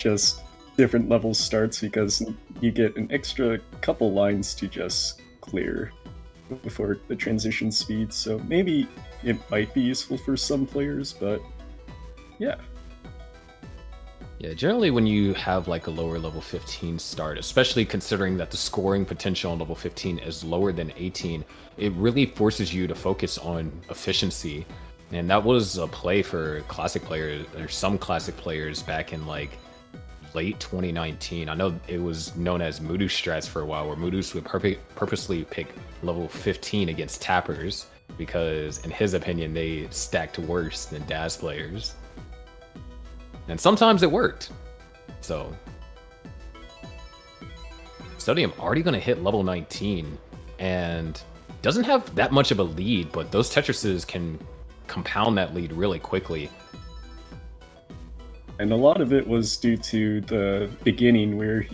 just different level starts because you get an extra couple lines to just clear before the transition speed. So maybe it might be useful for some players, but yeah. Yeah, generally when you have like a lower level 15 start, especially considering that the scoring potential on level 15 is lower than 18, it really forces you to focus on efficiency. And that was a play for classic players, or some classic players back in like late 2019. I know it was known as Moodoo strats for a while, where Moodoos would purposely pick level 15 against tappers because, in his opinion, they stacked worse than Daz players. And sometimes it worked. So Sodium already going to hit level 19 and doesn't have that much of a lead, but those Tetrises can compound that lead really quickly. And a lot of it was due to the beginning where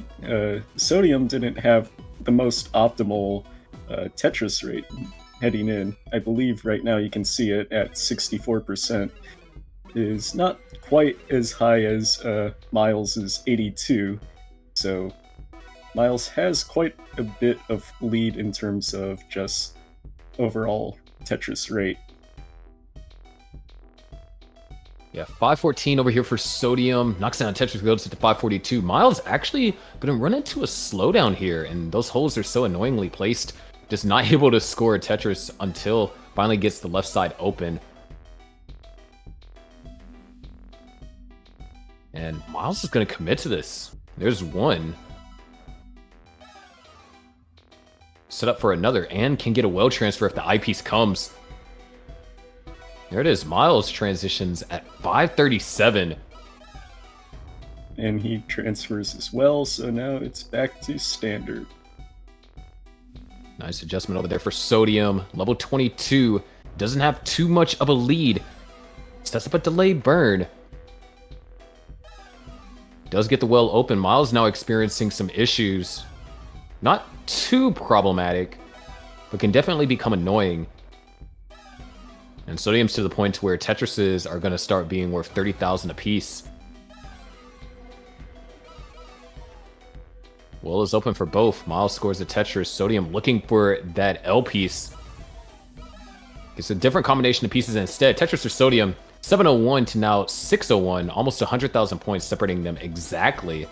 Sodium didn't have the most optimal Tetris rate heading in. I believe right now you can see it at 64%. Is not quite as high as Miles' 82, so Miles has quite a bit of lead in terms of just overall Tetris rate. Yeah, 514 over here for Sodium. Knocks down Tetris, goes to 542. Miles actually going to run into a slowdown here, and those holes are so annoyingly placed. Just not able to score a Tetris until finally gets the left side open. And Miles is going to commit to this. There's one. Set up for another, and can get a well transfer if the eyepiece comes. There it is. Miles transitions at 537. And he transfers as well, so now it's back to standard. Nice adjustment over there for Sodium. Level 22. Doesn't have too much of a lead. Sets up a delayed burn. Does get the well open. Miles now experiencing some issues. Not too problematic, but can definitely become annoying. And Sodium's to the point where Tetrises are going to start being worth 30,000 apiece. Well is open for both. Miles scores a Tetris. Sodium looking for that L piece. It's a different combination of pieces instead. Tetris or Sodium, 701 to now 601. Almost 100,000 points separating them exactly.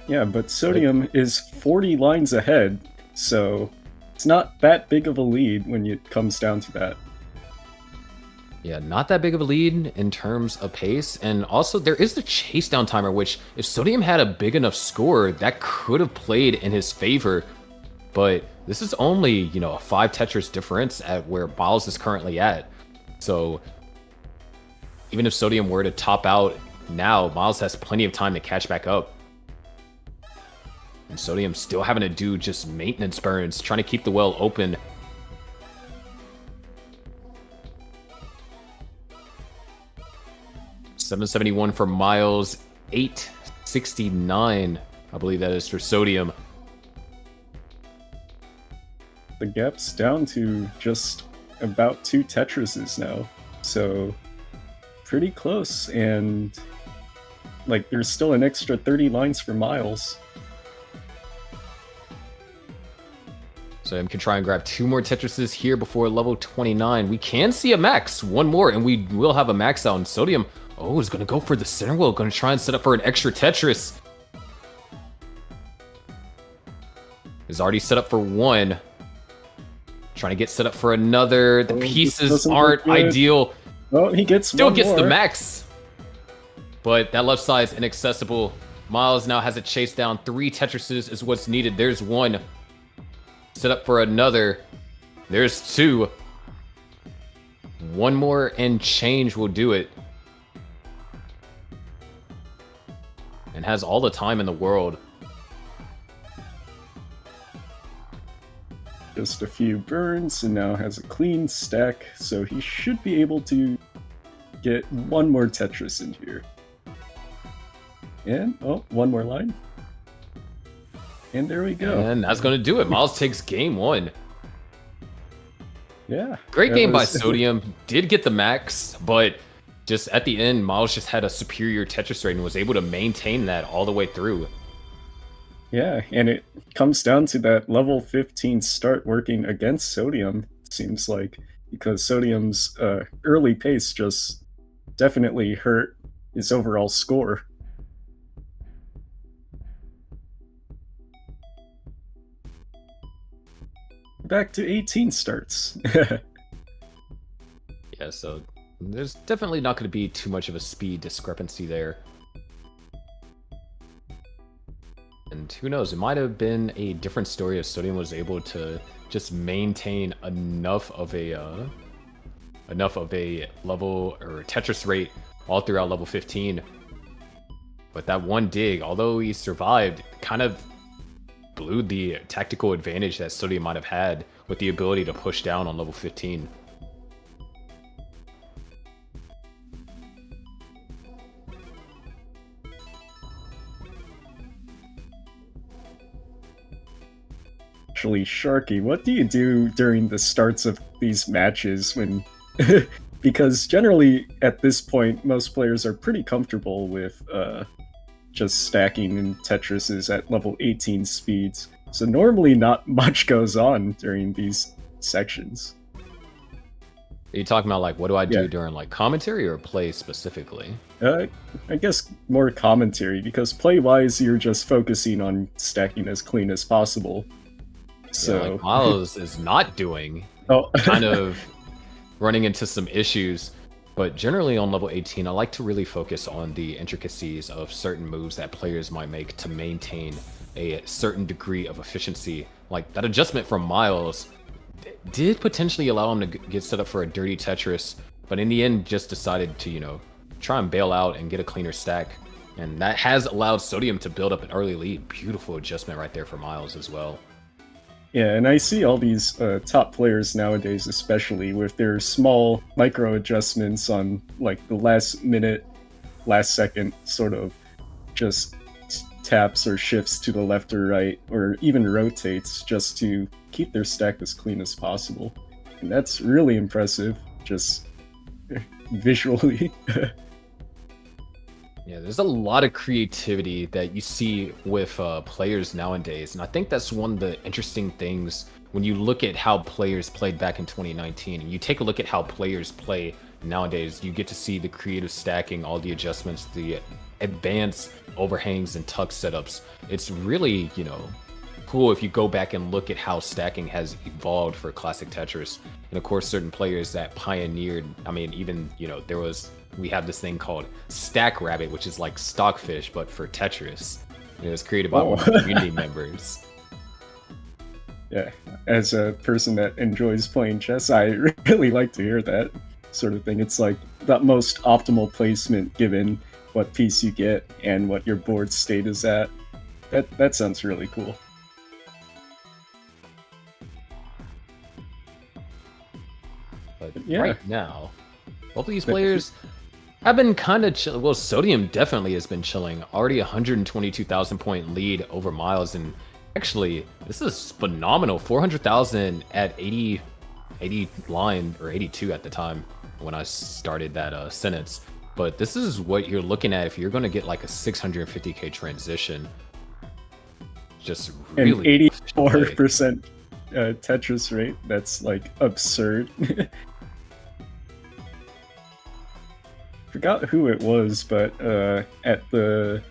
Yeah, but Sodium is 40 lines ahead, so it's not that big of a lead when it comes down to that. Yeah, not that big of a lead in terms of pace. And also, there is the chase down timer, which if Sodium had a big enough score, that could have played in his favor. But this is only, you know, a 5 Tetris difference at where Miles is currently at. So even if Sodium were to top out now, Miles has plenty of time to catch back up. And Sodium still having to do just maintenance burns, trying to keep the well open. $771 for Miles, $869, I believe that is for Sodium. The gap's down to just about 2 Tetrises now, so pretty close, and like there's still an extra 30 lines for Miles. Sodium can try and grab 2 more Tetrises here before level 29. We can see a max, 1 more, and we will have a max out. And Sodium, oh, is going to go for the center wheel, going to try and set up for an extra Tetris. Is already set up for 1. Trying to get set up for another. The pieces aren't ideal. Oh, he gets Still one gets more. the max. But that left side is inaccessible. Miles now has it chased down. 3 Tetrises is what's needed. There's 1. Set up for another. There's 2. 1 more and change will do it. And has all the time in the world. Just a few burns, and now has a clean stack, so he should be able to get 1 more Tetris in here. And, oh, 1 more line. And there we go. And that's going to do it. Miles takes game 1. Yeah. Great game by Sodium. Did get the max, but just at the end, Miles just had a superior Tetris rate and was able to maintain that all the way through. Yeah, and it comes down to that level 15 start working against Sodium, it seems like, because Sodium's early pace just definitely hurt his overall score. Back to 18 starts. Yeah, so there's definitely not going to be too much of a speed discrepancy there. And who knows, it might have been a different story if Sodium was able to just maintain enough of a level or Tetris rate all throughout level 15. But that one dig, although he survived, kind of blew the tactical advantage that Sodium might have had with the ability to push down on level 15. Actually, Sharky, what do you do during the starts of these matches when... because generally, at this point, most players are pretty comfortable with just stacking in Tetrises at level 18 speeds. So normally not much goes on during these sections. Are you talking about, like, what do I do during, like, commentary or play specifically? I guess more commentary, because play-wise, you're just focusing on stacking as clean as possible. So yeah, like Miles is not doing, kind of running into some issues. But generally on level 18, I like to really focus on the intricacies of certain moves that players might make to maintain a certain degree of efficiency. Like that adjustment from Miles did potentially allow him to get set up for a dirty Tetris, but in the end just decided to, you know, try and bail out and get a cleaner stack. And that has allowed Sodium to build up an early lead. Beautiful adjustment right there for Miles as well. Yeah, and I see all these top players nowadays, especially with their small micro adjustments on like the last minute, last second sort of just taps or shifts to the left or right, or even rotates just to keep their stack as clean as possible. And that's really impressive, just visually. Yeah, there's a lot of creativity that you see with players nowadays, and I think that's one of the interesting things when you look at how players played back in 2019, and you take a look at how players play nowadays. You get to see the creative stacking, all the adjustments, the advanced overhangs and tuck setups. It's really, you know, cool if you go back and look at how stacking has evolved for classic Tetris. And of course, certain players that pioneered, I mean, even, you know, we have this thing called Stack Rabbit, which is like Stockfish, but for Tetris. It was created by one of the community members. Yeah, as a person that enjoys playing chess, I really like to hear that sort of thing. It's like the most optimal placement given what piece you get and what your board state is at. That sounds really cool. But yeah, right now, both of these players have been kind of chill. Well, Sodium definitely has been chilling. Already 122,000 point lead over Miles, and actually, this is phenomenal. 400,000 at 80 line, or 82 at the time when I started that sentence. But this is what you're looking at if you're going to get like a 650k transition. Just really, and 84% Tetris rate. That's like absurd. Forgot who it was, but at the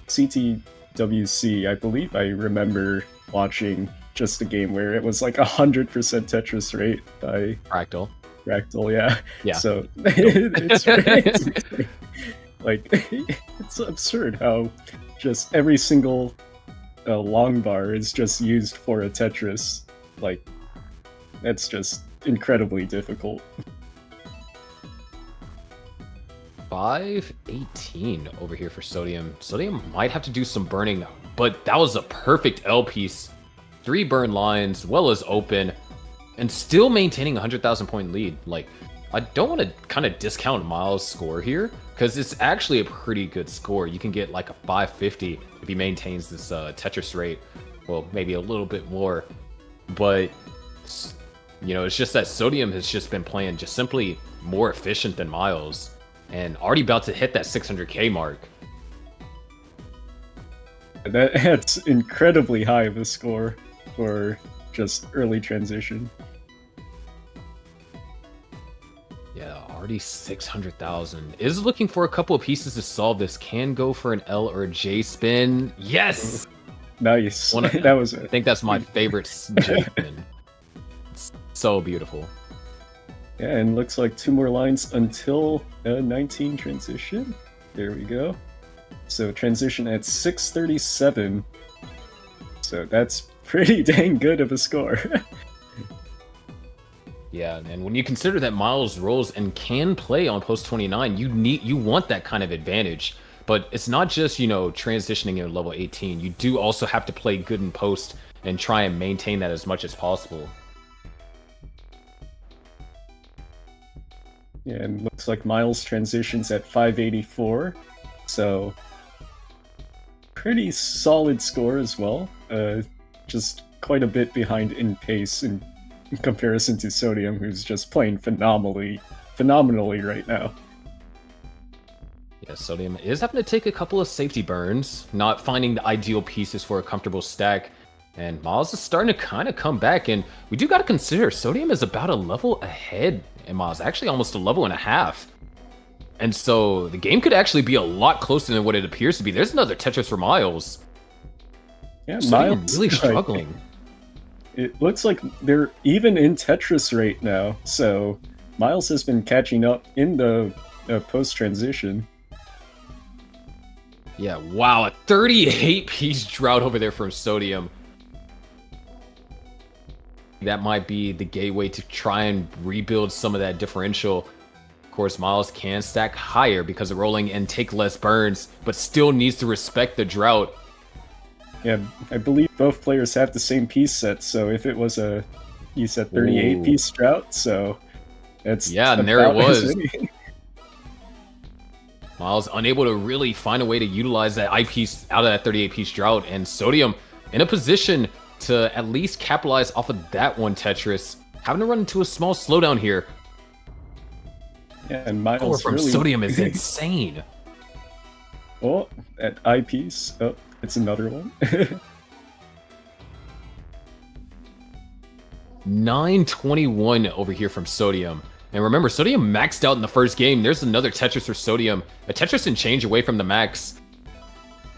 TECWC, I believe I remember watching just a game where it was like 100% Tetris rate by Fractal. Yeah. So it's like it's absurd how just every single long bar is just used for a Tetris. Like that's just incredibly difficult. 518 over here for Sodium. Sodium might have to do some burning, but that was a perfect L piece. 3 burn lines, well as open, and still maintaining a 100,000 point lead. Like, I don't want to kind of discount Miles' score here, because it's actually a pretty good score. You can get like a 550 if he maintains this Tetris rate. Well, maybe a little bit more, but you know, it's just that Sodium has just been playing just simply more efficient than Miles, and already about to hit that 600k mark. That's incredibly high of a score for just early transition. Yeah, already 600,000. Is looking for a couple of pieces to solve this. Can go for an L or a J spin. Yes! Nice. That was I think that's my favorite J spin. It's so beautiful. Yeah, and looks like 2 more lines until 19 transition. There we go. So transition at 637. So that's pretty dang good of a score. Yeah, and when you consider that Miles rolls and can play on post 29, you want that kind of advantage. But it's not just, transitioning at level 18. You do also have to play good in post and try and maintain that as much as possible. Yeah, and looks like Miles transitions at 584. So pretty solid score as well. Just quite a bit behind in pace in comparison to Sodium, who's just playing phenomenally right now. Yeah, Sodium is having to take a couple of safety burns, not finding the ideal pieces for a comfortable stack. And Miles is starting to kind of come back, and we do got to consider Sodium is about a level ahead, and Miles actually almost a level and a half. And so the game could actually be a lot closer than what it appears to be. There's another Tetris for Miles. Yeah, Sodium Miles really struggling. It looks like they're even in Tetris right now, so Miles has been catching up in the post-transition. Yeah, wow, a 38-piece drought over there from Sodium. That might be the gateway to try and rebuild some of that differential. Of course, Miles can stack higher because of rolling and take less burns, but still needs to respect the drought. Yeah, I believe both players have the same piece set, so if it was you said 38-piece drought, so that's and there it was. Miles unable to really find a way to utilize that eyepiece out of that 38-piece drought, and Sodium in a position to at least capitalize off of that one Tetris, having to run into a small slowdown here. Yeah, and Miles from really... Sodium is insane. Oh, that eyepiece. Oh, it's another one. 921 over here from Sodium. And remember, Sodium maxed out in the first game. There's another Tetris for Sodium. A Tetris and change away from the max.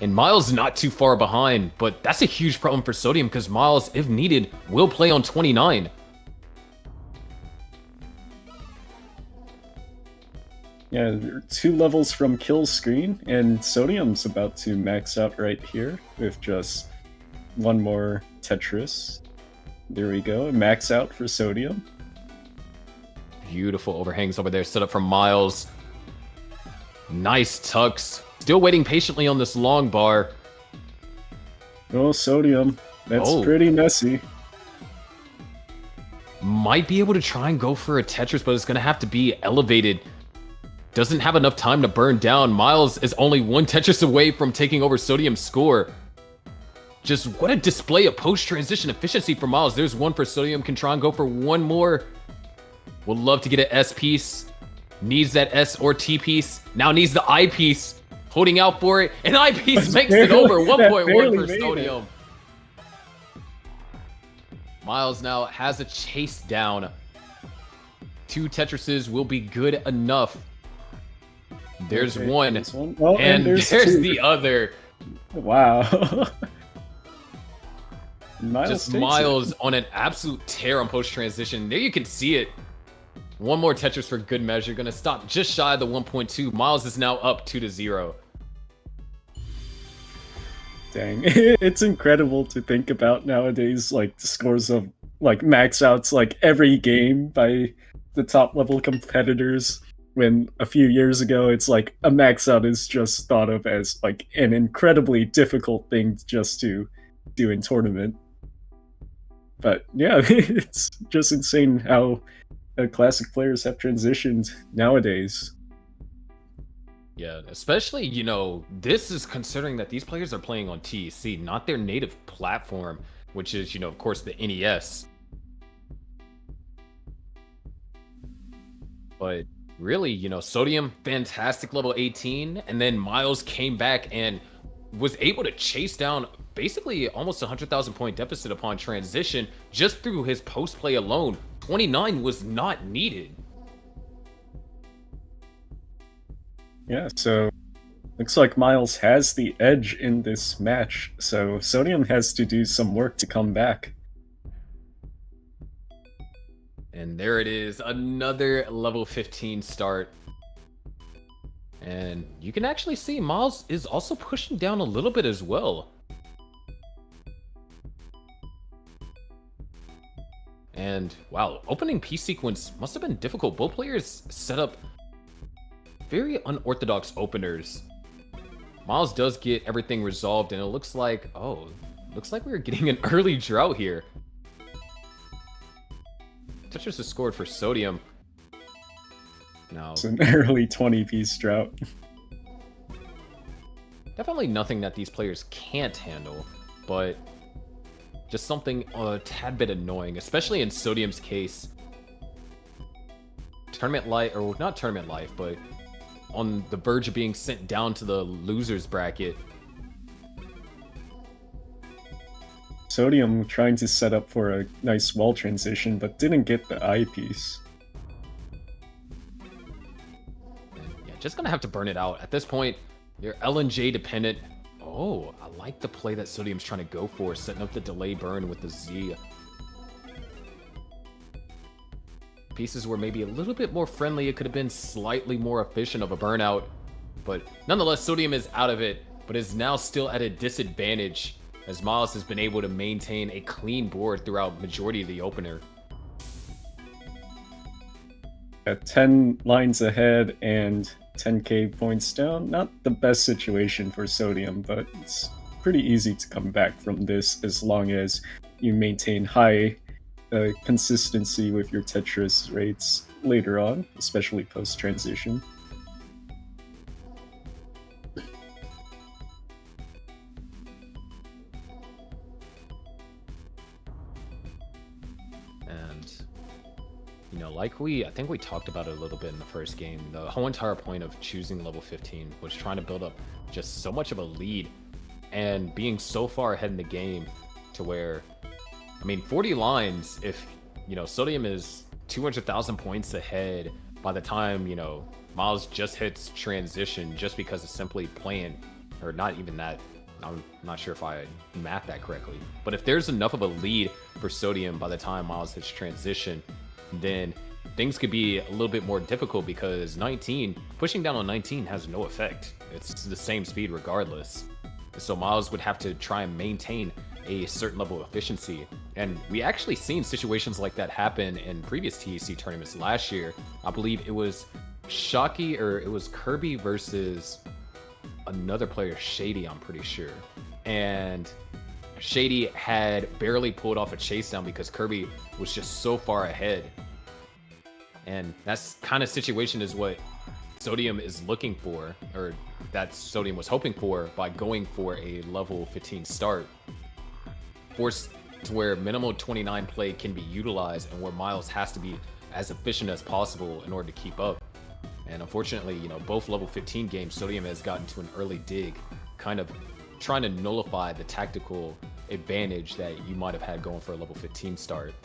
And Miles not too far behind, but that's a huge problem for Sodium because Miles, if needed, will play on 29. Yeah, they're 2 levels from kill screen, and Sodium's about to max out right here with just 1 more Tetris. There we go, max out for Sodium. Beautiful overhangs over there set up from Miles. Nice tucks. Still waiting patiently on this long bar. Oh, Sodium. That's pretty messy. Might be able to try and go for a Tetris, but it's going to have to be elevated. Doesn't have enough time to burn down. Miles is only 1 Tetris away from taking over Sodium's score. Just what a display of post-transition efficiency for Miles. There's 1 for Sodium. Can try and go for 1 more. Would love to get an S piece. Needs that S or T piece. Now needs the I piece. Holding out for it. And I piece makes it over. 1.1 for Sodium. Miles now has a chase down. 2 Tetrises will be good enough. There's one. Oh, and there's 2. The other. Wow. Miles on an absolute tear on post-transition. There you can see it. 1 more Tetris for good measure. Gonna stop just shy of the 1.2. Miles is now up 2-0. Dang. It's incredible to think about nowadays, like, the scores of, like, max outs, like, every game by the top level competitors. When a few years ago, it's like a max out is just thought of as, like, an incredibly difficult thing just to do in tournament. But yeah, it's just insane how classic players have transitioned nowadays. Yeah, especially, this is considering that these players are playing on TEC, not their native platform, which is, of course, the NES. But really, Sodium, fantastic level 18, and then Miles came back and was able to chase down basically almost 100,000 point deficit upon transition just through his post play alone. 29 was not needed. Yeah, so looks like Miles has the edge in this match, so Sodium has to do some work to come back. And there it is, another level 15 start. And you can actually see Miles is also pushing down a little bit as well. And wow, opening P sequence must have been difficult. Both players set up very unorthodox openers. Miles does get everything resolved, and it looks like, we're getting an early drought here. Tetris has scored for Sodium. Now, It's an early 20-piece drought. definitely nothing that these players can't handle, but just something a tad bit annoying, especially in Sodium's case. Tournament life, or not tournament life, but on the verge of being sent down to the losers bracket. Sodium trying to set up for a nice wall transition, but didn't get the eyepiece. Yeah, just gonna have to burn it out. At this point, you're LNJ dependent. Oh, I like the play that Sodium's trying to go for, setting up the delay burn with the Z. Pieces were maybe a little bit more friendly. It could have been slightly more efficient of a burnout, but nonetheless, Sodium is out of it, but is now still at a disadvantage as Miles has been able to maintain a clean board throughout majority of the opener. At 10 lines ahead and 10k points down, not the best situation for Sodium, but it's pretty easy to come back from this as long as you maintain high consistency with your Tetris rates later on, especially post-transition. Like I think we talked about it a little bit in the first game, the whole entire point of choosing level 15 was trying to build up just so much of a lead and being so far ahead in the game to where, 40 lines, if, Sodium is 200,000 points ahead by the time, Miles just hits transition just because it's simply playing, or not even that, I'm not sure if I mapped that correctly, but if there's enough of a lead for Sodium by the time Miles hits transition, then things could be a little bit more difficult because pushing down on 19 has no effect. It's the same speed regardless. So Miles would have to try and maintain a certain level of efficiency. And we actually seen situations like that happen in previous TEC tournaments last year. I believe it was Shocky, or it was Kirby versus another player, Shady, I'm pretty sure. And Shady had barely pulled off a chase down because Kirby was just so far ahead. And that's kind of situation is what Sodium is looking for, or that Sodium was hoping for by going for a level 15 start. Forced to where minimal 29 play can be utilized and where Miles has to be as efficient as possible in order to keep up. And unfortunately, both level 15 games, Sodium has gotten to an early dig, kind of trying to nullify the tactical advantage that you might have had going for a level 15 start.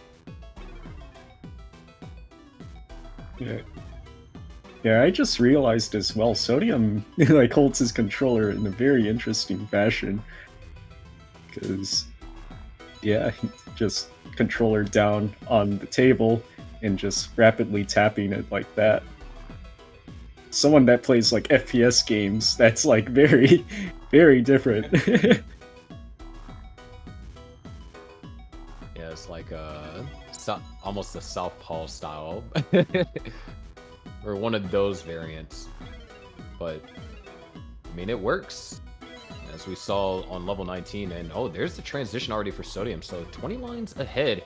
Yeah, I just realized as well, Sodium holds his controller in a very interesting fashion. Because, just controller down on the table and just rapidly tapping it like that. Someone that plays FPS games, that's very, very different. Yeah, it's like almost a southpaw style, or one of those variants. But it works, as we saw on level 19. And there's the transition already for Sodium. So 20 lines ahead.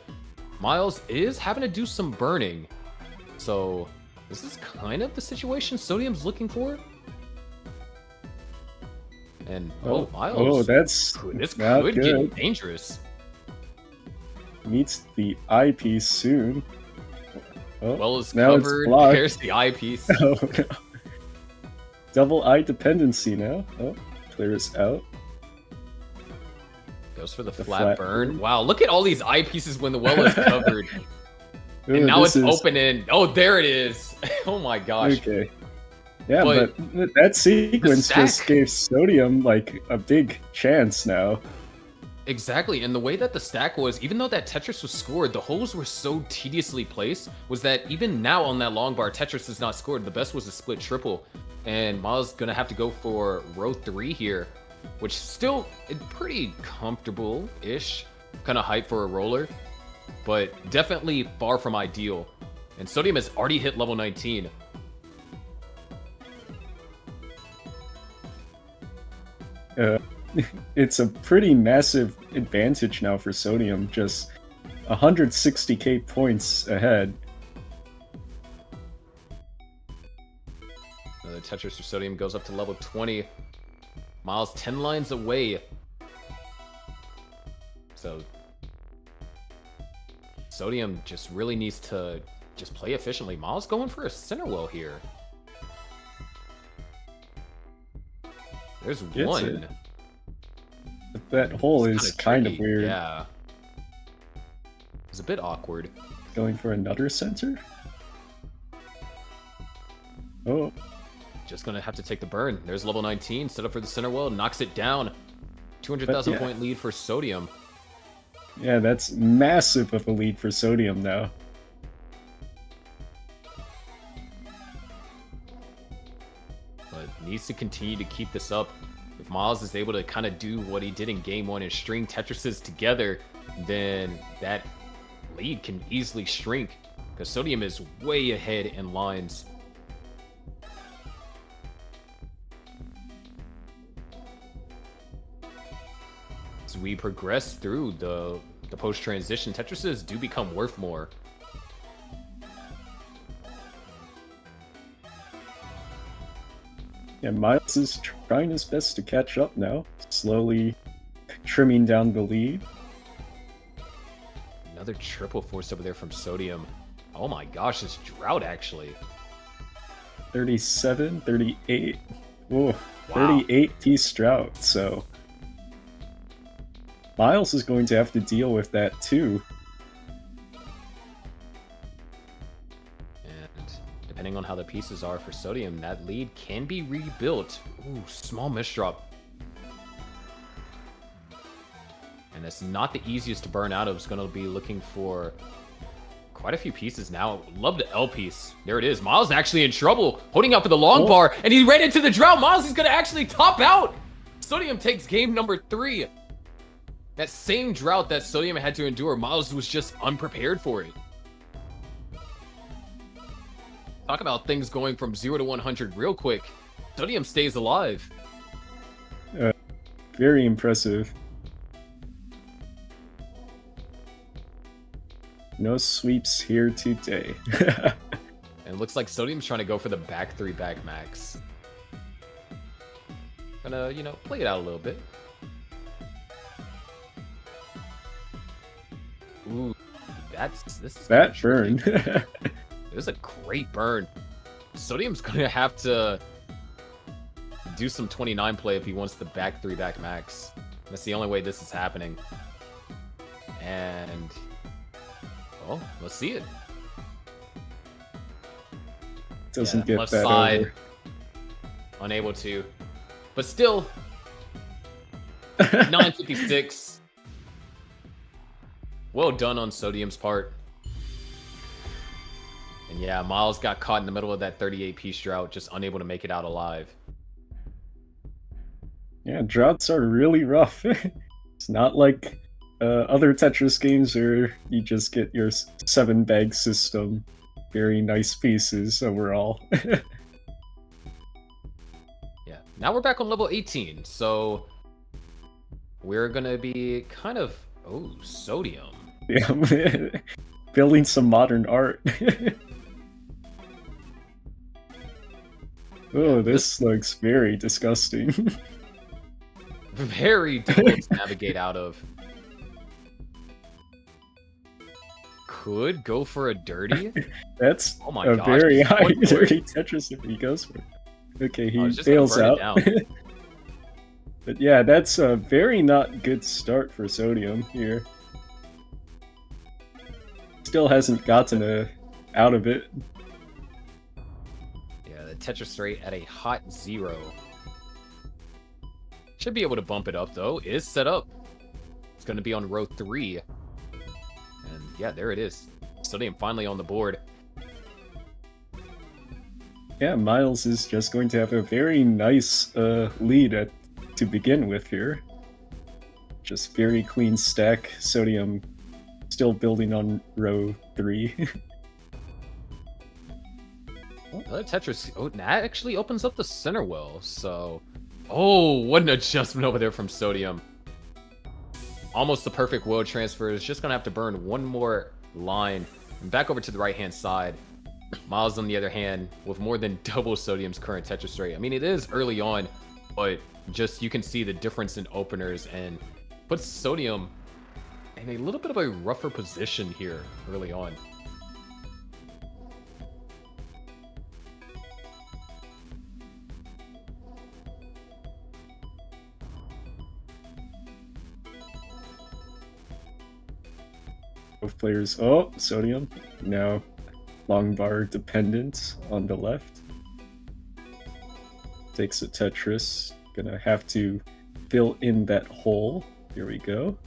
Miles is having to do some burning. So this is kind of the situation Sodium's looking for. And Miles, this could get dangerous. Meets the eyepiece soon. Oh, Well is now it's covered. blocked. There's the eyepiece. Oh, no. Double eye dependency now. Oh, player is out. Goes for the The flat flat burn. burn. Wow, look at all these eyepieces when the well is covered. Ooh, And now this it's is- open in. Oh, there it is. Oh my gosh. Okay. Yeah, But but that sequence just stack- gave Sodium like a big chance now. Exactly, and the way that the stack was, even though that Tetris was scored, the holes were so tediously placed, was that even now on that long bar, Tetris is not scored. The best was a split triple, and Miles gonna have to go for row 3 here, which still pretty comfortable-ish kind of height for a roller, but definitely far from ideal. And Sodium has already hit level 19. It's a pretty massive advantage now for Sodium, just 160k points ahead. The Tetris for Sodium goes up to level 20. Miles 10 lines away. So Sodium just really needs to just play efficiently. Miles going for a center well here. There's Gets one. it. But that hole It's is kinda kind of tricky. weird. Yeah. It's a bit awkward. Going for another center? Oh, Just gonna have to take the burn. There's level 19, set up for the center well, knocks it down. 200,000 But yeah. point lead for Sodium. yeah, that's massive of a lead for Sodium now. But needs to continue to keep this up. If Miles is able to kind of do what he did in game 1 and string Tetrises together, then that lead can easily shrink, because Sodium is way ahead in lines. As we progress through the post-transition, Tetrises do become worth more. Yeah, Miles is trying his best to catch up now, slowly trimming down the lead. Another triple force over there from Sodium. Oh my gosh, this drought actually. 37, 38. Whoa, Wow. 38 piece drought, so Miles is going to have to deal with that too. And depending on how the pieces are for Sodium, that lead can be rebuilt. Ooh, small misdrop. And it's not the easiest to burn out of. It's going to be looking for quite a few pieces now. Love the L piece. There it is. Miles actually in trouble, holding out for the long bar, and he ran into the drought. Miles is going to actually top out. Sodium takes game number 3. That same drought that Sodium had to endure, Miles was just unprepared for it. Talk about things going from 0 to 100 real quick. Sodium stays alive. Very impressive. No sweeps here today. And it looks like Sodium's trying to go for the back 3 back max. Gonna, play it out a little bit. Ooh, this is That burn. It was a great burn. Sodium's gonna have to do some 29 play if he wants the back 3 back max. That's the only way this is happening. And well, let's see it. Doesn't Yeah, get left that side. over. Unable to. But still, 956. Well done on Sodium's part. And yeah, Miles got caught in the middle of that 38-piece drought, just unable to make it out alive. Yeah, droughts are really rough. It's not like other Tetris games where you just get your 7-bag system. Very nice pieces overall. Yeah, now we're back on level 18, so we're gonna be kind of... Oh, Sodium. Yeah, building some modern art. Oh, this looks very disgusting. Very difficult to navigate out of. could go for a dirty. That's Oh my a gosh, very he's high going for it. dirty Tetris if he goes for it. Okay, I he was just gonna bails burn it out. down. But yeah, that's a very not good start for Sodium here. Still hasn't gotten out of it. Yeah, the Tetris rate at a hot 0. Should be able to bump it up though. Is set up. It's going to be on row 3. And yeah, there it is. Sodium finally on the board. Yeah, Miles is just going to have a very nice lead to begin with here. Just very clean stack. Sodium still building on row 3. Another Tetris. Oh, that actually opens up the center well. So, oh, what an adjustment over there from Sodium. Almost the perfect will transfer. Is just going to have to burn one more line. And back over to the right-hand side. Miles, on the other hand, with more than double Sodium's current Tetris rate. I mean, it is early on, but just you can see the difference in openers and puts Sodium in a little bit of a rougher position here early on. Both players. Oh, Sodium. Now long bar dependent on the left. Takes a Tetris. Gonna have to fill in that hole. Here we go.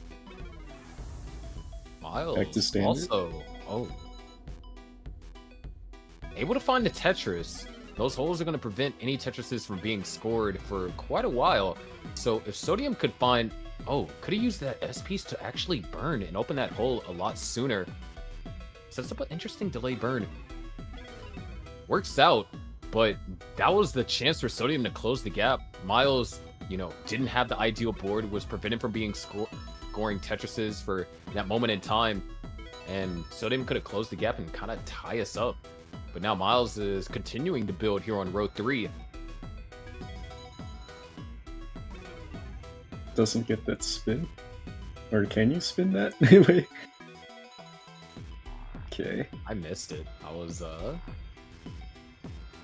Miles Back to standard. also, able to find the Tetris. Those holes are going to prevent any Tetrises from being scored for quite a while. So if Sodium could find, could he use that S piece to actually burn and open that hole a lot sooner? Sets up an interesting delay burn. Works out, but that was the chance for Sodium to close the gap. Miles, didn't have the ideal board, was prevented from being scoring Tetrises for that moment in time, and Sodium could have closed the gap and kind of tie us up. But now Miles is continuing to build here on row 3. Doesn't get that spin. Or can you spin that? Wait. Okay. I missed it. I was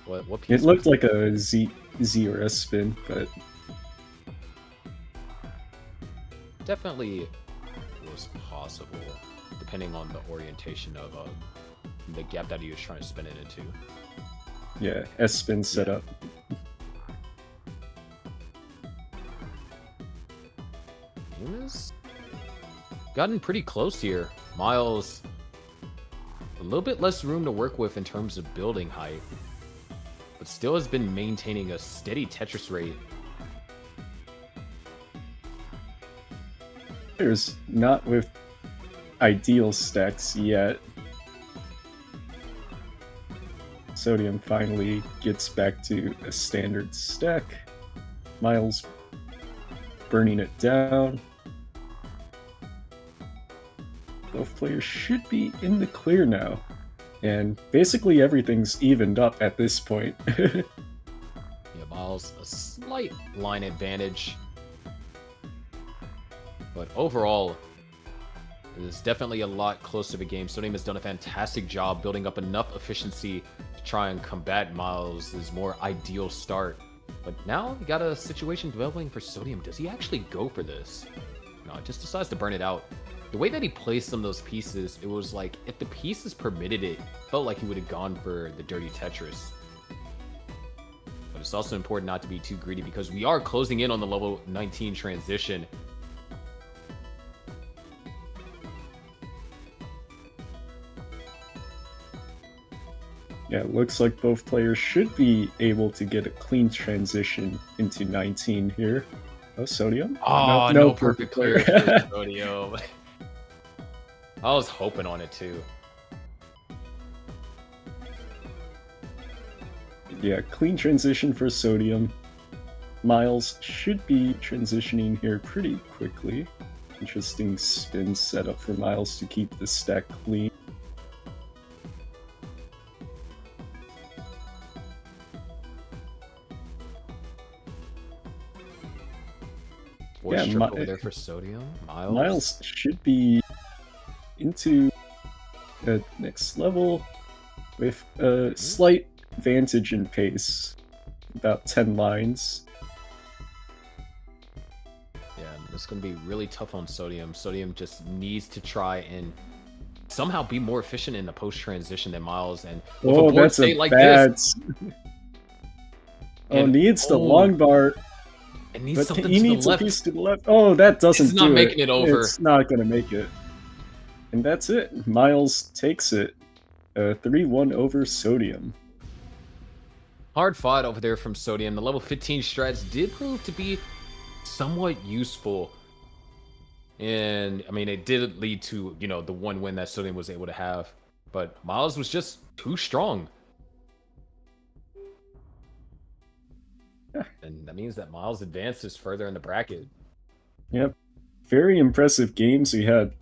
what piece? It looked like a Z or S spin, but definitely was possible, depending on the orientation of the gap that he was trying to spin it into. yeah, S spin setup. Game has gotten pretty close here. Miles, a little bit less room to work with in terms of building height, but still has been maintaining a steady Tetris rate. There's not with ideal stacks yet. Sodium finally gets back to a standard stack. Miles burning it down. Both players should be in the clear now. And basically everything's evened up at this point. Yeah, Miles, a slight line advantage. But overall, it is definitely a lot closer of a game. Sodium has done a fantastic job building up enough efficiency to try and combat Miles' more ideal start. But now we got a situation developing for Sodium. Does he actually go for this? No, he just decides to burn it out. The way that he placed some of those pieces, it was like, if the pieces permitted it, felt like he would have gone for the dirty Tetris. But it's also important not to be too greedy because we are closing in on the level 19 transition. Yeah, it looks like both players should be able to get a clean transition into 19 here. Oh, Sodium? Oh, no perfect clear for Sodium. I was hoping on it too. Yeah, clean transition for Sodium. Miles should be transitioning here pretty quickly. Interesting spin setup for Miles to keep the stack clean. Voice strip over there for Sodium. Miles should be into Next level with a slight advantage in pace, about 10 lines. Yeah, it's going to be really tough on Sodium. Sodium just needs to try and somehow be more efficient in the post transition than Miles. And with a board That's a state like bad. this, Needs the long bar. It needs something he to needs the a left. piece to the left. Oh, that doesn't It's not do making it over. It's not gonna make it. And that's it. Miles takes it. 3-1 over Sodium. Hard fought over there from Sodium. The level 15 strats did prove to be somewhat useful. And, I mean, it did lead to, you know, the one win that Sodium was able to have. But Miles was just too strong. And that means that Miles advances further in the bracket. Yep. Very impressive games. We had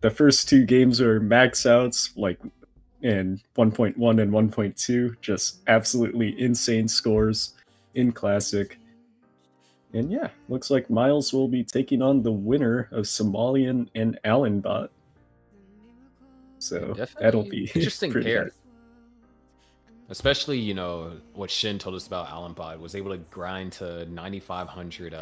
the first two games were max outs, like in 1.1 and 1.2. Just absolutely insane scores in Classic. And yeah, looks like Miles will be taking on the winner of Somalian and Allenbot. So that'll be interesting pretty pair. hard. Especially, you know, what Shin told us about Allenbot, was able to grind to 9,500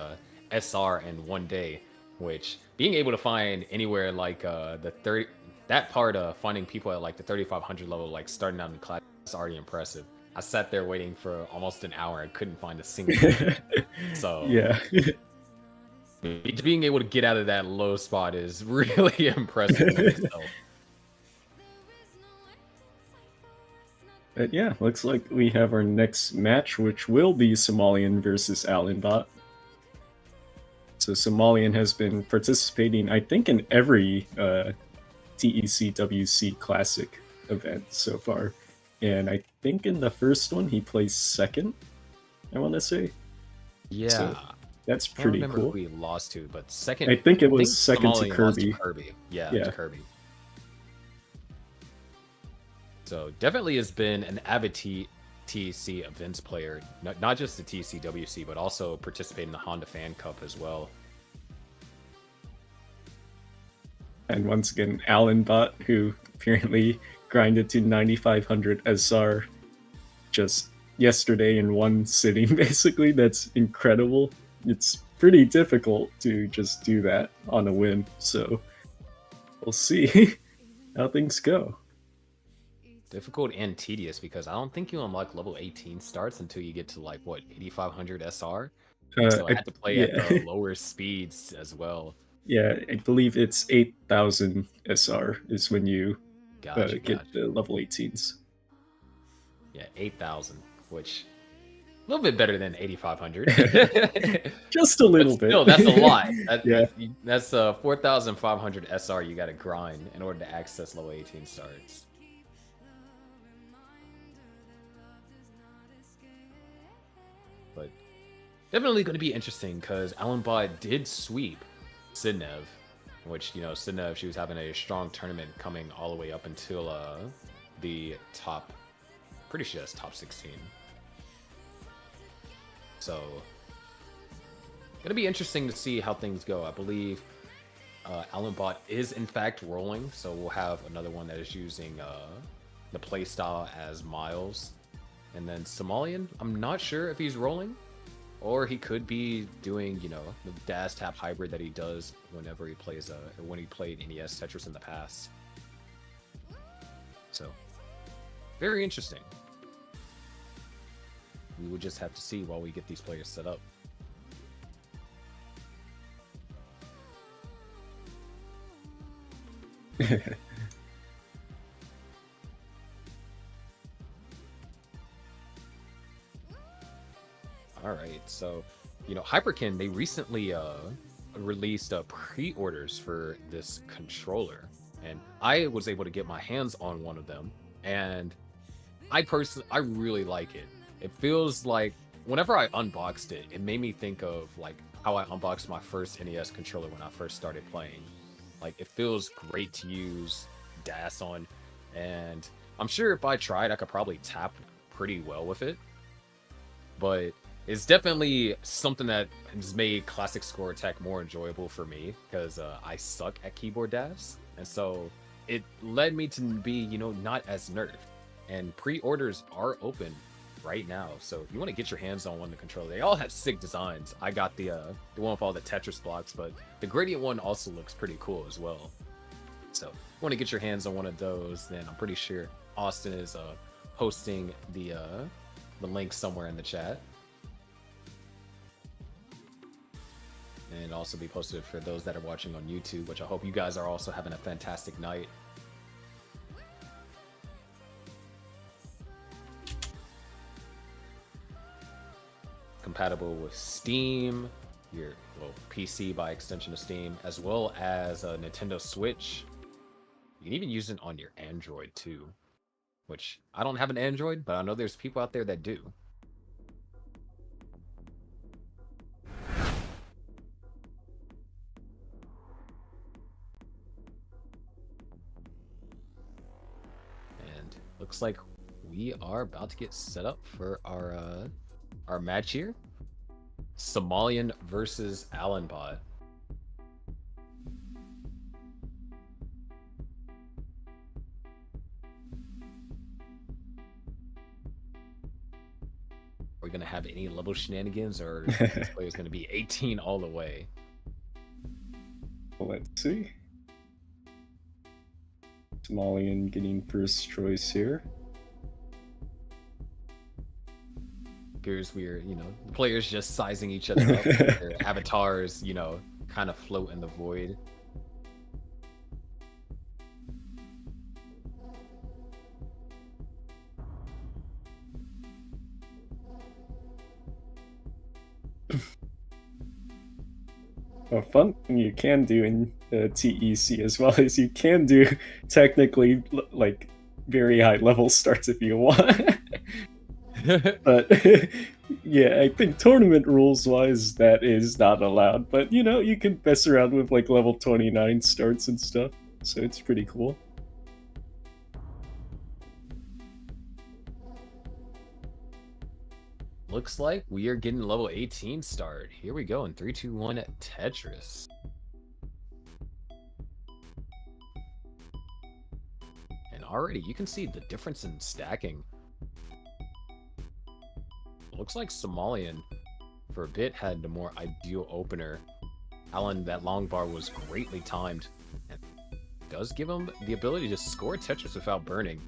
SR in one day, which being able to find anywhere like the 30, that part of finding people at like the 3,500 level, like starting out in class, is already impressive. I sat there waiting for almost an hour and couldn't find a single one. So yeah. Being able to get out of that low spot is really impressive in itself. But yeah, looks like we have our next match, which will be Somalian versus Allenbot. So Somalian has been participating, I think, in every TECWC Classic event so far. And I think in the first one he placed second, I want to say. Yeah. So that's pretty cool. I remember who we lost to, but second... I think it was second to Kirby. Yeah, to Kirby. So definitely has been an avid TEC events player, not just the TECWC, but also participate in the Honda Fan Cup as well. And once again, Allenbot, who apparently grinded to 9,500 SR just yesterday in one sitting, basically. That's incredible. It's pretty difficult to just do that on a win, so we'll see how things go. Difficult and tedious, because I don't think you unlock level 18 starts until you get to like what, 8,500 SR. So I had to play at the lower speeds as well. Yeah, I believe it's 8,000 SR is when you get the level 18s. Yeah, 8,000, which a little bit better than 8,500. Just a little bit. No, that's a lot. Yeah. That's 4,500 SR you got to grind in order to access level 18 starts. But definitely going to be interesting, because Allenbot did sweep Sidnev, which, you know, Sidnev, she was having a strong tournament coming all the way up until the top, pretty sure that's top 16. So, gonna be interesting to see how things go. I believe Allenbot is in fact rolling, so we'll have another one that is using the playstyle as Miles. And then Somalian, I'm not sure if he's rolling, or he could be doing, you know, the dash tap hybrid that he does whenever he plays when he played NES Tetris in the past. So, very interesting. We would just have to see while we get these players set up. Alright, so, you know, Hyperkin, they recently released pre-orders for this controller, and I was able to get my hands on one of them, and I really like it. It feels like, whenever I unboxed it, it made me think of like how I unboxed my first NES controller when I first started playing. Like, it feels great to use DAS on, and I'm sure if I tried, I could probably tap pretty well with it. But it's definitely something that has made Classic Score Attack more enjoyable for me, because I suck at keyboard DAS. And so it led me to be, you know, not as nerfed. And pre-orders are open right now, so if you want to get your hands on one of the controller, they all have sick designs. I got the one with all the Tetris blocks, but the gradient one also looks pretty cool as well. So if you want to get your hands on one of those, then I'm pretty sure Austin is posting the link somewhere in the chat. And also be posted for those that are watching on YouTube, which I hope you guys are also having a fantastic night. Compatible with Steam, your PC by extension of Steam, as well as a Nintendo Switch. You can even use it on your Android too, which I don't have an Android, but I know there's people out there that do. And looks like we are about to get set up for our match here. Somalian versus Allenbot. Are we gonna have any level shenanigans, or is this player's gonna be 18 all the way? Let's see. Somalian getting first choice here. Appears we're, you know, the players just sizing each other up. Their avatars, you know, kind of float in the void. A fun thing you can do in TEC as well is you can do technically like very high level starts if you want. But yeah, I think tournament rules wise that is not allowed, but you know, you can mess around with like level 29 starts and stuff, so it's pretty cool. Looks like we are getting level 18 start. Here we go in 3, 2, 1 Tetris. And already you can see the difference in stacking. Looks like Somalian for a bit had the more ideal opener. Alan, that long bar was greatly timed and does give him the ability to score Tetris without burning.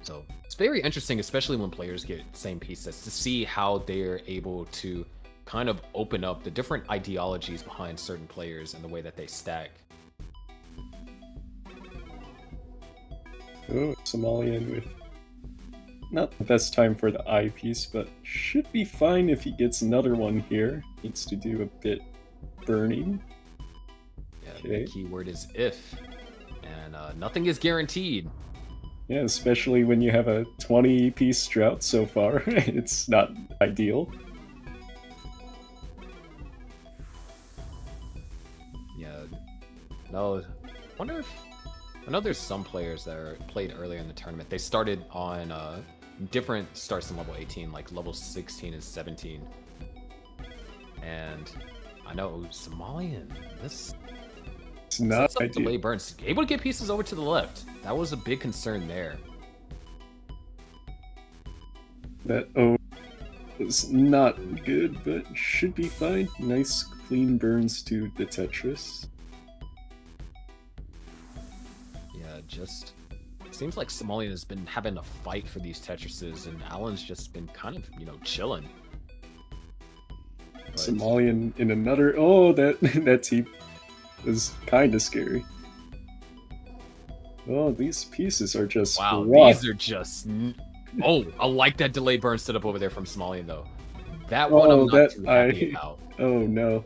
So it's very interesting, especially when players get same piece sets, to see how they're able to kind of open up the different ideologies behind certain players and the way that they stack. Oh, Somalian with not the best time for the eye piece, but should be fine if he gets another one here. Needs to do a bit burning. Yeah, okay. The keyword is if, and nothing is guaranteed. Yeah, especially when you have a 20-piece drought so far. It's not ideal. Yeah, no, wonder if, I know there's some players that are played earlier in the tournament. They started on different starts than level 18, like level 16 and 17. And I know Somalian, this it's not ideal. Delay burns. Able to get pieces over to the left. That was a big concern there. That was not good, but should be fine. Nice clean burns to the Tetris. Yeah, just seems like Somalian has been having a fight for these Tetrises, and Alan's just been kind of, you know, chilling. But Somalian in another. Oh, that team was kind of scary. Oh, these pieces are just wow. rough. These are just. Oh, I like that delay burn set up over there from Somalian though. That one I'm not too happy about. Oh no!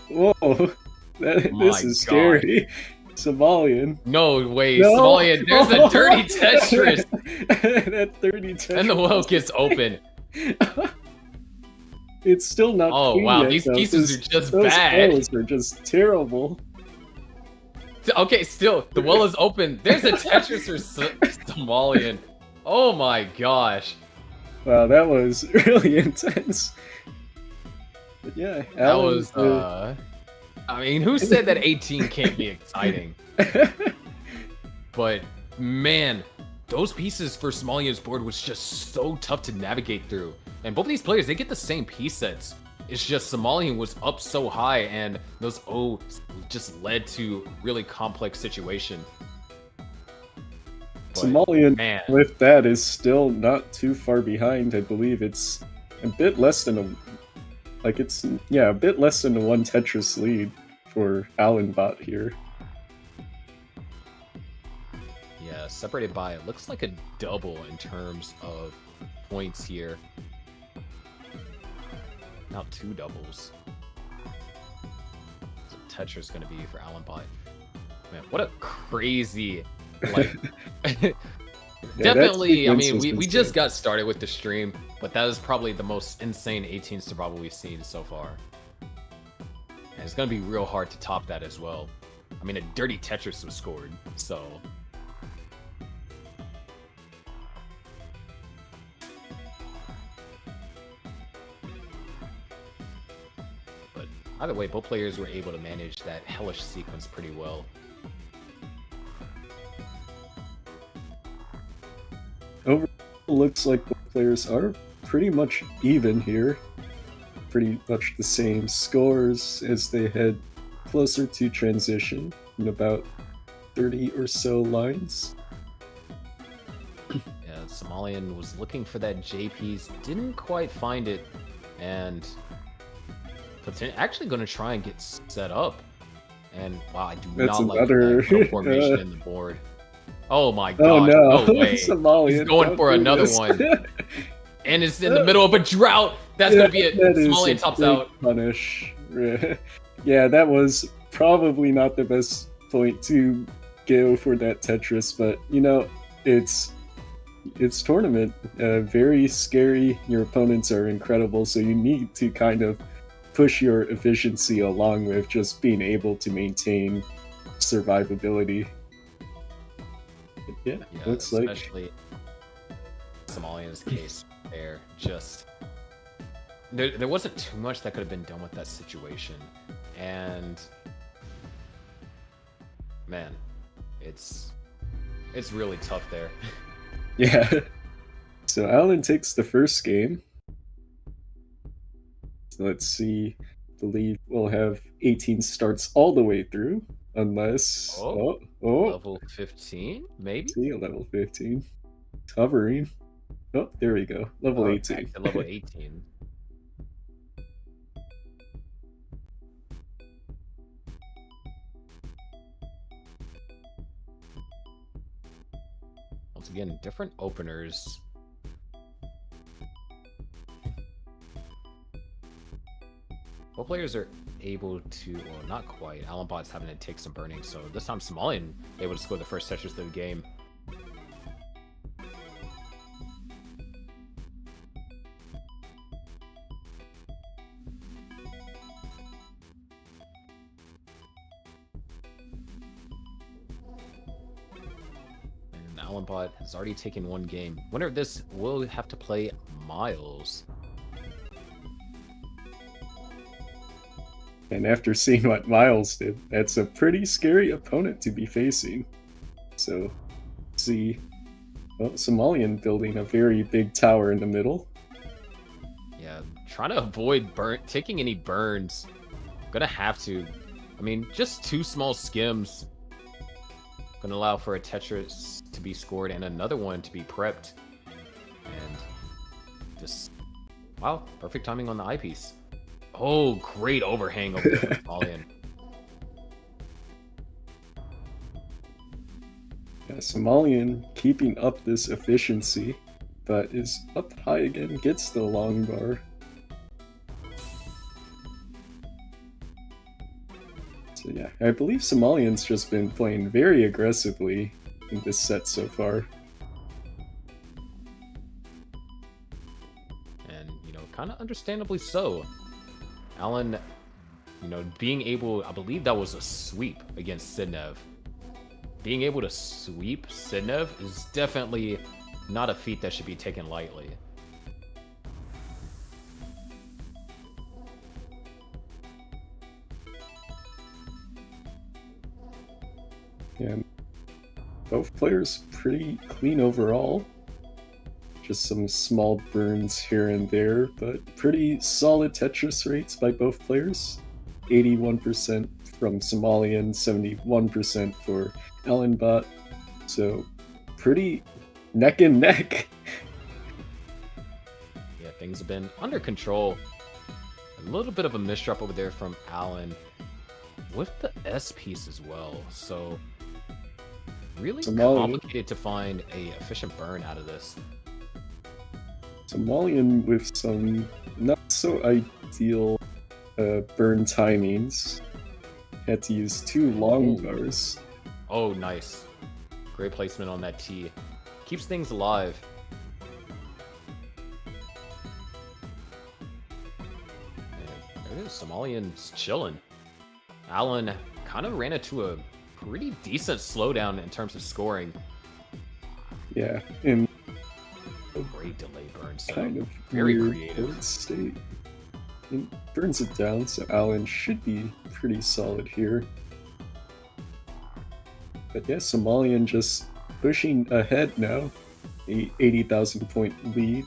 Whoa, this is scary. Somalian. No way, no. Somalian. There's a dirty Tetris. That dirty Tetris. And the well gets open. It's still not. Oh wow, yet, these though. pieces are just those bad. Those are just terrible. Okay, still the well is open. There's a Tetris or Somalian. Oh my gosh. Wow, that was really intense. But yeah, that was I mean, who said that 18 can't be exciting? But man, those pieces for Somalia's board was just so tough to navigate through. And both of these players, they get the same piece sets. It's just Somalian was up so high, and those O's just led to really complex situation. But, Somalian man, with that is still not too far behind. I believe it's a bit less than a bit less than a one Tetris lead for Allenbot here. yeah, separated by, it looks like a double in terms of points here. Not two doubles. What's Tetris going to be for Allenbot? Man, what a crazy, like, definitely, I mean, we just got started with the stream, but that is probably the most insane 18s to probably we've seen so far. And it's going to be real hard to top that as well. I mean, a dirty Tetris was scored, so... But either way, both players were able to manage that hellish sequence pretty well. Overall, looks like both players are pretty much even here. Pretty much the same scores as they head closer to transition in about 30 or so lines. Yeah, Somalian was looking for that J piece, didn't quite find it, and actually going to try and get set up. And wow, I do That's not another... like that little formation in the board. Oh my god! Oh no! No way! Somalian, he's going for another one, and it's in the middle of a drought. That's gonna be it. Somalian tops out. Punish. Yeah, that was probably not the best point to go for that Tetris, but you know, it's tournament. Very scary. Your opponents are incredible, so you need to kind of push your efficiency along with just being able to maintain survivability. Yeah, looks like especially Somalian's case there. Just there wasn't too much that could have been done with that situation, and man, it's really tough there. Yeah. So Alan takes the first game. So let's see. I believe we'll have 18 starts all the way through, unless level 15, maybe. See, level 15, hovering. Oh, there we go. Level 18. Level 18. Once again, different openers. Both players are able to, well, not quite. Allenbot's having to take some burning, so this time Somalian able to score the first Tetris of the game. And Allenbot has already taken one game. Winner of this will have to play Miles. And after seeing what Miles did, that's a pretty scary opponent to be facing. So, see, Somalian building a very big tower in the middle. Yeah, trying to avoid taking any burns. Gonna have to. I mean, just two small skims. Gonna allow for a Tetris to be scored and another one to be prepped. And just, wow, perfect timing on the eyepiece. Oh, great overhang over the Somalian. Yeah, Somalian keeping up this efficiency, but is up high again, gets the long bar. So yeah, I believe Somalian's just been playing very aggressively in this set so far. And, kind of understandably so. Alan, being able, I believe that was a sweep against Sidnev. Being able to sweep Sidnev is definitely not a feat that should be taken lightly. And both players pretty clean overall. Just some small burns here and there, but pretty solid Tetris rates by both players. 81% from Somalian, 71% for Allenbot. So pretty neck and neck. Yeah, things have been under control. A little bit of a misdrop over there from Allen with the S piece as well. So really complicated to find a efficient burn out of this. Somalian with some not so ideal burn timings. Had to use 2 long bars. Oh, nice. Great placement on that T. Keeps things alive. And there it is. Somalian's chilling. Allen kind of ran into a pretty decent slowdown in terms of scoring. Yeah, and a great delay burn. So kind of very creative state. It burns it down, so Allen should be pretty solid here. But yeah, Somalian just pushing ahead now. A 80,000 point lead.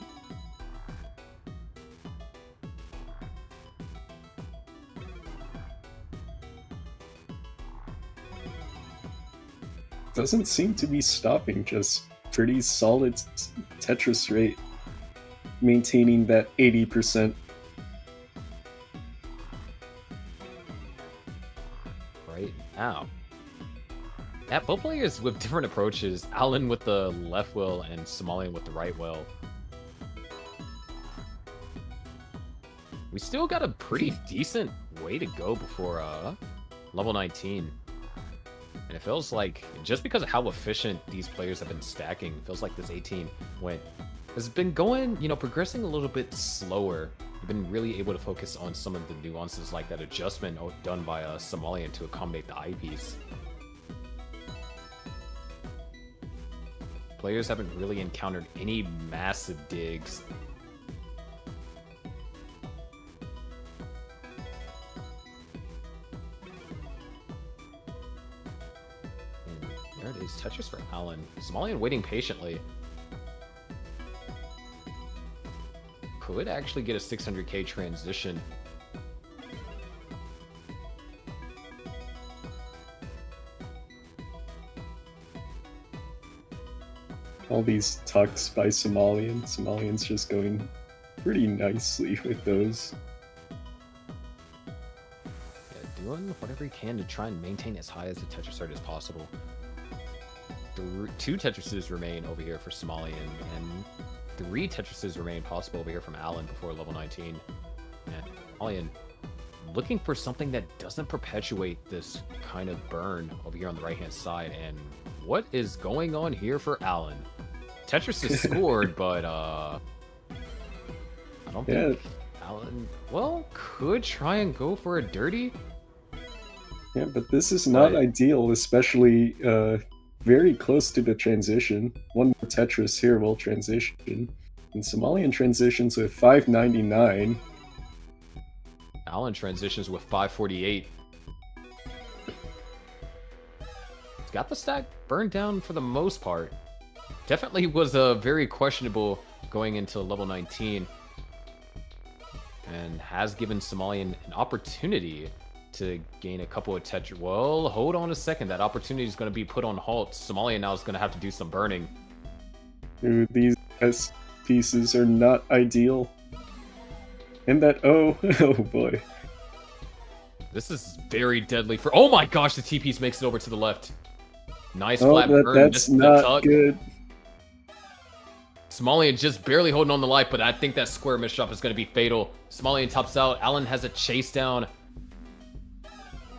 Doesn't seem to be stopping, just pretty solid Tetris rate, maintaining that 80%. Right now. Yeah, both players with different approaches. Allen with the left wheel and Somalian with the right wheel. We still got a pretty decent way to go before level 19. And it feels like, just because of how efficient these players have been stacking, it feels like this 18 has been going, progressing a little bit slower. We've been really able to focus on some of the nuances, like that adjustment done by Somalian to accommodate the eyepiece. Players haven't really encountered any massive digs. There it is, Tetris for Allen. Somalian waiting patiently. Could actually get a 600k transition. All these tucks by Somalian. Somalian's just going pretty nicely with those. Yeah, doing whatever he can to try and maintain as high as the Tetris rate as possible. 2 Tetrises remain over here for Somalian, and 3 Tetrises remain possible over here from Allen before level 19. And Somalian looking for something that doesn't perpetuate this kind of burn over here on the right-hand side. And what is going on here for Allen? Tetris is scored, but I don't think Allen, could try and go for a dirty. Yeah, but this is not ideal, especially very close to the transition. One more Tetris here will transition. And Somalian transitions with 599. Allen transitions with 548. He's got the stack burned down for the most part. Definitely was very questionable going into level 19. And has given Somalian an opportunity to gain a couple of Tetris. Well, hold on a second. That opportunity is going to be put on halt. Somalian now is going to have to do some burning. Dude, these S pieces are not ideal. And that, oh boy. This is very deadly for, oh my gosh, the T-piece makes it over to the left. Nice flat burn. That's not good. Somalian just barely holding on the life, but I think that square misdrop is going to be fatal. Somalian tops out. Allen has a chase down.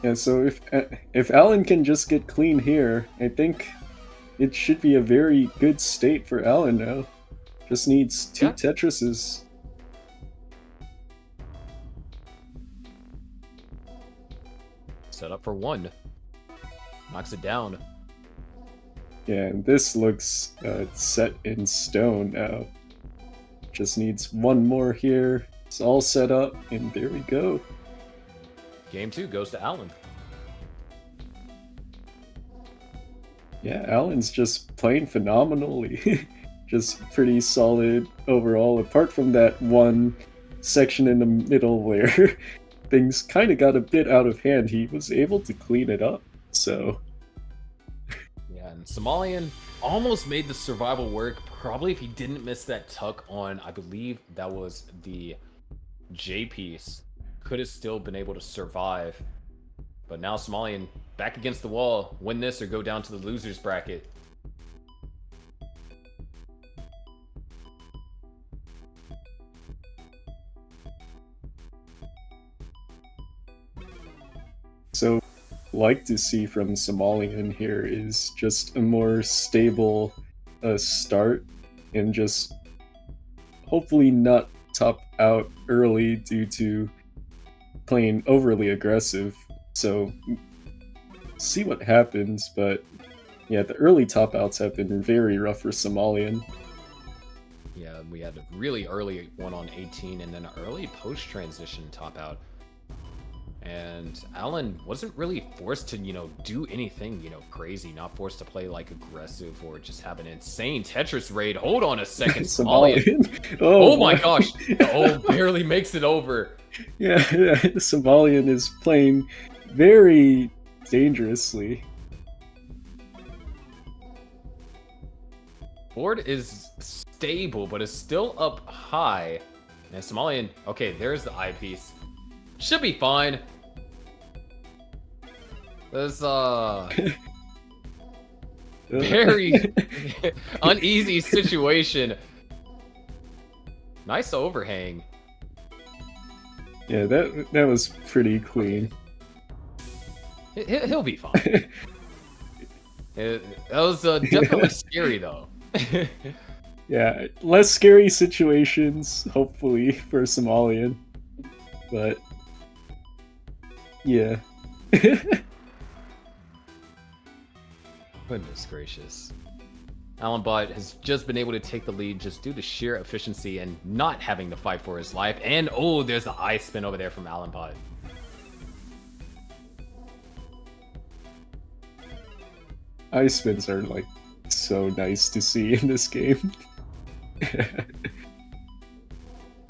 Yeah, so if Allen can just get clean here, I think it should be a very good state for Allen now. Just needs 2 Tetrises. Set up for 1. Knocks it down. Yeah, and this looks set in stone now. Just needs 1 more here. It's all set up, and there we go. Game 2 goes to Allen. Yeah, Alan's just playing phenomenally. Just pretty solid overall, apart from that one section in the middle where things kind of got a bit out of hand. He was able to clean it up, so... Yeah, and Somalian almost made the survival work, probably if he didn't miss that tuck on, I believe that was the J piece. Could have still been able to survive. But now Somalian back against the wall, win this or go down to the losers bracket. So, like to see from Somalian here is just a more stable start and just hopefully not top out early due to playing overly aggressive. So, see what happens, but yeah, the early top outs have been very rough for Somalian. Yeah, we had a really early one on 18 and then an early post-transition top out. And Alan wasn't really forced to, do anything, crazy. Not forced to play, like, aggressive or just have an insane Tetris raid. Hold on a second, Somalian. Oh my gosh. Oh, barely makes it over. Yeah, Somalian is playing very dangerously. Board is stable, but is still up high. And Somalian, okay, there's the eyepiece. Should be fine. This very uneasy situation. Nice overhang. Yeah, that was pretty clean. He'll be fine. That was definitely scary though. Yeah, less scary situations, hopefully, for Somalian. But yeah. Goodness gracious. Alan Bot has just been able to take the lead just due to sheer efficiency and not having to fight for his life. And oh, there's the eye spin over there from Alan Bot. Eye spins are like so nice to see in this game.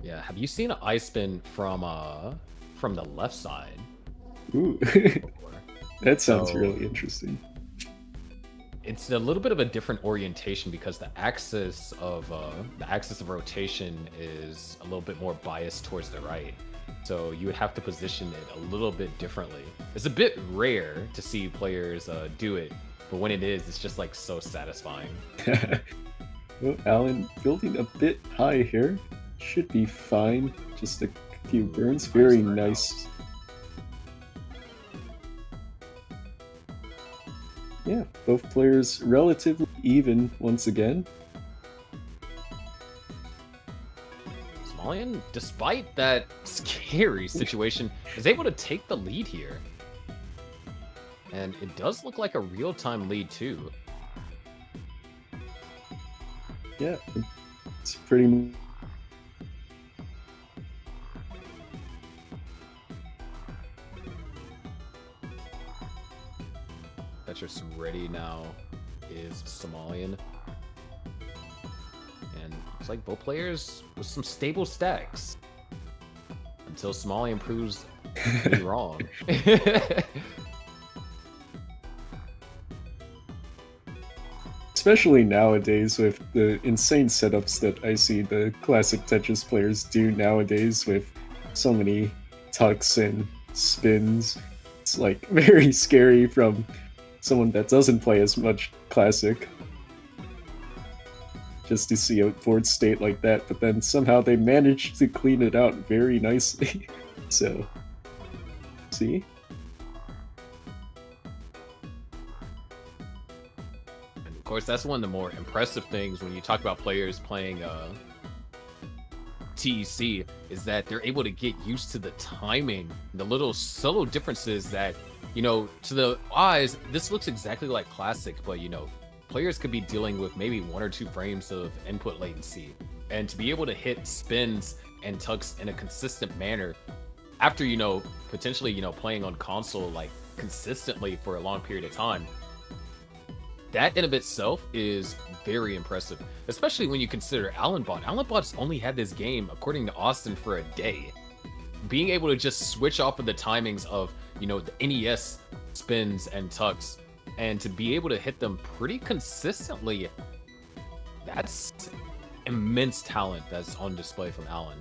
Yeah, have you seen an eye spin from the left side? Ooh. That sounds really interesting. It's a little bit of a different orientation because the axis of rotation is a little bit more biased towards the right. So you would have to position it a little bit differently. It's a bit rare to see players do it, but when it is, it's just like so satisfying. Well, Alan building a bit high here. Should be fine. Just a few burns. Very nice. Yeah, both players relatively even once again. Somalian, despite that scary situation, is able to take the lead here. And it does look like a real-time lead too. Yeah, it's pretty... Tetris ready now is Somalian. And looks like both players with some stable stacks. Until Somalian proves me wrong. Especially nowadays with the insane setups that I see the classic Tetris players do nowadays with so many tucks and spins. It's like very scary from someone that doesn't play as much classic. Just to see a board state like that, but then somehow they managed to clean it out very nicely. So, see? Of course, that's one of the more impressive things when you talk about players playing TEC, is that they're able to get used to the timing, the little subtle differences that, to the eyes, this looks exactly like classic, but players could be dealing with maybe 1 or 2 frames of input latency. And to be able to hit spins and tucks in a consistent manner after, potentially, playing on console like consistently for a long period of time, that in of itself is very impressive, especially when you consider Allenbot. Allenbot's only had this game, according to Austin, for a day. Being able to just switch off of the timings of, you know, the NES spins and tucks, and to be able to hit them pretty consistently, that's immense talent that's on display from Allen.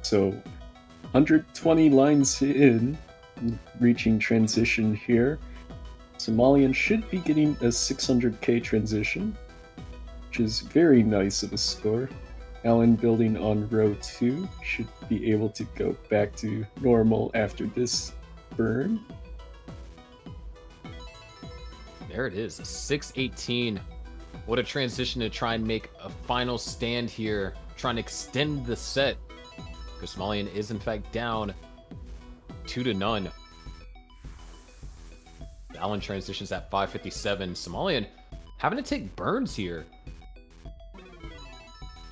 So 120 lines in, reaching transition here. Somalian should be getting a 600k transition, which is very nice of a score. Allen building on row 2 should be able to go back to normal after this burn. There it is, a 618. What a transition to try and make a final stand here, trying to extend the set, because Somalian is in fact down 2-0. Allen transitions at 557. Somalian having to take burns here.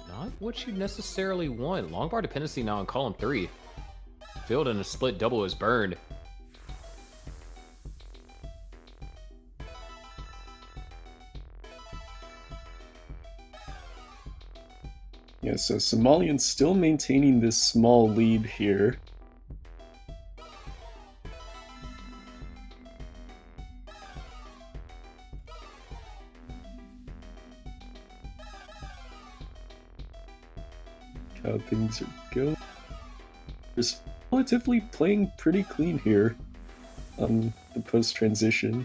Not what you necessarily want. Long bar dependency now in column 3. Field and a split double is burned. Yeah, so Somalian still maintaining this small lead here. How things are going. Just relatively playing pretty clean here on the post-transition.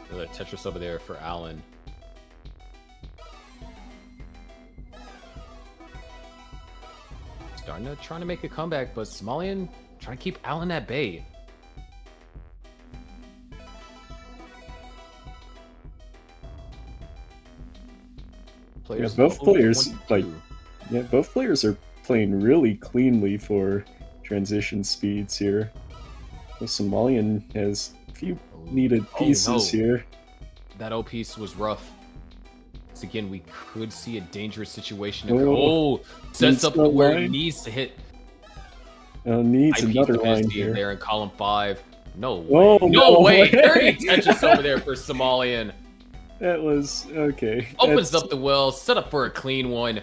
Another Tetris over there for Allen. Trying to make a comeback, but Somalian trying to keep Allen at bay. Yeah, both players both players are playing really cleanly for transition speeds here. The Somalian has a few needed pieces here. That O piece was rough. So again, we could see a dangerous situation. Sets up where it needs to hit. Needs another line here. There in column 5. No way. No way. Dirty Tetris over there for Somalian. That was okay. Opens up the well, set up for a clean one.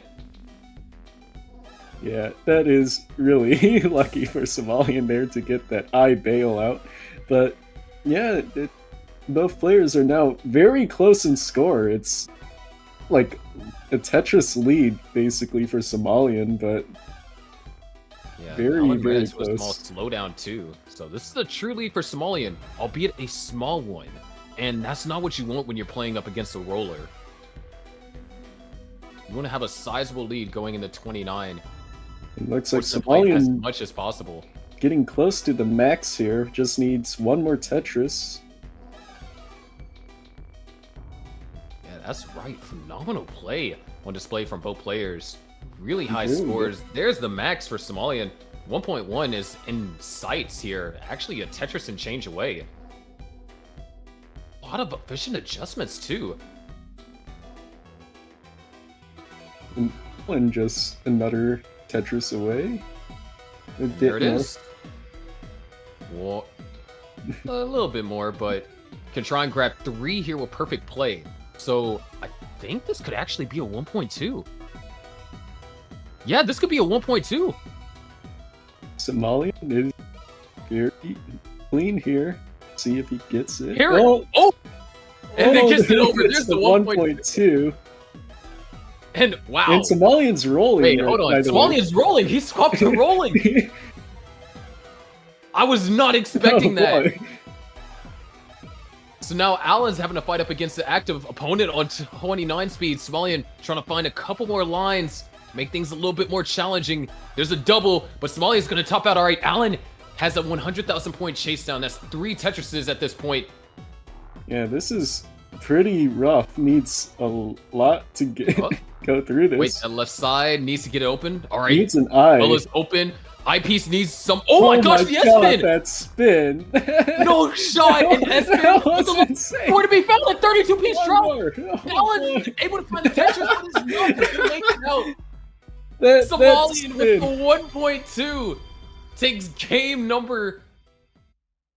Yeah, that is really lucky for Somalian there to get that eye bailout. But yeah, both players are now very close in score. It's like a Tetris lead basically for Somalian, but yeah, very, very close. A small slowdown too. So this is a true lead for Somalian, albeit a small one. And that's not what you want when you're playing up against a roller. You want to have a sizable lead going into 29. It looks like Somalian as much as possible. Getting close to the max here. Just needs one more Tetris. Yeah, that's right. Phenomenal play on display from both players. Really high scores. There's the max for Somalian. 1.1 is in sights here. Actually, a Tetris and change away. A lot of efficient adjustments too. And just another Tetris away. There it is. Well, a little bit more, but can try and grab 3 here with perfect play. So I think this could actually be a 1.2. Yeah, this could be a 1.2. Somalian is very clean here. See if he gets it. Here and then gets it over. There's the 1.2. And wow. And Somalian's rolling. Wait, hold on. Somalian's rolling. He swapped to rolling. I was not expecting that. So now Allen's having to fight up against the active opponent on 29 speed. Somalian trying to find a couple more lines, make things a little bit more challenging. There's a double, but Somalian's going to top out. All right, Allen has a 100,000 point chase down. That's 3 Tetrises at this point. Yeah, this is pretty rough. Needs a lot to get go through this. Wait, the left side needs to get open. All right, needs an eye. Well, is open. Eyepiece needs some. Oh my gosh, the S-spin! That spin! No shot in S-spin. That was insane. Where to be found? A 32-piece drop. Allen's able to find the Tetris, but is not going to make it out. Somalian with the 1.2. takes game number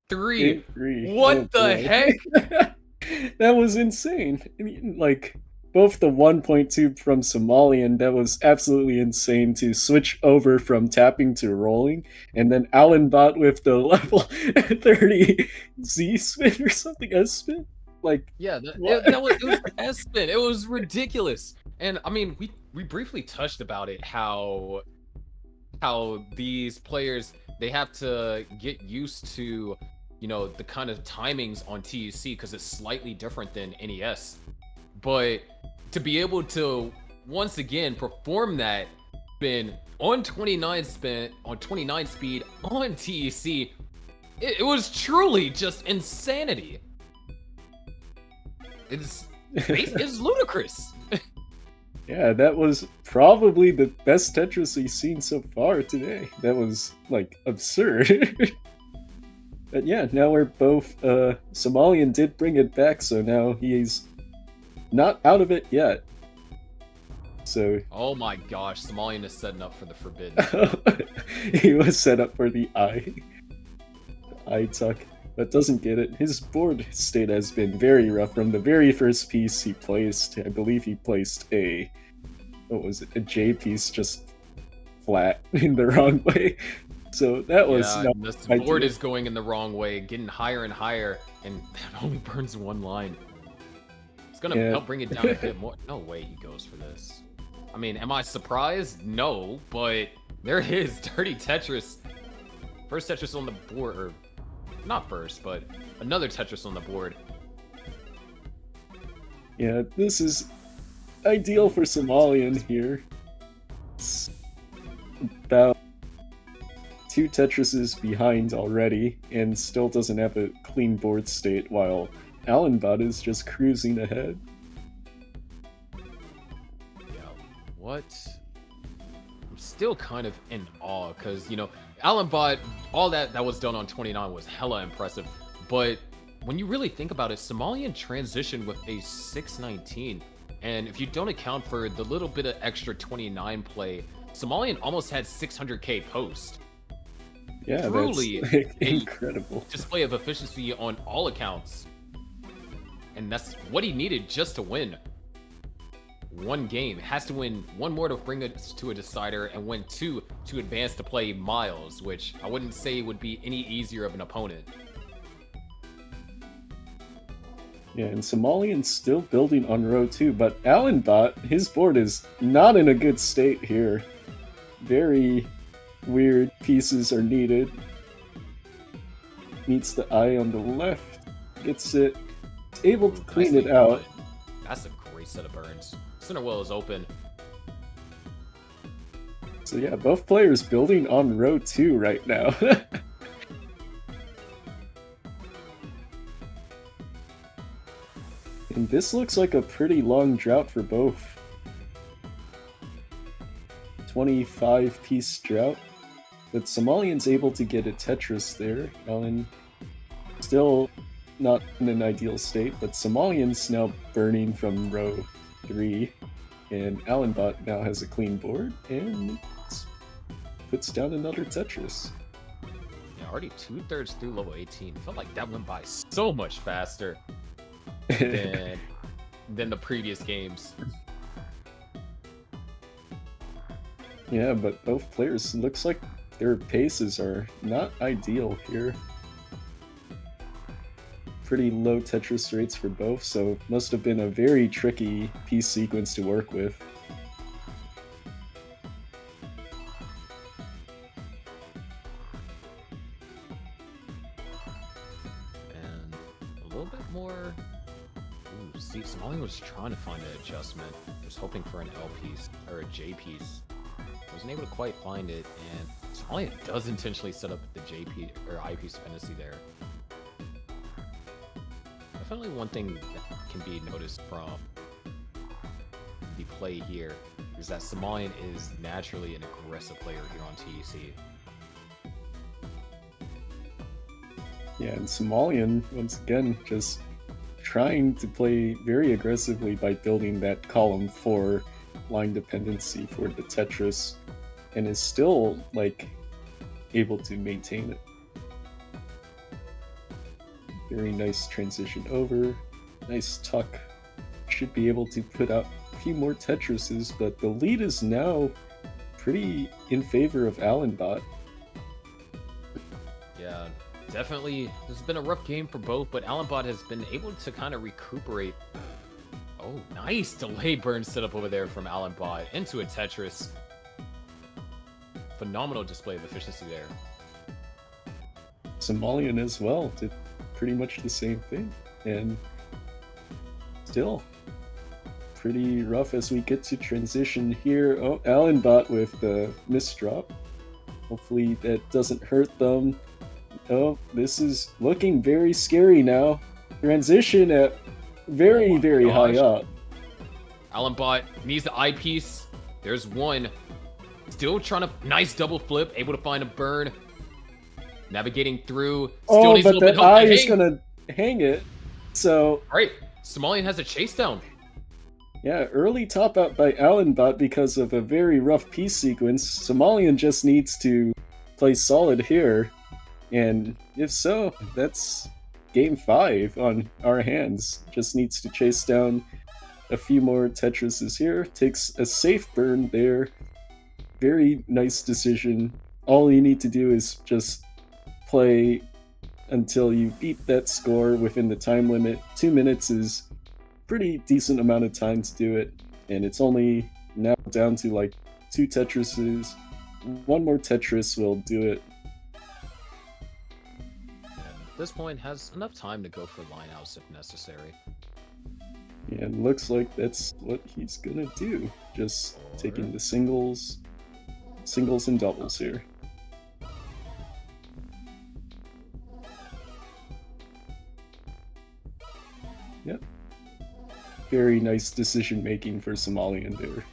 3. Game 3. What Oh, the boy. heck? That was insane. I mean, like, both the 1.2 from Somalian, that was absolutely insane to switch over from tapping to rolling, and then Alan Bot with the level 30 Z spin or something, S spin. Like, Yeah, what? it was the S spin. It was ridiculous. And I mean, we briefly touched about it, how these players, they have to get used to, you know, the kind of timings on TEC because it's slightly different than NES. But to be able to once again perform that spin on 29 speed on TEC, it was truly just insanity. It's ludicrous. Yeah, that was probably the best Tetris we've seen so far today. That was, like, absurd. But yeah, now we're both, Somalian did bring it back, so now he's not out of it yet. So... Oh my gosh, Somalian is setting up for the forbidden. He was set up for the eye tuck, but doesn't get it. His board state has been very rough from the very first piece he placed. I believe he placed a J piece just flat in the wrong way. So that was the board is going in the wrong way, getting higher and higher, and that only burns one line. It's gonna help bring it down a bit more. No way he goes for this. I mean, am I surprised? No, but there it is, Dirty Tetris. First Tetris on the board, or not first, but another Tetris on the board. Yeah, this is ideal for Somalian here. It's about 2 Tetrises behind already, and still doesn't have a clean board state, while Alanbot is just cruising ahead. Yeah, what? I'm still kind of in awe, because, you know, Alanbot, all that was done on 29 was hella impressive, but when you really think about it, Somalian transitioned with a 619, and if you don't account for the little bit of extra 29 play, Somalian almost had 600k post. Yeah, truly that's like, incredible display of efficiency on all accounts, and that's what he needed just to win one game. Has to win one more to bring it to a decider, and win 2 to advance to play Miles, which I wouldn't say would be any easier of an opponent. Yeah, and Somalian's still building on row 2, but Alanbot, his board is not in a good state here. Very weird pieces are needed. Needs the eye on the left, gets it, able to clean it out. That's a great set of burns. Center well is open. So yeah, both players building on row 2 right now. And this looks like a pretty long drought for both. 25-piece drought. But Somalian's able to get a Tetris there. Alan still not in an ideal state, but Somalian's now burning from row 3. And Alanbot now has a clean board, and puts down another Tetris. Yeah, already 2/3 through level 18. Felt like that went by so much faster than the previous games. Yeah, but both players, looks like their paces are not ideal here. Pretty low Tetris rates for both, so must have been a very tricky piece sequence to work with. And a little bit more... Ooh, see, Somalian was trying to find an adjustment. He was hoping for an L piece, or a J piece. Wasn't able to quite find it, and Somalian does intentionally set up the J piece, or I piece dependency there. Definitely one thing that can be noticed from the play here is that Somalian is naturally an aggressive player here on TEC. Yeah, and Somalian, once again, just trying to play very aggressively by building that column 4 line dependency for the Tetris, and is still, like, able to maintain it. Very nice transition over. Nice tuck. Should be able to put out a few more Tetrises, but the lead is now pretty in favor of Allenbot. Yeah, definitely. This has been a rough game for both, but Allenbot has been able to kind of recuperate. Oh, nice delay burn setup over there from Allenbot into a Tetris. Phenomenal display of efficiency there. Somalian as well did pretty much the same thing, and still pretty rough as we get to transition here. Oh, Allenbot with the misdrop. Hopefully that doesn't hurt them. Oh, this is looking very scary now. Transition at very high up. Allenbot needs the eyepiece. There's one. Still trying to nice double flip, able to find a burn. Navigating through. Still needs but a little bit the of eye help. is gonna hang it. So Alright, Somalian has a chase down. yeah, early top out by Allenbot because of a very rough piece sequence. Somalian just needs to play solid here. And if so, that's game 5 on our hands. Just needs to chase down a few more Tetrises here. Takes a safe burn there. Very nice decision. All you need to do is just play until you beat that score within the time limit. 2 minutes is pretty decent amount of time to do it. And it's only now down to like 2 Tetrises. One more Tetris will do it. At this point, has enough time to go for lineouts if necessary. And looks like that's what he's gonna do. Just taking the singles and doubles here. Yep. Very nice decision making for Somalian there.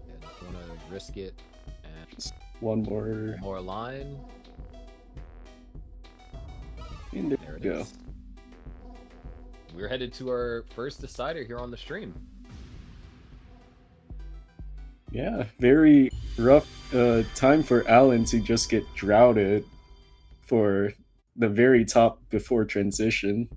Yeah, want to risk it and Just one more. more line. And there There we it go. is. We're headed to our first decider here on the stream. Yeah, very rough time for Allen to just get droughted for the very top before transition.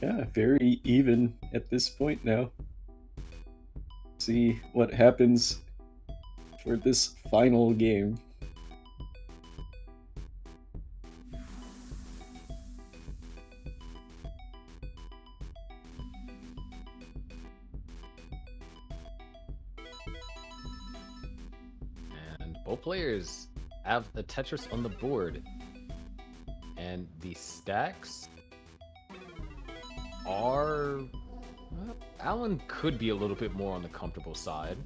Yeah, very even at this point now. See what happens for this final game. And both players have a Tetris on the board. And the stacks are... well, Allen could be a little bit more on the comfortable side.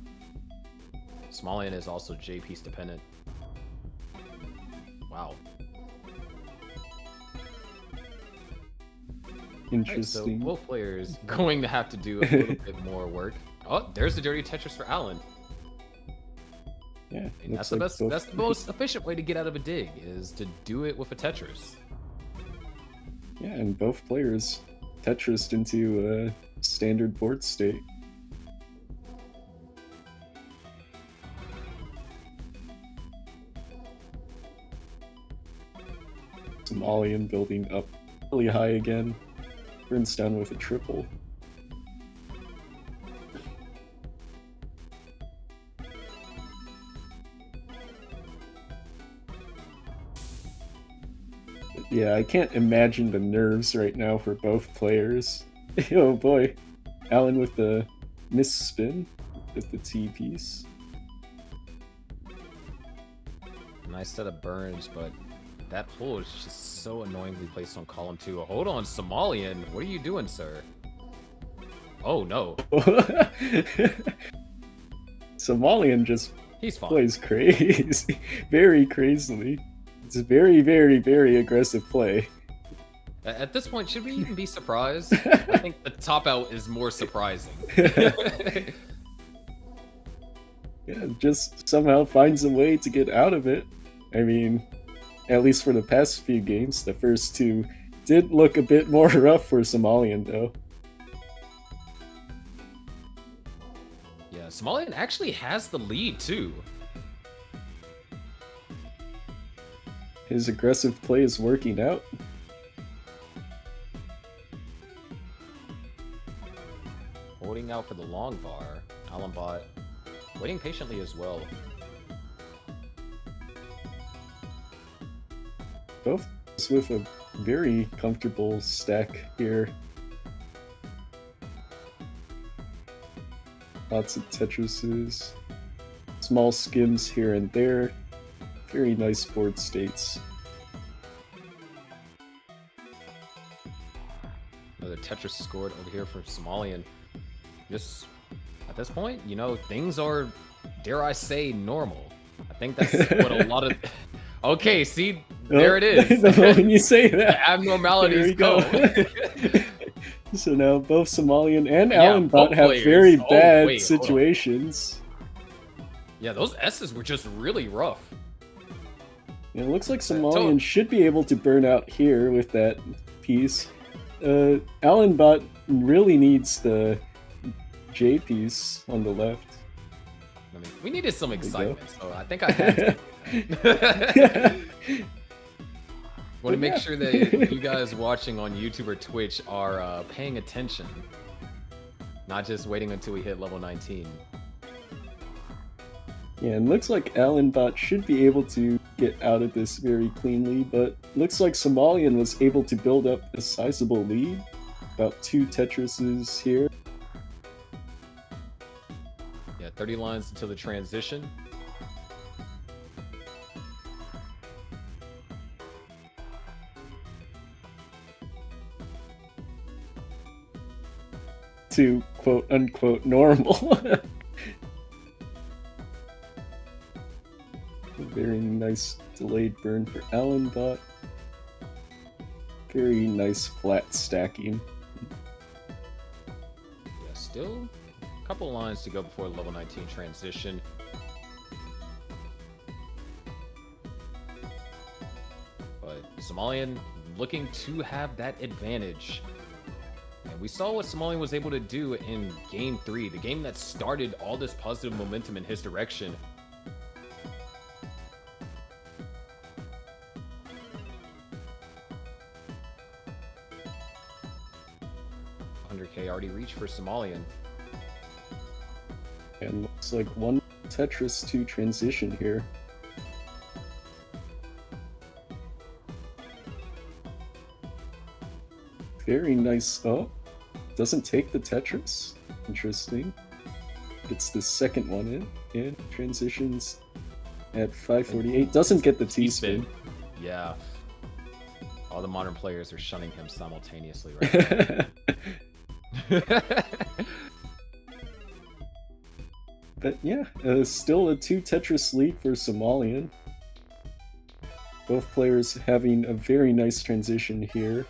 Somalian is also J-piece dependent. Wow. Alright, so Interesting. both players going to have to do a little bit more work. Oh, there's the dirty Tetris for Allen. Yeah, And looks that's the like best. both- That's the most efficient way to get out of a dig is to do it with a Tetris. Yeah, and both players Tetrised into a standard board state. Somalian building up really high again. Burns down with a triple. Yeah, I can't imagine the nerves right now for both players. Oh boy. Allen with the miss spin with the T piece. Nice set of burns, but that pull is just so annoyingly placed on column 2. Hold on, Somalian. What are you doing, sir? Oh, no. Somalian just He's fine. plays crazy. Very crazily. It's a very aggressive play. At this point, should we even be surprised? I think the top out is more surprising. Yeah, just somehow finds a way to get out of it. I mean, at least for the past few games. The first two did look a bit more rough for Somalian, though. Yeah, Somalian actually has the lead, too. His aggressive play is working out. Holding out for the long bar. Allenbot waiting patiently as well. Both with a very comfortable stack here. Lots of Tetrises. Small skims here and there. Very nice board states. Another Tetris scored over here from Somalian. Just at this point, you know, things are, dare I say, normal. I think that's what a lot of. Okay, see, there it is. The moment you say that, the abnormalities go. So now both Somalian and Allenbot have players. very bad wait, situations. Yeah, those S's were just really rough. It looks like Somalian should be able to burn out here with that piece. Allenbot really needs the J piece on the left. I mean, we needed some excitement, so I think I had to. Want to make sure that you guys watching on YouTube or Twitch are paying attention, not just waiting until we hit level 19. Yeah, and looks like Allenbot should be able to get out of this very cleanly, but looks like Somalian was able to build up a sizable lead. About 2 Tetrises here. Yeah, 30 lines until the transition. To quote-unquote normal. Very nice delayed burn for Allenbot. Very nice flat stacking. Yeah, still a couple of lines to go before the level 19 transition. But Somalian looking to have that advantage. And we saw what Somalian was able to do in Game 3, the game that started all this positive momentum in his direction. Already reached for Somalian. And looks like 1 Tetris to transition here. Very nice. Oh, doesn't take the Tetris. Interesting. It's the second one in, and transitions at 548. Doesn't get the T-spin. Yeah. All the modern players are shunning him simultaneously right now. But yeah, still a 2 Tetris lead for Somalian. Both players having a very nice transition here.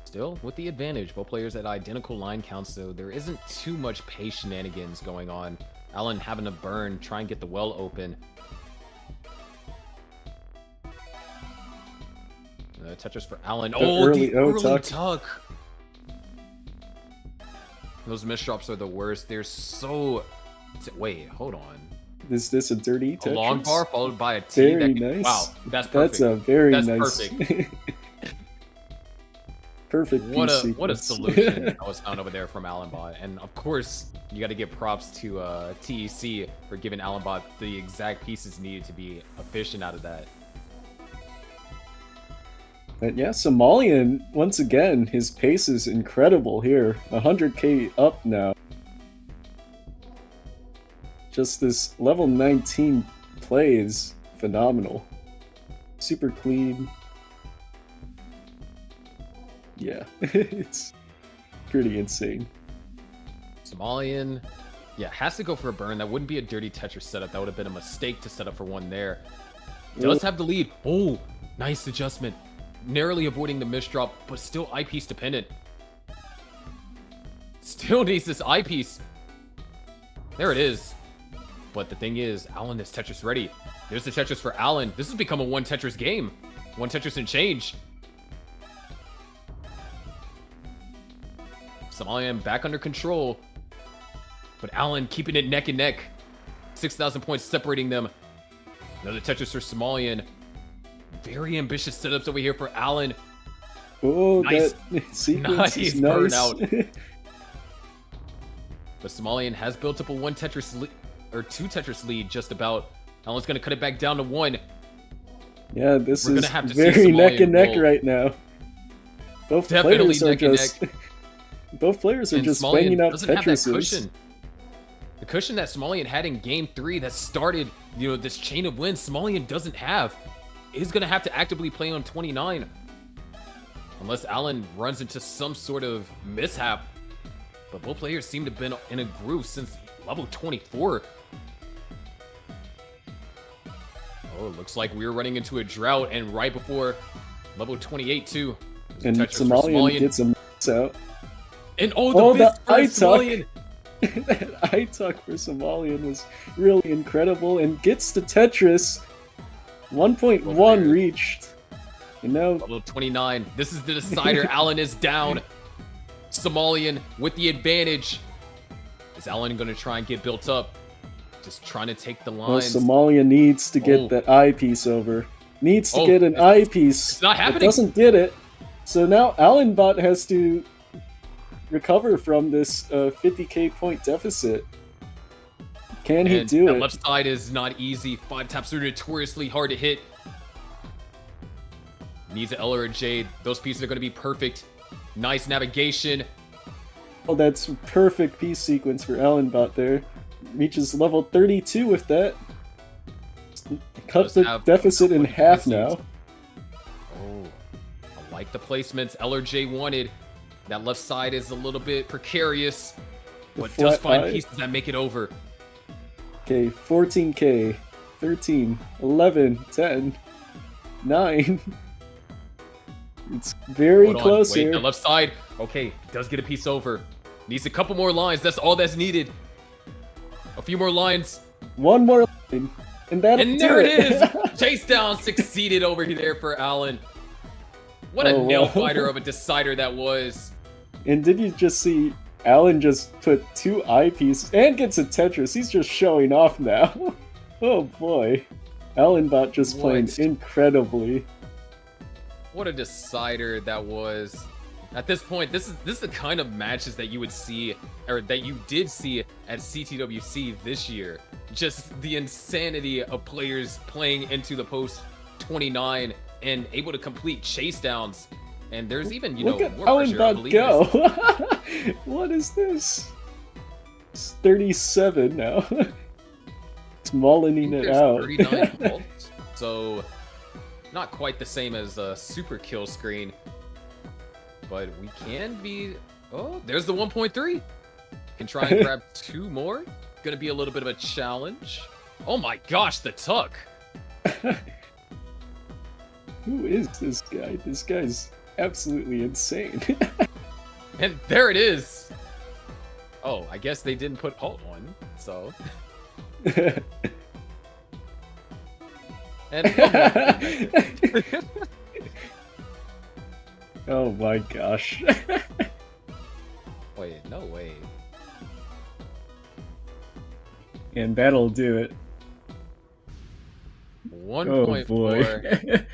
Still, with the advantage, both players at identical line counts, so there isn't too much pace shenanigans going on. Allen having to burn, try and get the well open. Tetris for Allen. The early tuck. Those misdrops are the worst. They're so... Wait, hold on. Is this a dirty Tetris? A long bar followed by a T. Very nice. Wow, that's perfect. That's a very that's nice... perfect. Perfect. What a solution that was found over there from Allenbot. And of course, you got to give props to TEC for giving Allenbot the exact pieces needed to be efficient out of that. But yeah, Somalian, once again, his pace is incredible here. 100k up now. Just this level 19 play is phenomenal. Super clean. Yeah, it's pretty insane. Somalian, yeah, has to go for a burn. That wouldn't be a dirty Tetris setup. That would have been a mistake to set up for one there. Does have the lead. Oh, nice adjustment. Narrowly avoiding the misdrop, but still eyepiece dependent. Still needs this eyepiece. There it is. But the thing is, Alan is Tetris ready. There's the Tetris for Alan. This has become a one Tetris game. One Tetris and change. Somalian back under control. But Alan keeping it neck and neck. 6,000 points separating them. Another Tetris for Somalian. Very ambitious setups over here for Alan. Oh, nice. That sequence is nice. Burnout. But Somalian has built up a one Tetris or two Tetris lead just about. Alan's going to cut it back down to one. Yeah, this is very neck and neck right now. Both players are just banging out Tetrises. The cushion that Somalian had in Game 3 that started, this chain of wins, Somalian doesn't have. He's going to have to actively play on 29. Unless Alan runs into some sort of mishap. But both players seem to have been in a groove since level 24. Oh, it looks like we're running into a drought, and right before level 28 too. And Somalian gets a mix out. And the I-tuck. That I-tuck for Somalian was really incredible, and gets the Tetris. 1.1 reached. And now level 29. This is the decider. Alan is down. Somalian with the advantage. Is Alan going to try and get built up? Just trying to take the lines. Well, Somalian needs to get that eyepiece over. Needs to get an eyepiece. It's not happening. It doesn't get it. So now Alanbot has to recover from this 50k point deficit. Can he do it? The left side is not easy. 5 taps are notoriously hard to hit. Needs an L or a J. Those pieces are going to be perfect. Nice navigation. Oh, that's perfect piece sequence for Alanbot there. Reaches level 32 with that. Cut the deficit in half now. Oh, I like the placements L or J wanted. That left side is a little bit precarious, but does find pieces that make it over. Okay, 14k, 13, 11, 10, 9. It's very close here. The left side, okay, does get a piece over. Needs a couple more lines. That's all that's needed. A few more lines. One more line. And there it is! Chase down succeeded over there for Alan. What a nail fighter of a decider that was. And did you just see Alan just put 2 eyepieces and gets a Tetris? He's just showing off now. Oh boy. Alanbot just playing incredibly. What a decider that was. At this point, this is the kind of matches that you would see, or that you did see at CTWC this year. Just the insanity of players playing into the post 29 and able to complete chase downs. And there's even, look at Alanbot go. What is this? It's 37 now. It's mullining it out. 39 volts. So not quite the same as a super kill screen. But we can be... Oh, there's the 1.3. Can try and grab 2 more. Gonna be a little bit of a challenge. Oh my gosh, the tuck. Who is this guy? This guy's absolutely insane. And there it is. Oh, I guess they didn't put halt on, so... And oh my gosh. Wait, no way. And that'll do it. 1.4. Oh boy.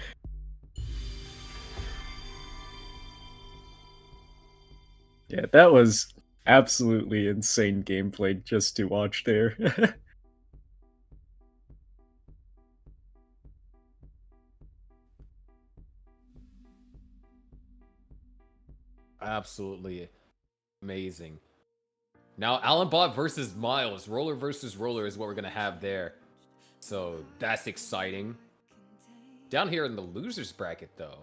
Yeah, that was absolutely insane gameplay just to watch there. Absolutely amazing. Now, Alanbot versus Miles. Roller versus roller is what we're going to have there. So, that's exciting. Down here in the losers bracket, though,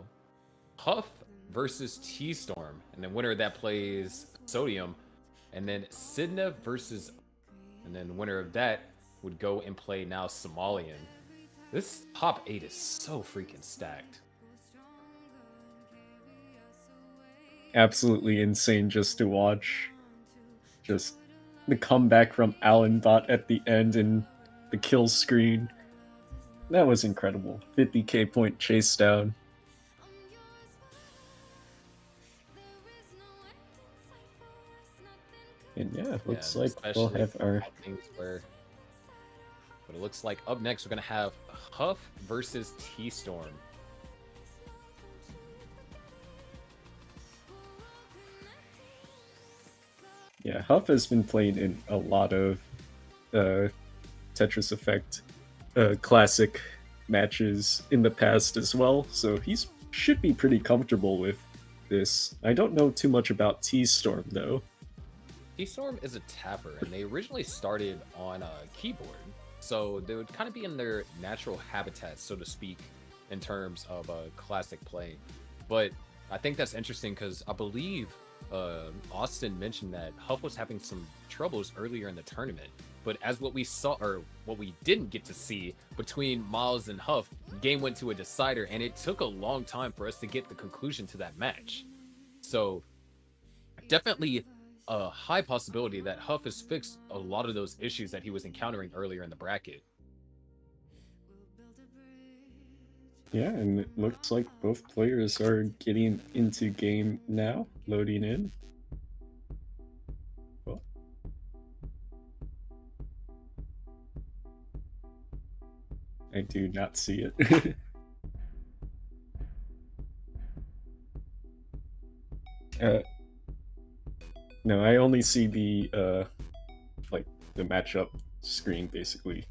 Huff versus T-Storm. And then winner of that plays Sodium. And then Sidnev versus... And then winner of that would go and play now Somalian. This top 8 is so freaking stacked. Absolutely insane just to watch. Just the comeback from Allenbot at the end and the kill screen. That was incredible. 50k point chase down. And yeah, it looks like we'll have our things where. But it looks like up next we're gonna have Huff versus T-Storm. Yeah, Huff has been playing in a lot of Tetris Effect classic matches in the past as well, so he's should be pretty comfortable with this. I don't know too much about T-Storm though. T-Storm is a tapper, and they originally started on a keyboard, so they would kind of be in their natural habitat, so to speak, in terms of classic play. But I think that's interesting because I believe Austin mentioned that Huff was having some troubles earlier in the tournament. But as what we saw, or what we didn't get to see between Miles and Huff, game went to a decider, and it took a long time for us to get the conclusion to that match. So definitely a high possibility that Huff has fixed a lot of those issues that he was encountering earlier in the bracket. Yeah, and it looks like both players are getting into game now, loading in. Well. I do not see it. No, I only see the like the matchup screen basically.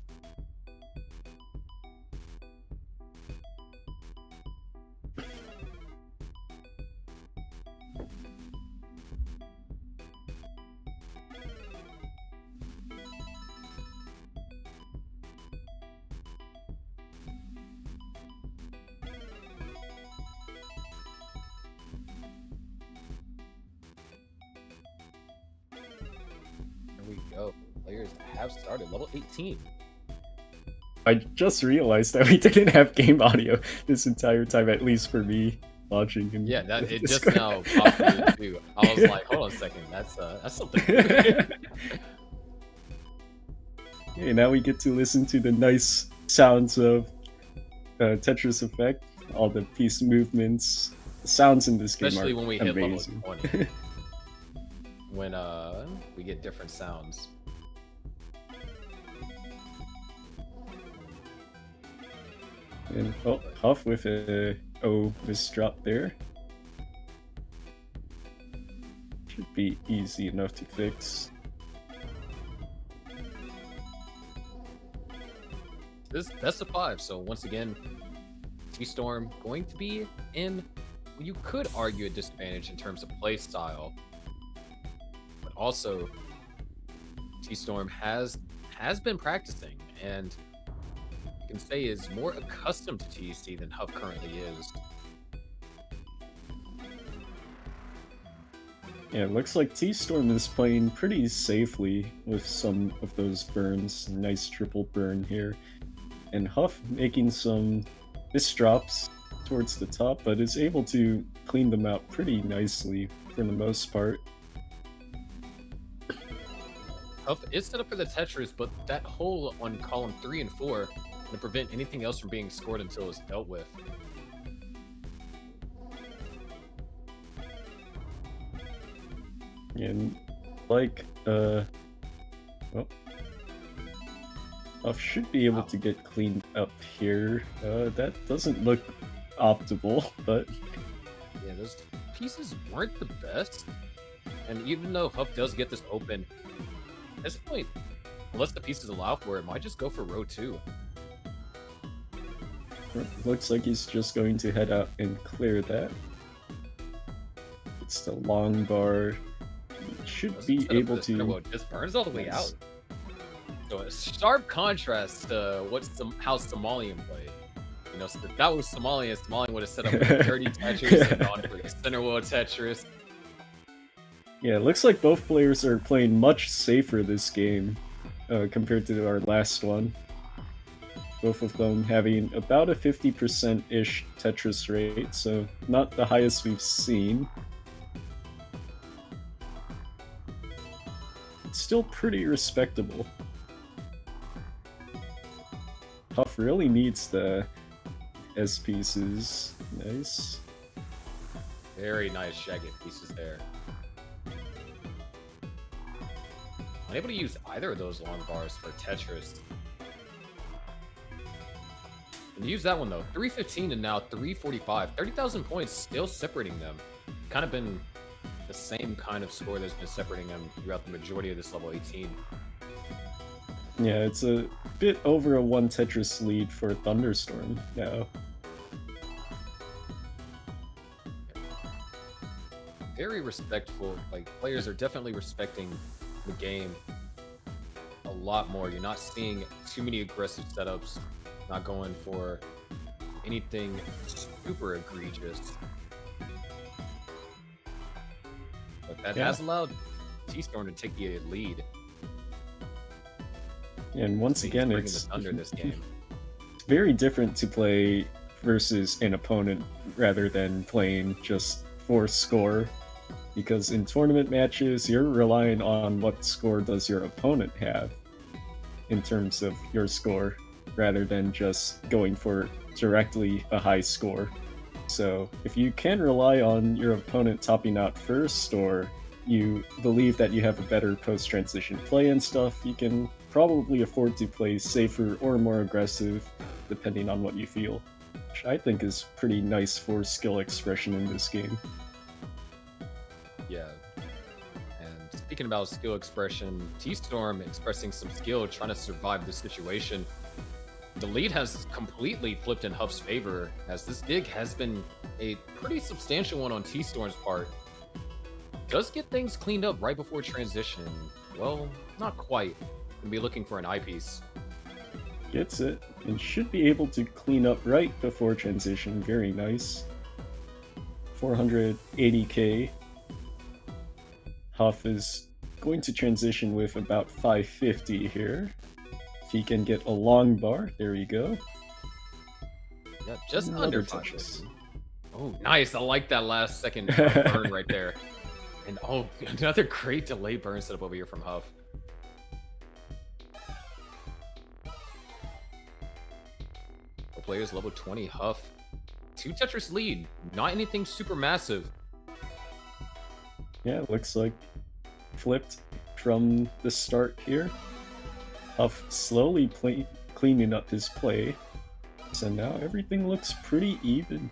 Players have started level 18. I just realized that we didn't have game audio this entire time, at least for me watching. And yeah, that it just now popped in too. I was like, hold on a second, that's something. Okay, now we get to listen to the nice sounds of Tetris Effect, all the piece movements. The sounds in this game especially are when we amazing. Hit level 20. When we get different sounds. And oh, Huff with a misdrop there. Should be easy enough to fix. This is best of 5, so once again, T-Storm going to be in, you could argue, a disadvantage in terms of play style. But also, T-Storm has been practicing, and you can say is more accustomed to TEC than Huff currently is. Yeah, it looks like T-Storm is playing pretty safely with some of those burns. Nice triple burn here. And Huff making some misdrops towards the top, but is able to clean them out pretty nicely for the most part. Huff is set up for the Tetris, but that hole on column 3 and 4 to prevent anything else from being scored until it's dealt with. And like well, Huff should be able to get cleaned up here. That doesn't look optimal, but yeah, those pieces weren't the best. And even though Huff does get this open, at this point, unless the pieces allow for it, might just go for row 2. Looks like he's just going to head out and clear that. It's the long bar. Should be able to. Well, it just burns all the way out. So a sharp contrast to how Somalian played. You know, so if that was Somalian, Somalian would have set up a dirty Tetris and gone for the center wheel Tetris. Yeah, it looks like both players are playing much safer this game compared to our last one. Both of them having about a 50%-ish Tetris rate, so not the highest we've seen. still pretty respectable. Huff really needs the S pieces. Nice. Very nice Shaggy pieces there. Unable to use either of those long bars for Tetris. And use that one though. 315 and now 345. 30,000 points still separating them. Kind of been the same kind of score that's been separating them throughout the majority of this level 18. Yeah, it's a bit over a 1 Tetris lead for Thunderstorm now. Very respectful. Like, players are definitely respecting the game a lot more. You're not seeing too many aggressive setups, not going for anything super egregious. But that has allowed T-Storm to take the lead. And once again, it's under this game. It's very different to play versus an opponent rather than playing just for score. Because in tournament matches, you're relying on what score does your opponent have in terms of your score, rather than just going for directly a high score. So if you can rely on your opponent topping out first, or you believe that you have a better post-transition play and stuff, you can probably afford to play safer or more aggressive, depending on what you feel. Which I think is pretty nice for skill expression in this game. Yeah. And speaking about skill expression, T-Storm expressing some skill, trying to survive this situation. The lead has completely flipped in Huff's favor, as this dig has been a pretty substantial one on T-Storm's part. Does get things cleaned up right before transition. Well, not quite. Gonna be looking for an eyepiece. Gets it, and should be able to clean up right before transition. Very nice. 480k. Huff is going to transition with about 550 here. If he can get a long bar, there you go. Yeah, just under 550. Oh, nice. I like that last second burn right there. And oh, another great delay burn setup over here from Huff. Players level 20, Huff. 2 Tetris lead. Not anything super massive. Yeah, it looks like flipped from the start here. Huff slowly cleaning up his play. So now everything looks pretty even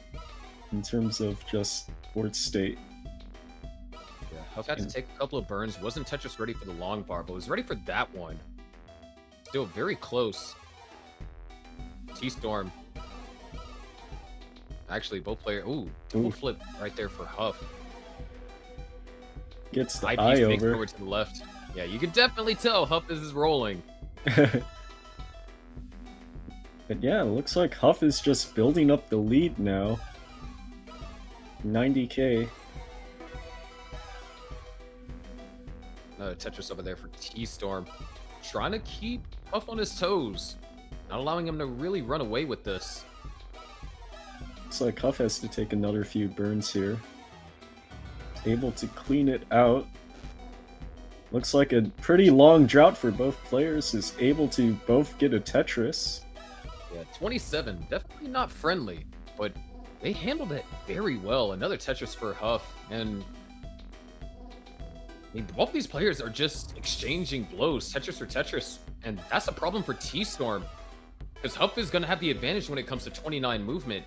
in terms of just board state. Yeah, Huff had to take a couple of burns. Wasn't Tetris ready for the long bar, but was ready for that one. Still very close. T-Storm. Actually, both players. Ooh, double flip right there for Huff. Gets the eyepiece eye makes over. Over to the left. Yeah, you can definitely tell Huff is rolling. But yeah, it looks like Huff is just building up the lead now. 90k. Another Tetris over there for T-Storm. Trying to keep Huff on his toes. Not allowing him to really run away with this. Looks like Huff has to take another few burns here. Able to clean it out. Looks like a pretty long drought for both players. Is able to both get a Tetris. Yeah, 27. Definitely not friendly, but they handled it very well. Another Tetris for Huff. And I mean, both these players are just exchanging blows, Tetris for Tetris. And that's a problem for T-Storm. Because Huff is going to have the advantage when it comes to 29 movement.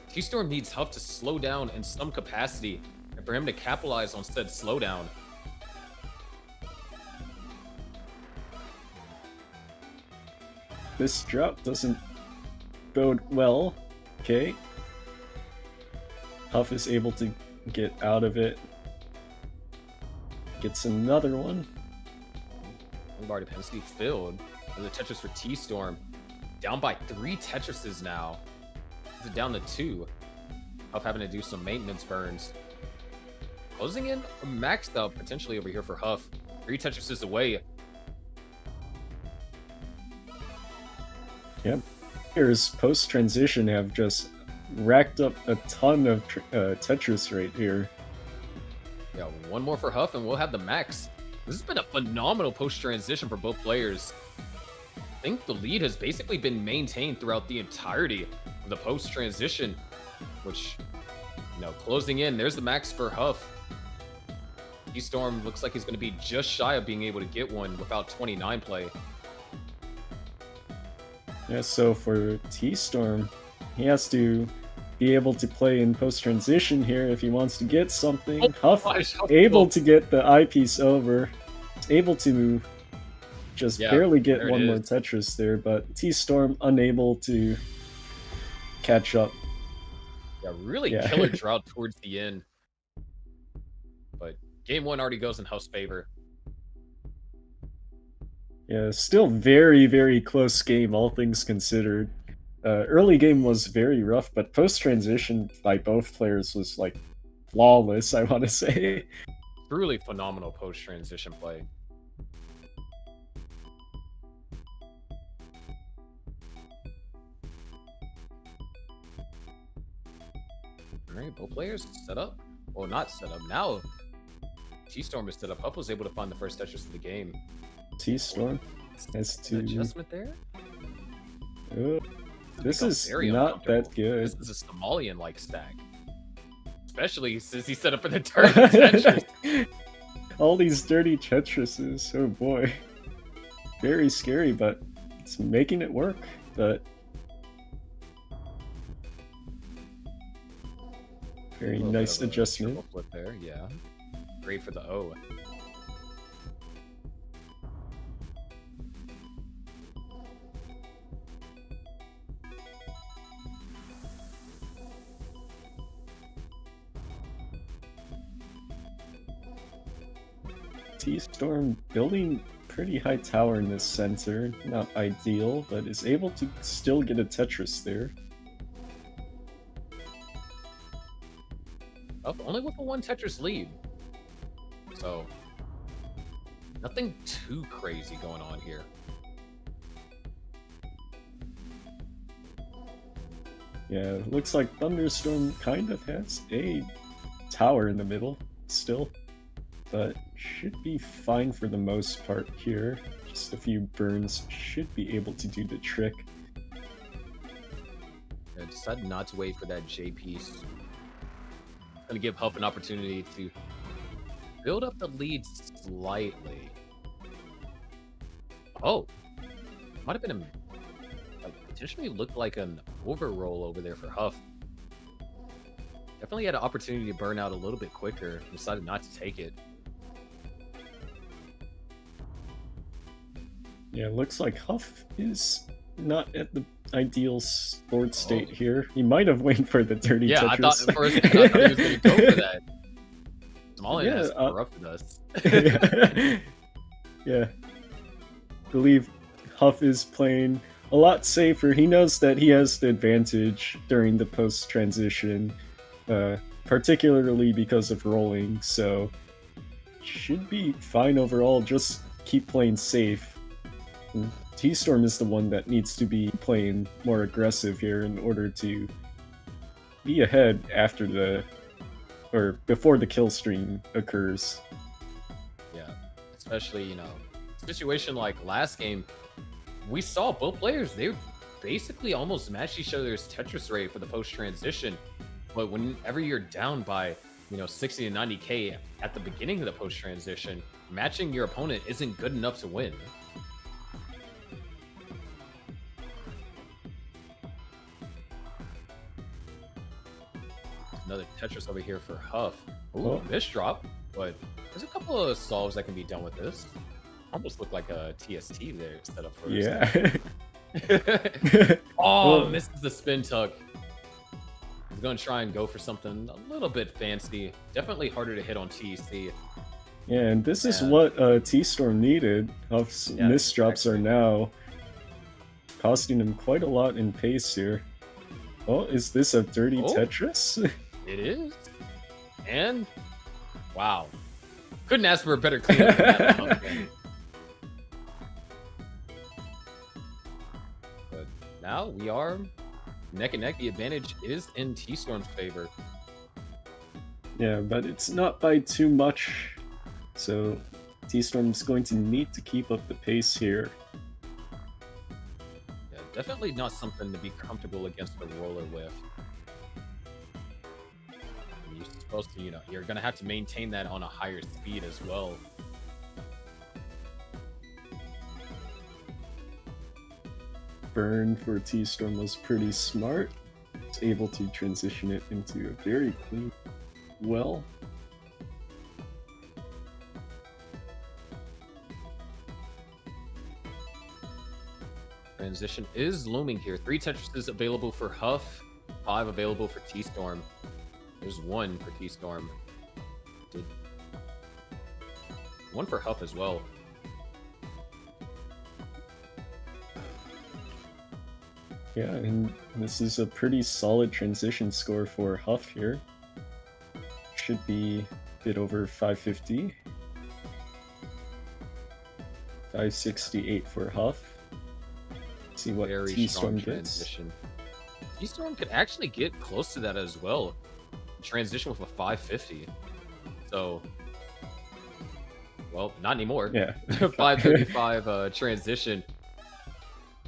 T-Storm needs Huff to slow down in some capacity, and for him to capitalize on said slowdown. This drought doesn't bode well. Okay. Huff is able to get out of it. Gets another one. Bar dependency filled. There's a Tetris for T-Storm. Down by 3 Tetrises now. Is it down to 2? Huff having to do some maintenance burns. Closing in a maxed out potentially over here for Huff. 3 Tetrises away. Yep. Players post-transition have just racked up a ton of Tetris right here. Yeah, one more for Huff and we'll have the max. This has been a phenomenal post-transition for both players. I think the lead has basically been maintained throughout the entirety of the post-transition, which, closing in. There's the max for Huff. T-Storm looks like he's going to be just shy of being able to get one without 29 play. Yeah, so for T-Storm, he has to be able to play in post-transition here if he wants to get something. Huff able to get the eyepiece over, able to just barely get one more Tetris there, but T-Storm unable to catch up. Yeah, really killer drought towards the end. But game 1 already goes in Huff's favor. Yeah, still very, very close game, all things considered. Early game was very rough, but post-transition by both players was, like, flawless, I want to say. Truly phenomenal post-transition play. Alright, both players set up. Well, not set up. Now, T-Storm is set up. Huff was able to find the first Tetris of the game. T-Storm has to... adjustment there? This is not that good. This is a Somalian-like stack. Especially since he set up for the dirty Tetris. All these dirty Tetrises, oh boy. Very scary, but it's making it work. But very nice adjustment. Flip there, yeah. Great for the O. T-Storm building pretty high tower in this center. Not ideal, but is able to still get a Tetris there. Only with a 1 Tetris lead. So, nothing too crazy going on here. Yeah, looks like Thunderstorm kind of has a tower in the middle still, but should be fine for the most part here. Just a few burns should be able to do the trick. I decided not to wait for that J piece. Gonna give Huff an opportunity to build up the lead slightly. Oh, might have been potentially looked like an overroll over there for Huff. Definitely had an opportunity to burn out a little bit quicker. Decided not to take it. Yeah, looks like Huff is not at the ideal board state here. He might have waited for the dirty Tetris. I thought at first I thought he was going to go for that. Somalian has corrupted us. Yeah. Believe Huff is playing a lot safer. He knows that he has the advantage during the post-transition, particularly because of rolling, so should be fine overall. Just keep playing safe. T-Storm is the one that needs to be playing more aggressive here in order to be ahead after before the kill stream occurs. Yeah, especially, situation like last game, we saw both players, they basically almost matched each other's Tetris rate for the post-transition, but whenever you're down by, 60 to 90k at the beginning of the post-transition, matching your opponent isn't good enough to win. Another Tetris over here for Huff. Ooh, miss drop, but there's a couple of solves that can be done with this. Almost look like a TST there set up first. Yeah. Misses the spin tuck. He's going to try and go for something a little bit fancy. Definitely harder to hit on TC. Yeah, and this is what T-Storm needed. Huff's misdrops are now costing him quite a lot in pace here. Oh, is this a dirty Tetris? It is. And, wow. Couldn't ask for a better cleanup than that. But now we are neck and neck. The advantage is in T-Storm's favor. Yeah, but it's not by too much. So T-Storm's going to need to keep up the pace here. Yeah, definitely not something to be comfortable against the roller with. You're supposed to, you're going to have to maintain that on a higher speed as well. Burn for T-Storm was pretty smart. It's able to transition it into a very clean well. Transition is looming here. 3 Tetrises available for Huff, 5 available for T-Storm. There's 1 for T-Storm. 1 for Huff as well. Yeah, and this is a pretty solid transition score for Huff here. Should be a bit over 550. 568 for Huff. See what T-Storm gets. T-Storm could actually get close to that as well. Transition with a 550. So, well, not anymore. Yeah. 555 transition.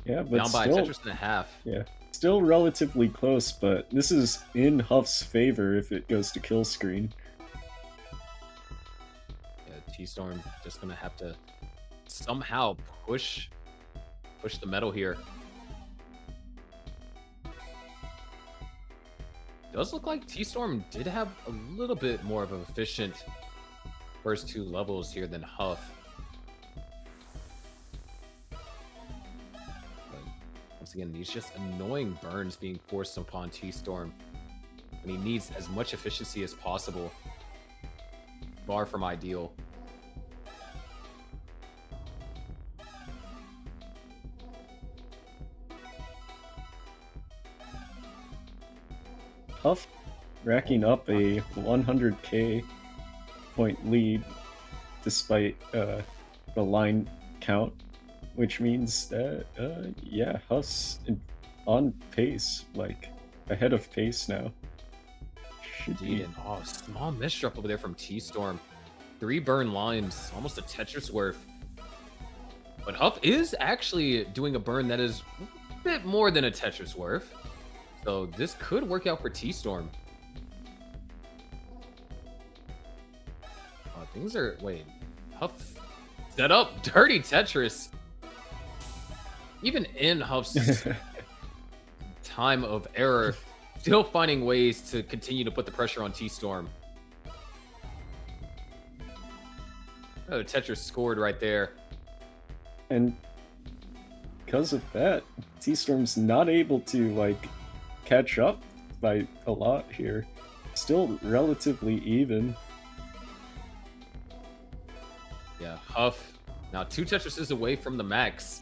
Yeah, but down by still, a Tetris and a half. Yeah, still relatively close, but this is in Huff's favor if it goes to kill screen. Yeah, T-Storm just gonna have to somehow push the metal here. Does look like T-Storm did have a little bit more of an efficient first 2 levels here than Huff. Once again, these just annoying burns being forced upon T-Storm. And he needs as much efficiency as possible. Far from ideal. Huff racking up a 100k point lead despite the line count, which means that, yeah, Huff's on pace, like, ahead of pace now. Should be. And, oh, small misdrop over there from T-Storm. 3 burn lines, almost a Tetris worth. But Huff is actually doing a burn that is a bit more than a Tetris worth. So this could work out for T-Storm. Oh, things are... Wait. Huff set up dirty Tetris. Even in Huff's time of error, still finding ways to continue to put the pressure on T-Storm. Oh, Tetris scored right there. And because of that, T-Storm's not able to, like, catch up by a lot here. Still relatively even. Yeah, Huff now 2 Tetrises away from the max.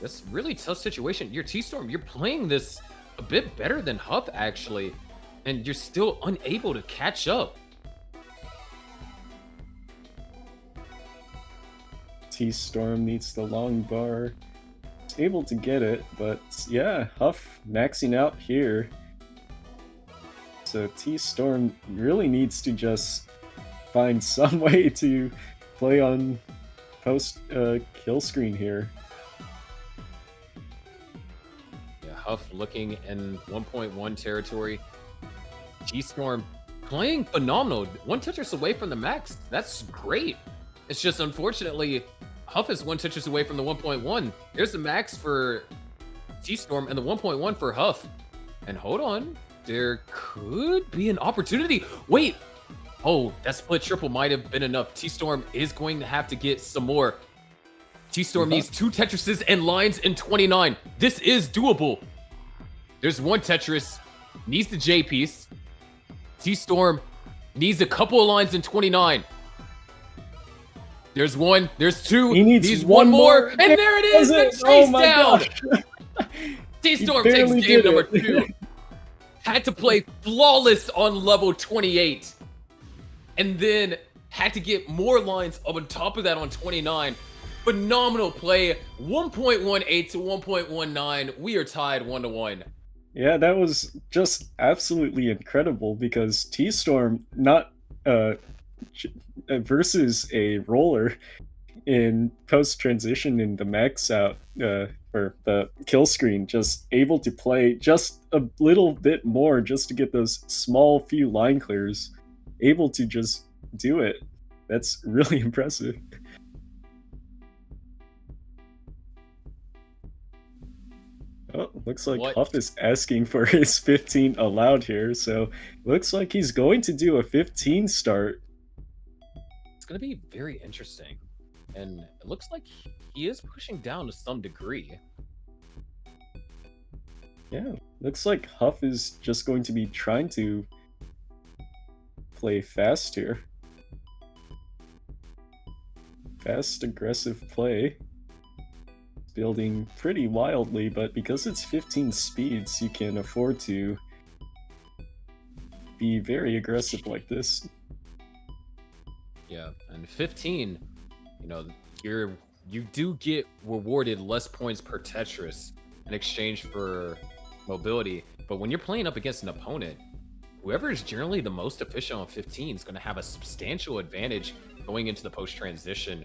That's a really tough situation. Your T-Storm, you're playing this a bit better than Huff, actually, and you're still unable to catch up. T-Storm needs the long bar. He's able to get it, but yeah, Huff maxing out here. So T-Storm really needs to just find some way to play on post kill screen here. Yeah, Huff looking in 1.1 territory. T-Storm playing phenomenal. 1 Tetris away from the max. That's great. It's just unfortunately Huff is 1 Tetris away from the 1.1. There's the max for T-Storm and the 1.1 for Huff. And hold on, there could be an opportunity. Wait, oh, that split triple might have been enough. T-Storm is going to have to get some more. T-Storm needs 2 Tetrises and lines in 29. This is doable. There's 1 Tetris, needs the J piece. T-Storm needs a couple of lines in 29. There's 1, there's 2, he needs one more, and there it is, the chase oh my down! gosh. T-Storm takes game number 2. Had to play flawless on level 28. And then had to get more lines on top of that on 29. Phenomenal play, 1.18 to 1.19. We are tied 1-1. Yeah, that was just absolutely incredible because T-Storm not uh, versus a roller in post transition in the max out or the kill screen, just able to play just a little bit more just to get those small few line clears, able to just do it. That's really impressive. Oh, looks like What? Huff is asking for his 15 allowed here, so looks like he's going to do a 15 start. It's going to be very interesting. And it looks like he is pushing down to some degree. Yeah, looks like Huff is just going to be trying to play fast here. Fast, aggressive play. Building pretty wildly, but because it's 15 speeds, you can afford to be very aggressive like this. Yeah, and 15, you know, you do get rewarded less points per Tetris in exchange for mobility. But when you're playing up against an opponent, whoever is generally the most efficient on 15 is going to have a substantial advantage going into the post transition.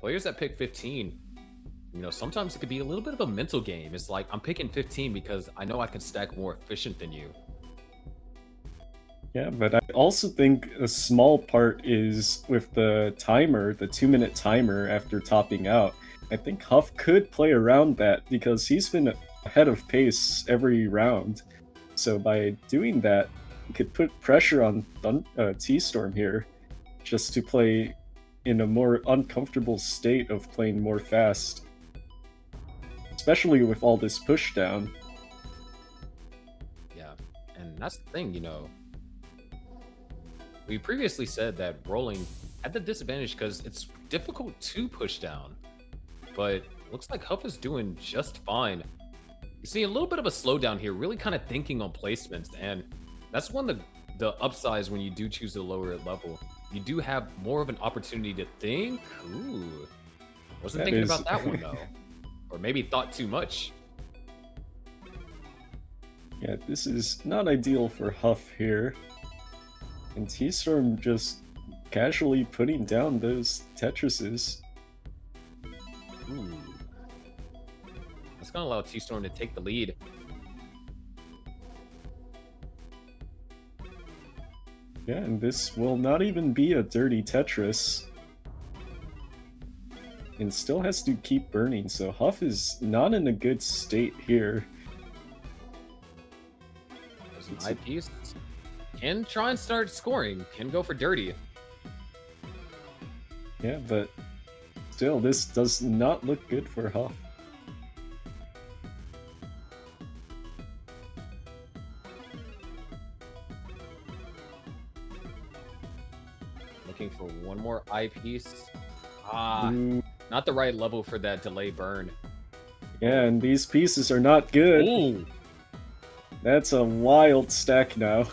Players that pick 15, you know, sometimes it could be a little bit of a mental game. It's like, I'm picking 15 because I know I can stack more efficient than you. Yeah, but I also think a small part is with the timer, the 2-minute timer after topping out. I think Huff could play around that because he's been ahead of pace every round. So by doing that, you could put pressure on T-Storm here just to play in a more uncomfortable state of playing more fast. Especially with all this push down. Yeah, and that's the thing, you know. We previously said that rolling had the disadvantage because it's difficult to push down. But looks like Huff is doing just fine. You see a little bit of a slowdown here, really kind of thinking on placements, and that's one of the upsides when you do choose the lower level. You do have more of an opportunity to think. Ooh, wasn't thinking about that one though. Or maybe thought too much. Yeah, this is not ideal for Huff here. And T-Storm just casually putting down those Tetrises. Ooh. That's gonna allow T-Storm to take the lead. Yeah, and this will not even be a dirty Tetris. And still has to keep burning, so Huff is not in a good state here. There's an eyepiece. Can try and start scoring. Can go for dirty. Yeah, but still, this does not look good for Huff. Looking for one more eyepiece. Ah, not the right level for that delay burn. Yeah, and these pieces are not good. Ooh. That's a wild stack now.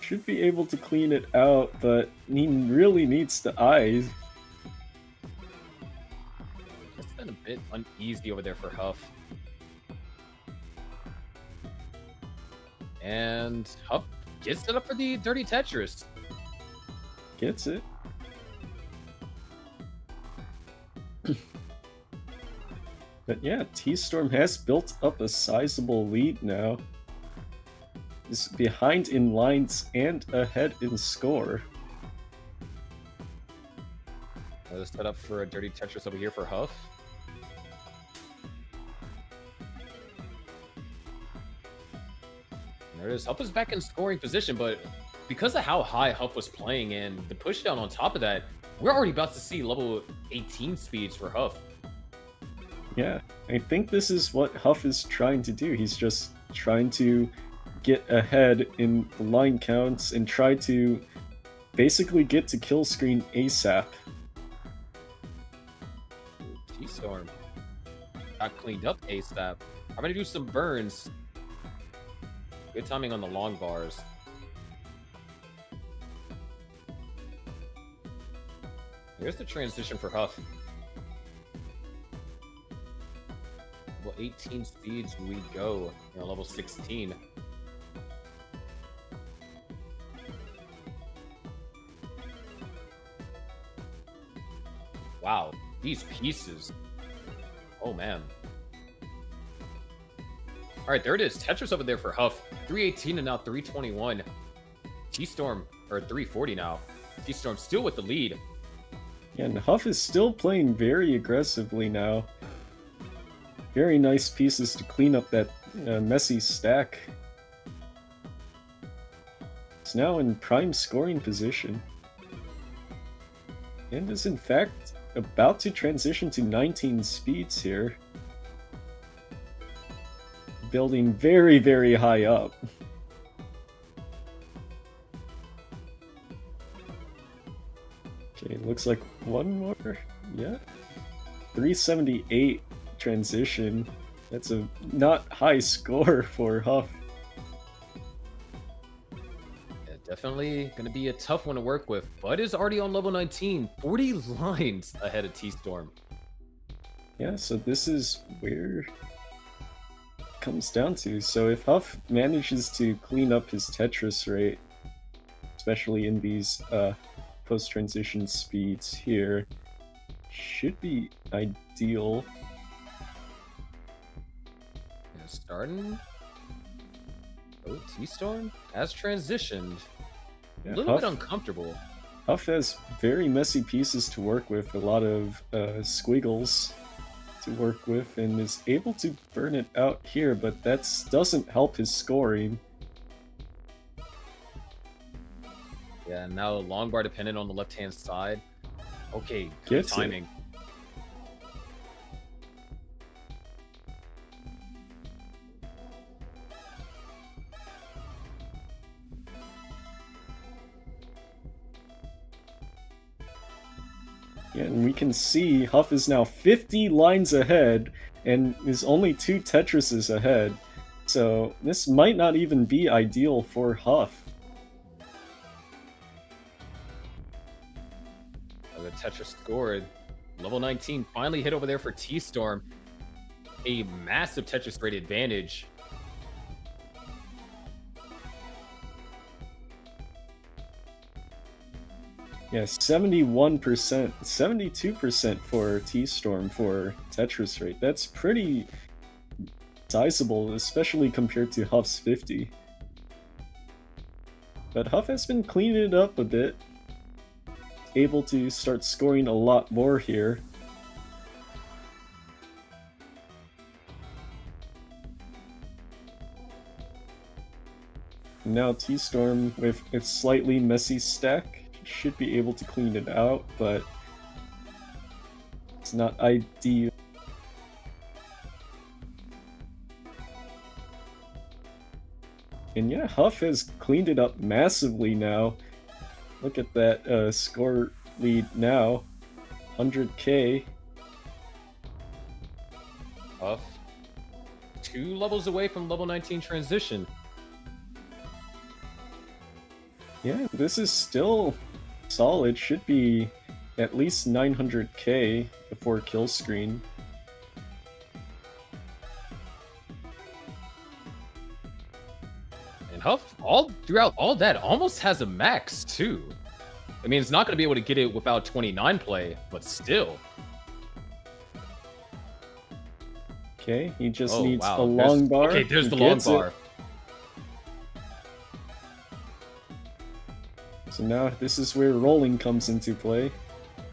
Should be able to clean it out, but he really needs the eyes. It's been a bit uneasy over there for Huff. And Huff gets it up for the dirty Tetris. Gets it. But yeah, T-Storm has built up a sizable lead now. Is behind in lines and ahead in score. Let's set up for a dirty Tetris over here for Huff. And there it is. Huff is back in scoring position, but because of how high Huff was playing and the pushdown on top of that, we're already about to see level 18 speeds for Huff. Yeah, I think this is what Huff is trying to do. He's just trying to get ahead in the line counts and try to basically get to kill screen ASAP. T-Storm got cleaned up ASAP. I'm gonna do some burns. Good timing on the long bars. Here's the transition for Huff. Level 18 speeds we go. Level 16. Wow, these pieces. Oh man. All right, there it is. Tetris over there for Huff. 318 and now 321. T-Storm, or 340 now. T-Storm still with the lead. And Huff is still playing very aggressively now. Very nice pieces to clean up that messy stack. It's now in prime scoring position. And is in fact about to transition to 19 speeds here. Building very, very high up. Okay, looks like one more. Yeah. 378 transition. That's a not high score for Huff. Yeah, definitely going to be a tough one to work with. Bud is already on level 19. 40 lines ahead of T-Storm. Yeah, so this is where it comes down to. So if Huff manages to clean up his Tetris rate, especially in these post-transition speeds here, should be ideal. Yeah, starting. Oh, T-Storm has transitioned. Yeah, A little bit uncomfortable. Huff has very messy pieces to work with, a lot of squiggles to work with, and is able to burn it out here, but that doesn't help his scoring. Yeah, now long bar dependent on the left-hand side. Okay, good Gets timing. Yeah, and we can see Huff is now 50 lines ahead and is only 2 Tetrises ahead. So this might not even be ideal for Huff. The Tetris scored. Level 19 finally hit over there for T-Storm. A massive Tetris rate advantage. Yeah, 71%, 72% for T-Storm for Tetris rate. That's pretty sizable, especially compared to Huff's 50. But Huff has been cleaning it up a bit. Able to start scoring a lot more here. Now T-Storm, with its slightly messy stack, should be able to clean it out, but it's not ideal. And yeah, Huff has cleaned it up massively now. Look at that score lead now. 100k. Huff 2 levels away from level 19 transition. Yeah, this is still solid. Should be at least 900k before kill screen. And Huff, throughout all that, almost has a max too. I mean, it's not going to be able to get it without 29 play, but still. Okay, he just needs wow. a long bar. Okay, there's He the long gets it. bar. So now this is where rolling comes into play.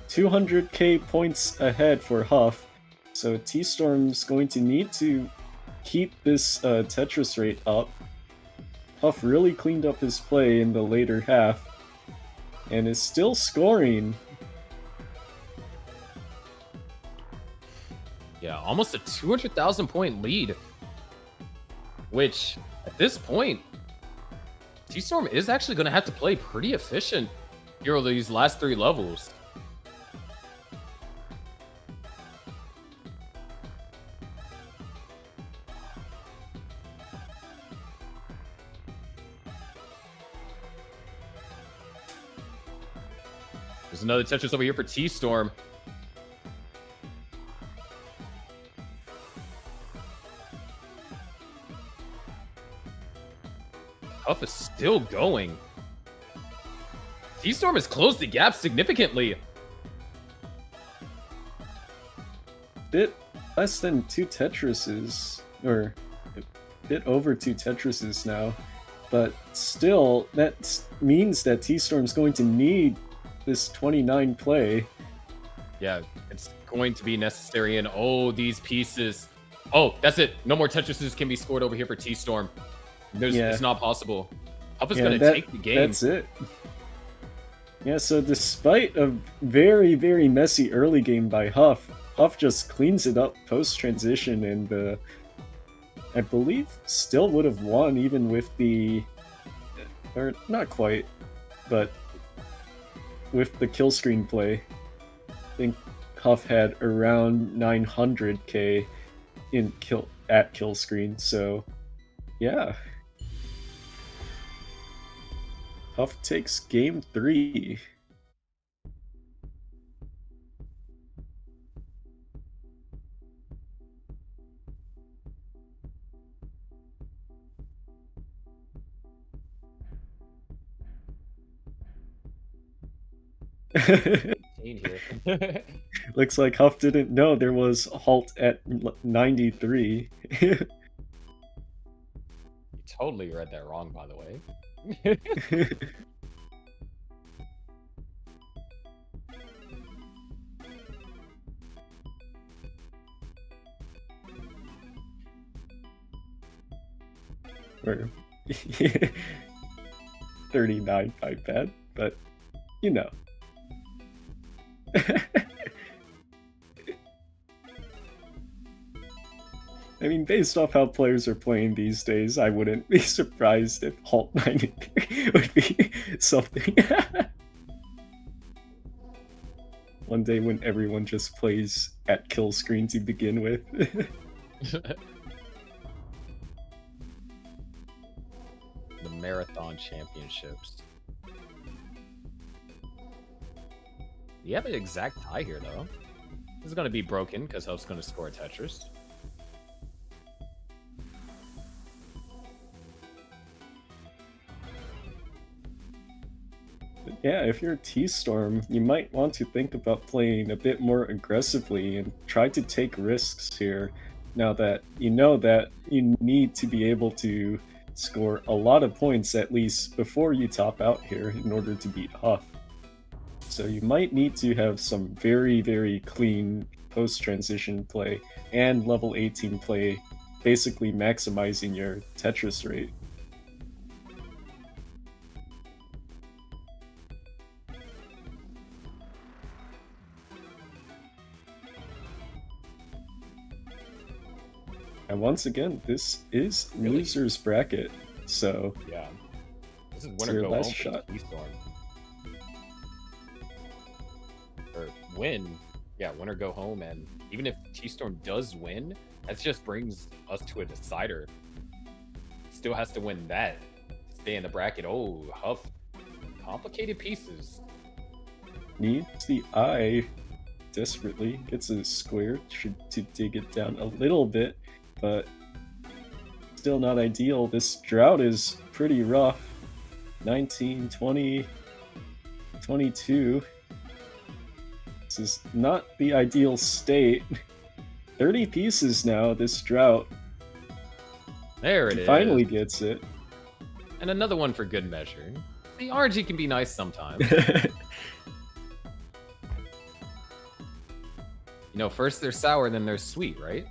200k points ahead for Huff. So T-Storm's going to need to keep this Tetris rate up. Huff really cleaned up his play in the later half. And is still scoring. Yeah, almost a 200,000 point lead. Which, at this point, T-Storm is actually going to have to play pretty efficient here over these last 3 levels. There's another Tetris over here for T-Storm. Huff is still going. T-Storm has closed the gap significantly. Bit less than 2 Tetrises, or a bit over 2 Tetrises now, but still, that means that T-Storm's going to need this 29 play. Yeah, it's going to be necessary, and oh, these pieces. Oh, that's it. No more Tetrises can be scored over here for T-Storm. It's not possible. Huff is going to take the game. That's it. Yeah, so despite a very, very messy early game by Huff, Huff just cleans it up post-transition, and I believe still would have won even with the... or not quite, but with the kill screen play. I think Huff had around 900k in kill screen, so yeah. Huff takes game 3. Here. Looks like Huff didn't know there was halt at 93. You totally read that wrong, by the way. Or 39 iPad, but you know. I mean, based off how players are playing these days, I wouldn't be surprised if Halt 93 would be something. One day when everyone just plays at kill screen to begin with. The Marathon Championships. You have an exact tie here, though. This is going to be broken because Huff's going to score a Tetris. But yeah, if you're T-Storm, you might want to think about playing a bit more aggressively and try to take risks here, now that you know that you need to be able to score a lot of points at least before you top out here in order to beat Huff. So you might need to have some very, very clean post-transition play and level 18 play, basically maximizing your Tetris rate. And once again, this is loser's bracket, so yeah, this is winner go home shot. T-Storm. Or win, yeah, win or go home. And even if T-Storm does win, that just brings us to a decider. Still has to win that to stay in the bracket. Oh, Huff, complicated pieces. Needs the eye desperately. Gets a square to dig it down a little bit, but still not ideal. This drought is pretty rough. 19, 20, 22. This is not the ideal state. 30 pieces now, this drought. There it is. Finally gets it. And another one for good measure. The RNG can be nice sometimes. You know, first they're sour, then they're sweet, right?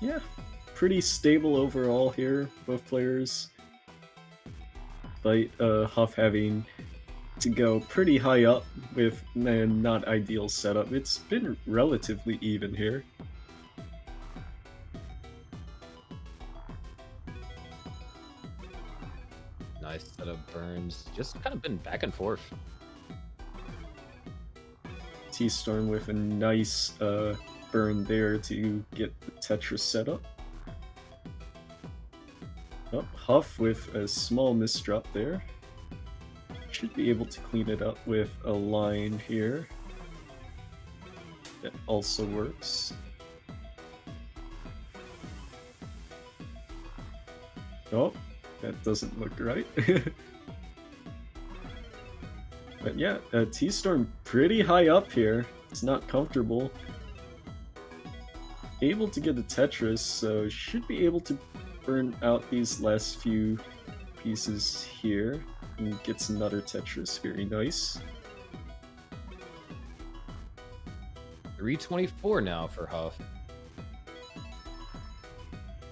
Yeah, pretty stable overall here, both players. Despite Huff having to go pretty high up with a not ideal setup, it's been relatively even here. Nice set of burns. Just kind of been back and forth. T-Storm with a nice burn there to get the Tetris set up. Oh, Huff with a small misdrop there. Should be able to clean it up with a line here. That also works. Oh, that doesn't look right. But yeah, T-Storm pretty high up here. It's not comfortable. Able to get a Tetris, so should be able to burn out these last few pieces here. And gets another Tetris, very nice. 324 now for Huff.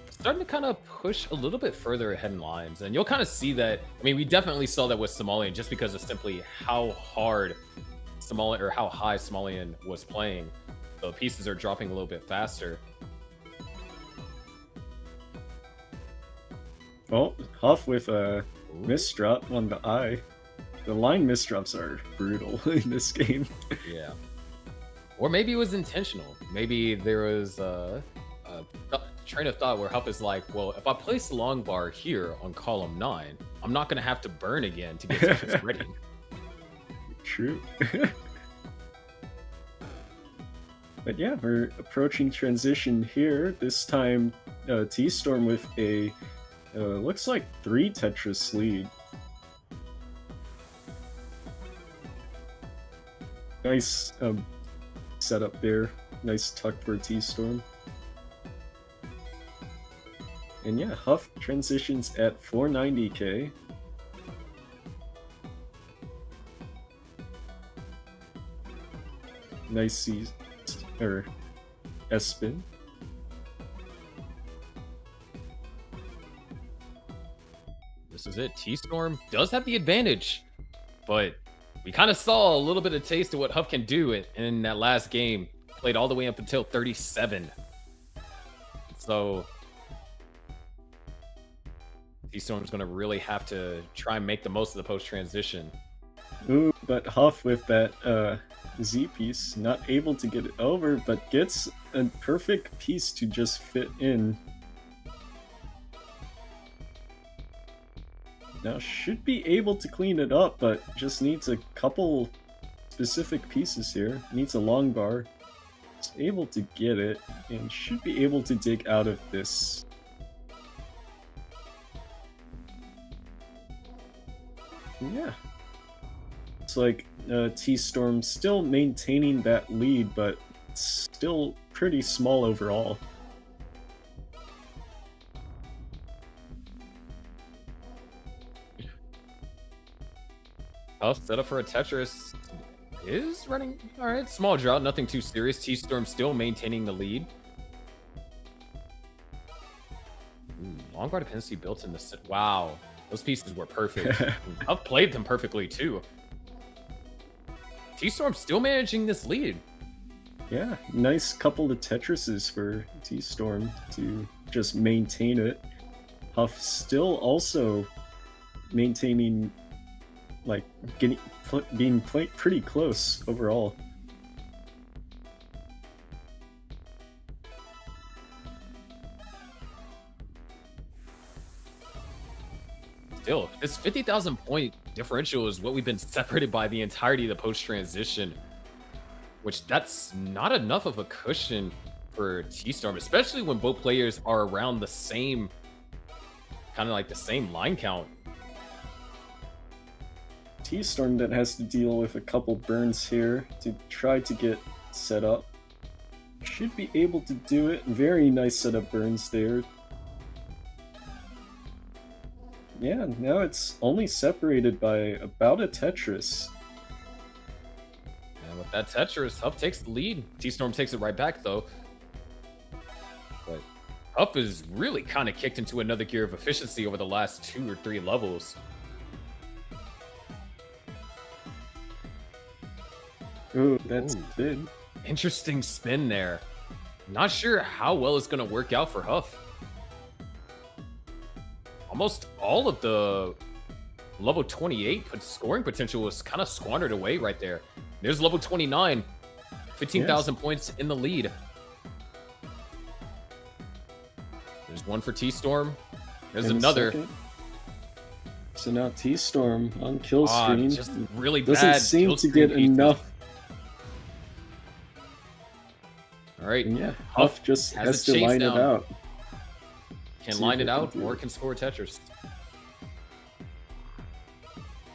Starting to kind of push a little bit further ahead in lines, and you'll kind of see that. I mean, we definitely saw that with Somalian just because of simply how hard Somalian, or how high Somalian was playing. The pieces are dropping a little bit faster. Oh, Huff with a misdrop on the eye. The line misdrops are brutal in this game. Yeah. Or maybe it was intentional. Maybe there was a train of thought where Huff is like, well, if I place the long bar here on column 9, I'm not going to have to burn again to get Tetris ready. True. But yeah, we're approaching transition here. This time, T-Storm with a, looks like 3 Tetris lead. Nice setup there. Nice tuck for T-Storm. And yeah, Huff transitions at 490k. Nice C or S spin. This is it. T-Storm does have the advantage, but we kind of saw a little bit of taste of what Huff can do in that last game. Played all the way up until 37. So T-Storm's going to really have to try and make the most of the post-transition. Ooh, but Huff with that Z piece, not able to get it over, but gets a perfect piece to just fit in. Now should be able to clean it up, but just needs a couple specific pieces here. Needs a long bar. It's able to get it, and should be able to dig out of this. Yeah. It's like T-Storm still maintaining that lead, but still pretty small overall. Huff set up for a Tetris. Is running all right. Small drought, nothing too serious. T-Storm still maintaining the lead. Long bar dependency built in the wow. Those pieces were perfect. Huff played them perfectly too. T-Storm still managing this lead. Yeah, nice couple of Tetrises for T-Storm to just maintain it. Huff still also maintaining, like, being pretty close overall. Still, this 50,000 point differential is what we've been separated by the entirety of the post-transition, which that's not enough of a cushion for T-Storm, especially when both players are around the same, kind of like the same line count. T-Storm that has to deal with a couple burns here to try to get set up. Should be able to do it. Very nice setup burns there. Yeah, now it's only separated by about a Tetris. And with that Tetris, Huff takes the lead. T-Storm takes it right back, though. But Huff is really kind of kicked into another gear of efficiency over the last 2 or 3 levels. Ooh, that's big. Interesting spin there. Not sure how well it's going to work out for Huff. Almost all of the level 28 scoring potential was kind of squandered away right there. There's level 29, 15,000 points in the lead. There's one for T-Storm. There's another. Second. So now T-Storm on kill screen. Just really doesn't bad seem kill to screen get pieces. enough. All right. And yeah, Huff Huff just has has a to chase line it down. out. Can See line if it they can out do or it. can score Tetris.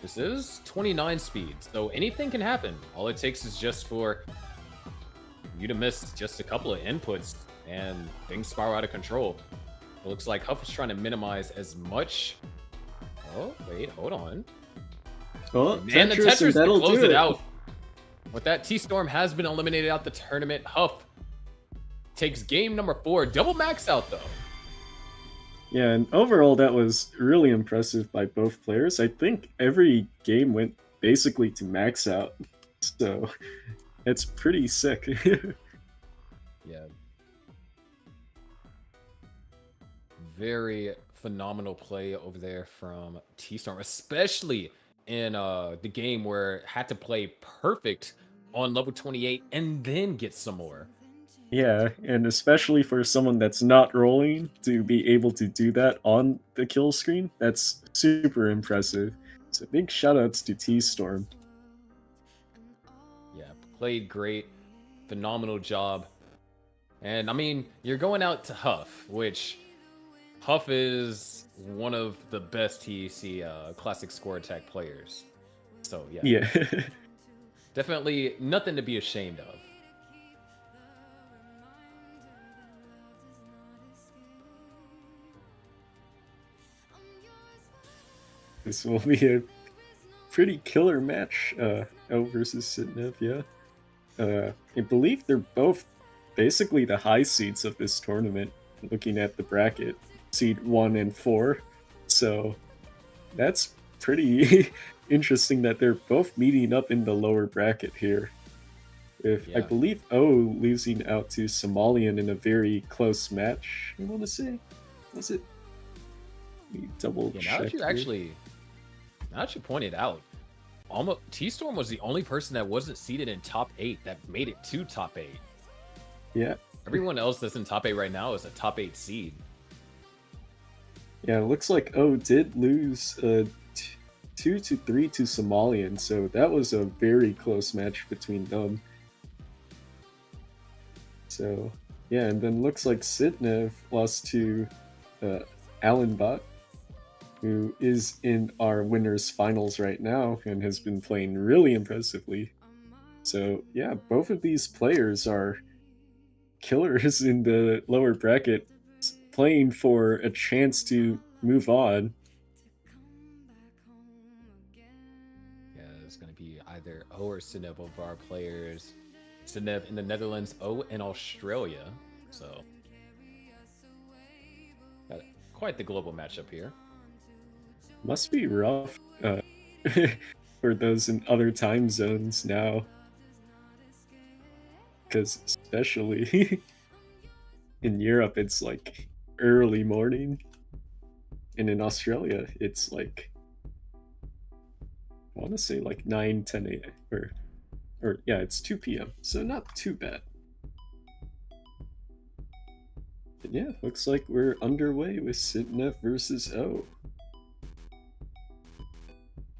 This is 29 speed, so anything can happen. All it takes is just for you to miss just a couple of inputs and things spiral out of control. It looks like Huff is trying to minimize as much. Oh, wait, hold on. Oh, Man, the Tetris, and Tetris to that'll close do it it. out. With that, T-Storm has been eliminated out the tournament. Huff takes game number 4. Double max out, though. Yeah, and overall that was really impressive by both players. I think every game went basically to max out, so it's pretty sick. Yeah. Very phenomenal play over there from T-Storm, especially in the game where it had to play perfect on level 28 and then get some more. Yeah, and especially for someone that's not rolling to be able to do that on the kill screen, that's super impressive. So big shoutouts to T-Storm. Yeah, played great. Phenomenal job. And I mean, you're going out to Huff, which Huff is one of the best TEC classic score attack players. So yeah, Yeah. definitely nothing to be ashamed of. This will be a pretty killer match, O versus Sidnev, yeah. I believe they're both basically the high seeds of this tournament, looking at the bracket, seed 1 and 4. So that's pretty interesting that they're both meeting up in the lower bracket here. If I Yeah. believe O losing out to Somalian in a very close match, I want to say. Was it? Let me double Yeah, check. now that you pointed out, almost T-Storm was the only person that wasn't seated in top 8 that made it to top 8. Yeah. Everyone else that's in top 8 right now is a top 8 seed. Yeah, it looks like O did lose 2 to 3 to Somalian, so that was a very close match between them. So, yeah, and then looks like Sidnev lost to Alan Bot, who is in our winners finals right now and has been playing really impressively. So, yeah, both of these players are killers in the lower bracket, playing for a chance to move on. Yeah, it's going to be either O or Sidnev of our players. Sidnev in the Netherlands, O in Australia. So, got quite the global matchup here. Must be rough for those in other time zones now. Because especially in Europe, it's like early morning. And in Australia, it's like, I want to say like 9, 10 a.m. Or yeah, it's 2 p.m. So not too bad. But yeah, looks like we're underway with Sidnev versus O.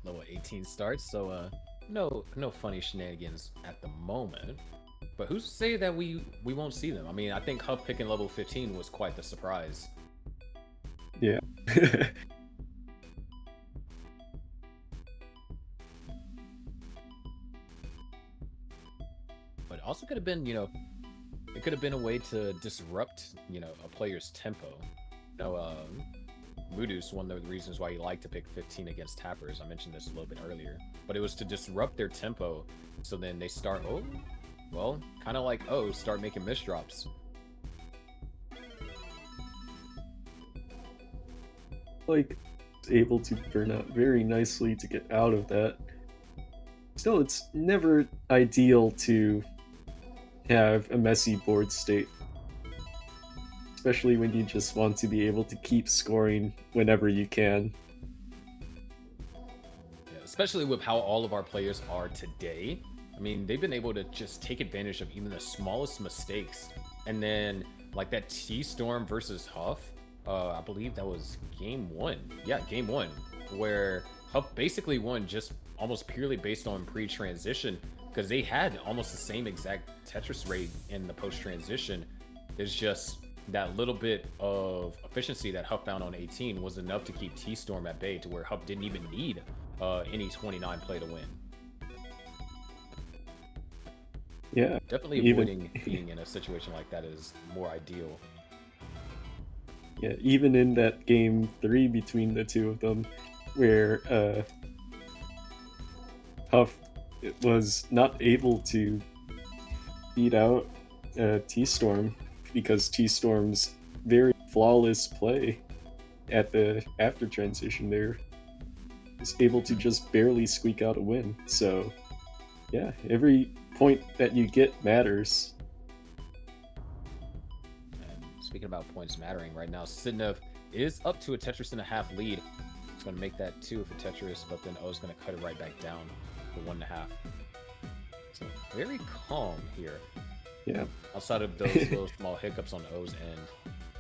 Level 18 starts, so no funny shenanigans at the moment. But who's to say that we won't see them? I mean, I think Huff picking level 15 was quite the surprise. Yeah. But also could have been, it could have been a way to disrupt, a player's tempo. Moodus, one of the reasons why he liked to pick 15 against tappers. I mentioned this a little bit earlier, but it was to disrupt their tempo. So then they start, kind of like, start making misdrops. Like, able to burn out very nicely to get out of that. Still, it's never ideal to have a messy board state, especially when you just want to be able to keep scoring whenever you can. Yeah, especially with how all of our players are today. I mean, they've been able to just take advantage of even the smallest mistakes. And then, like that T-Storm versus Huff, I believe that was game 1. Yeah, game 1, where Huff basically won just almost purely based on pre-transition. because they had almost the same exact Tetris rate in the post-transition. It's just that little bit of efficiency that Huff found on 18 was enough to keep T-Storm at bay to where Huff didn't even need any 29 play to win. Yeah, Definitely avoiding being in a situation like that is more ideal. Yeah, even in that game 3 between the two of them, where Huff was not able to beat out T-Storm because T-Storm's very flawless play at the after transition there was able to just barely squeak out a win. So yeah, every point that you get matters. And speaking about points mattering, right now Sidnev is up to a Tetris and a half lead. It's going to make that 2 for Tetris, but then O's going to cut it right back down to 1.5. So very calm here. Yeah. Outside of those little small hiccups on O's end.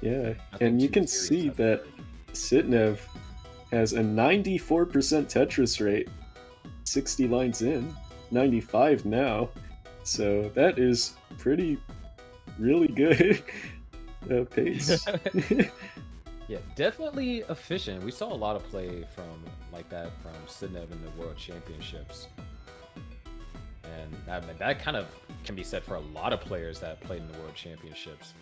Yeah, and you can see that Sidnev has a 94% Tetris rate, 60 lines in, 95 now. So that is really good pace. Yeah, definitely efficient. We saw a lot of play like that from Sidnev in the World Championships. And that kind of can be said for a lot of players that played in the World Championships.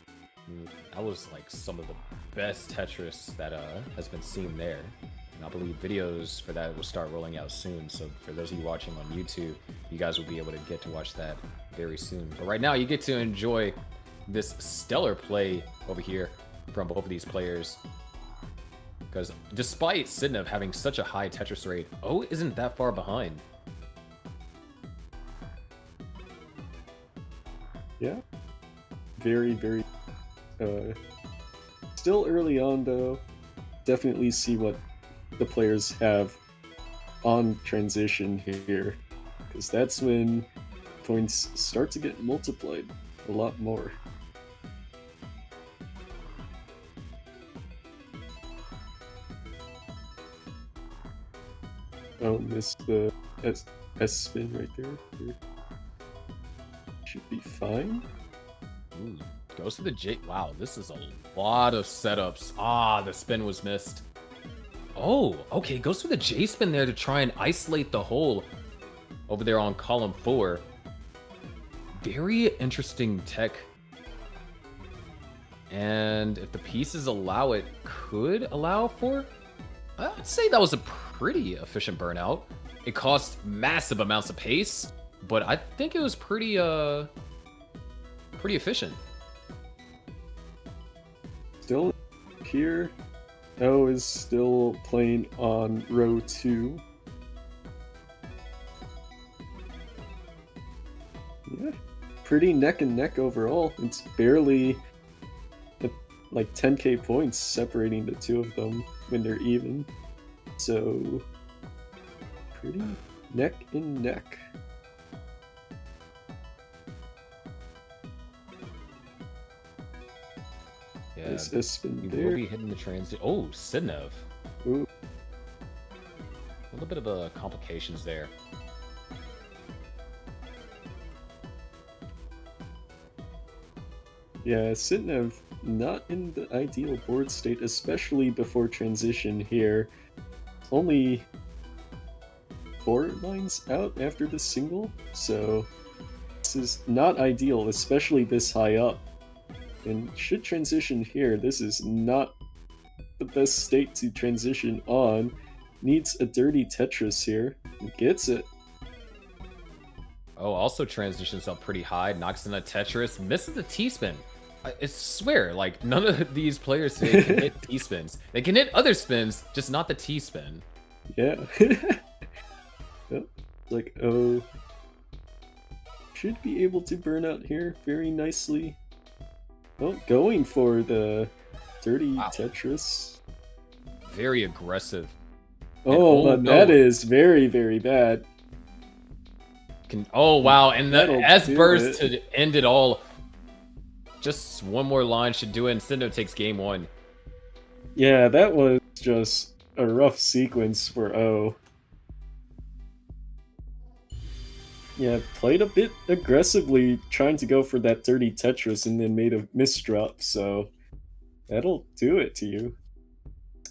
That was like some of the best Tetris that has been seen there. And I believe videos for that will start rolling out soon. So for those of you watching on YouTube, you guys will be able to get to watch that very soon. But right now, you get to enjoy this stellar play over here from both of these players. Because despite Sidnev having such a high Tetris rate, O isn't that far behind. Yeah, very still early on though. Definitely see what the players have on transition here, because that's when points start to get multiplied a lot more. Oh, missed the S spin right there. Should be fine. Ooh, goes to the J. Wow, this is a lot of setups. Ah, the spin was missed. Oh, okay, goes for the J spin there to try and isolate the hole over there on column 4. Very interesting tech. And if the pieces allow it, could allow for... I'd say that was a pretty efficient burnout. It cost massive amounts of pace, but I think it was pretty efficient. Still here. O is still playing on row 2. Yeah, pretty neck and neck overall. It's barely like 10k points separating the two of them when they're even. So pretty neck and neck. Yeah, Is a spin we there. will be hitting the transit. Oh, Sidnev. Ooh. A little bit of complications there. Yeah, Sidnev not in the ideal board state, especially before transition here. Only 4 lines out after the single, so this is not ideal, especially this high up. And should transition here, this is not the best state to transition on. Needs a dirty Tetris here. Gets it. Oh, also transitions up pretty high, knocks in a Tetris, misses the T-spin. I swear, like, none of these players today can hit T-spins. They can hit other spins, just not the T-spin. Yeah. Yep. Like, oh. Should be able to burn out here very nicely. Oh, going for the dirty Tetris. Very aggressive. Oh, but no. that is very bad. Oh, wow, and the That'll S do burst it. to end it all. Just one more line should do it, and Sidnev takes game 1. Yeah, that was just a rough sequence for O. Yeah, played a bit aggressively, trying to go for that dirty Tetris and then made a misdrop, so that'll do it to you.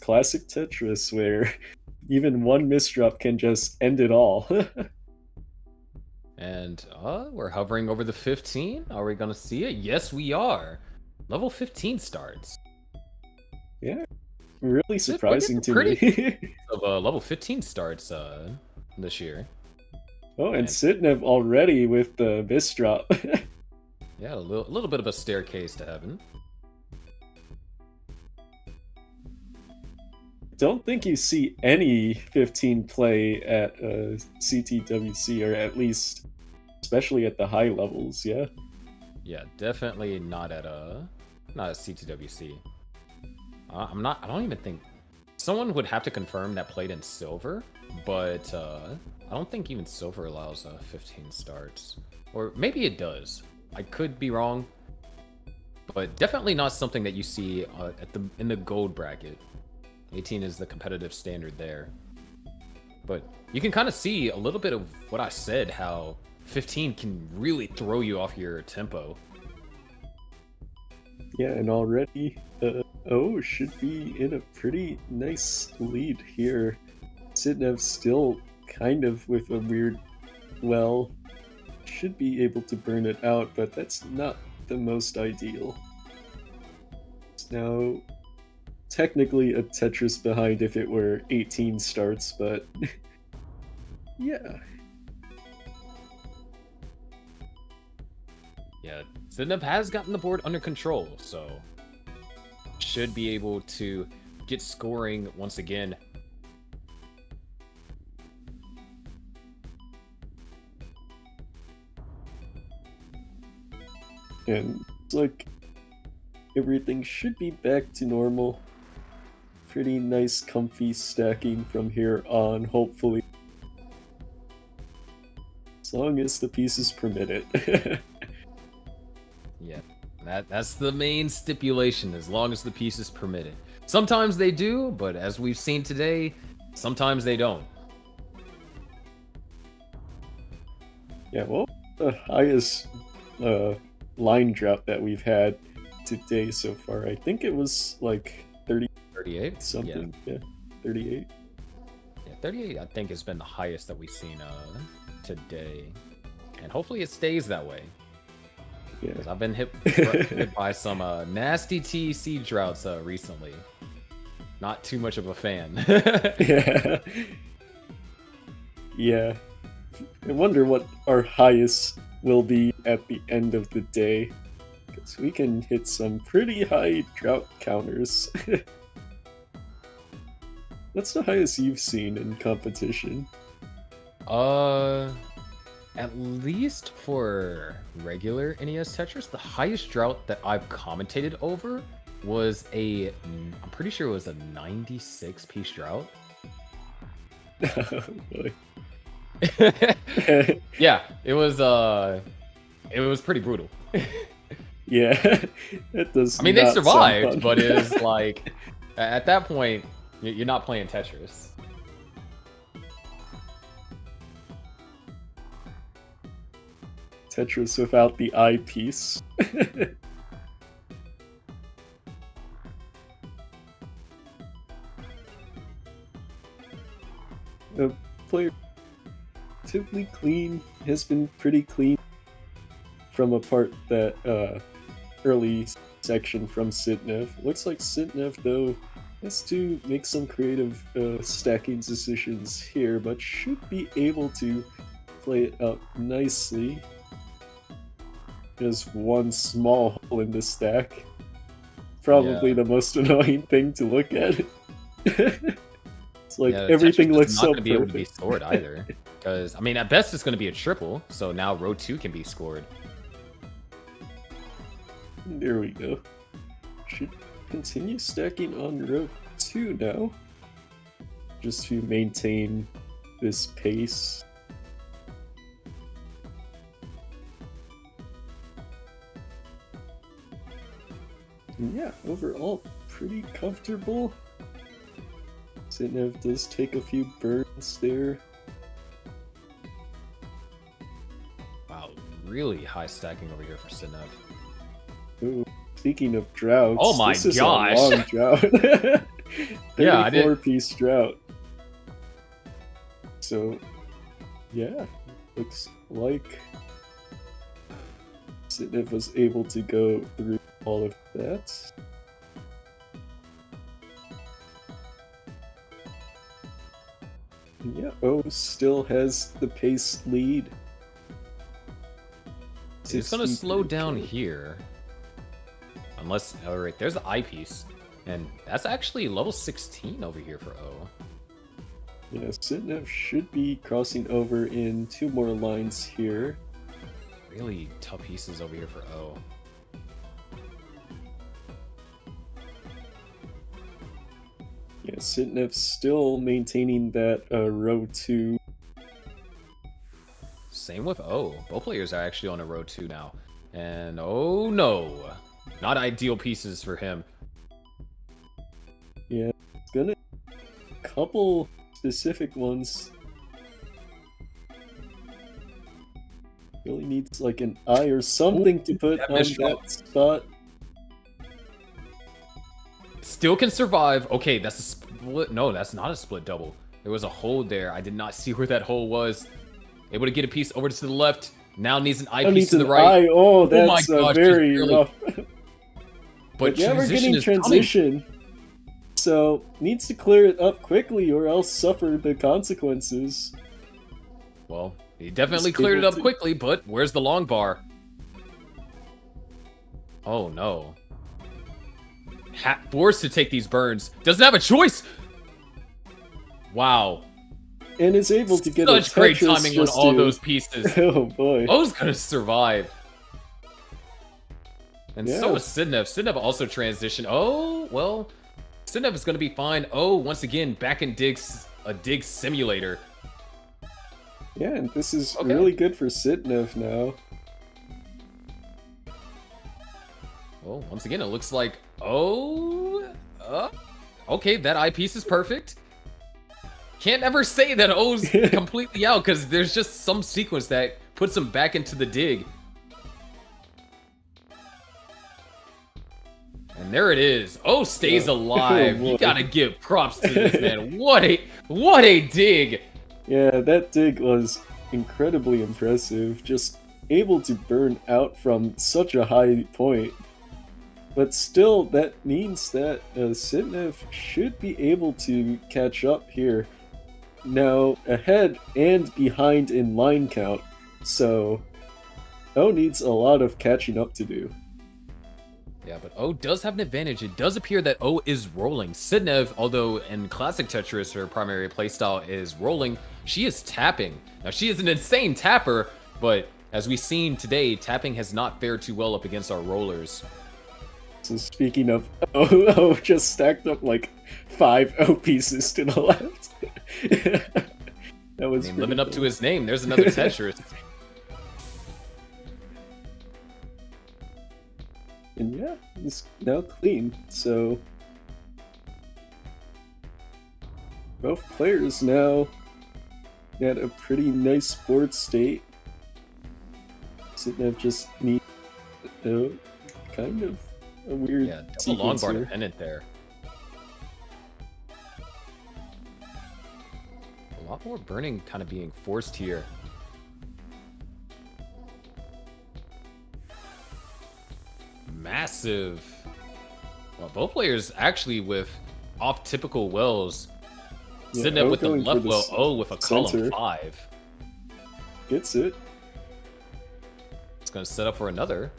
Classic Tetris, where even one misdrop can just end it all. And we're hovering over the 15. Are we gonna see it? Yes, we are. Level 15 starts. Yeah, really We're surprising getting to pretty me. of level 15 starts this year. Oh, and And Sidnev already with the misdrop. yeah, a little bit of a staircase to heaven. Don't think you see any 15 play at CTWC, or at least, especially at the high levels. Yeah. Yeah, definitely not at CTWC. I'm not. I don't even think someone would have to confirm that played in silver, but I don't think even silver allows 15 starts, or maybe it does. I could be wrong, but definitely not something that you see in the gold bracket. 18 is the competitive standard there, but you can kind of see a little bit of what I said, how 15 can really throw you off your tempo. Yeah, and already, should be in a pretty nice lead here. Sidnev still kind of with a weird, well, should be able to burn it out, but that's not the most ideal. It's now technically a Tetris behind if it were 18 starts, but yeah. Yeah, Sidnev has gotten the board under control, so should be able to get scoring once again. And it's like everything should be back to normal. Pretty nice, comfy stacking from here on, hopefully. As long as the pieces permit it. Yeah, that's the main stipulation, as long as the pieces permit it. Sometimes they do, but as we've seen today, sometimes they don't. Yeah, well, the highest line drop that we've had today so far, I think it was like 38 something. Yeah, 38. Yeah, 38 I think has been the highest that we've seen today, and hopefully it stays that way. Yeah, because I've been hit by some nasty TEC droughts recently. Not too much of a fan. yeah, yeah. I wonder what our highest will be at the end of the day, because we can hit some pretty high drought counters. What's the highest you've seen in competition? At least for regular NES Tetris, the highest drought that I've commentated over was I'm pretty sure it was a 96 piece drought. Oh, boy. Yeah, it was pretty brutal. Yeah, that does. I mean, they survived, but it was like, at that point, you're not playing Tetris. Tetris without the eyepiece. The player relatively clean, has been pretty clean from a part that early section from Sidnev. Looks like Sidnev, though, has to make some creative stacking decisions here, but should be able to play it up nicely. There's one small hole in the stack. Probably the most annoying thing to look at. It's like everything looks so perfect. Not going to be able to be scored either. Because, I mean, at best it's going to be a triple, so now row 2 can be scored. There we go. Should continue stacking on row 2 now, just to maintain this pace. And yeah, overall, pretty comfortable. Sidnev does take a few burns there. really high stacking over here for Sidnev. Ooh, speaking of droughts, Oh my this is gosh. a long drought. Yeah, I did. 34-piece drought. So, yeah, looks like Sidnev was able to go through all of that. And yeah, O still has the pace lead. It's going to slow down here. Unless, alright, there's the eyepiece. And that's actually level 16 over here for O. Yeah, Sidnev should be crossing over in 2 more lines here. Really tough pieces over here for O. Yeah, Sidnev still maintaining that row 2. Same with O. Both players are actually on a row 2 now. And oh no! Not ideal pieces for him. Yeah, it's gonna... couple specific ones. Really needs like an eye or something to put on that spot. Still can survive. Okay, that's a split. No, that's not a split double. There was a hold there. I did not see where that hole was. Able to get a piece over to the left. Now needs an eye piece to the right. Eye. Oh, that's my gosh, very really... rough. But yeah, we're getting transition. So, needs to clear it up quickly or else suffer the consequences. Well, he definitely cleared it up quickly, but where's the long bar? Oh no. Forced to take these burns. Doesn't have a choice! Wow. And is able to get such great timing on all those pieces. Oh boy. O's gonna survive. And so is Sidnev. Sidnev also transitioned. Oh, well, Sidnev is gonna be fine. Oh, once again, back in a dig simulator. Yeah, and this is really good for Sidnev now. Oh, once again, it looks like, okay, that eyepiece is perfect. Can't ever say that O's completely out, because there's just some sequence that puts him back into the dig. And there it is. O stays alive. You gotta give props to this man. What a dig! Yeah, that dig was incredibly impressive. Just able to burn out from such a high point. But still, that means that Sidnev should be able to catch up here. Now, ahead and behind in line count, so O needs a lot of catching up to do. Yeah, but O does have an advantage. It does appear that O is rolling. Sidnev, although in Classic Tetris her primary playstyle is rolling, she is tapping. Now, she is an insane tapper, but as we've seen today, tapping has not fared too well up against our rollers. So speaking of O just stacked up like 5 O pieces to the left. That was living up to his name. There's another Tetris. And yeah, it's now clean. So both players now at a pretty nice board state. Sidnev just need kind of a weird double long bar dependent there. A lot more burning kind of being forced here. Massive. Well, both players actually with off typical wells. Sidnev with the left well, O with a column 5. Gets it. It's going to set up for another.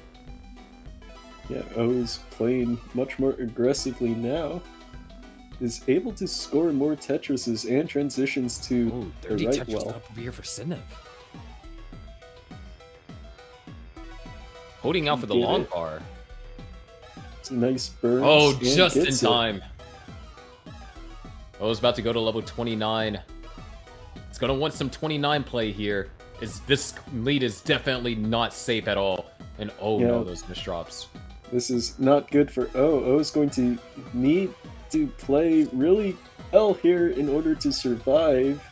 Yeah, O's playing much more aggressively now. Is able to score more Tetrises and transitions to the right Tetris well. Up over here for Sidnev. Holding out for the long bar. It's a nice burn. Oh, just in time. O's about to go to level 29. It's going to want some 29 play here. This lead is definitely not safe at all. And no, those misdrops. This is not good for O. O's going to need to play really well here in order to survive.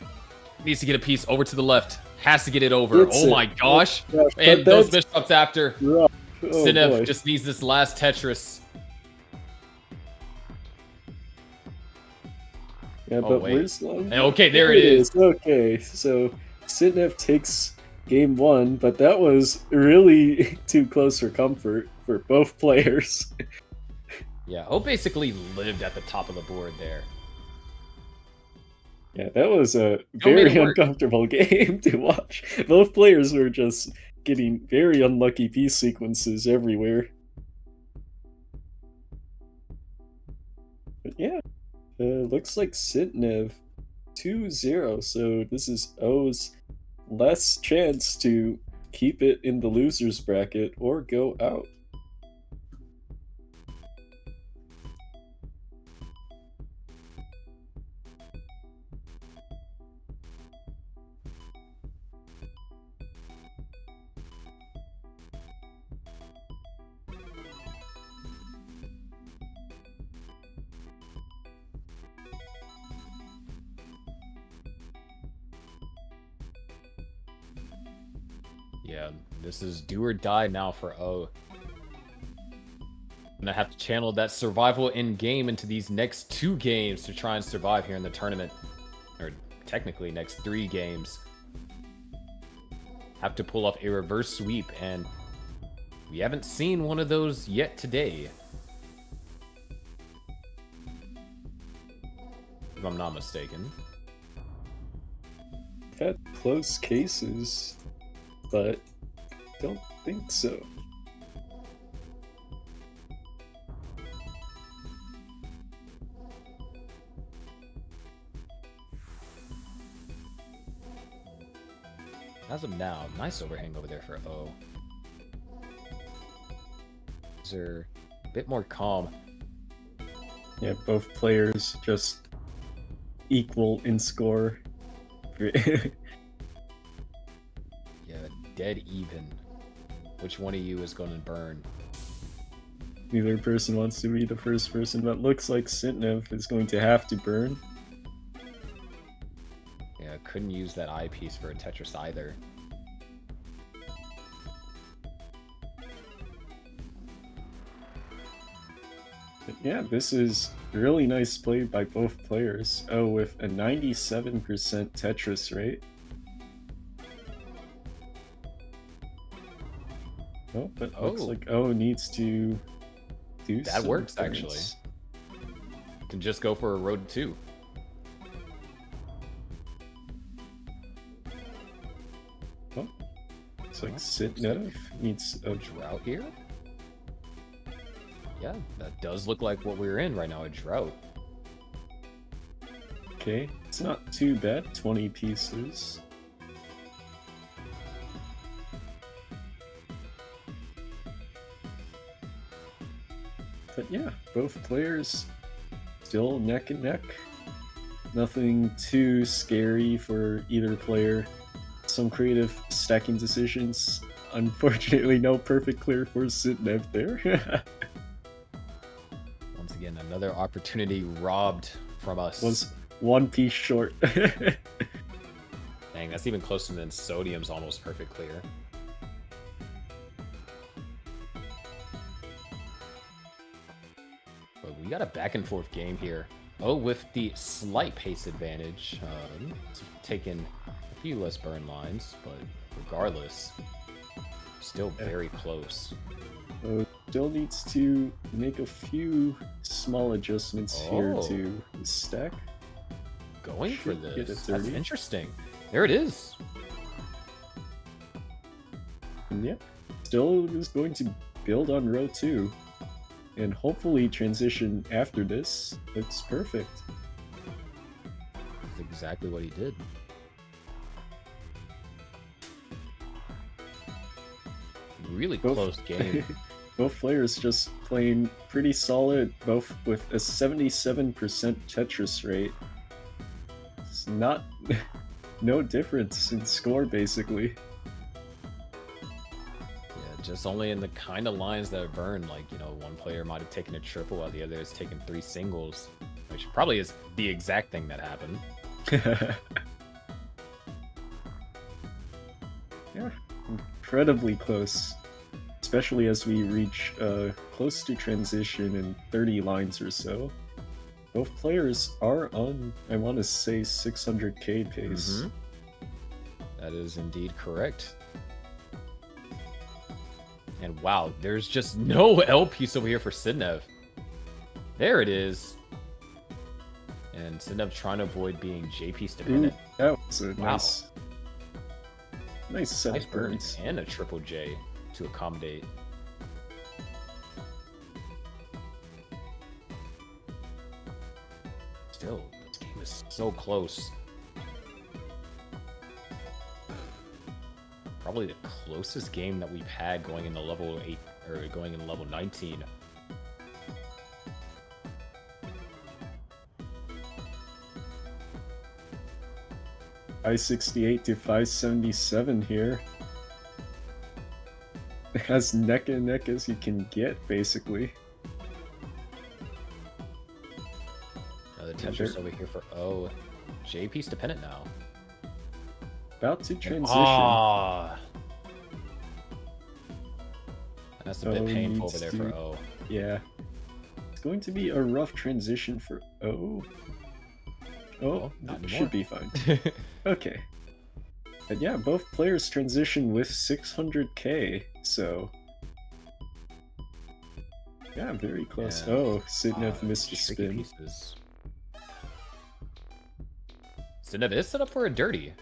Needs to get a piece over to the left. Has to get it over. Gets oh it. my gosh. Oh, gosh, And but those that's bishops after. rough. Oh, Sidnev boy. just needs this last Tetris. Yeah, Oh, but wait. where's long? Okay, there it is. Okay, so Sidnev takes game 1, but that was really too close for comfort for both players. Yeah, O basically lived at the top of the board there. Yeah, that was a Still made very it work. uncomfortable game to watch. Both players were just getting very unlucky piece sequences everywhere. But yeah, looks like Sidnev 2-0, so this is O's last chance to keep it in the loser's bracket or go out. Yeah, this is do or die now for O. And I have to channel that survival in game into these next 2 games to try and survive here in the tournament. Or technically next 3 games. Have to pull off a reverse sweep, and we haven't seen one of those yet today. If I'm not mistaken. Had close cases, but don't think so. As of now, nice overhang over there for O. These are a bit more calm. Yeah, both players just equal in score. Yeah, dead even. Which one of you is going to burn? Neither person wants to be the first person, but looks like Sidnev is going to have to burn. Yeah, couldn't use that eyepiece for a Tetris either. But yeah, this is really nice play by both players. Oh, with a 97% Tetris rate. Oh, but looks like O needs to do that some works, burns. actually. Can just go for a road 2. Oh, looks like Sidnev needs a Drought here? Yeah, that does look like what we're in right now, a drought. Okay, it's not too bad, 20 pieces. But yeah, both players still neck and neck. Nothing too scary for either player. Some creative stacking decisions. Unfortunately, no perfect clear for Sidnev there. Once again, another opportunity robbed from us. Was 1 piece short. Dang, that's even closer than Sodium's almost perfect clear. But we got a back and forth game here. Oh, with the slight pace advantage. It's taken a few less burn lines, but regardless, still very close. Still needs to make a few small adjustments here to his stack. Going for Should get this. it That's 30. interesting. There it is. And yeah, still is going to build on row 2. And hopefully transition after this looks perfect. That's exactly what he did. Really close game. Both players just playing pretty solid, both with a 77% Tetris rate. It's not no difference in score basically. Yeah, just only in the kind of lines that have burned. Like, you know, one player might have taken a triple while the other has taken 3 singles, which probably is the exact thing that happened. incredibly close, especially as we reach close to transition in 30 lines or so. Both players are on, I want to say, 600k pace. That is indeed correct. And wow, there's just no L piece over here for Sidnev. There it is. And Sidnev trying to avoid being J piece dependent. That was a nice set Nice of burns. and a triple J to accommodate. Still, this game is so close. Probably the closest game that we've had going into level 8 or going into level 19. I-68 to 577 here. As neck and neck as you can get, basically. Another Tetris over here for O. J piece dependent now. About to transition. Ah, that's a bit O painful needs over there for O. Yeah. It's going to be a rough transition for O. Oh, not that anymore. should be fine. Okay. And yeah, both players transition with 600k, so... Yeah, very close. Yeah. Oh, Sidnev missed a tricky spin. pieces. Sidnev is set up for a dirty.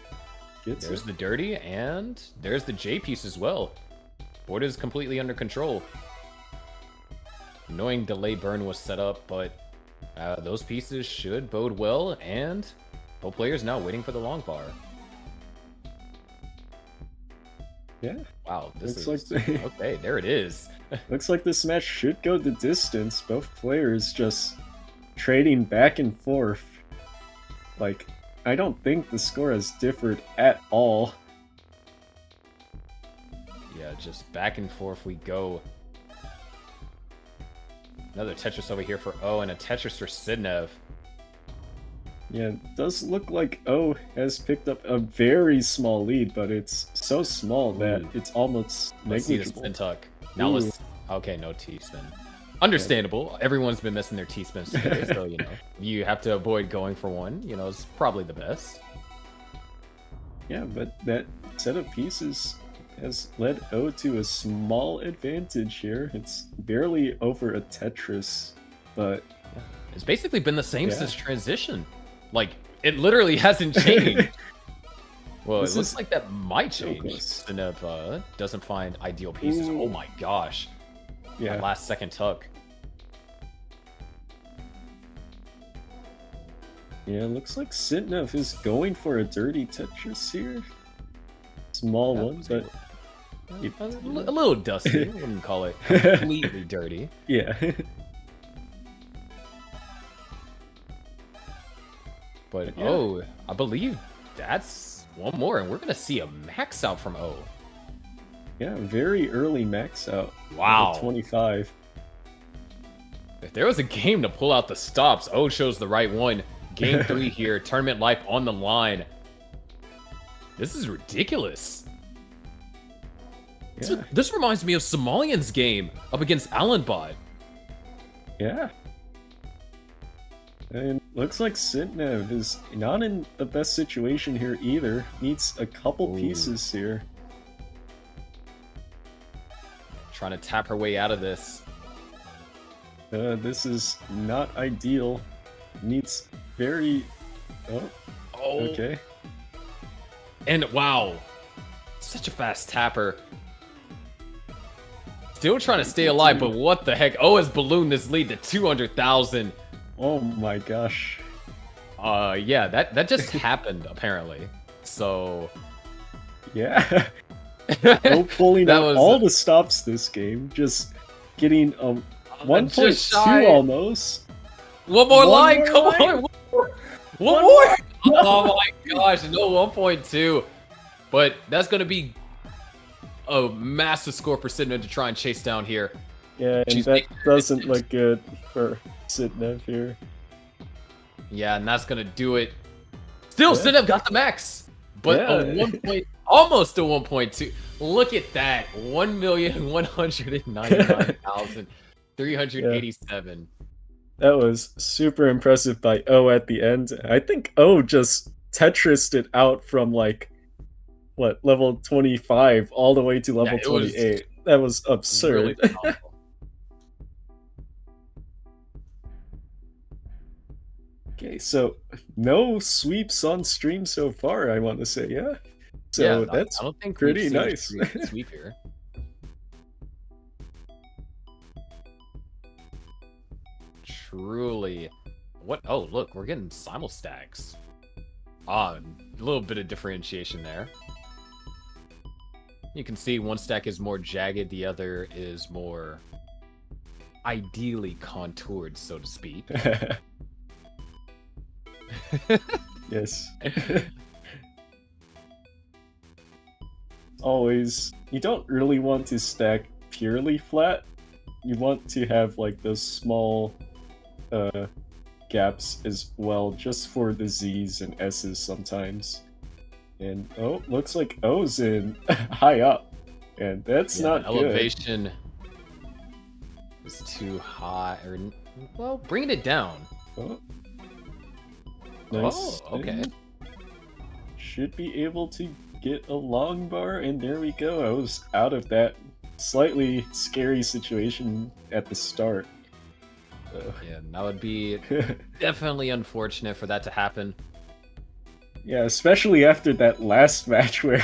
Gets There's it. the dirty, and there's the J piece as well. Board is completely under control. Annoying delay burn was set up, but those pieces should bode well, and both players now waiting for the long bar. Yeah. Wow, this Looks is... like Okay, there it is. Looks like this match should go the distance. Both players just trading back and forth. Like, I don't think the score has differed at all. Yeah, just back and forth we go. Another Tetris over here for O, and a Tetris for Sidnev. Yeah, it does look like O has picked up a very small lead, but it's so small that it's almost Let's see the negligible. spin tuck. Now let's... Okay, no T-spin. Understandable. Everyone's been missing their T-spins today, so, you know, you have to avoid going for one. You know, it's probably the best. Yeah, but that set of pieces has led O to a small advantage here. It's barely over a Tetris, but... It's basically been the same Yeah. since transition. Like, it literally hasn't changed. Well, This it looks is like that might so change. close. Sidnev doesn't find ideal pieces. Ooh. Oh my gosh. Yeah. That last second tuck. Yeah, looks like Sidnev is going for a dirty Tetris here. Small Yeah, one, but a little dusty. I wouldn't call it completely dirty. yeah. But Yeah. oh, I believe that's one more, and we're gonna see a max out from O. Yeah, very early max out. Wow. 25. If there was a game to pull out the stops, O chose the right one. Game 3 here, tournament life on the line. This is ridiculous. Yeah. This reminds me of Somalian's game up against Allenbot. Yeah. And looks like Sidnev is not in the best situation here either. Needs a couple Ooh. pieces here. Trying to tap her way out of this. This is not ideal. Needs very... Oh, Oh, okay. and wow. Such a fast tapper. Still trying to stay alive, but what the heck? O has ballooned this lead to 200,000. Oh my gosh. Yeah, that just happened, apparently. So... Yeah. No pulling That out was- all the stops this game. Just getting 1.2 just shy. almost. One more One line, more come line. on! One more! Oh my gosh, no 1.2. But that's going to be a massive score for Sidnev to try and chase down here. Yeah, and She's that making doesn't look good for Sidnev here. Yeah, and that's going to do it. Still, Yeah. Sidnev got the max. But Yeah. almost a 1.2. Look at that. 1,199,387. That was super impressive by O at the end. I think O just Tetrised it out from like what, level 25 all the way to Yeah, level it was 28. That was really absurd. phenomenal. Okay, so no sweeps on stream so far, I want to say, yeah. Yeah, So that's I don't think we've pretty seen nice. a sweep here. Truly. What? Oh, look, we're getting simul stacks. Ah, a little bit of differentiation there. You can see one stack is more jagged, the other is more ideally contoured, so to speak. Yes. Always, you don't really want to stack purely flat. You want to have like those small gaps as well, just for the Z's and S's sometimes. And oh, looks like O's in high up, and that's not the elevation is too high, or well, bringing it down. good. Oh, nice. Oh, okay. Should be able to get a long bar, and there we go. I was out of that slightly scary situation at the start. Yeah, that would be definitely unfortunate for that to happen. Yeah, especially after that last match where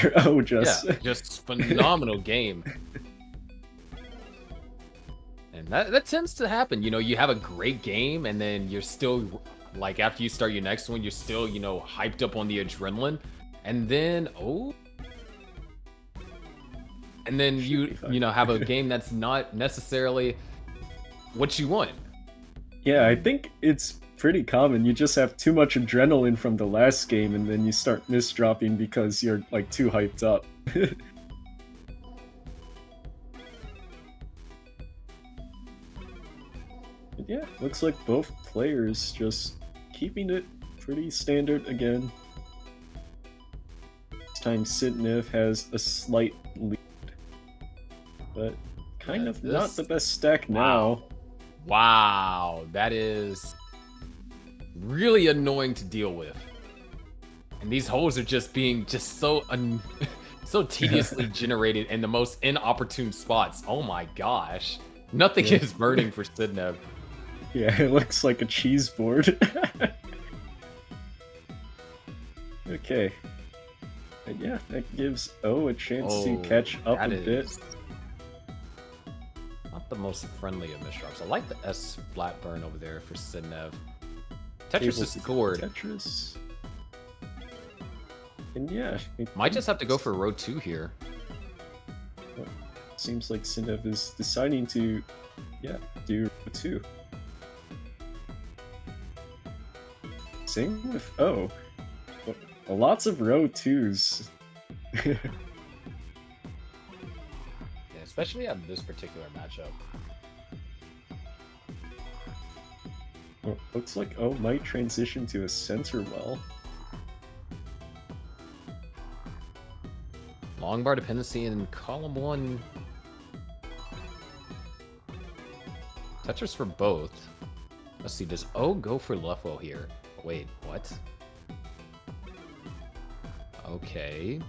just phenomenal game. And that tends to happen. You know, you have a great game, and then you're still, like, after you start your next one, you're still, you know, hyped up on the adrenaline. And then, and then you know, have a game that's not necessarily what you want. Yeah, I think it's pretty common. You just have too much adrenaline from the last game, and then you start misdropping because you're like too hyped up. But yeah, looks like both players just keeping it pretty standard again. This time Sidnev has a slight lead, but kind of not the best stack now. Wow, that is really annoying to deal with. And these holes are just being so so tediously generated in the most inopportune spots. Oh my gosh. Nothing is burning for Sidnev. Yeah, it looks like a cheese board. Okay. And yeah, that gives O a chance to catch up a bit. Not the most friendly of misdrops. I like the S flat burn over there for Sidnev. Tetris is scored. Tetris. And yeah, might just have to go for row 2 here. Well, seems like Sidnev is deciding to, do row 2. Same with O. Lots of row 2s. Yeah, especially on this particular matchup. Well, looks like O might transition to a center well. Long bar dependency in column 1. Tetris for both. Let's see, does O go for left well here? Wait, what? Okay.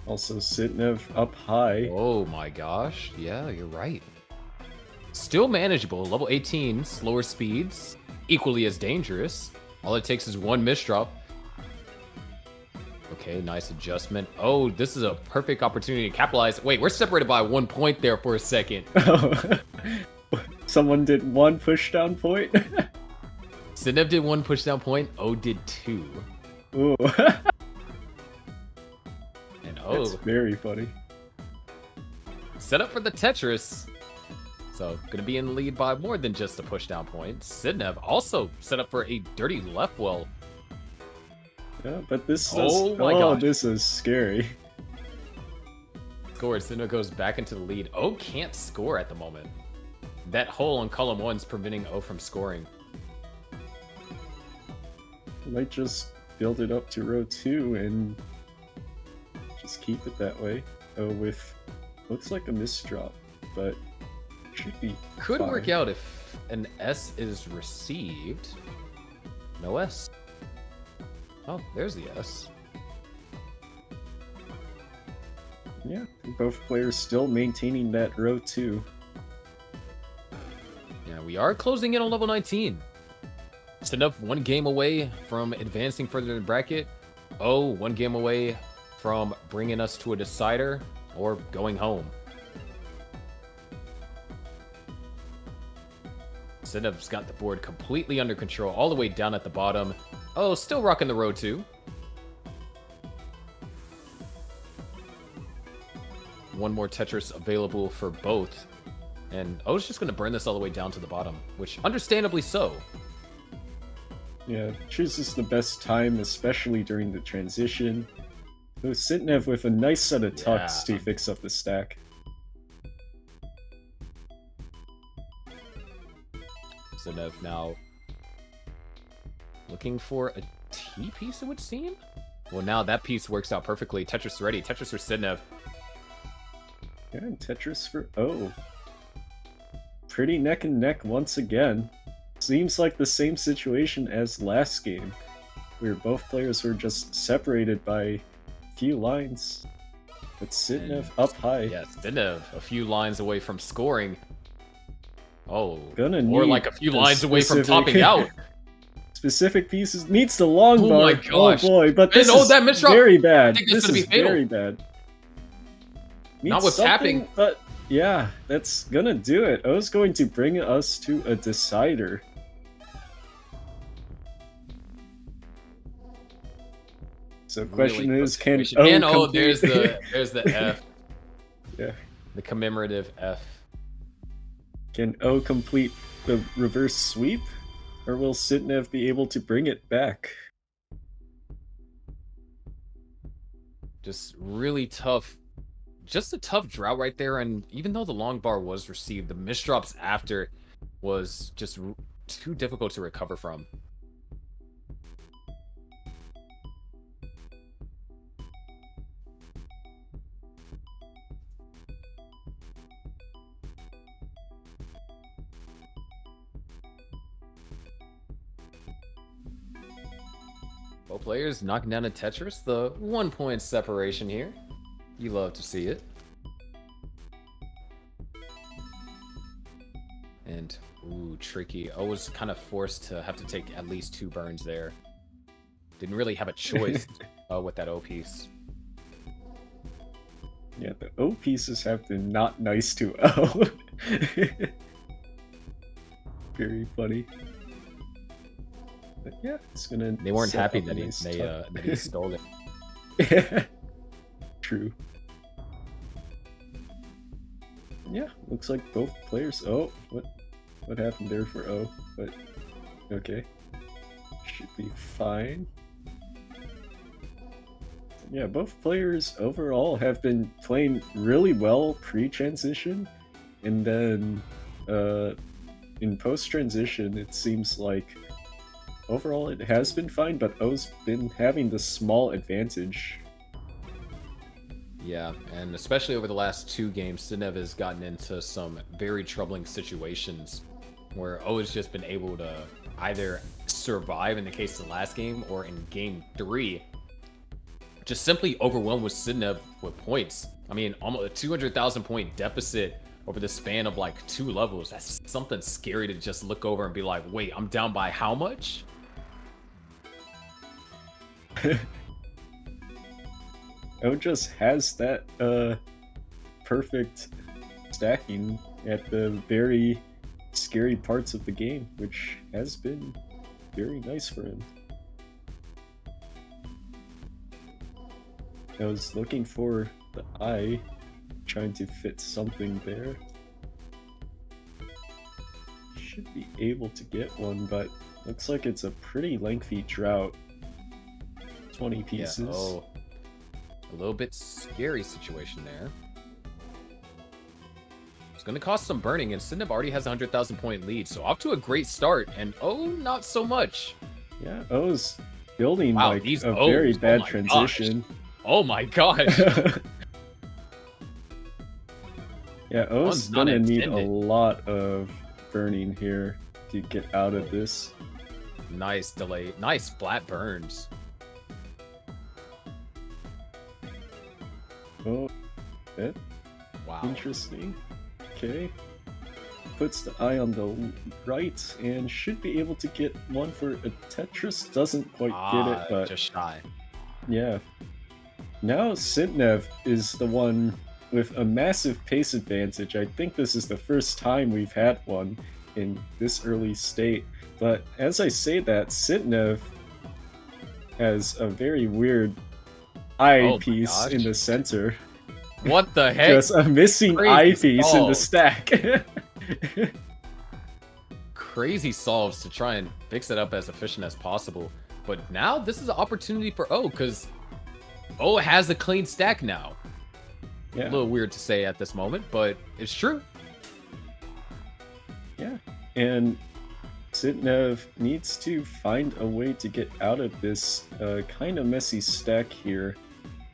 Also, Sidnev up high. Oh my gosh. Yeah, you're right. Still manageable. Level 18, slower speeds. Equally as dangerous. All it takes is one misdrop. Okay, nice adjustment. Oh, this is a perfect opportunity to capitalize. Wait, we're separated by 1 point there for a second. Someone did 1 pushdown point? Sidnev did 1 pushdown point. O did 2. Ooh. And That's very funny. Set up for the Tetris. So, gonna be in the lead by more than just a pushdown point. Sidnev also set up for a dirty left well. Yeah, but this is this is scary. Scored. Sidnev goes back into the lead. O can't score at the moment. That hole on column 1 is preventing O from scoring. Might just build it up to row 2 and just keep it that way. with looks like a misdrop, but should be Could fine. work out if an S is received. No S. Oh, there's the S. Yeah, both players still maintaining that row 2. Yeah, we are closing in on level 19. Sidnev 1 game away from advancing further in the bracket. Oh, 1 game away from bringing us to a decider or going home. Sidnev's got the board completely under control, all the way down at the bottom. Oh, still rocking the row 2. One more Tetris available for both. And O's just going to burn this all the way down to the bottom, which understandably so. Yeah, chooses the best time, especially during the transition. It was Sidnev with a nice set of tucks to fix up the stack. Sidnev now looking for a T piece, it would seem? Well, now that piece works out perfectly. Tetris ready. Tetris for Sidnev. Yeah, and Tetris for O. Pretty neck and neck once again. Seems like the same situation as last game, where both players were just separated by a few lines. But Sidnev up high. Yeah, Sidnev a few lines away from scoring. Oh, Or like a few lines away from topping out. Specific pieces. Needs the long bar. My gosh. Oh boy, but this is that misdrop. very bad. I think This gonna is be fatal. very bad. Not with tapping. But yeah, that's gonna do it. O's going to bring us to a decider. So question Really is, close can situation. O And there's the F. Yeah. The commemorative F. Can O complete the reverse sweep? Or will Sidnev be able to bring it back? Just really tough. Just a tough drought right there. And even though the long bar was received, the misdrops after was just too difficult to recover from. Both players knocking down a Tetris, the 1 point separation here. You love to see it. And, ooh, tricky. O was kind of forced to have to take at least 2 burns there. Didn't really have a choice with that O piece. Yeah, the O pieces have been not nice to O. Very funny. But yeah, it's gonna. They weren't happy set up that a he, nice that he stole it. Yeah. True. Yeah, looks like both players. Oh, what happened there for O? But okay, should be fine. Yeah, both players overall have been playing really well pre-transition, and then in post-transition, it seems like overall it has been fine, but O's been having the small advantage. Yeah, and especially over the last 2 games, Sidnev has gotten into some very troubling situations where O has just been able to either survive in the case of the last game, or in game 3, just simply overwhelmed with Sidnev with points. I mean, almost a 200,000 point deficit over the span of like 2 levels. That's something scary to just look over and be like, wait, I'm down by how much? O just has that perfect stacking at the very scary parts of the game, which has been very nice for him. I was looking for the eye, trying to fit something there. Should be able to get one, but looks like it's a pretty lengthy drought. 20 pieces. Yeah, oh, a little bit scary situation there. It's going to cost some burning, and Sidnev already has a 100,000 point lead, so off to a great start, and oh, not so much. Yeah, O's building Wow, like these a O's, very oh bad my transition. Oh my gosh. Yeah, O's One's not gonna need a intended. lot of burning here to get out of this. Nice delay. Nice flat burns. Oh, bit Wow. interesting. Okay. Puts the eye on the right and should be able to get one for a Tetris. Doesn't quite get it, but just shy. yeah. Now Sidnev is the one with a massive pace advantage. I think this is the first time we've had one in this early state. But as I say that, Sidnev has a very weird eyepiece in the center. What the heck? Just a missing Crazy eyepiece in the solve. stack. Crazy solves to try and fix it up as efficient as possible. But now this is an opportunity for O, because O has a clean stack now. Yeah. A little weird to say at this moment, but it's true. Yeah. And Sidnev needs to find a way to get out of this kind of messy stack here.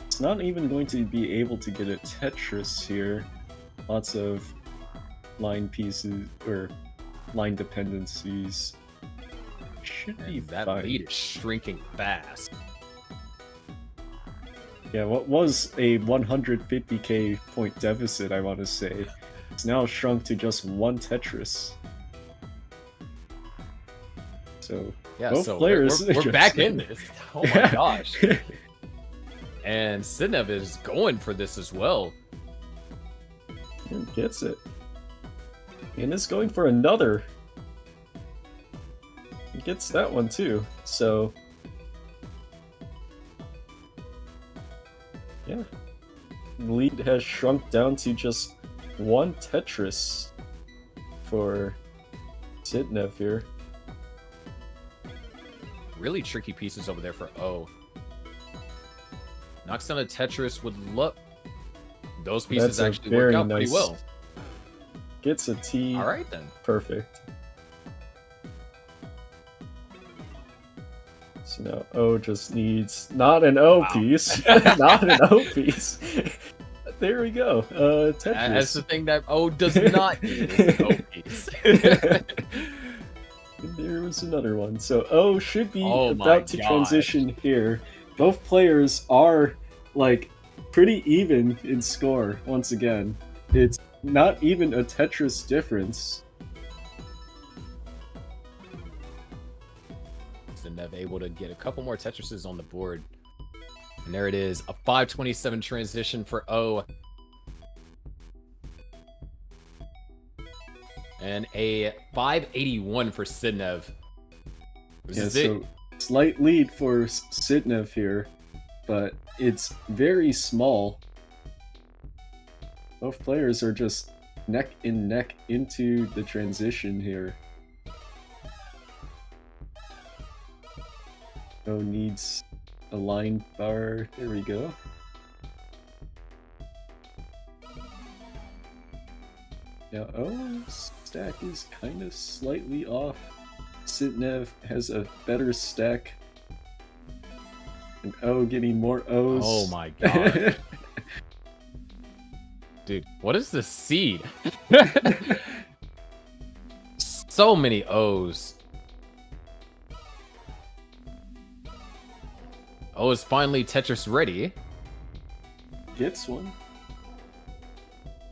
It's not even going to be able to get a Tetris here. Lots of line pieces or line dependencies. Should be That fine. lead is shrinking fast. Yeah, what was a 150k point deficit, I want to say, it's now shrunk to just one Tetris. So Yeah, both so players we're back in this. Oh my gosh. And Sidnev is going for this as well. And gets it. And is going for another. He gets that one too. So yeah. The lead has shrunk down to just one Tetris for Sidnev here. Really tricky pieces over there for O. Knocks down a Tetris with luck. Those pieces That's a actually work very out pretty nice- well. Gets a T. All right then. Perfect. So now O just needs not an O piece, not an O piece. There we go. Tetris. That's the thing that O does not need is an O piece. There was another one. So O should be Oh my about to gosh. transition here. Both players are like pretty even in score once again. It's not even a Tetris difference. Sidnev able to get a couple more Tetrises on the board. And there it is, a 527 transition for O. And a 581 for Sidnev. This Yeah, is it. so slight lead for Sidnev here, but it's very small. Both players are just neck and neck into the transition here. O needs a line bar. There we go. Yeah, O's stack is kind of slightly off. Sidnev has a better stack. And O getting more O's. Oh my god. Dude, what is the seed? So many O's. O is finally Tetris ready. Gets one.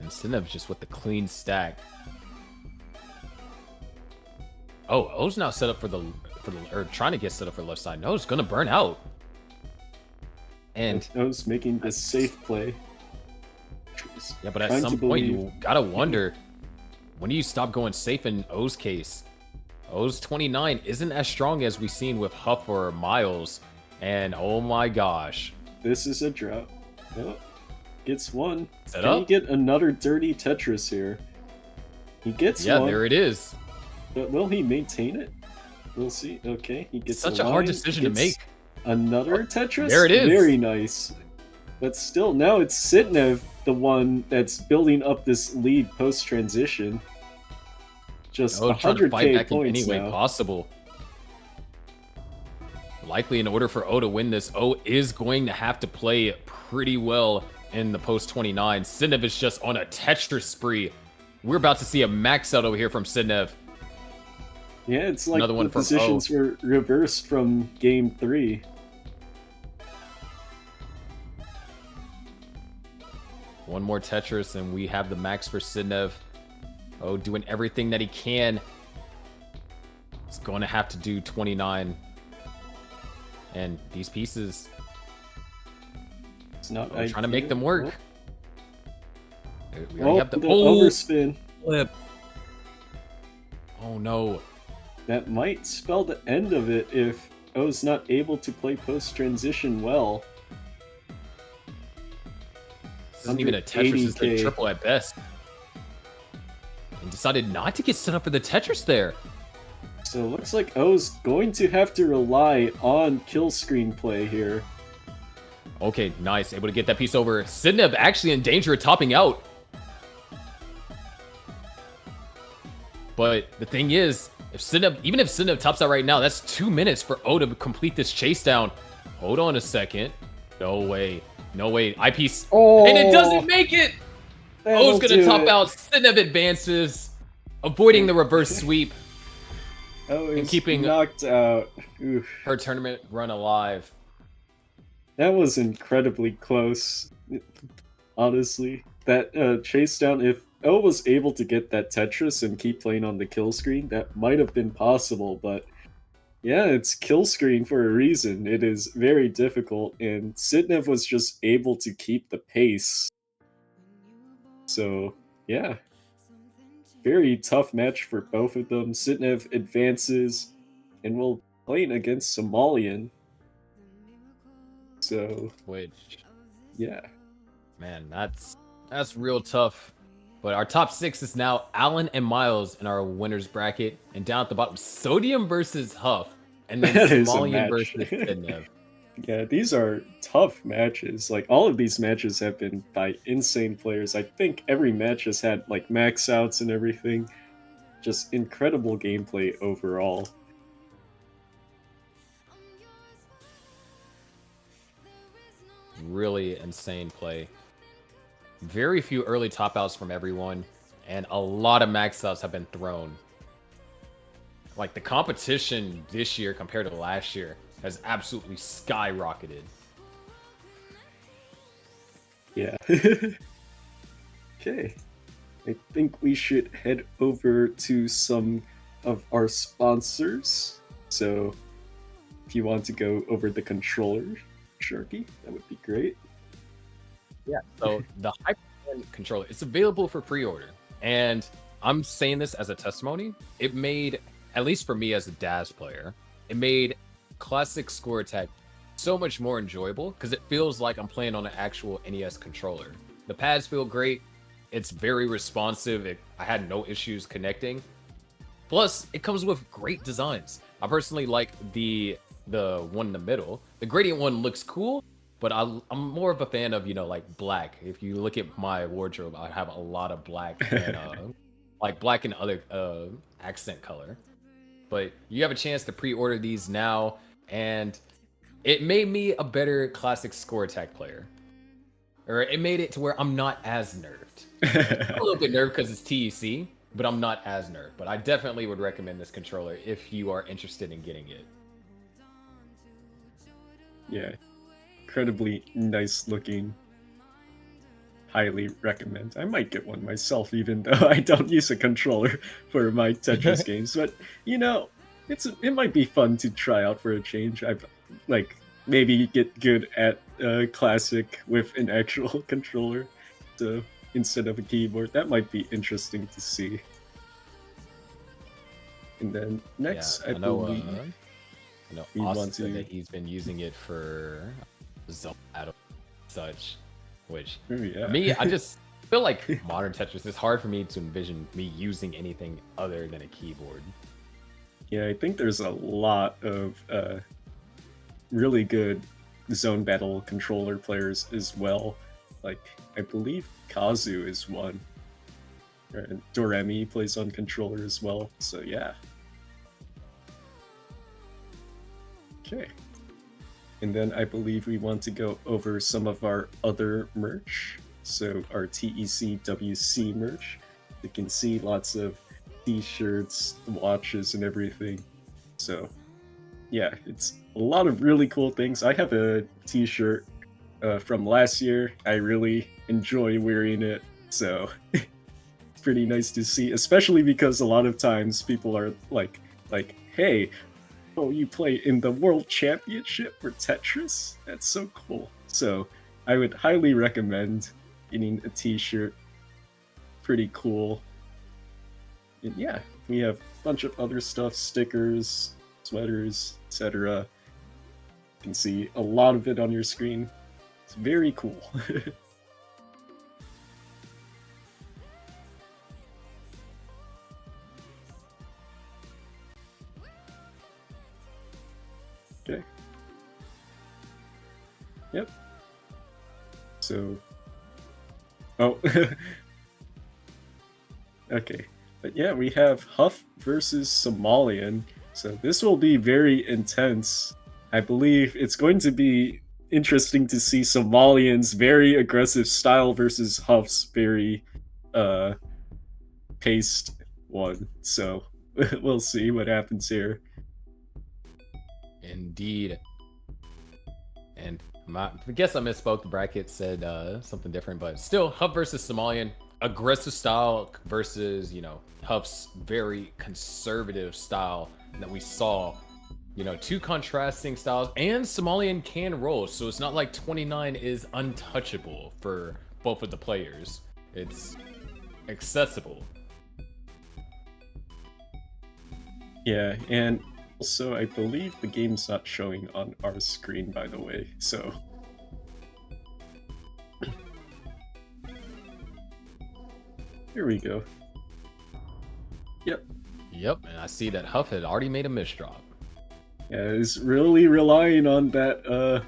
And Sidnev just with the clean stack. Oh, O's now set up for the or trying to get set up for the left side. No, it's gonna burn out. And O's making the safe play. yeah, but at Trying some to point you believe. gotta wonder, when do you stop going safe in O's case? O's 29 isn't as strong as we've seen with Huff or Miles. And oh my gosh. This is a drought. Oh, gets one. Set Can he up? get another dirty Tetris here? He gets Yeah, one. there it is. But will he maintain it? We'll see. Okay, he gets Such a a hard line, decision to gets make. Another Tetris? there it is. Very nice. But still, now it's Sidnev, the one that's building up this lead post-transition. Just Oh, trying to fight 100k back in points any way now. possible. Likely, in order for O to win this, O is going to have to play pretty well in the post 29. Sidnev is just on a Tetris spree. We're about to see a max out over here from Sidnev. Yeah, it's like Another one the from positions were reversed from game 3. One more Tetris, and we have the max for Sidnev. Oh, doing everything that he can. He's going to have to do 29. And these pieces, It's not trying to make them work. We already Oh, have the overspin. Flip. Oh no. That might spell the end of it if O's not able to play post-transition well. This isn't even a Tetris, it's a 80K. triple at best. And decided not to get set up for the Tetris there. So it looks like O's going to have to rely on kill screen play here. Okay, nice. Able to get that piece over. Sidnev actually in danger of topping out. But the thing is, even if Sidnev tops out right now, that's 2 minutes for O to complete this chase down. Hold on a second. No way. No way. Eyepiece. Oh, And it doesn't make it! O's gonna top it. out. Sidnev advances, avoiding the reverse sweep. Oh, and is keeping knocked out. Oof. her tournament run alive. That was incredibly close, honestly. That chase down, if O was able to get that Tetris and keep playing on the kill screen, that might have been possible, but yeah, it's kill screen for a reason. It is very difficult, and Sidnev was just able to keep the pace. So, yeah. Very tough match for both of them. Sidnev advances and will playing against Somalian. So, Which, yeah. man, that's real tough. But our top 6 is now Alan and Miles in our winners bracket, and down at the bottom, Sodium versus Huff, and then That is a Somalian match. versus Sidnev. Yeah, these are tough matches. Like, all of these matches have been by insane players. I think every match has had, like, max outs and everything. Just incredible gameplay overall. Really insane play. Very few early top outs from everyone, and a lot of max outs have been thrown. Like, the competition this year compared to last year has absolutely skyrocketed. Yeah. Okay. I think we should head over to some of our sponsors. So, if you want to go over the controller, Sharky, that would be great. Yeah. So the Hyper controller, it's available for pre-order, and I'm saying this as a testimony. It made, at least for me as a DAS player, it made Classic Score Attack so much more enjoyable because it feels like I'm playing on an actual NES controller. The pads feel great. It's very responsive. I had no issues connecting. Plus, it comes with great designs. I personally like the one in the middle. The gradient one looks cool, but I'm more of a fan of, like black. If you look at my wardrobe, I have a lot of black and like black and other accent color. But you have a chance to pre-order these now, and it made me a better Classic Score Attack player. Or it made it to where I'm not as nerfed. I'm a little bit nerfed because it's TEC, but I'm not as nerfed. But I definitely would recommend this controller if you are interested in getting it. Yeah. Incredibly nice looking. Highly recommend. I might get one myself, even though I don't use a controller for my Tetris games. But it might be fun to try out for a change. I've maybe get good at Classic with an actual controller, so instead of a keyboard. That might be interesting to see. And then next, Yeah, I believe we Austin want said to. that he's been using it for Zone Battle such, which Oh, yeah. for me, I just feel like modern Tetris, it's hard for me to envision me using anything other than a keyboard. Yeah, I think there's a lot of really good zone battle controller players as well. Like, I believe Kazu is one. And Doremi plays on controller as well, so yeah. Okay. And then I believe we want to go over some of our other merch. So our TECWC merch. You can see lots of t-shirts, watches, and everything. So yeah, it's a lot of really cool things. I have a t-shirt from last year. I really enjoy wearing it. So it's pretty nice to see, especially because a lot of times people are like, hey, oh, you play in the World Championship for Tetris? That's so cool. So I would highly recommend getting a t-shirt. Pretty cool. And yeah, we have a bunch of other stuff, stickers, sweaters, etc. You can see a lot of it on your screen. It's very cool. Okay. Yep. So, oh, okay. But yeah, we have Huff versus Somalian. So this will be very intense. I believe it's going to be interesting to see Somalian's very aggressive style versus Huff's very paced one. So we'll see what happens here. Indeed. And I guess I misspoke. The bracket said something different, but still, Huff versus Somalian. Aggressive style versus, Huff's very conservative style that we saw. Two contrasting styles, and Somalian can roll, so it's not like 29 is untouchable for both of the players. It's accessible. Yeah, and also I believe the game's not showing on our screen, by the way, so... Here we go. Yep. Yep, and I see that Huff had already made a misdrop. Yeah, he's really relying on that,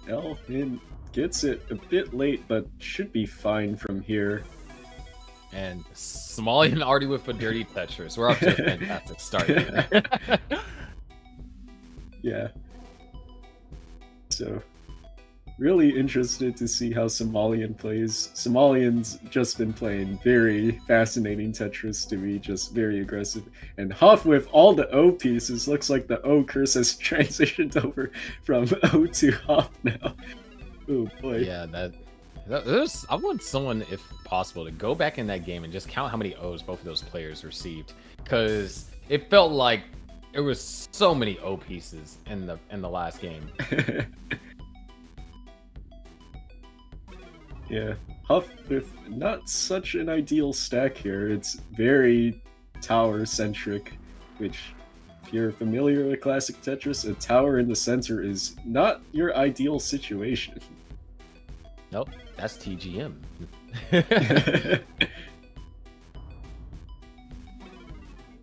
L, and gets it a bit late, but should be fine from here. And Somalian already with a dirty Tetris. We're off to a fantastic start here. Yeah. So, really interested to see how Somalian plays. Somalian's just been playing very fascinating Tetris to me, just very aggressive. And Huff with all the O pieces, looks like the O curse has transitioned over from O to Huff now. Oh boy. Yeah, I want someone, if possible, to go back in that game and just count how many O's both of those players received, because it felt like there was so many O pieces in the last game. Yeah, Huff with not such an ideal stack here. It's very tower-centric, which, if you're familiar with classic Tetris, a tower in the center is not your ideal situation. Nope, that's TGM.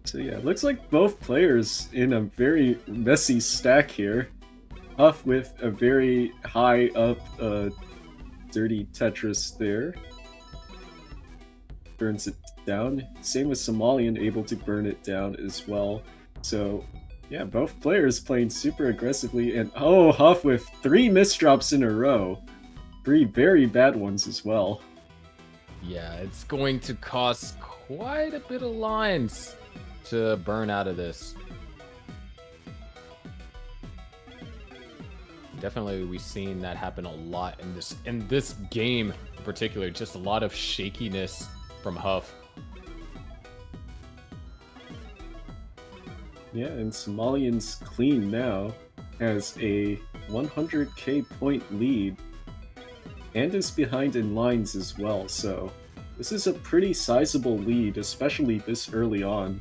So yeah, it looks like both players in a very messy stack here. Huff with a very high up dirty Tetris there. Burns it down. Same with Somalian, able to burn it down as well. So yeah, both players playing super aggressively, and oh, Huff with 3 misdrops in a row. 3 very bad ones as well. Yeah, it's going to cost quite a bit of lines to burn out of this. Definitely, we've seen that happen a lot in this game in particular. Just a lot of shakiness from Huff. Yeah, and Somalian's clean now has a 100k point lead and is behind in lines as well, so this is a pretty sizable lead, especially this early on.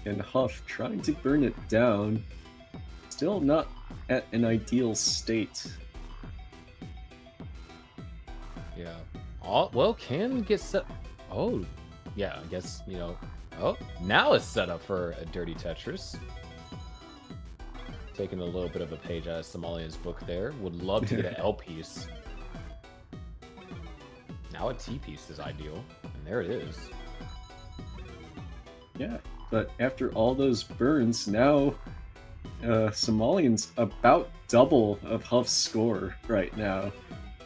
And Huff trying to burn it down, still not at an ideal state. Yeah. Oh, well, can get set. Oh, yeah, I guess, oh, now it's set up for a dirty Tetris. Taking a little bit of a page out of Somalian's book there. Would love to get an L piece. Now a T piece is ideal, and there it is. Yeah, But after all those burns, now Somalian's about double of Huff's score right now,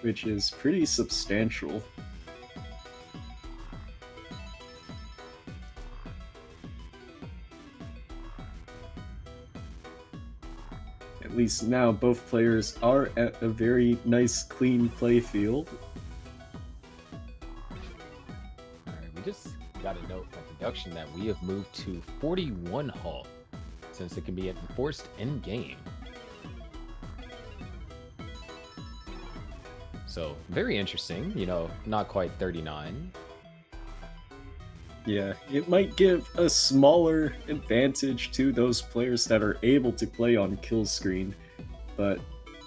which is pretty substantial. At least now both players are at a very nice, clean play field. Alright, we just got a note from production that we have moved to 41 Hull, since it can be enforced in-game. So, very interesting, you know, not quite 39. Yeah, it might give a smaller advantage to those players that are able to play on kill screen, but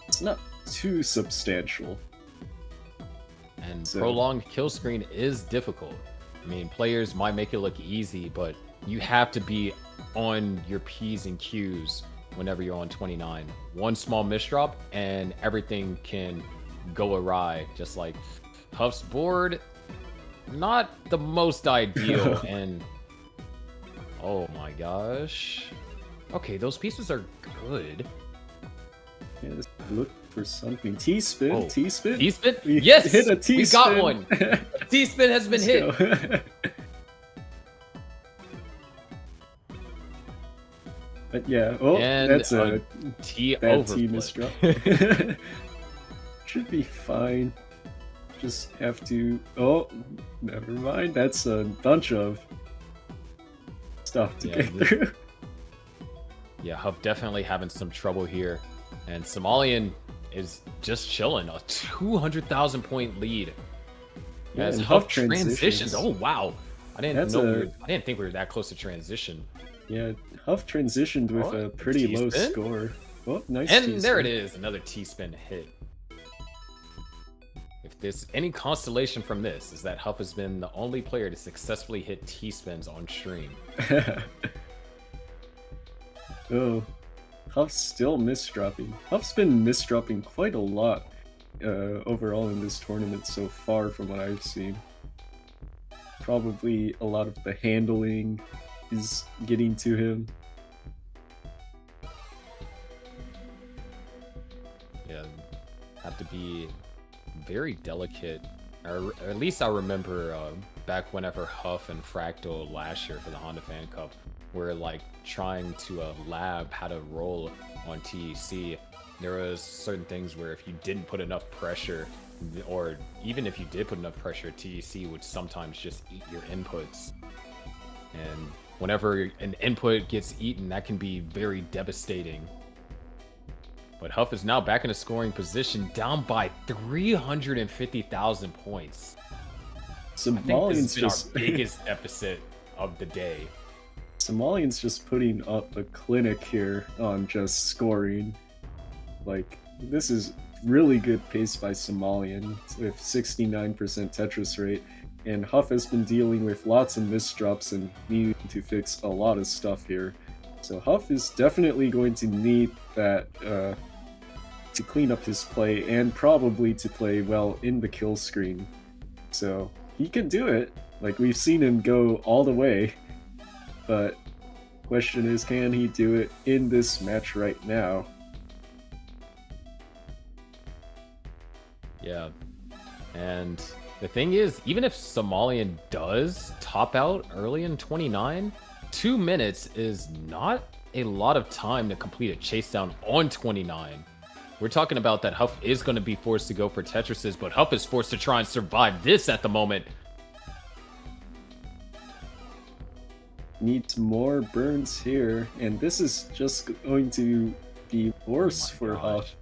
it's not too substantial. And prolonged kill screen is difficult. I mean, players might make it look easy, but you have to be on your P's and Q's whenever you're on 29. One small misdrop and everything can go awry, just like Huff's board. Not the most ideal, and oh my gosh. Okay, those pieces are good. Yeah, just look for something. T-spin, Oh, T-spin. T-spin? We Yes! hit a T-spin. We got one! T-spin has been hit! Go. But yeah, oh, And that's a T bad T overflip. misdrop. Should be fine. Just have to... Oh, never mind. That's a bunch of stuff to get through. Yeah, Huff definitely having some trouble here. And Somalian is just chilling. A 200,000 point lead. Yeah, As and Huff Huff transitions. Oh, wow. I didn't think we were that close to transition. Yeah, Huff transitioned with a pretty low T-spin? score. Oh, nice And T-spin. there it is. Another T-spin hit. If there's any constellation from this, is that Huff has been the only player to successfully hit T-spins on stream. Oh, Huff's still misdropping. Huff's been misdropping quite a lot overall in this tournament so far from what I've seen. Probably a lot of the handling is getting to him. Yeah, have to be very delicate. Or at least I remember back whenever Huff and Fractal last year for the Honda Fan Cup were like trying to lab how to roll on TEC. There was certain things where if you didn't put enough pressure, or even if you did put enough pressure, TEC would sometimes just eat your inputs. And whenever an input gets eaten, that can be very devastating. But Huff is now back in a scoring position, down by 350,000 points. I think this has been our biggest deficit of the day. Somalian's just putting up a clinic here on just scoring. Like, this is really good pace by Somalian with 69% Tetris rate, and Huff has been dealing with lots of misdrops and needing to fix a lot of stuff here. So Huff is definitely going to need that to clean up his play, and probably to play well in the kill screen. So he can do it. Like, we've seen him go all the way. But question is, can he do it in this match right now? Yeah. And the thing is, even if Somalian does top out early in 29, 2 minutes is not a lot of time to complete a chase down on 29. We're talking about that Huff is going to be forced to go for Tetrises, but Huff is forced to try and survive this at the moment. Needs more burns here, and this is just going to be worse for Huff.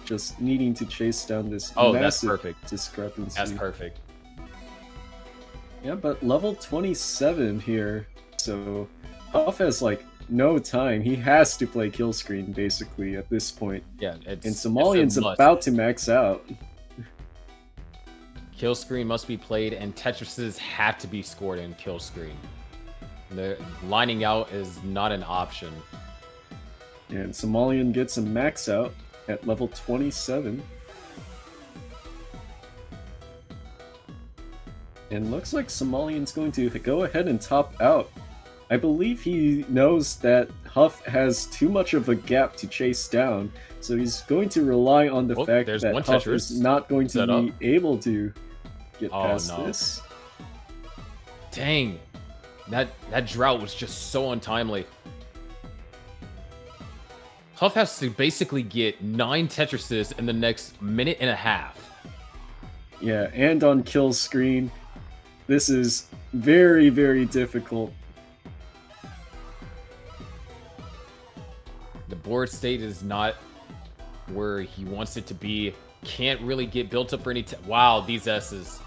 Just needing to chase down this massive discrepancy. That's perfect. Yeah, but level 27 here, so Huff has like no time. He has to play kill screen basically at this point. Yeah, and Somalian's about to max out. Kill screen must be played, and Tetrises have to be scored in kill screen. The lining out is not an option. And Somalian gets a max out at level 27. And looks like Somalian's going to go ahead and top out I believe he knows that Huff has too much of a gap to chase down, so he's going to rely on the fact there's that one Huff Tetris is not going to set be up. able to get Oh, past no. this. Dang. That drought was just so untimely. Huff has to basically get 9 Tetrises in the next minute and a half. Yeah, and on kill screen, this is very, very difficult. The board state is not where he wants it to be. Can't really get built up for any... Wow, these S's.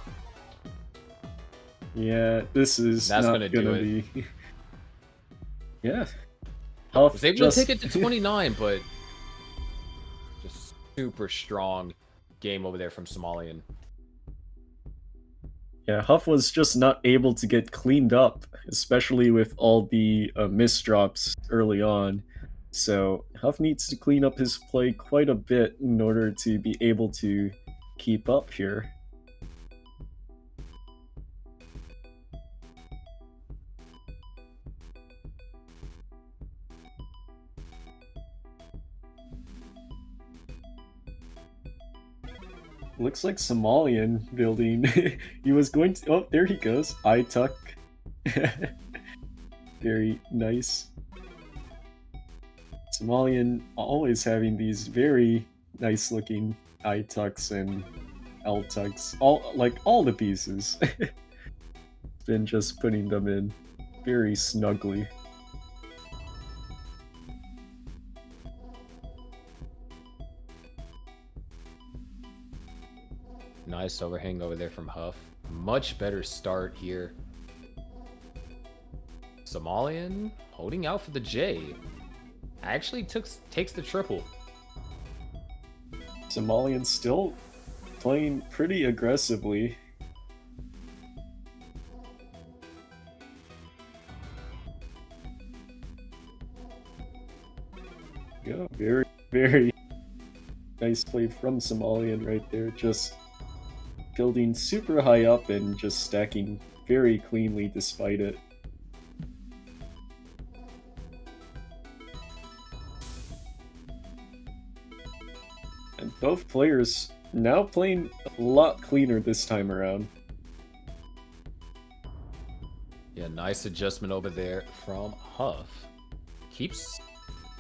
Yeah, this is That's not gonna do gonna it. be... Yeah. Huff Was able to take it to 29, but just super strong game over there from Somalian. Yeah, Huff was just not able to get cleaned up, especially with all the misdrops early on. So Huff needs to clean up his play quite a bit in order to be able to keep up here. Looks like Somalian building. He was going to... Oh, there he goes. I tuck. Very nice. Somalian always having these very nice looking I tucks and L tucks. All the pieces. Been just putting them in very snugly. Nice overhang over there from Huff. Much better start here. Somalian holding out for the J. Actually takes the triple. Somalian still playing pretty aggressively. Yeah, very, very nice play from Somalian right there. Just building super high up and just stacking very cleanly despite it. And both players now playing a lot cleaner this time around. Yeah, nice adjustment over there from Huff. Keeps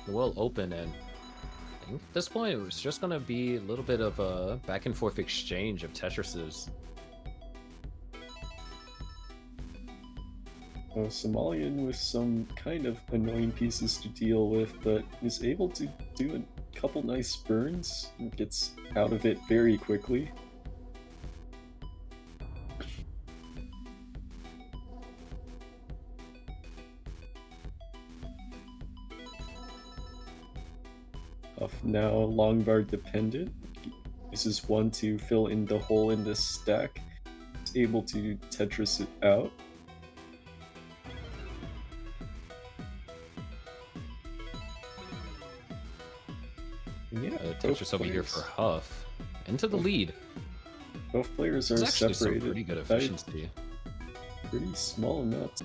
the well open, and I think at this point it was just going to be a little bit of a back and forth exchange of Tetrises. Somalian with some kind of annoying pieces to deal with, but is able to do a couple nice burns and gets out of it very quickly. Huff now long bar dependent. Uses one to fill in the hole in this stack. Is able to Tetris it out. Yeah, Tetris over here for Huff. Into the lead. Both players are It's actually separated. some pretty good by efficiency. pretty small amounts.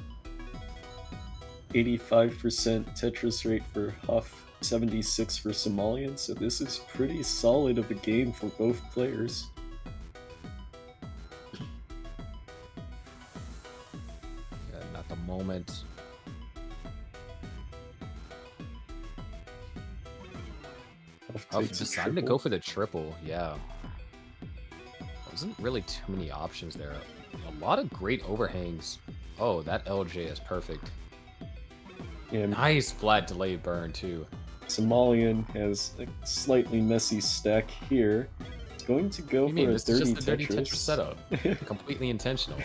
85% Tetris rate for Huff, 76 for Somalian, so this is pretty solid of a game for both players. Yeah, not the moment. Huff Takes a decided to triple. go for the triple, yeah. Wasn't really too many options there. A lot of great overhangs. Oh, that LJ is perfect. Yeah, Nice flat delayed burn, too. Somalian has a slightly messy stack here. It's going to go What do you for mean? a This is dirty just a dirty Tetris. Tetris setup. Completely intentional.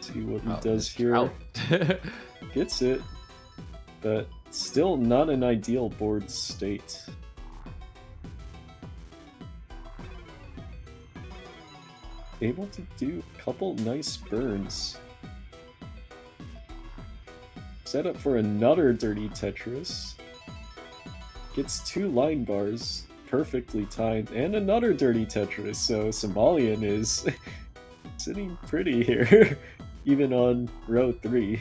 See what he Oh, does this here. drought. Gets it, but still not an ideal board state. Able to do a couple nice burns. Set up for another dirty Tetris. Gets 2 line bars, perfectly timed, and another dirty Tetris, so Somalian is sitting pretty here. even on row 3.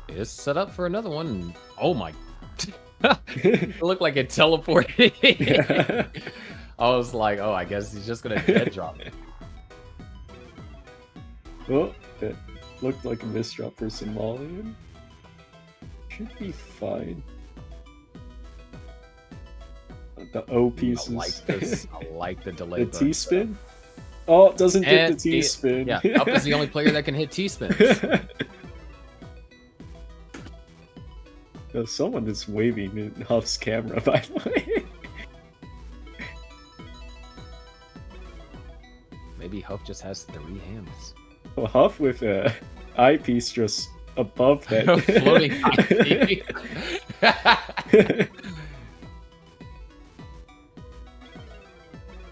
It's set up for another one. Oh my. It looked like it teleported. Yeah. I was like, oh, I guess he's just gonna dead drop it. Oh, that looked like a misdrop for Somalian. Should be fine. The O pieces. I like this. I like the delay. The T-spin? Oh, it doesn't get the And T-spin. Yeah, Huff is the only player that can hit T-spins. Oh, someone is waving in Huff's camera, by the way. Maybe Huff just has 3 hands. Well, Huff with a eyepiece just above that. Floating eyepiece.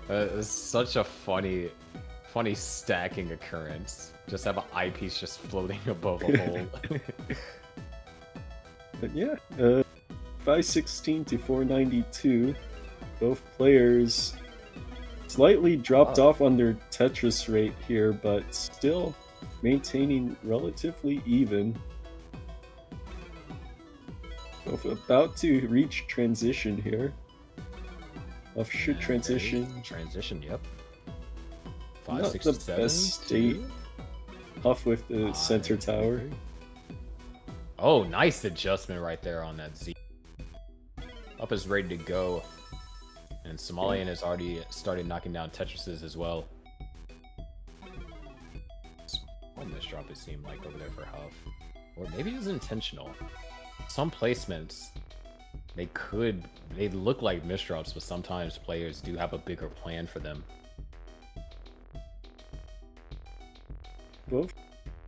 It's such a funny stacking occurrence. Just have an eyepiece just floating above a hole. But yeah, 516 to 492. Both players slightly dropped off on their Tetris rate here, but still maintaining relatively even. Both about to reach transition here. Huff should transition. Transition, yep. Not the best state. Huff with the center tower. Oh, nice adjustment right there on that Z. Huff is ready to go. And Somalian has already started knocking down Tetrises as well. One misdrop it seemed like over there for Huff. Or maybe it was intentional. Some placements, they look like misdrops, but sometimes players do have a bigger plan for them. Well,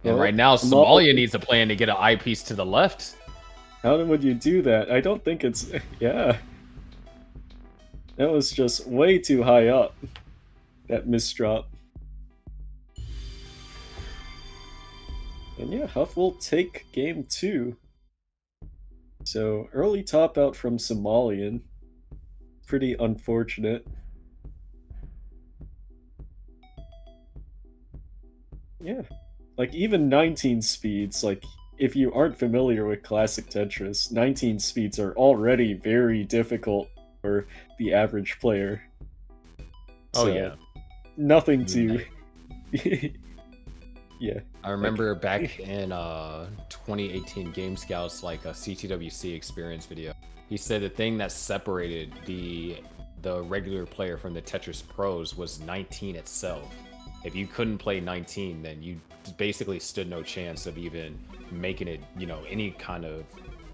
And right now, Somalia needs a plan to get an eyepiece to the left. How would you do that? I don't think it's... Yeah. That was just way too high up. That misdrop. And yeah, Huff will take game 2. So, early top out from Somalian. Pretty unfortunate. Yeah. Like, even 19 speeds, like, if you aren't familiar with classic Tetris, 19 speeds are already very difficult for the average player. Oh, So, yeah. Nothing to... Yeah. I remember back in 2018 Game Scouts, like a CTWC experience video. He said the thing that separated the regular player from the Tetris pros was 19 itself. If you couldn't play 19, then you basically stood no chance of even making it, you know, any kind of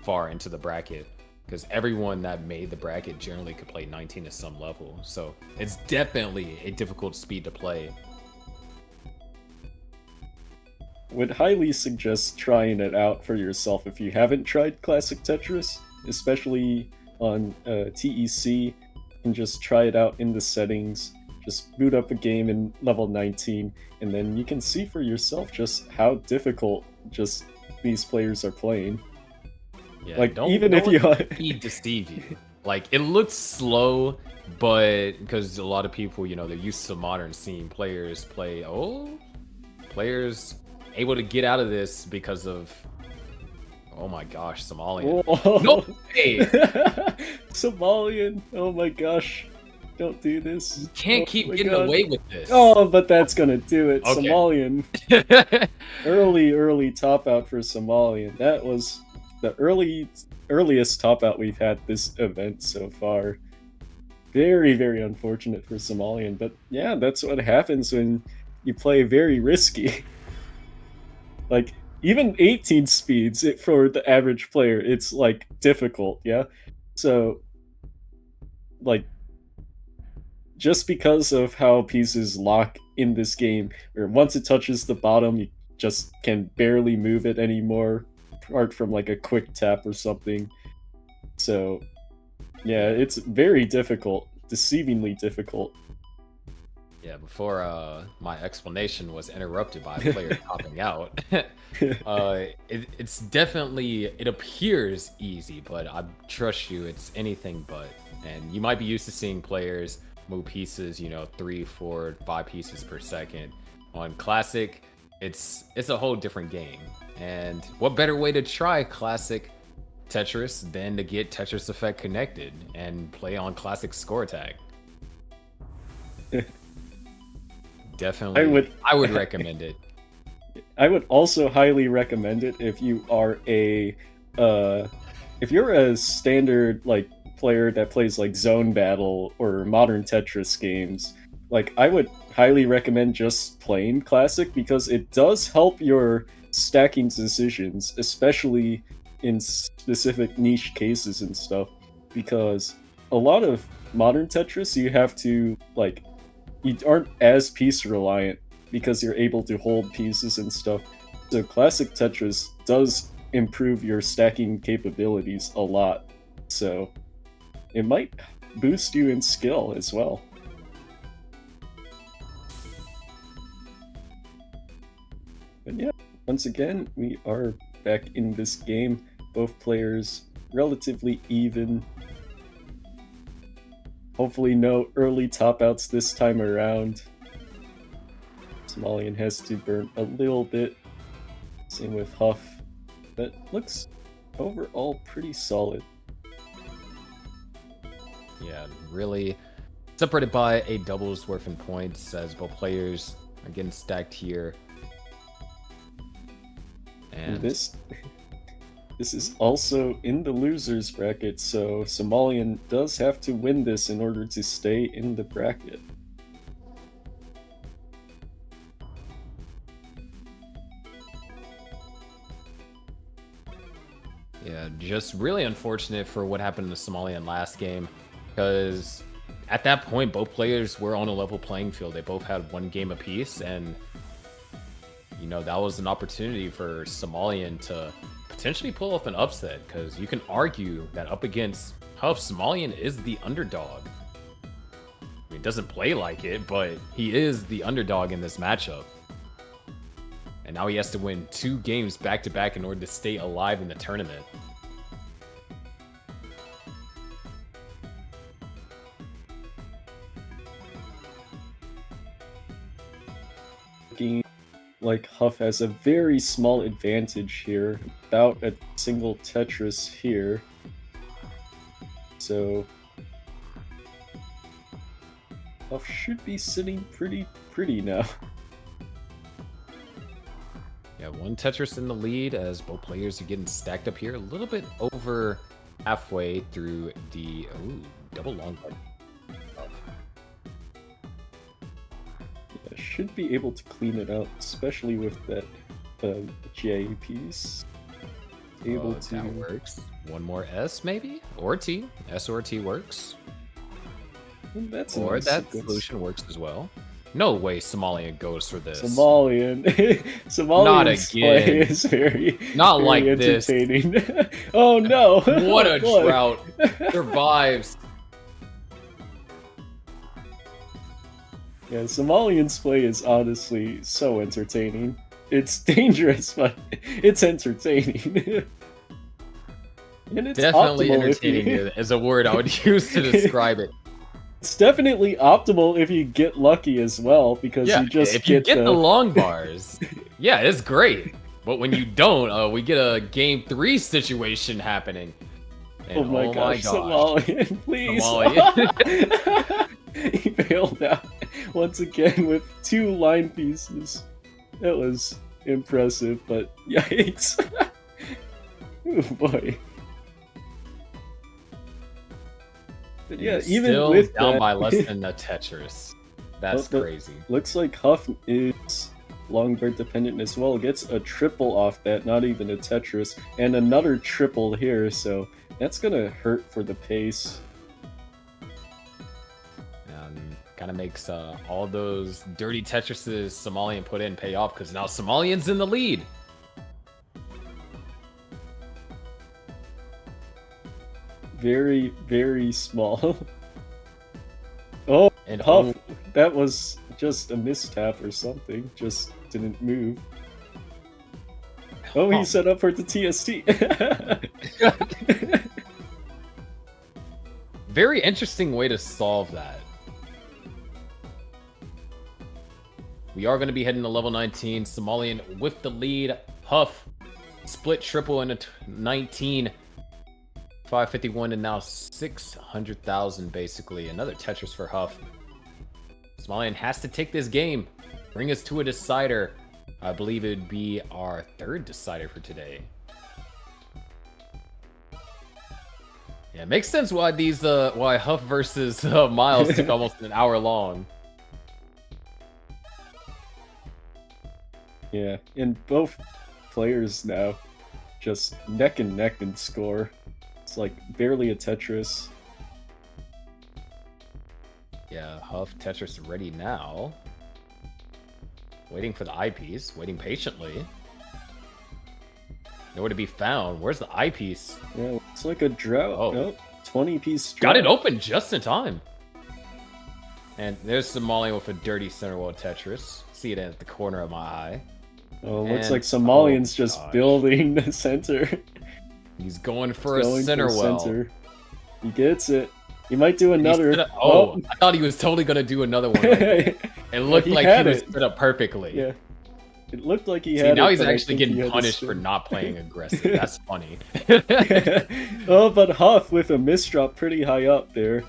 far into the bracket. Because everyone that made the bracket generally could play 19 at some level. So it's definitely a difficult speed to play. Would highly suggest trying it out for yourself if you haven't tried classic Tetris, especially on TEC, and just try it out in the settings. Just boot up a game in level 19, and then you can see for yourself just how difficult just these players are playing. Yeah, like, even if you... he deceived you. Like, it looks slow, but because a lot of people, you know, they're used to modern scene players players able to get out of this because of, oh my gosh, Somalian. Oh. No way! Somalian, oh my gosh. Don't do this. You can't keep getting away with this. Oh, but that's gonna do it. Okay. Somalian. Early top out for Somalian. That was the earliest top out we've had this event so far. Very, very unfortunate for Somalian. But yeah, that's what happens when you play very risky. Like, even 18 speeds for the average player, it's like difficult, yeah? So, like, just because of how pieces lock in this game, or once it touches the bottom, you just can barely move it anymore, apart from like a quick tap or something. So, yeah, it's very difficult, deceivingly difficult. Yeah, before my explanation was interrupted by a player popping out. It's definitely, it appears easy, but I trust you, it's anything but. And you might be used to seeing players move pieces, 3, 4, 5 pieces per second. On Classic, it's a whole different game. And what better way to try Classic Tetris than to get Tetris Effect connected and play on Classic Score Attack? Definitely, I would recommend it. I would also highly recommend it if you are if you're a standard like player that plays like Zone Battle or modern Tetris games. Like, I would highly recommend just playing Classic because it does help your stacking decisions, especially in specific niche cases and stuff. Because a lot of modern Tetris, you have to like, you aren't as piece reliant because you're able to hold pieces and stuff. So Classic Tetris does improve your stacking capabilities a lot. So it might boost you in skill as well. But yeah, once again, we are back in this game. Both players relatively even. Hopefully no early top outs this time around. Somalian has to burn a little bit. Same with Huff. But looks overall pretty solid. Yeah, really separated by a double's worth in points as both players are getting stacked here. And this is also in the losers bracket, so Somalian does have to win this in order to stay in the bracket. yeah, just really unfortunate for what happened to Somalian last game, because at that point both players were on a level playing field. They both had one game apiece, and that was an opportunity for Somalian to potentially pull off an upset, because you can argue that up against Huff, Somalian is the underdog. I mean, doesn't play like it, but he is the underdog in this matchup. And now he has to win 2 games back-to-back in order to stay alive in the tournament. Like, Huff has a very small advantage here, about a single Tetris here. So Huff should be sitting pretty now. Yeah, 1 Tetris in the lead as both players are getting stacked up here, a little bit over halfway through the double long button. Should be able to clean it out, especially with that J piece. That works. 1 more S maybe? Or T. S or T works. That's or nice that sequence. solution works as well. No way Somalian goes for this. Somalian's Not play again. is very, Not very like this. entertaining. Oh no! What a Boy. drought. Survives. Yeah, Somalian's play is honestly so entertaining. It's dangerous, but it's entertaining. And it's Definitely optimal entertaining if you... is a word I would use to describe it. It's definitely optimal if you get lucky as well, because Yeah, you just if you get the long bars, yeah, it's great. But when you don't, we get a game 3 situation happening. And oh my gosh, Somalian, please! Somalian. He failed out once again with 2 line pieces. That was impressive, but yikes. Oh boy. But yeah, even Still with down that, by less than a Tetris. That's crazy. Looks like Huff is long bird dependent as well. Gets a triple off that, not even a Tetris, and another triple here, so that's gonna hurt for the pace. Kind of makes all those dirty Tetrises Somalian put in pay off, because now Somalian's in the lead. Very, very small. Oh, And Huff, that was just a mistap or something. Just didn't move. Oh, he's set up for the TST. Very interesting way to solve that. We are going to be heading to level 19. Somalian with the lead. Huff split triple into 19. 551 and now 600,000 basically. Another Tetris for Huff. Somalian has to take this game. Bring us to a decider. I believe it would be our third decider for today. Yeah, it makes sense why these why Huff versus Miles took almost an hour long. Yeah, and both players now just neck and neck in score. It's like barely a Tetris. Yeah, Huff Tetris ready now. Waiting for the eyepiece, waiting patiently. Nowhere to be found. Where's the eyepiece? Yeah, it's like a drought. Oh. Nope. 20-piece drought. Got it open just in time. And there's Somalian with a dirty center wall Tetris. See it at the corner of my eye. Oh, looks And- like Somalian's oh, just gosh. building the center. He's going for Going a center for well. center. He gets it. He might do He another. set up- oh, I thought he was totally going to do another one. Like, it looked He like had he was it. set up perfectly. Yeah. It looked like he See, had now it, he's but I actually think he getting had to punished spin. for not playing aggressive. That's funny. Oh, but Huff with a misdrop pretty high up there.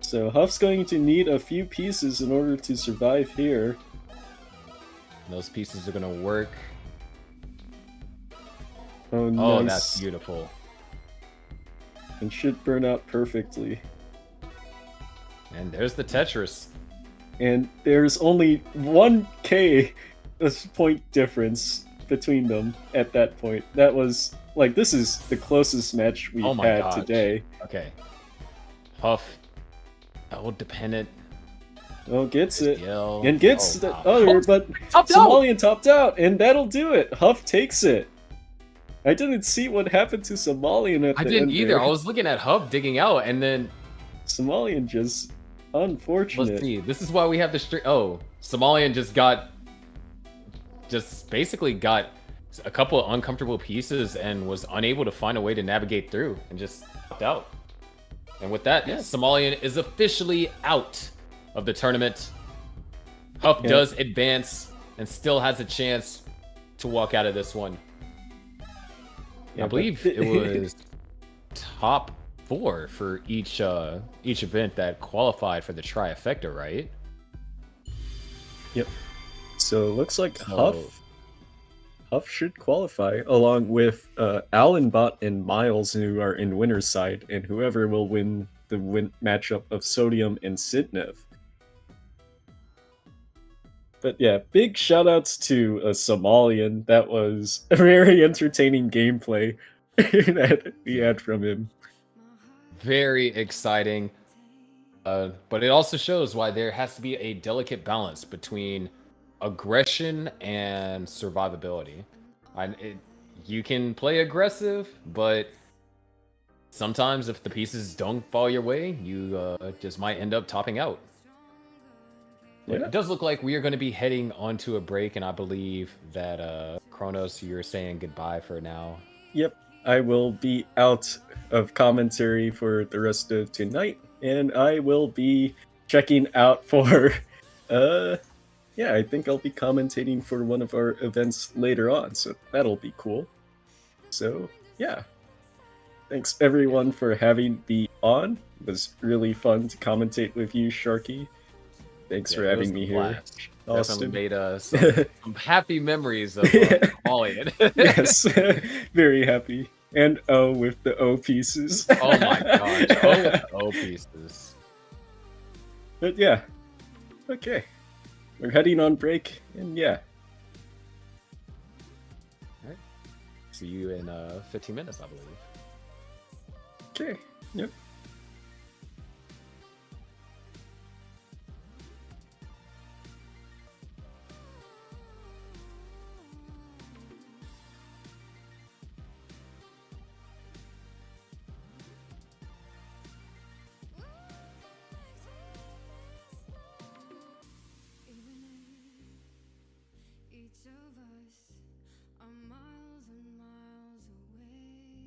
So Huff's going to need a few pieces in order to survive here. Those pieces are going to work. Oh, nice. Oh, that's beautiful. And should burn out perfectly. And there's the Tetris. And there's only 1k point difference between them at that point. That was, like, this is the closest match we've Oh my had gosh. today. Okay. Huff. Oh, dependent. Oh, gets it. Yell. And gets Oh, the wow. other, Oh, but topped out. Somalian topped out, and that'll do it. Huff takes it. I didn't see what happened to Somalian at I the didn't end either. there. I was looking at Huff digging out, and then Somalian just unfortunate. let's see. This is why we have the streak. Oh, Somalian just basically got a couple of uncomfortable pieces and was unable to find a way to navigate through and just popped out. And with that, Somalian is officially out of the tournament. Huff does advance and still has a chance to walk out of this one. Yeah, I believe it was top 4 for each event that qualified for the trifecta, right? Yep. So it looks like So- Huff should qualify along with Allenbot and Miles, who are in winner's side, and whoever will win the matchup of Sodium and Sidnev. But yeah, big shoutouts to Somalian. That was a very entertaining gameplay that we had from him. Very exciting. But it also shows why there has to be a delicate balance between aggression and survivability. You can play aggressive, but sometimes if the pieces don't fall your way, you just might end up topping out. But Yeah. it does look like we are going to be heading onto a break, and I believe that Kronos, you're saying goodbye for now. Yep, I will be out of commentary for the rest of tonight, and I will be checking out for, yeah, I think I'll be commentating for one of our events later on, so that'll be cool. So, yeah. Thanks everyone for having me on. It was really fun to commentate with you, Sharky. Thanks for Yeah, it was having me a here, blast. Definitely Austin. made some happy memories of Yeah. Somalian. Yes, very happy. And O with the O pieces. Oh my gosh. Oh, pieces. But yeah, okay. We're heading on break, and yeah. See you in 15 minutes, I believe. Okay, yep. Each of us are miles and miles away.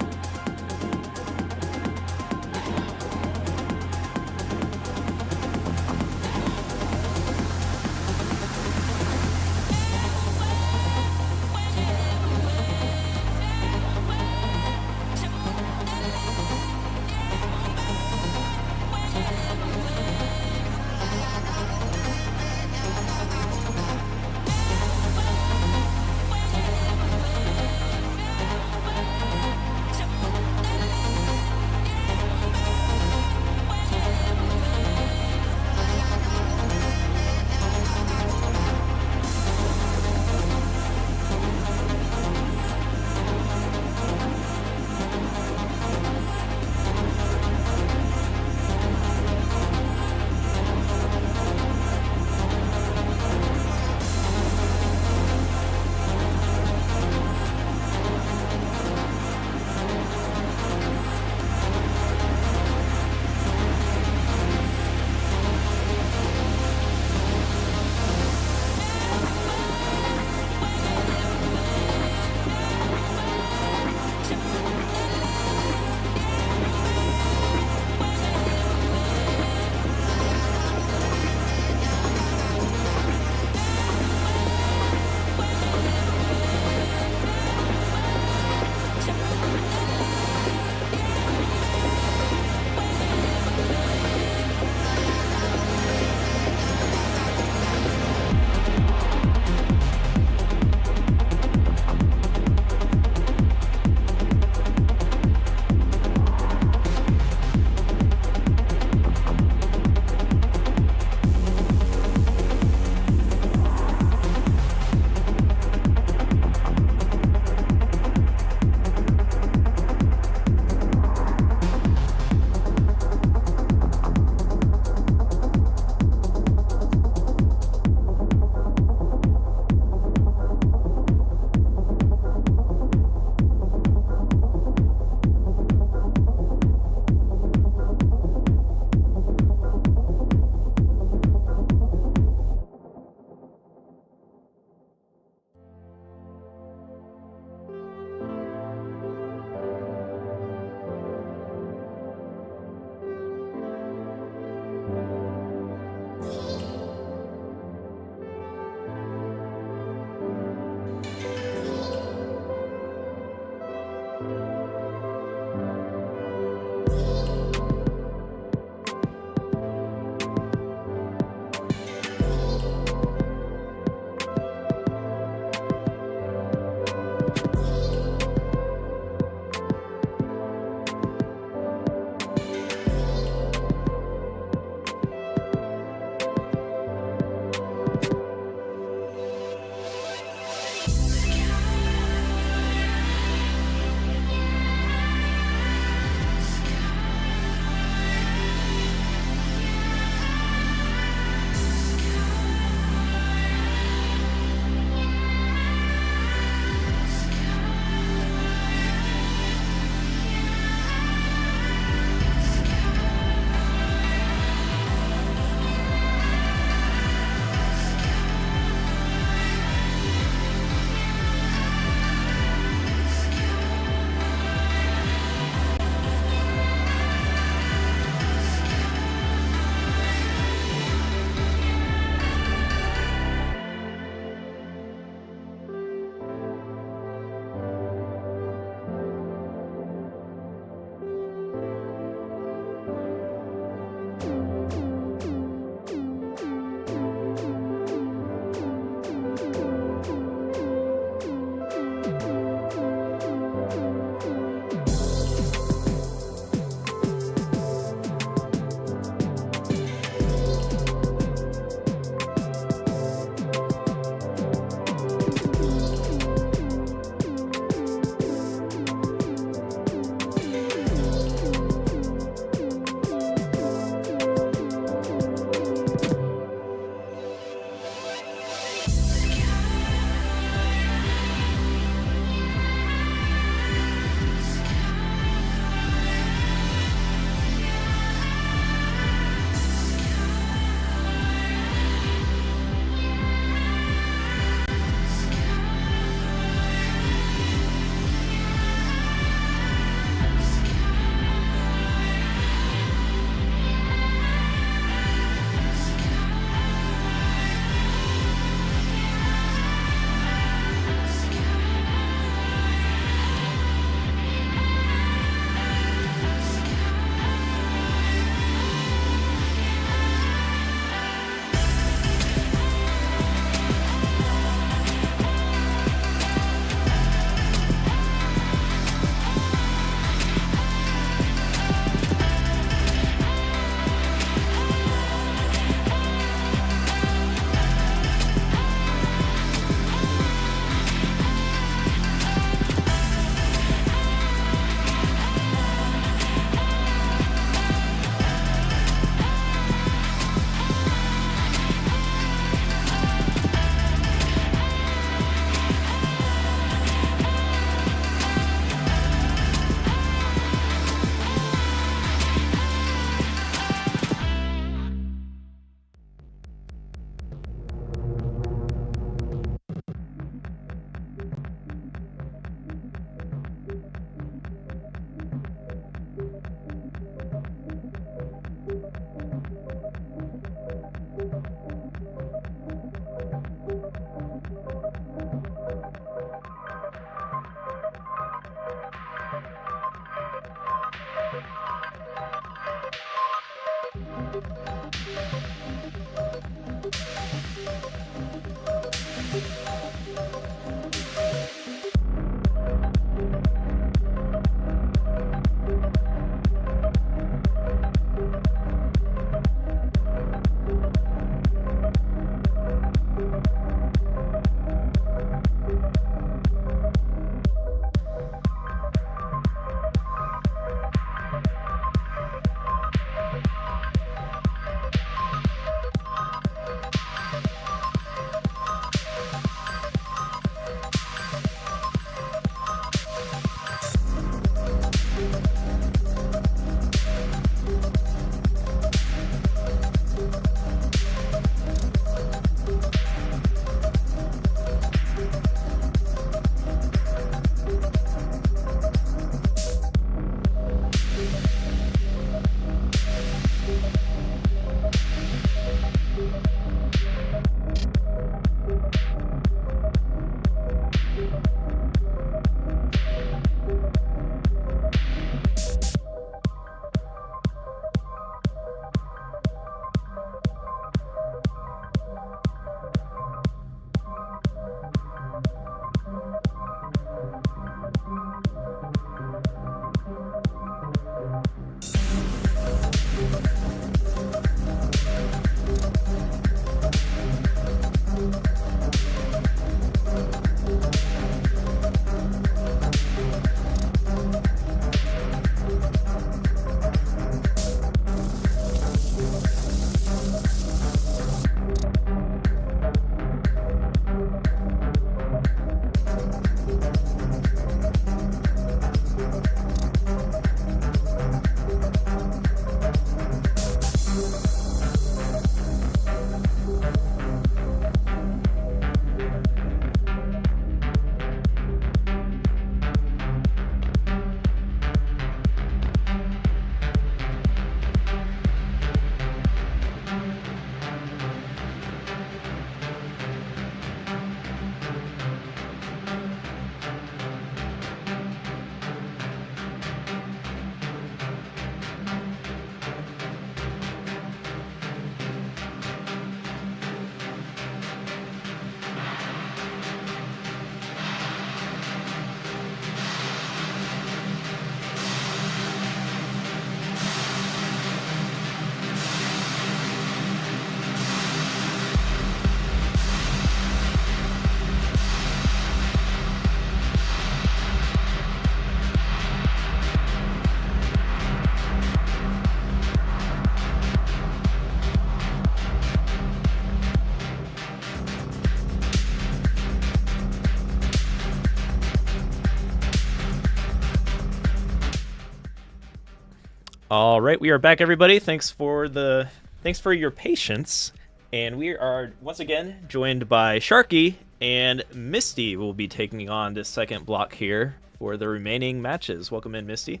All right, we are back, everybody. Thanks for your patience, and we are once again joined by Sharky and Misty. Will be taking on this second block here for the remaining matches. Welcome in, Misty.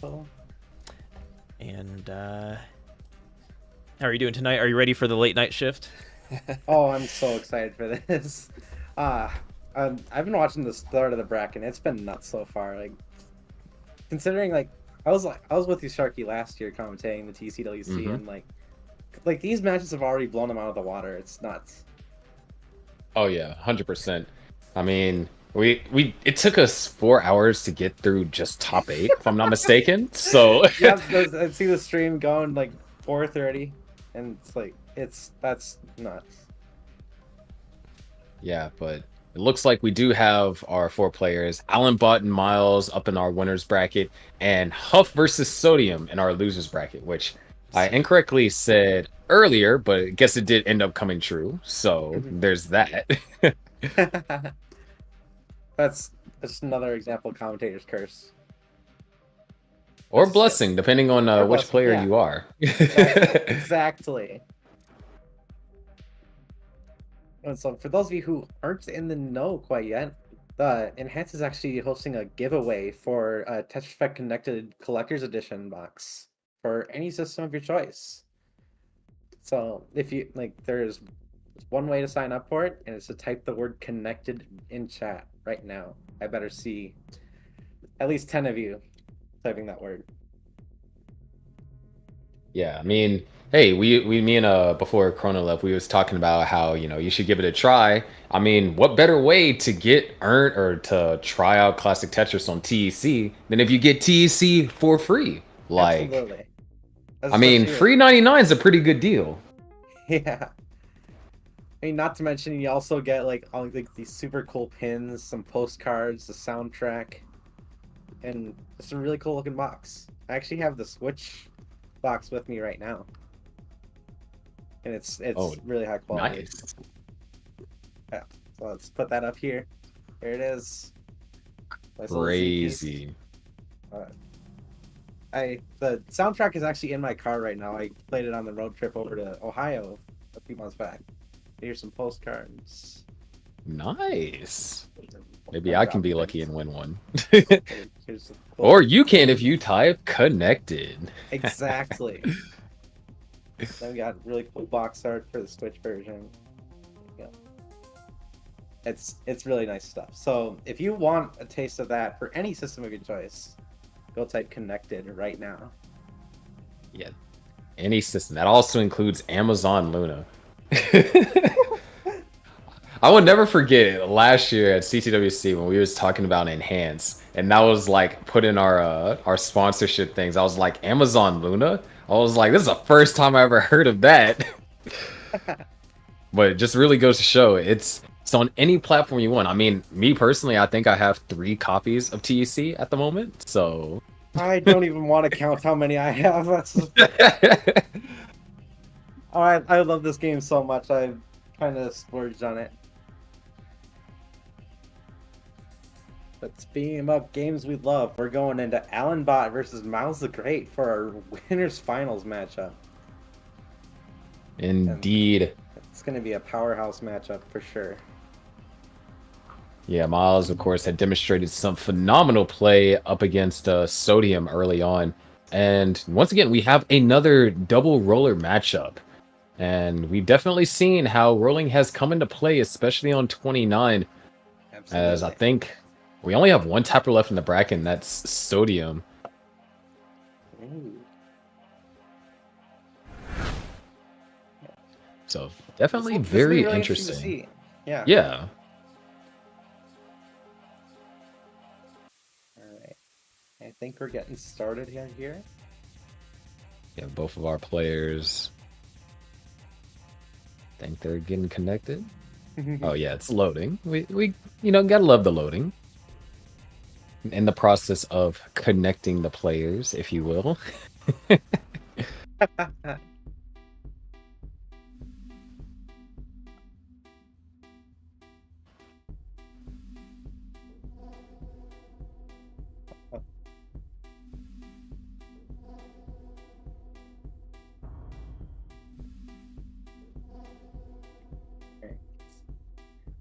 Oh, And how are you doing tonight? Are you ready for the late night shift? oh, I'm so excited for this. I've been watching the start of the bracket. And it's been nuts so far. Like, considering I was with you, Sharky, last year commentating the TCWC, and like these matches have already blown them out of the water. It's nuts. Oh yeah, 100%. I mean, it took us 4 hours to get through just top 8, if I'm not mistaken. So Yeah, I see the stream going like 4:30, and it's like that's nuts. yeah, but it looks like we do have our 4 players, Alan Bott and Miles up in our winners bracket, and Huff versus Sodium in our losers bracket, which I incorrectly said earlier, but I guess it did end up coming true. So there's that. That's just another example of commentator's curse. Or blessing, depending on which blessing, player yeah. you are. Exactly. And so, for those of you who aren't in the know quite yet, Enhance is actually hosting a giveaway for a Tetris Effect Connected Collector's Edition box for any system of your choice. So, if you there's one way to sign up for it, and it's to type the word "connected" in chat right now. I better see at least 10 of you typing that word. Yeah, I mean, hey, me and before Chrono left, we was talking about how, you should give it a try. I mean, what better way to get earned or to try out classic Tetris on TEC than if you get TEC for free? Like, Absolutely. I mean, free 99 is a pretty good deal. Yeah. I mean, not to mention you also get all these super cool pins, some postcards, the soundtrack, and it's a really cool looking box. I actually have the Switch box with me right now, and it's really high quality. Nice. Yeah, so let's put that up here. Here it is. Nice little Crazy. The soundtrack is actually in my car right now. I played it on the road trip over to Ohio a few months back. Here's some postcards. Nice. Maybe I can be lucky and win one. Here's the Or you can if you type connected. Exactly. Then we got really cool box art for the Switch version. Yeah. It's really nice stuff. So if you want a taste of that for any system of your choice, go type connected right now. Yeah. Any system. That also includes Amazon Luna. I will never forget last year at CTWC when we was talking about Enhance, and that was like put in our sponsorship things. I was like, Amazon Luna? I was like, this is the first time I ever heard of that. But it just really goes to show it's on any platform you want. I mean, me personally, I think I have 3 copies of TEC at the moment, so I don't even want to count how many I have. That's I love this game so much. I kind of splurged on it. Let's beam up games we love. We're going into Alan Bott versus Miles the Great for our winners finals matchup. Indeed. And it's going to be a powerhouse matchup for sure. Yeah, Miles, of course, had demonstrated some phenomenal play up against Sodium early on. And once again, we have another double roller matchup. And we've definitely seen how rolling has come into play, especially on 29. Absolutely. As I think we only have 1 tapper left in the bracket, and that's Sodium. Ooh. So definitely This will be very really interesting. to see. Yeah. Yeah. All right. I think we're getting started here. Yeah, both of our players think they're getting connected. Oh yeah, it's loading. We gotta love the loading. In the process of connecting the players, if you will.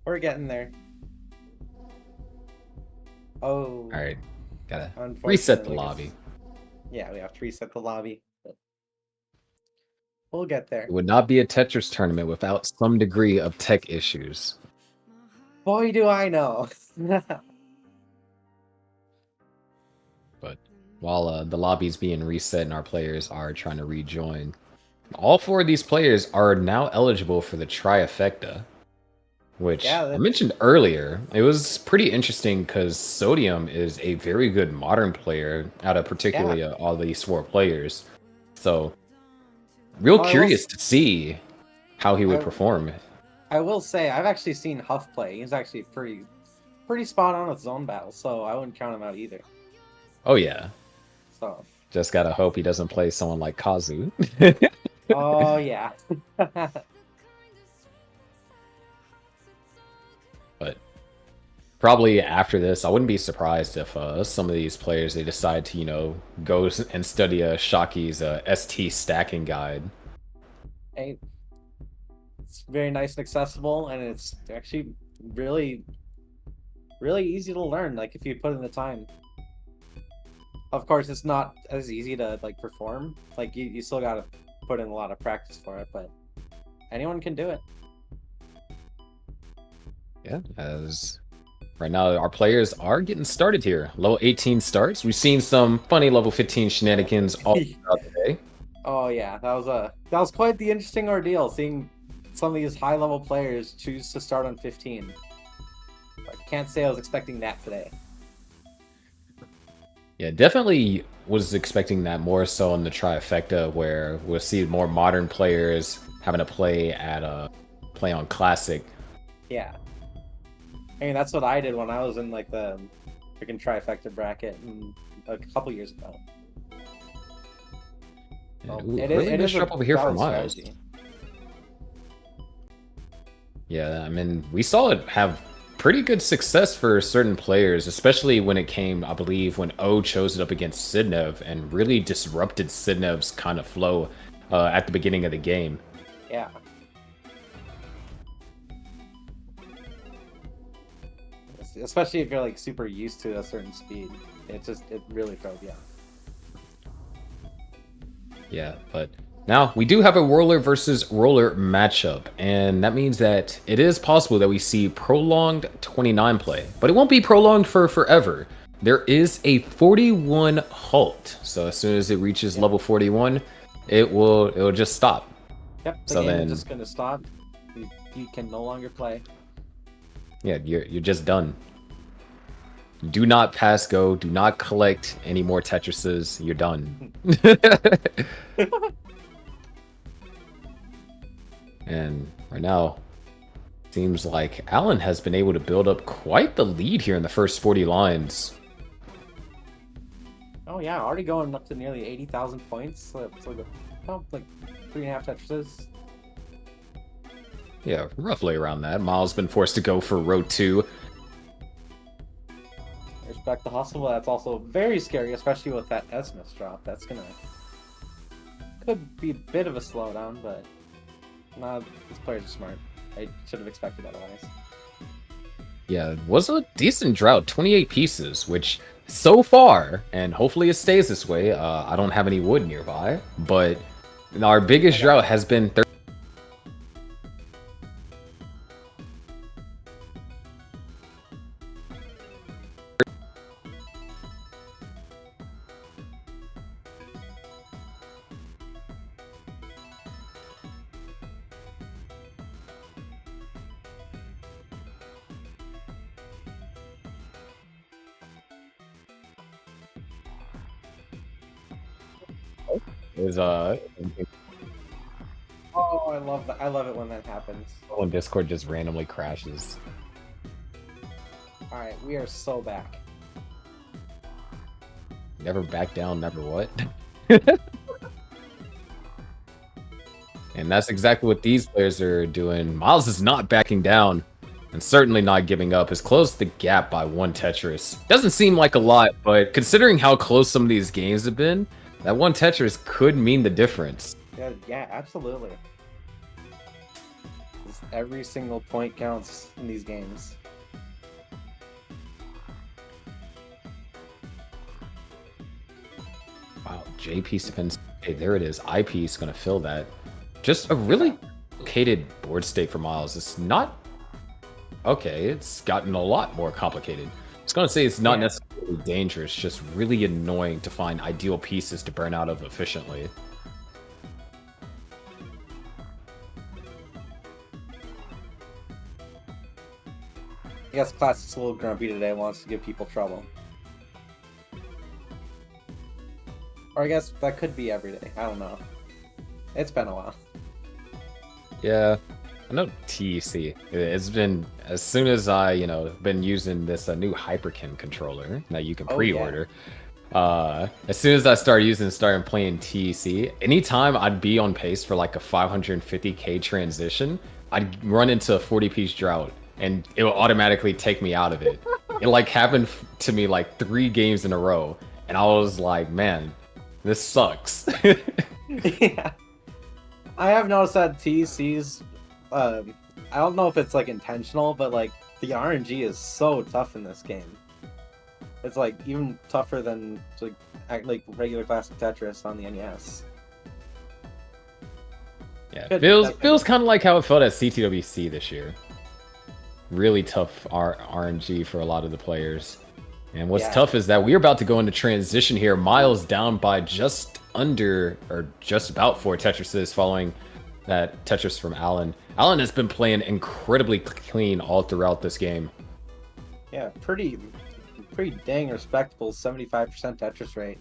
We're getting there. Oh. All right, gotta Unfortunately, reset the I guess- lobby. Yeah, we have to reset the lobby. But we'll get there. It would not be a Tetris tournament without some degree of tech issues. Boy, do I know. But while the lobby's being reset and our players are trying to rejoin, all 4 of these players are now eligible for the trifecta, which Yeah, I mentioned earlier. It was pretty interesting because Sodium is a very good modern player out of particularly all these 4 players. So, real Oh, I will curious to see how he would perform. I will say I've actually seen Huff play. He's actually pretty spot on with zone battles, so I wouldn't count him out either. Oh yeah, So, just gotta hope he doesn't play someone like Kazu. oh yeah. But probably after this, I wouldn't be surprised if some of these players they decide to, go and study Shoki's ST stacking guide. Hey, it's very nice and accessible, and it's actually really easy to learn. Like if you put in the time. Of course, it's not as easy to like perform. Like you still gotta put in a lot of practice for it, but anyone can do it. Yeah, as right now our players are getting started here. Level 18 starts. We've seen some funny level 15 shenanigans all throughout the day. Oh yeah, that was quite the interesting ordeal. Seeing some of these high level players choose to start on 15. I can't say I was expecting that today. Yeah, definitely was expecting that more so in the trifecta, where we'll see more modern players having to play on classic. Yeah. I mean, that's what I did when I was in like the freaking trifecta bracket a couple years ago. Ooh, it is up over here for Miles. Strategy. Yeah, I mean, we saw it have pretty good success for certain players, especially when it came, I believe, when O chose it up against Sidnev and really disrupted Sidnev's kind of flow at the beginning of the game. Yeah. Especially if you're like super used to a certain speed. It really throws you off. Yeah, but now we do have a roller versus roller matchup, and that means that it is possible that we see prolonged 29 play, but it won't be prolonged for forever. There is a 41 halt, so as soon as it reaches level 41, it'll just stop. Yep, the game is just gonna stop. You can no longer play. Yeah, you're just done. Do not pass go. Do not collect any more Tetrises. You're done. And right now, seems like Alan has been able to build up quite the lead here in the first 40 lines. Oh yeah, already going up to nearly 80,000 points. So it's like, like 3.5 Tetrises. Yeah, roughly around that. Miles been forced to go for row 2. Respect the hustle, but that's also very scary, especially with that Esmus drop. That's could be a bit of a slowdown, but these players are smart. I should have expected otherwise. Yeah, it was a decent drought, 28 pieces, which so far, and hopefully it stays this way, I don't have any wood nearby, but our biggest drought has been 30. Oh, I love that. I love it when that happens. When Discord just randomly crashes. Alright, we are so back. Never back down, never what? And that's exactly what these players are doing. Miles is not backing down and certainly not giving up. Has closed the gap by 1 Tetris. Doesn't seem like a lot, but considering how close some of these games have been, that 1 Tetris could mean the difference. Yeah, absolutely. Every single point counts in these games. Wow, JP spins. Hey, there it is. IP is going to fill that. Just a really complicated board state for Miles. It's not... Okay, it's gotten a lot more complicated. I was going to say it's not necessarily dangerous, just really annoying to find ideal pieces to burn out of efficiently. I guess Classic's a little grumpy today, wants to give people trouble. Or I guess that could be every day. I don't know. It's been a while. Yeah, I know TEC. It's been, as soon as I, been using this new Hyperkin controller that you can pre-order. As soon as I started playing TEC, anytime I'd be on pace for like a 550k transition, I'd run into a 40-piece drought, and it will automatically take me out of it. It like happened to me like 3 games in a row, and I was like, man, this sucks. Yeah. I have noticed that TC's, I don't know if it's like intentional, but like the RNG is so tough in this game. It's like even tougher than like regular classic Tetris on the NES. Yeah, feels kind of like how it felt at CTWC this year. Really tough RNG for a lot of the players. And what's tough is that we're about to go into transition here. Miles down by just under, or just about 4 Tetrises following that Tetris from Alan. Alan has been playing incredibly clean all throughout this game. Yeah, pretty dang respectable 75% Tetris rate.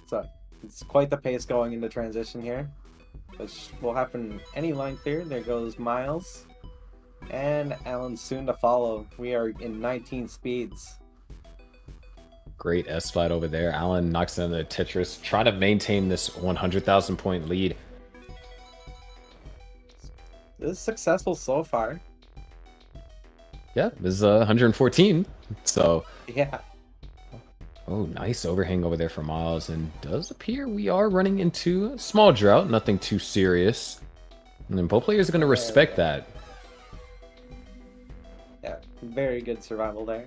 So it's quite the pace going into transition here, which will happen any line clear. There goes Miles. And Alan's soon to follow. We are in 19 speeds. Great S-Flat over there. Alan knocks in the Tetris, trying to maintain this 100,000 point lead. This is successful so far. Yeah, this is 114. So yeah. Oh, nice overhang over there for Miles, and does appear we are running into a small drought, nothing too serious. And then both players are going to respect that. Yeah, very good survival there.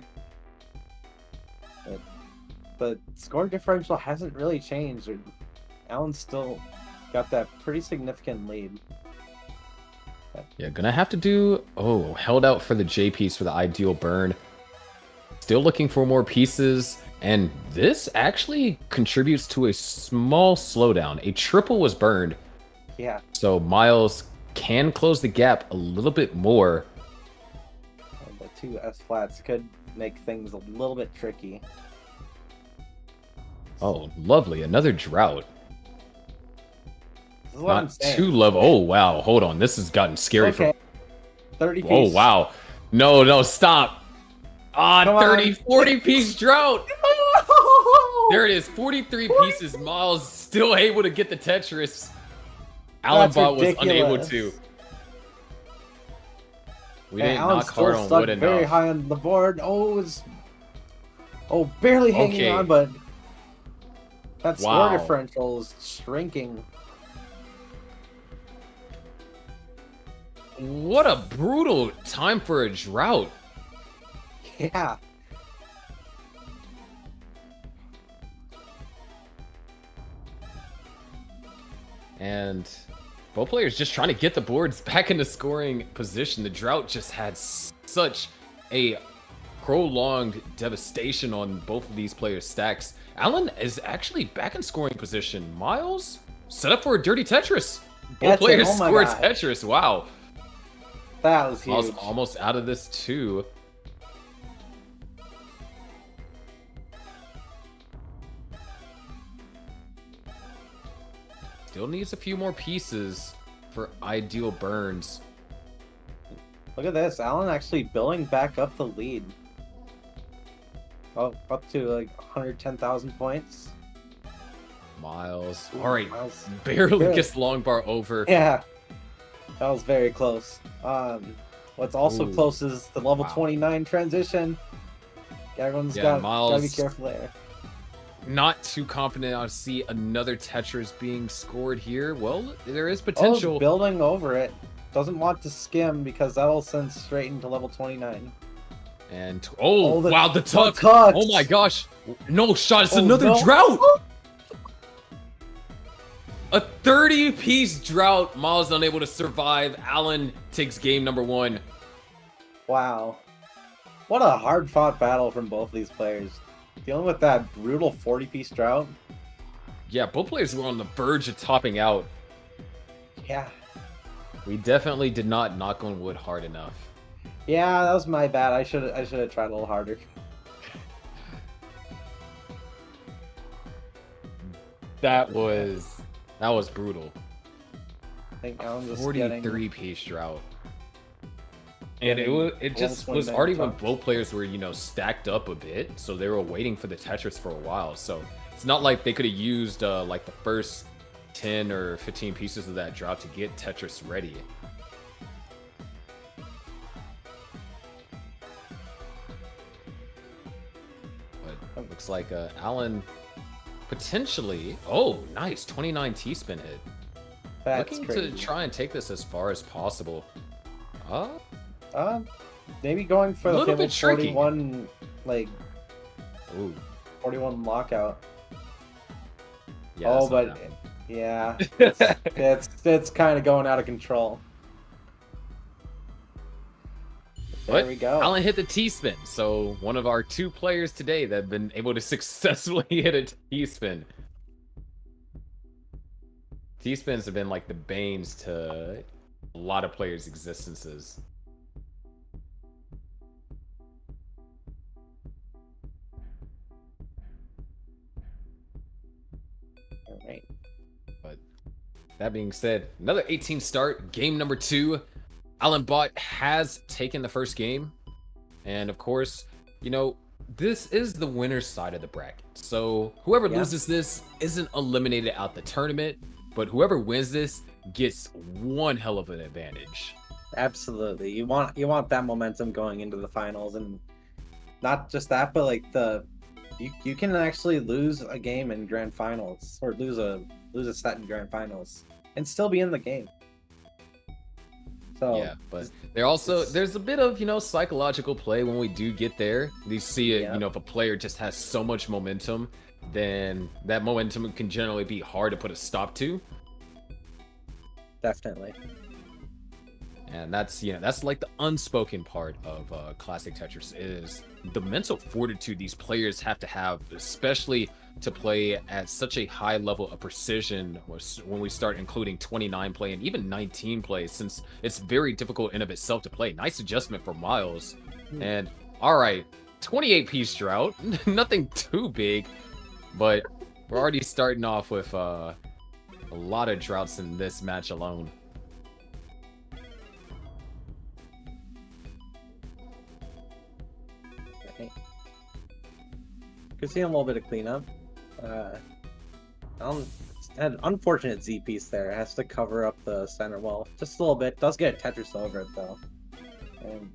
But score differential hasn't really changed. Alan's still got that pretty significant lead. Yeah, gonna have to do... Oh, held out for the J piece for the ideal burn. Still looking for more pieces. And this actually contributes to a small slowdown. A triple was burned. Yeah. So Miles can close the gap a little bit more. The 2 S-flats could make things a little bit tricky. Oh, lovely. Another drought. This is what I'm Not saying. too level. Oh, wow. Hold on. This has gotten scary Okay. for... 30 piece. Oh, wow. No, stop. Ah, Come 30, on. 40 piece drought. There it is. 43 pieces. Miles still able to get the Tetris. That's Alan was ridiculous. unable to. We didn't Alan's knock hard still on stuck wood very enough. high on the board. Barely hanging Okay. on, but that score Wow. differential is shrinking. What a brutal time for a drought. Yeah. And both players just trying to get the boards back into scoring position. The drought just had such a prolonged devastation on both of these players' stacks. Alan is actually back in scoring position. Miles set up for a dirty Tetris. Both That's it. players Oh my scored God. Tetris. Wow. That was Miles huge. almost out of this too. Still needs a few more pieces for ideal burns. Look at this. Alan actually building back up the lead. Oh, up to like 110,000 points. Miles. Ooh, All right. Miles. Barely gets long bar over. Yeah. That was very close. What's also Ooh. close is the level Wow. 29 transition. Everyone's Yeah, gotta be Miles- careful there. Not too confident I see another Tetris being scored here. Well, there is Oh, potential. building over it. doesn't want to skim because that'll send straight into level 29. And Oh, wow, the tuck! tuck! Oh my gosh! No shot! It's Oh, another no. drought! A 30-piece drought. Miles unable to survive. Alan takes game number 1. Wow. What a hard-fought battle from both these players. Dealing with that brutal 40-piece drought. Yeah, both players were on the verge of topping out. Yeah. We definitely did not knock on wood hard enough. Yeah, that was my bad. I should have tried a little harder. That was brutal. I think Alan just getting 43-piece drought. And it just Almost was went already down when top. both players were, stacked up a bit, so they were waiting for the Tetris for a while. So it's not like they could have used like the first 10 or 15 pieces of that drought to get Tetris ready. But it looks like Alan potentially, oh nice, 29 T-spin hit. That's Looking crazy. to try and take this as far as possible. Maybe going for A the little fabled bit tricky. 41, like, Ooh. 41 lockout. Yeah, Oh, that's not but happening. yeah, it's kind of going out of control. There But we go. Alan hit the T-spin, so one of our 2 players today that have been able to successfully hit a T-spin. T-spins have been like the banes to a lot of players' existences. All right. But that being said, another 18 start, game number 2. Alan Bott has taken the first game. And of course, this is the winner's side of the bracket. So whoever Yeah. loses this isn't eliminated out the tournament, but whoever wins this gets one hell of an advantage. Absolutely. You want that momentum going into the finals, and not just that, but like you can actually lose a game in grand finals, or lose a set in grand finals and still be in the game. So Yeah, but there's a bit of, psychological play when we do get there. You see it, Yeah. if a player just has so much momentum, then that momentum can generally be hard to put a stop to. definitely. And that's like the unspoken part of classic Tetris is the mental fortitude these players have to have, especially to play at such a high level of precision when we start including 29 play and even 19 play, since it's very difficult in of itself to play. Nice adjustment for Miles. And all right, 28 piece drought, nothing too big, but we're already starting off with a lot of droughts in this match alone. Right. Could see a little bit of cleanup. An unfortunate Z piece there. It has to cover up the center wall just a little bit. Does get a Tetris over it though, and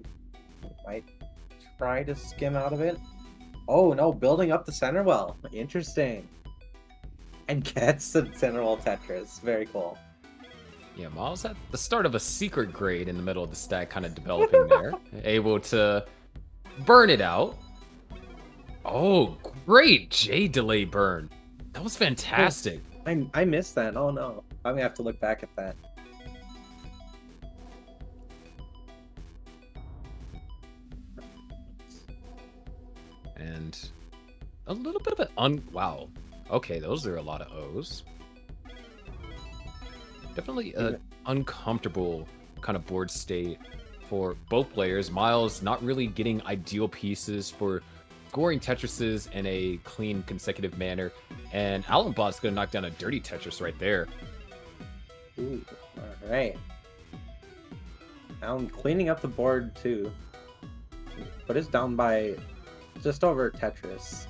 might try to skim out of it. Oh no, building up the center well. Interesting. And gets the center wall Tetris. Very cool. Yeah, Miles at the start of a secret grade in the middle of the stack, kind of developing there. Able to burn it out. Oh, great J delay burn. That was fantastic. I missed that. Oh no. I'm gonna have to look back at that. And a little bit of an wow. Okay, those are a lot of O's. Definitely an uncomfortable kind of board state for both players. Miles not really getting ideal pieces for scoring Tetrises in a clean, consecutive manner. And Alan Bott's going to knock down a dirty Tetris right there. Ooh, all right. I'm cleaning up the board too, but it's down by just over Tetris.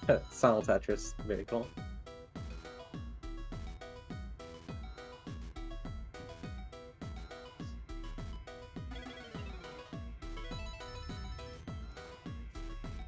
But Sonal Tetris, very cool.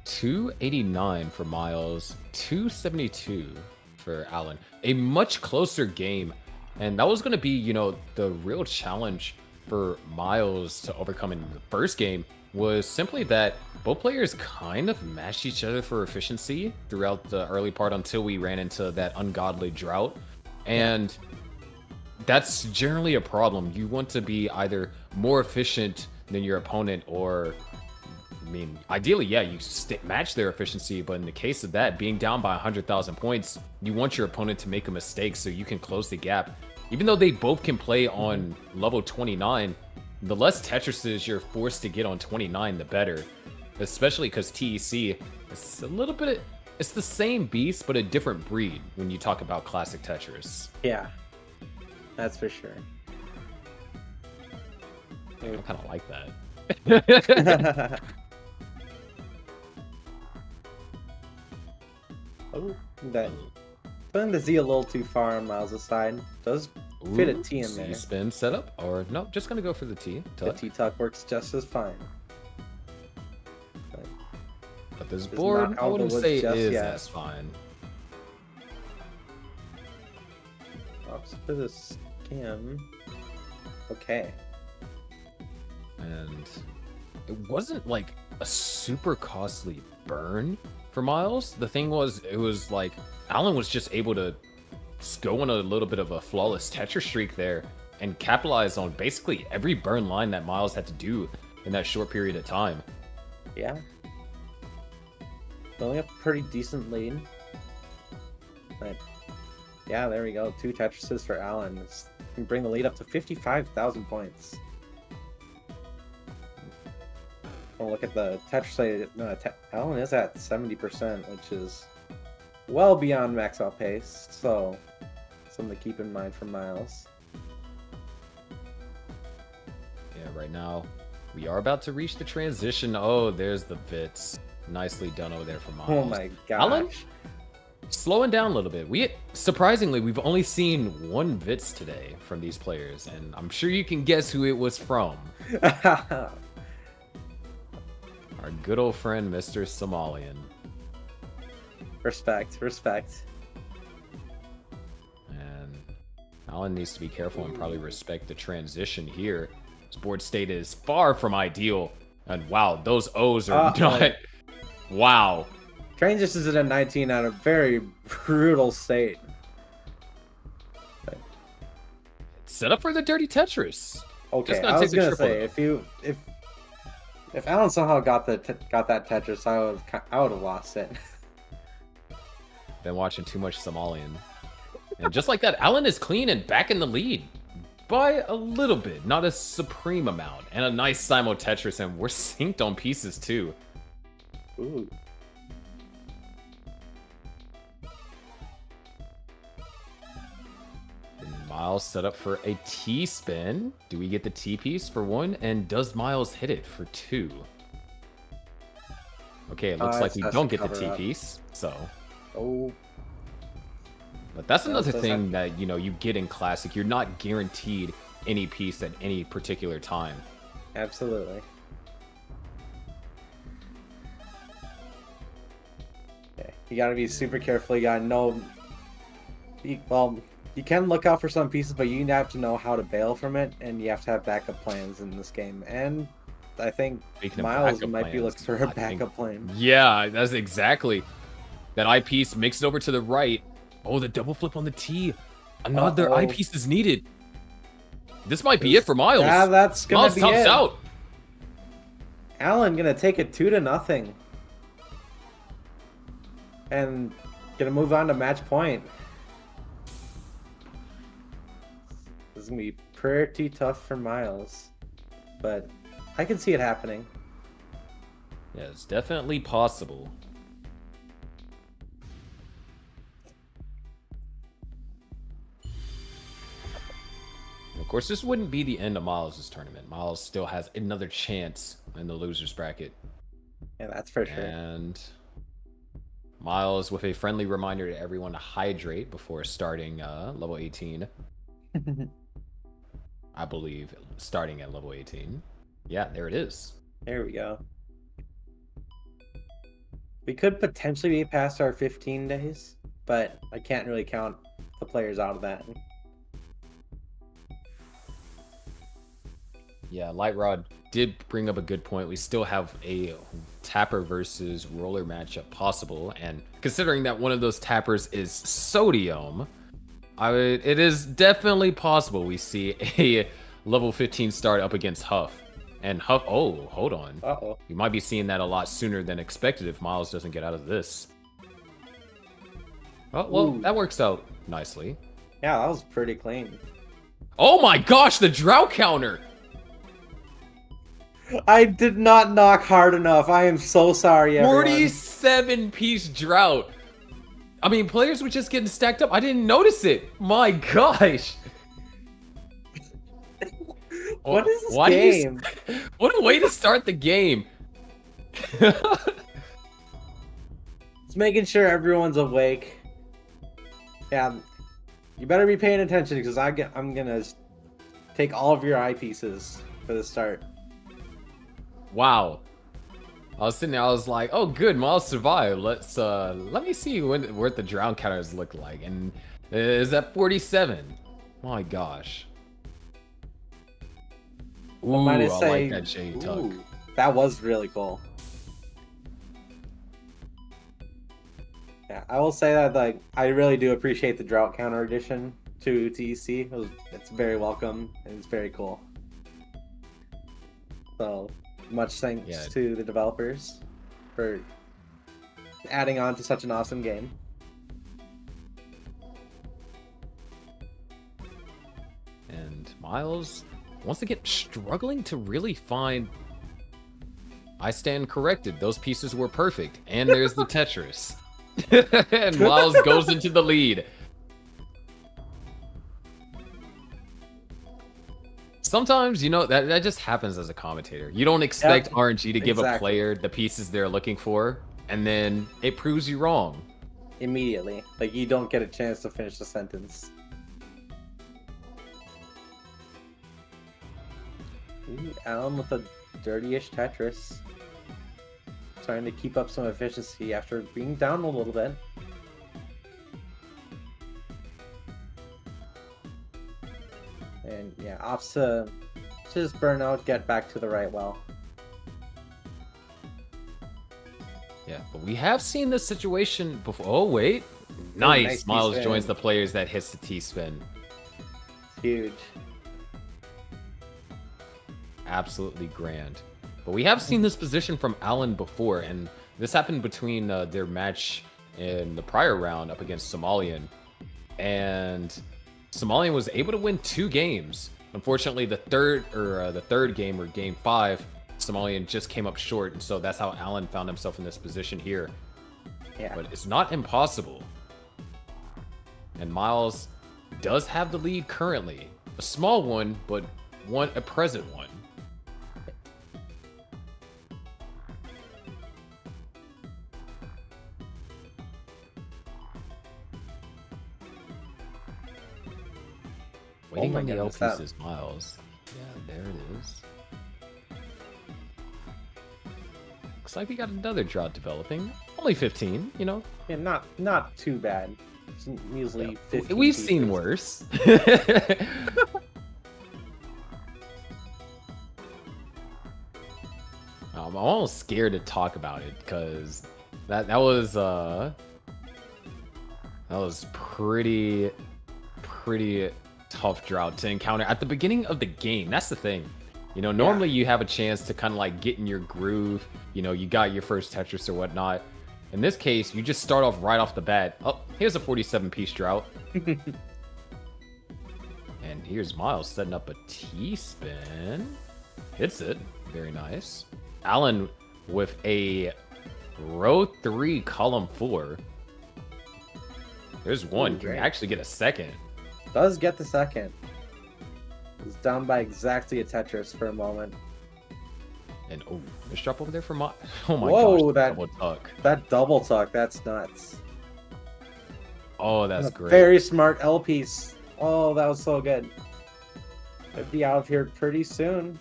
$289 for Miles, $272 for Alan. A much closer game And that was going to be, you know, the real challenge for Miles to overcome in the first game was simply that both players kind of matched each other for efficiency throughout the early part until we ran into that ungodly drought. And that's generally a problem. You want to be either more efficient than your opponent or, I mean, ideally, yeah, you match their efficiency, but in the case of that, being down by 100,000 points, you want your opponent to make a mistake so you can close the gap. Even though they both can play on level 29, the less Tetrises you're forced to get on 29, the better. Especially because TEC is a little bit, it's the same beast, but a different breed when you talk about classic Tetris. Yeah, that's for sure. I kind of like that. Oh, that putting the Z a little too far on Miles' side does fit a T in there. Spin setup, or no, just gonna go for the T. The T-tuck works just as fine. But this board, I wouldn't say is as fine. Ops for this scam. Okay. And it wasn't like a super costly burn for Miles. The thing was, it was like Alan was just able to go on a little bit of a flawless Tetris streak there and capitalize on basically every burn line that Miles had to do in that short period of time. Yeah. Only a pretty decent lead. But yeah, there we go. 2 Tetrises for Alan. This can bring the lead up to 55,000 points. We'll look at the Tetris. Alan is at 70%, which is well beyond max out pace. So something to keep in mind for Miles. Yeah, right now we are about to reach the transition. Oh, there's the bits. Nicely done over there for Miles. Oh my gosh. Alan, slowing down a little bit. Surprisingly, we've only seen 1 Vits today from these players, and I'm sure you can guess who it was from. Our good old friend, Mr. Somalian. Respect. And Alan needs to be careful and probably respect the transition here. His board state is far from ideal. And wow, those O's are not... Wow. Transitions is at 19 at a very brutal state. Set up for the dirty Tetris. Okay, I was gonna say if Alan somehow got that Tetris, I would have lost it. Been watching too much Somalian. And just like that, Alan is clean and back in the lead. By a little bit, not a supreme amount. And a nice Simo Tetris, and we're synced on pieces too. Ooh. And Miles set up for a T spin. Do we get the T piece for 1? And does Miles hit it for 2? Okay, it looks like we don't get the T piece, so. Oh. But that's another thing that, you know, you get in Classic. You're not guaranteed any piece at any particular time. Absolutely. Okay. You gotta be super careful. You gotta know. Well, you can look out for some pieces, but you have to know how to bail from it, and you have to have backup plans in this game. And I think Miles might be looking for a backup plan. Yeah, that's exactly. That eyepiece makes it over to the right. Oh, the double flip on the T. Another eyepiece is needed. This might be it for Miles. Yeah, that's gonna be it. Miles tops out. Alan gonna take it 2-0. And gonna move on to match point. This is gonna be pretty tough for Miles. But I can see it happening. Yeah, it's definitely possible. Of course, this wouldn't be the end of Miles' tournament. Miles still has another chance in the loser's bracket. Yeah, that's for sure. And Miles with a friendly reminder to everyone to hydrate before starting level 18. I believe starting at level 18. Yeah, there it is. There we go. We could potentially be past our 15 days, but I can't really count the players out of that. Yeah, Light Rod did bring up a good point. We still have a tapper versus roller matchup possible, and considering that one of those tappers is Sodium, it is definitely possible we see a level 15 start up against Huff. And Huff, oh, hold on. Uh-oh. We might be seeing that a lot sooner than expected if Miles doesn't get out of this. Oh, well, Ooh. that works out nicely. Yeah, that was pretty clean. Oh my gosh, the drought counter! I did not knock hard enough. I am so sorry, everyone. 47-piece drought. I mean, players were just getting stacked up. I didn't notice it. My gosh. What is this Why do you- game? What a way to start the game. Just making sure everyone's awake. Yeah, you better be paying attention because I'm gonna take all of your eyepieces for the start. Wow. I was sitting there, I was like, oh good, Miles survived. Let me see what the drown counters look like. And is that 47? My gosh. Ooh, I like that shade tuck. Ooh, that was really cool. Yeah, I will say that like I really do appreciate the drought counter addition to TEC. It's very welcome and it's very cool. So much thanks to the developers for adding on to such an awesome game. And Miles, once again, struggling to really find... I stand corrected. Those pieces were perfect. And there's the Tetris. And Miles goes into the lead. Sometimes, you know, that just happens as a commentator. You don't expect RNG to give a player the pieces they're looking for, and then it proves you wrong. Immediately. Like, you don't get a chance to finish the sentence. Ooh, Alan with a dirty-ish Tetris. Trying to keep up some efficiency after being down a little bit. And yeah, ops to just burn out, get back to the right well. Yeah, but we have seen this situation before. Oh, wait. Nice. Miles T-spin. joins the players that hits the T-spin. Huge. Absolutely grand. But we have seen this position from Alan before, and this happened between their match in the prior round up against Somalian. And Somalian was able to win 2 games. Unfortunately, the third game, or game 5, Somalian just came up short, and so that's how Alan found himself in this position here. Yeah. But it's not impossible. And Miles does have the lead currently. A small one, but a present one. Waiting on the L pieces, Miles. Yeah, there it is. Looks like we got another drought developing. Only 15, you know. Yeah, not too bad. It's usually 15 We've pieces. seen worse. I'm almost scared to talk about it because that was pretty tough drought to encounter at the beginning of the game. That's the thing. You know, normally you have a chance to kind of like get in your groove. You know, you got your first Tetris or whatnot. In this case, you just start off right off the bat. Oh, here's a 47-piece drought. And here's Miles setting up a T-spin. Hits it. Very nice. Alan with a row 3, column 4. There's one. Ooh, Can great. actually get a second. Does get the second. He's down by exactly a Tetris for a moment. And oh, there's drop over there for my. Oh my Whoa, gosh, that double tuck. That double tuck, that's nuts. Oh, that's And a great. Very smart L piece. Oh, that was so good. I'd be out of here pretty soon.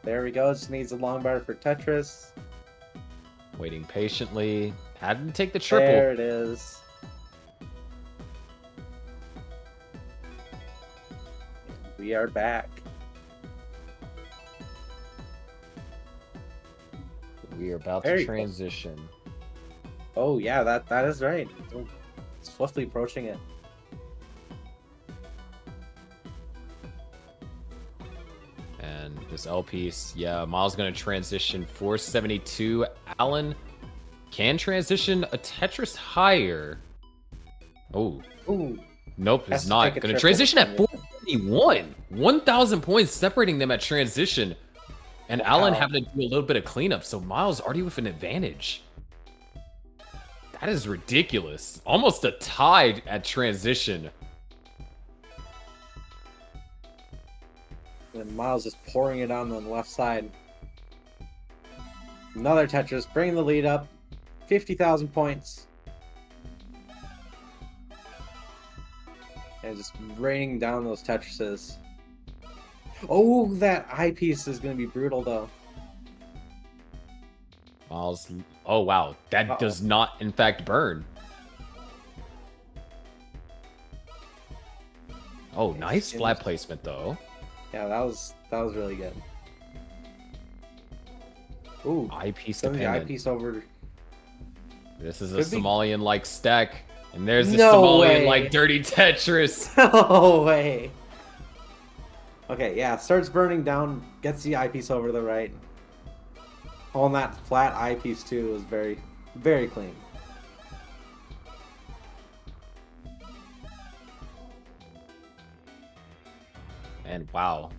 There we go. Just needs a long bar for Tetris. Waiting patiently. Had to take the triple. There it is. We are back. We are about Very to close. transition. Oh yeah, that is right. We're swiftly approaching it. And this L piece, yeah, Miles gonna transition 472. Alan can transition a Tetris higher. Oh, Ooh, nope, has it's to not. take a Gonna triple transition at transition. 471. 1,000 points separating them at transition. And Alan Wow. having to do a little bit of cleanup, so Miles already with an advantage. That is ridiculous. Almost a tie at transition. And Miles is pouring it on the left side. Another Tetris, bringing the lead up. 50,000 points. And just raining down those Tetrises. Oh, that eyepiece is going to be brutal, though. Miles, oh wow, that does not in fact burn. Oh, nice flat placement though. Yeah, that was really good. Ooh, Eyepiece send the dependent. eyepiece over. This is a Could be. Somalian like stack. And there's a No Somalian way. like dirty Tetris. No way. Okay, yeah, starts burning down, gets the eyepiece over to the right. Oh, and that flat eyepiece too was very, very clean. And wow,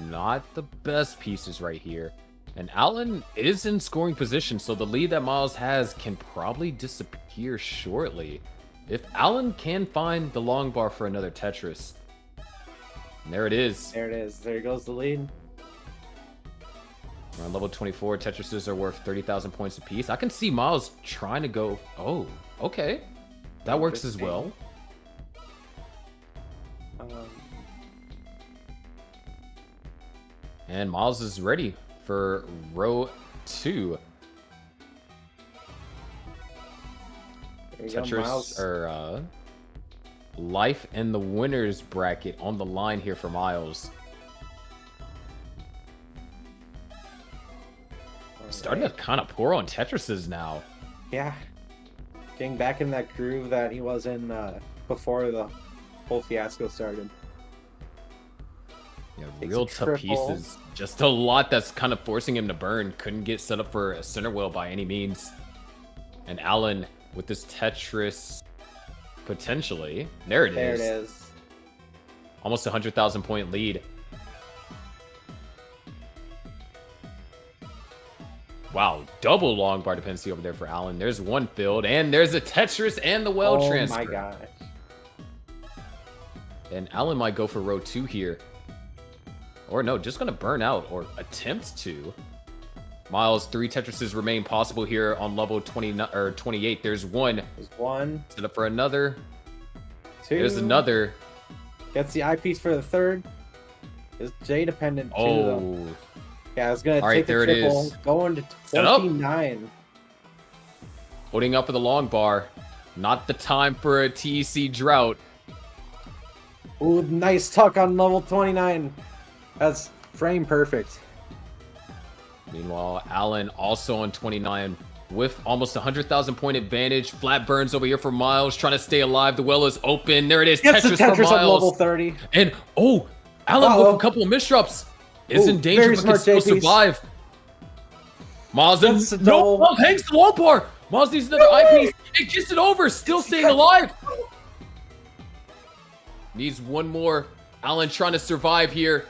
not the best pieces right here. And Alan is in scoring position, so the lead that Miles has can probably disappear shortly. If Alan can find the long bar for another Tetris. And there it is. There it is. There goes the lead. We're on level 24. Tetrises are worth 30,000 points apiece. I can see Miles trying to go. Oh, okay. That works as well. And Miles is ready for row 2. There you go, Tetris Miles. or life in the winners bracket on the line here for Miles. Starting to kind of pour on Tetrises now. Yeah. Getting back in that groove that he was in before the whole fiasco started. Yeah, Takes real a tough triple. pieces. Just a lot that's kind of forcing him to burn. Couldn't get set up for a center wheel by any means. And Alan with this Tetris potentially. There it There is. it is. Almost 100,000 point lead. Wow, double long bar dependency over there for Alan. There's one filled, and there's a Tetris and the well transfer. Oh my gosh. And Alan might go for row 2 here. Or no, just gonna burn out, or attempt to. Miles, 3 Tetrises remain possible here on level 20 or 28. There's one. There's one, Set up for another. 2. There's another. Gets the eyepiece for the third. It's J dependent too, though. Oh, Yeah, I was gonna All right, take there the it triple. is. Going to Set up. 29. holding up for the long bar. Not the time for a TEC drought. Ooh, nice tuck on level 29. That's frame perfect. Meanwhile, Alan also on 29 with almost 100,000 point advantage. Flat burns over here for Miles, trying to stay alive. The well is open. There it is. Gets the Tetris for Tetris on level Miles. 30. And oh, Alan with Uh-oh. a couple of misdrops is Ooh, in danger, very but can smart still JPs. survive. Miles Gets the no, double. Miles hangs the long bar. Miles needs another eyepiece. It gets it over, still staying alive. Needs one more. Alan trying to survive here.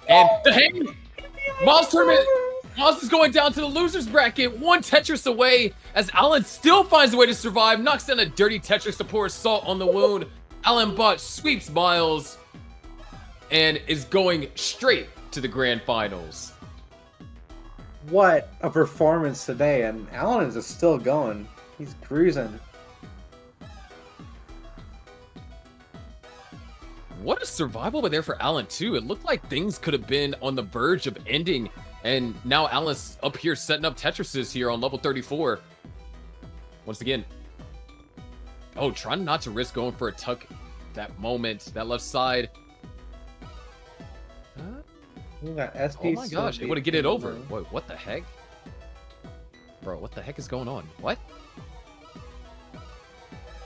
And the hang. Miles tournament. Miles is going down to the losers bracket. One Tetris away as Alan still finds a way to survive. Knocks down a dirty Tetris to pour salt on the wound. Alan Bott sweeps Miles and is going straight to the grand finals. What a performance today, and Alan is just still going. He's cruising. What a survival over there for Alan too. It looked like things could have been on the verge of ending. And now Alan's up here setting up Tetrises here on level 34. Once again. Oh, trying not to risk going for a tuck that moment. That left side. Ooh, that SP Oh my gosh, able to get it over. Wait, what the heck? Bro, what the heck is going on? What?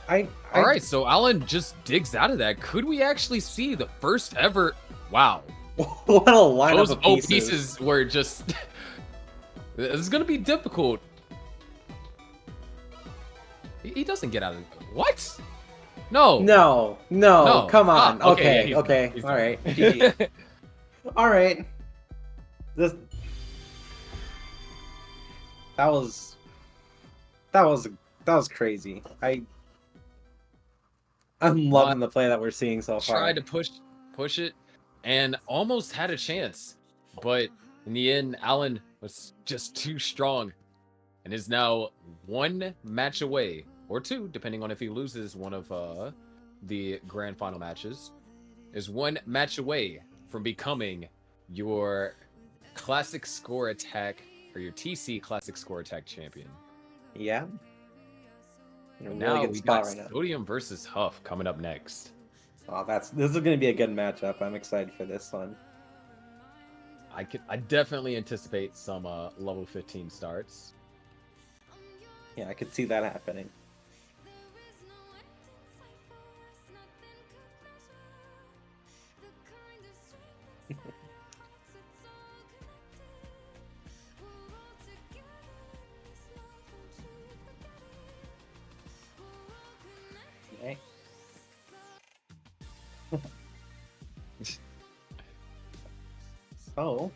I All right, so Alan just digs out of that. Could we actually see the first ever? Wow, what a lineup those of O pieces. pieces were just. This is gonna be difficult. He doesn't get out of what? No. No, No. come on. Ah, okay, yeah, okay, he's all done. right. GG. All right. This that was crazy. I'm loving the play that we're seeing so far. Tried to push it, and almost had a chance, but in the end, Alan was just too strong, and is now one match away, or two, depending on if he loses one of the grand final matches, is one match away from becoming your Classic Score Attack or your TC Classic Score Attack champion. Yeah. In a And really now good we spot got right now. Sodium versus Huff coming up next. Oh, this is going to be a good matchup. I'm excited for this one. I definitely anticipate some level 15 starts. Yeah, I could see that happening. Okay. So,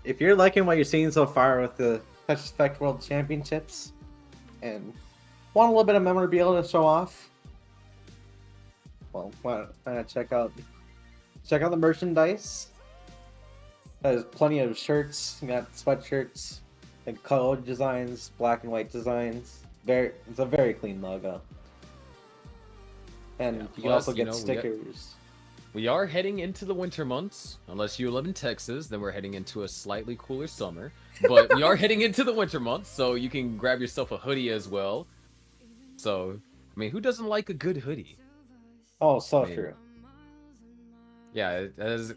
if you're liking what you're seeing so far with the Touch Effect World Championships and want a little bit of memorabilia to show off, well, why not check out the merchandise. There's plenty of shirts. You got sweatshirts and colored designs, black and white designs. It's a very clean logo. And Yeah, you can plus, also you get know, stickers. We are heading into the winter months. Unless you live in Texas, then we're heading into a slightly cooler summer. But we are heading into the winter months, so you can grab yourself a hoodie as well. So, I mean, who doesn't like a good hoodie? Oh, so Man. true. Yeah, it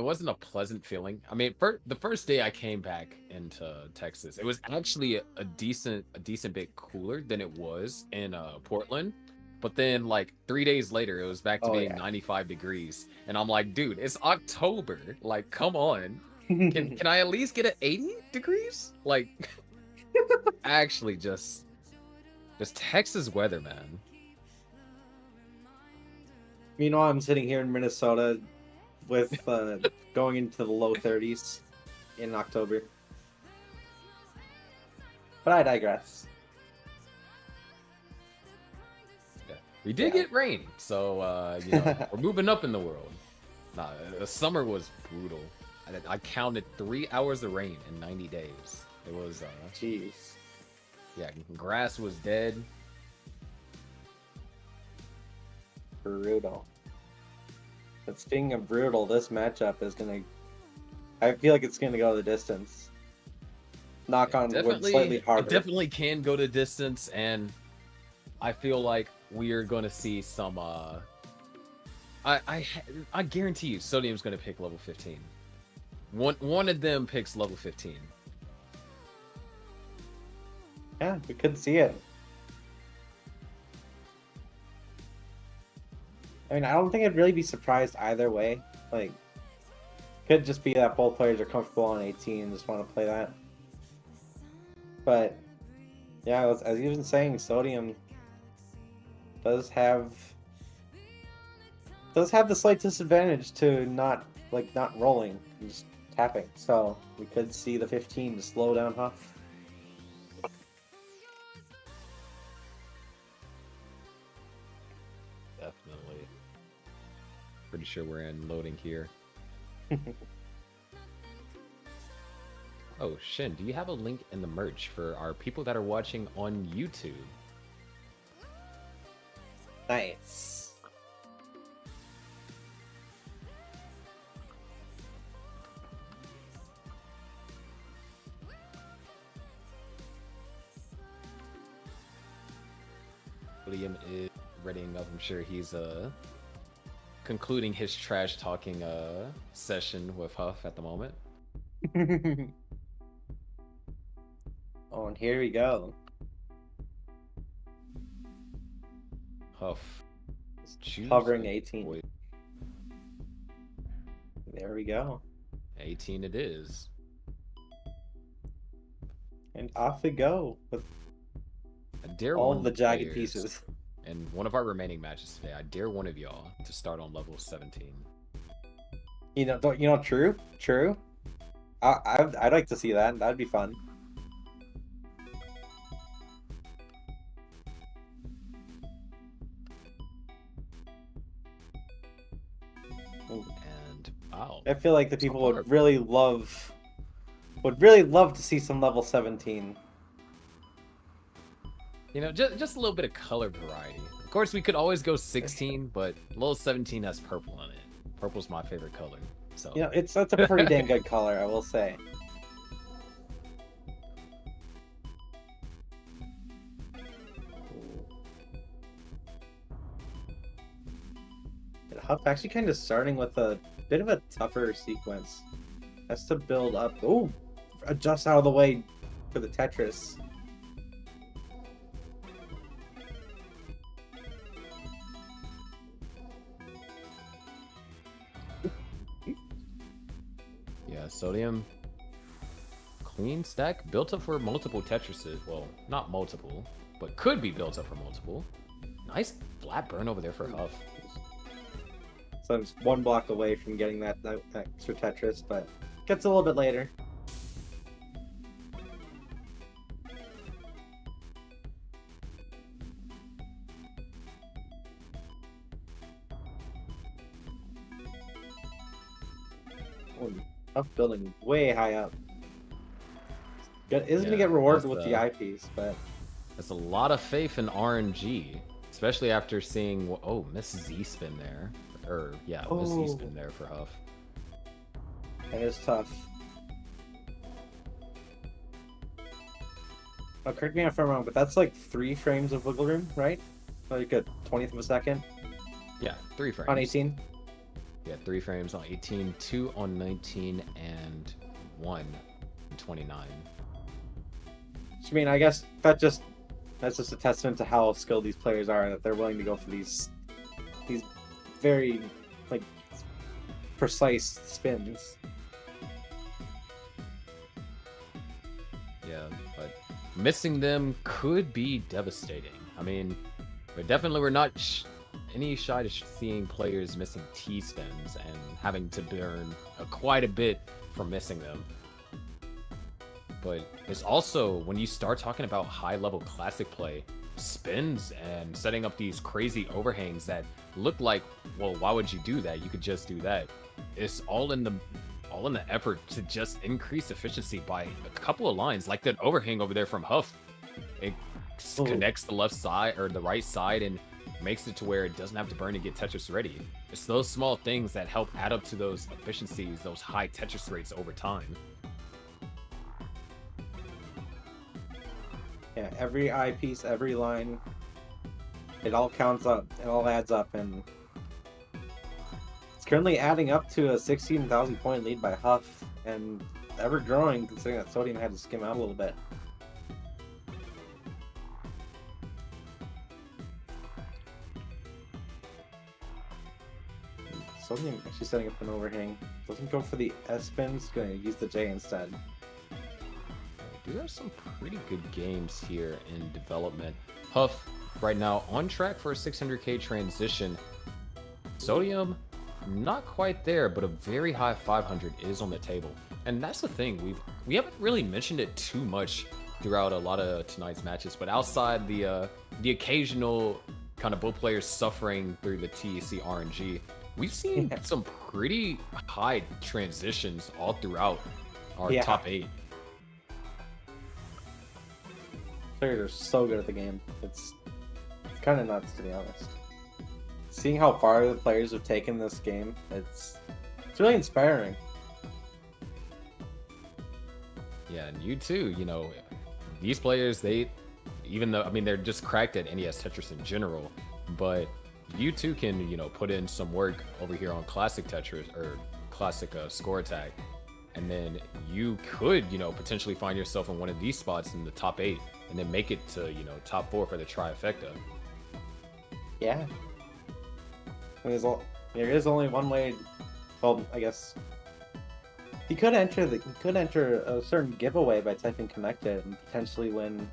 wasn't a pleasant feeling. I mean, the first day I came back into Texas, it was actually a decent bit cooler than it was in Portland. But then, like 3 days later, it was back to being 95 degrees, and I'm like, dude, it's October. Like, come on, can I at least get an 80 degrees? Like, actually, just Texas weather, man. Meanwhile, I'm sitting here in Minnesota with going into the low 30s in October. But I digress. Yeah. We did get rain, so you know, we're moving up in the world. Nah, the summer was brutal. I counted 3 hours of rain in 90 days. It was Jeez. yeah, grass was dead. Brutal. But speaking of brutal, this matchup is gonna. I feel like it's gonna go the distance. Knock on wood, slightly harder. It definitely can go to distance, and I feel like we are going to see some. I guarantee you, Sodium's going to pick level 15. One of them picks level 15. Yeah, we could see it. I mean, I don't think I'd really be surprised either way. Like, could just be that both players are comfortable on 18 and just want to play that. But yeah, as you were saying, Sodium does have the slight disadvantage to not rolling and just tapping. So we could see the 15 to slow down Huff. Definitely. Pretty sure we're in loading here. Oh, Shin, do you have a link in the merch for our people that are watching on YouTube? Nice. William is readying up. I'm sure he's concluding his trash talking Oh Oh, and here we go. Huff. Choose Hovering a 18. boy. There we go. 18 it is. And off we go with I dare all one of the of jagged players pieces. in one of our remaining matches today. I dare one of y'all to start on level 17. True. I'd like to see that. That'd be fun. And wow. I feel like the people far. would really love to see some level 17. You know, just a little bit of color variety. Of course, we could always go 16, but level 17 has purple in it. Purple's my favorite color. So That's a pretty dang good color, I will say. And Huff actually kind of starting with a bit of a tougher sequence. Has to build up. Oh, adjust out of the way for the Tetris. yeah, Sodium. Clean stack built up for multiple Tetrises. Well, not multiple, but could be built up for multiple. Nice flat burn over there for Huff. So I'm just one block away from getting that extra Tetris, but gets a little bit later. Oh, Huff building way high up. Isn't gonna get rewarded with the eyepiece, but That's a lot of faith in RNG, especially after seeing Miss Z spin there, Miss Z spin there for Huff. that is tough. Oh, correct me if I'm wrong, but that's like 3 frames of wiggle room, right? Like a 20th of a second Yeah, 3 frames on 18. Yeah, 3 frames on 18, 2 on 19, and 1 on 29. I mean, I guess that's just a testament to how skilled these players are, that they're willing to go for these very like precise spins. Yeah, but missing them could be devastating. I mean, we're not shy to seeing players missing T-spins and having to burn quite a bit from missing them. But it's also, when you start talking about high-level classic play, spins and setting up these crazy overhangs that look like, well, why would you do that? You could just do that. It's all in the effort to just increase efficiency by a couple of lines, like that overhang over there from Huff. It connects the left side or the right side and makes it to where it doesn't have to burn to get Tetris ready. It's those small things that help add up to those efficiencies, those high Tetris rates over time. Yeah, every eyepiece, every line, it all counts up, it all adds up, and it's currently adding up to a 16,000 point lead by Huff, and ever growing considering that Sodium had to skim out a little bit. Sodium actually setting up an overhang. Doesn't go for the S spins, going to use the J instead. We do have some pretty good games here in development. Huff, right now, on track for a 600k transition. Sodium, not quite there, but a very high 500 is on the table. And that's the thing, we haven't really mentioned it too much throughout a lot of tonight's matches, but outside the occasional kind of both players suffering through the TEC RNG, we've seen some pretty high transitions all throughout our top 8. Players are so good at the game. It's kind of nuts, to be honest. Seeing how far the players have taken this game, it's really inspiring. Yeah, and you too, these players, even though, I mean, they're just cracked at NES Tetris in general, but you too can, put in some work over here on Classic Tetris, or Classic Score Attack, and then you could, potentially find yourself in one of these spots in the top 8, and then make it to, top 4 for the trifecta. Yeah. There is only one way. Well, I guess he could enter a certain giveaway by typing connected and potentially win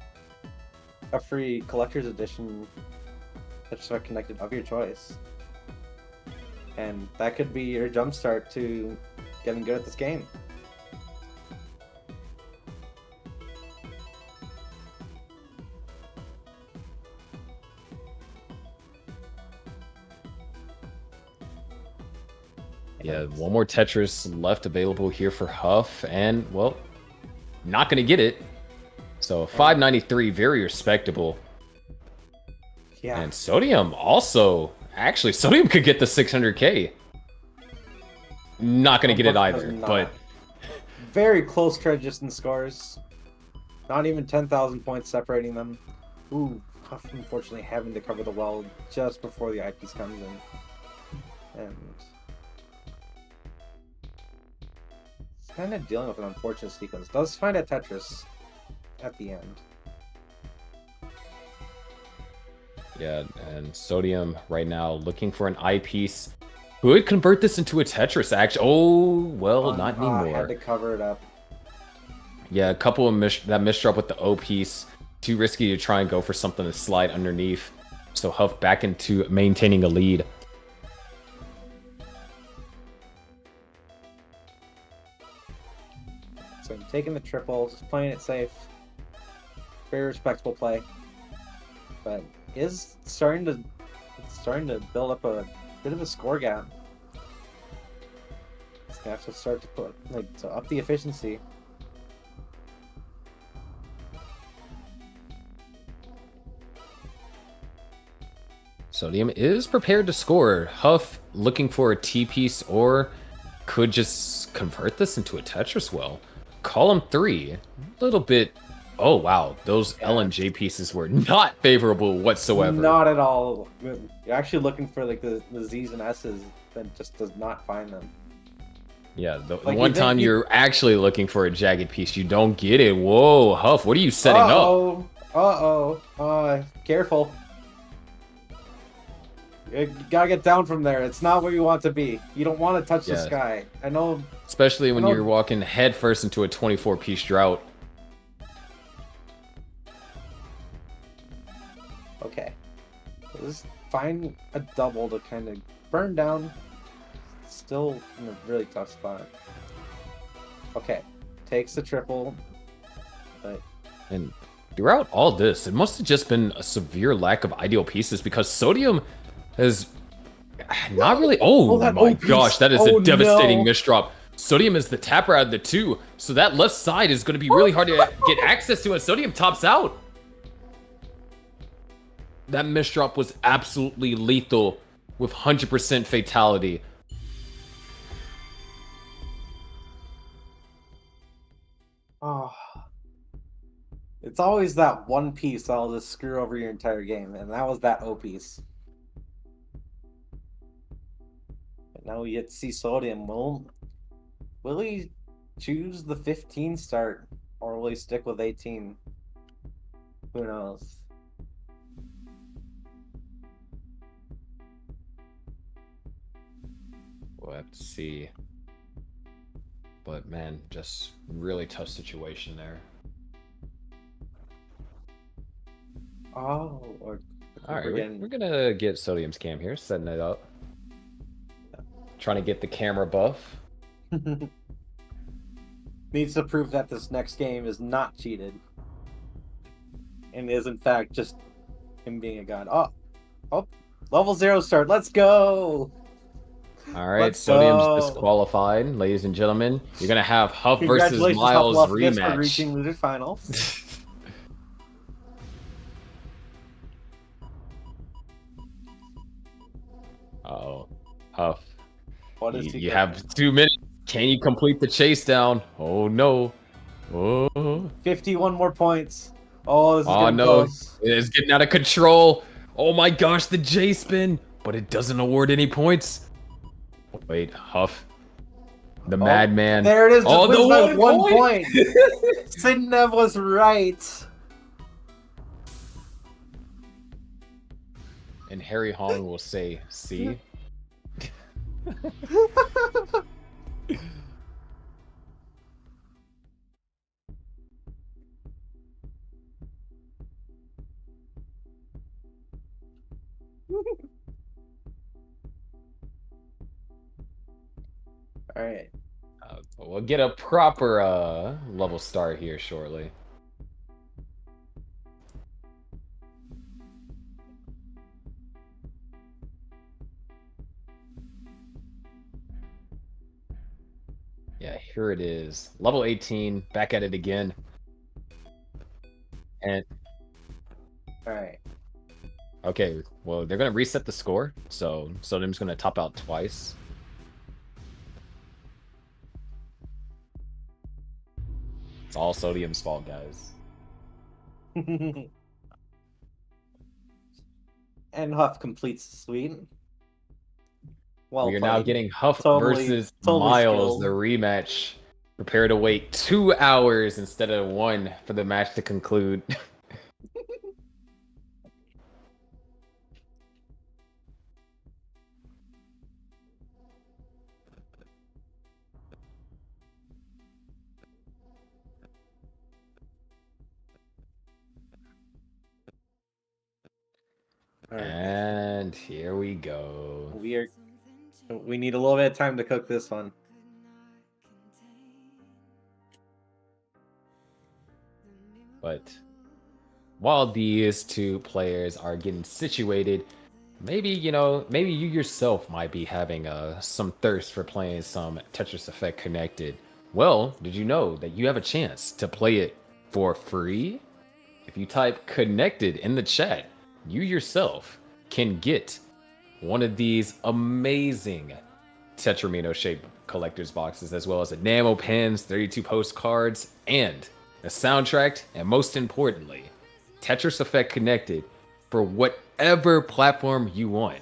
a free collector's edition Tetris Effect Connected of your choice. And that could be your jumpstart to getting good at this game. Yeah, one more Tetris left available here for Huff, and, well, not going to get it. So 593, very respectable. Yeah. And Sodium also, actually, Sodium could get the 600k. Not going to get it either, but... Very close trade distance scores. Not even 10,000 points separating them. Ooh, Huff unfortunately having to cover the well just before the eyepiece comes in. And... kind of dealing with an unfortunate sequence. Does find a Tetris at the end. Yeah, and Sodium right now looking for an eyepiece. Could convert this into a Tetris, actually. Oh, well, not anymore. Had to cover it up. Yeah, a couple of that misdrop with the O piece. Too risky to try and go for something to slide underneath. So Huff back into maintaining a lead. So taking the triple, just playing it safe. Very respectable play. But is starting to build up a bit of a score gap. It's gonna have to start to up the efficiency. Sodium is prepared to score. Huff looking for a T piece, or could just convert this into a Tetris well. Column 3, a little bit. Oh wow, those L and J pieces were not favorable whatsoever. Not at all. You're actually looking for like the Z's and S's, and just does not find them. Yeah, the one time you're actually looking for a jagged piece, you don't get it. Whoa, Huff, what are you setting up? Careful. You gotta get down from there. It's not where you want to be. You don't want to touch the sky. I know. Especially when you're walking headfirst into a 24-piece drought. Okay. Just find a double to kind of burn down. Still in a really tough spot. Okay. Takes the triple. But... And throughout all this, it must have just been a severe lack of ideal pieces, because Sodium has not really... Oh my gosh, that is a devastating misdrop. Sodium is the tapper out of the two, so that left side is going to be really hard to get access to as Sodium tops out. That misdrop was absolutely lethal with 100% fatality. Oh. It's always that one piece that'll just screw over your entire game, and that was that O piece. But now we get to see Sodium. Will he choose the 15 start, or will he stick with 18? Who knows? We'll have to see. But man, just really tough situation there. Oh, all right, we're gonna get Sodium's cam here, setting it up. Trying to get the camera buff. Needs to prove that this next game is not cheated. And is in fact just him being a god. Oh, level 0 start. Let's go! Alright, Sodium's disqualified, ladies and gentlemen. You're gonna have Huff versus Miles Huff rematch. For reaching losers finals. Uh-oh. Huff. What is you have 2 minutes. Can you complete the chase down? Oh no. Oh. 51 more points. Oh, this is getting no. close. It's getting out of control. Oh my gosh, the J spin. But it doesn't award any points. Wait, Huff. The madman. There it is. Oh, Just the wins by 1 point! point. Sidnev was right. And Harry Hong will say, "See." All right. We'll get a proper level start here shortly. Yeah, here it is. Level 18, back at it again. And All right. okay, well, they're gonna reset the score, so Sodium's gonna top out twice. It's all Sodium's fault, guys. And Huff completes the sweep. Well We are now played. getting Huff Totally- versus totally Miles, skilled. the rematch. Prepare to wait 2 hours instead of 1 for the match to conclude. All right. And here we go. We need a little bit of time to cook this one. But while these two players are getting situated, maybe maybe you yourself might be having some thirst for playing some Tetris Effect Connected. Well, did you know that you have a chance to play it for free? If you type connected in the chat, you yourself can get one of these amazing Tetramino shaped collector's boxes, as well as enamel pins, 32 postcards, and a soundtrack, and most importantly, Tetris Effect Connected for whatever platform you want,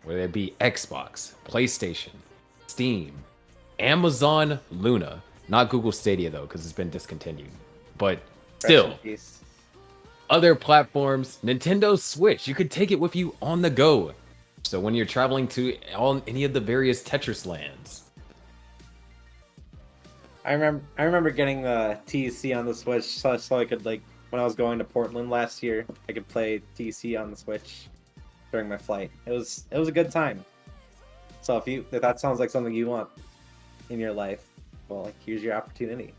whether it be Xbox, PlayStation, Steam, Amazon Luna, not Google Stadia though, because it's been discontinued, but still, Rest in peace. other platforms, Nintendo Switch, you could take it with you on the go. So when you're traveling to any of the various Tetris lands. I remember getting the TEC on the Switch so I could, like, when I was going to Portland last year, I could play TEC on the Switch during my flight. It was a good time. So if that sounds like something you want in your life, well, like, here's your opportunity.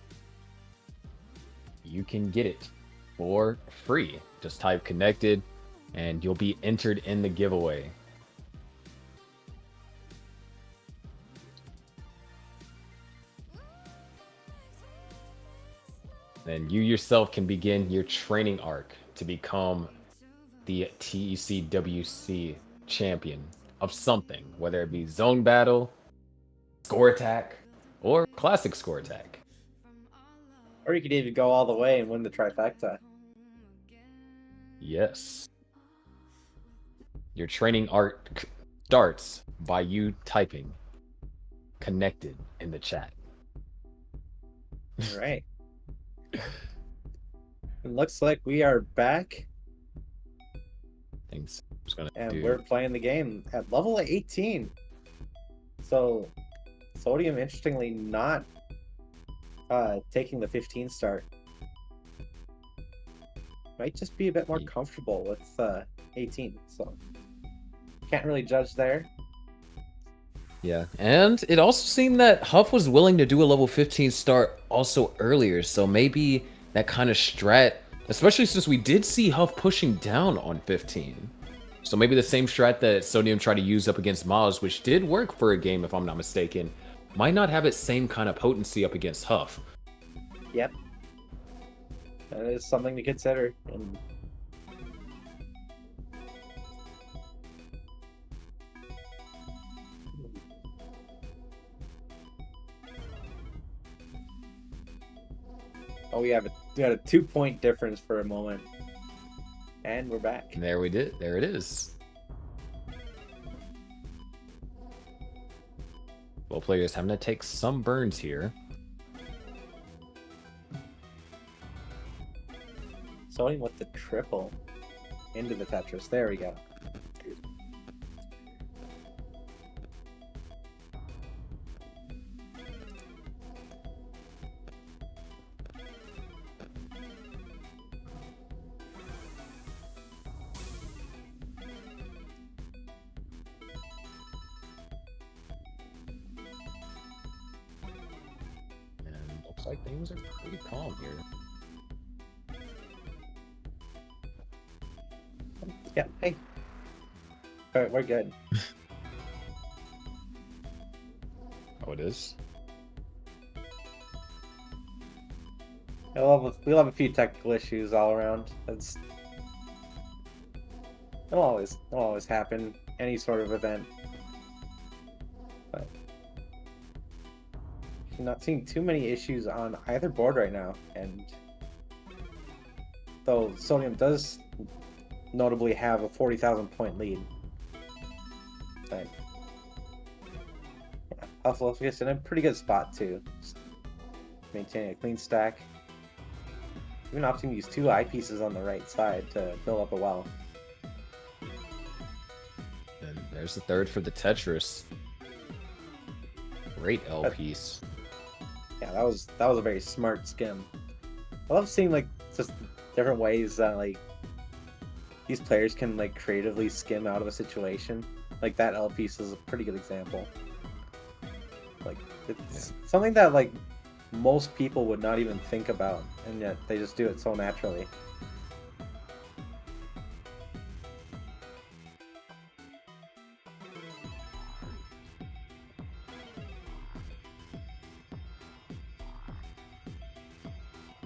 You can get it for free. Just type connected and you'll be entered in the giveaway. Then you yourself can begin your training arc to become the TECWC champion of something, whether it be zone battle, score attack, or classic score attack. Or you could even go all the way and win the trifecta. Yes. Your training arc starts by you typing connected in the chat. All right. It looks like we are back, Things I'm just gonna and do. we're playing the game at level 18. So, Sodium, interestingly, not taking the 15 start. Might just be a bit more comfortable with 18, so can't really judge there. Yeah, and it also seemed that Huff was willing to do a level 15 start also earlier, so maybe that kind of strat, especially since we did see Huff pushing down on 15. So maybe the same strat that Sodium tried to use up against Miles, which did work for a game if I'm not mistaken, might not have its same kind of potency up against Huff. Yep. That is something to consider. And oh, we had a 2-point difference for a moment. And we're back. And there it is. Both players having to take some burns here. Sodium with the triple into the Tetris. There we go. And looks like things are pretty calm here. Yeah, hey. Alright, we're good. Oh, it is? We'll have a few technical issues all around. It'll always happen. Any sort of event. But I'm not seeing too many issues on either board right now, and though Sodium does notably have a 40,000 point lead. But yeah, Huff is in a pretty good spot too. Just maintaining a clean stack. Even opting to use 2 eyepieces on the right side to build up a well. And there's the third for the Tetris. Great L piece. Yeah, that was a very smart skim. I love seeing like just different ways that like these players can like creatively skim out of a situation. Like that L piece is a pretty good example. Like it's something that like most people would not even think about, and yet they just do it so naturally.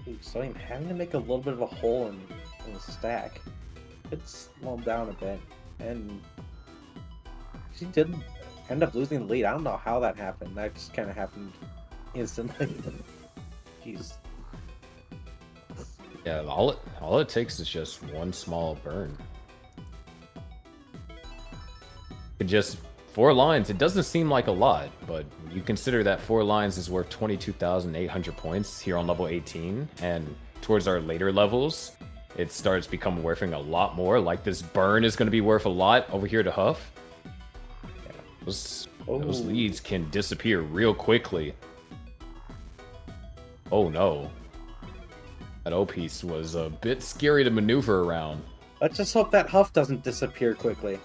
Ooh, so I'm having to make a little bit of a hole in the stack. It's slowed down a bit, and she did end up losing the lead. I don't know how that happened. That just kind of happened instantly. Jeez. Yeah, all it takes is just one small burn. Just 4 lines. It doesn't seem like a lot, but you consider that 4 lines is worth 22,800 points here on level 18, and towards our later levels, it starts becoming worth a lot more. Like this burn is going to be worth a lot over here to Huff. Yeah, those leads can disappear real quickly. Oh no. That O piece was a bit scary to maneuver around. Let's just hope that Huff doesn't disappear quickly.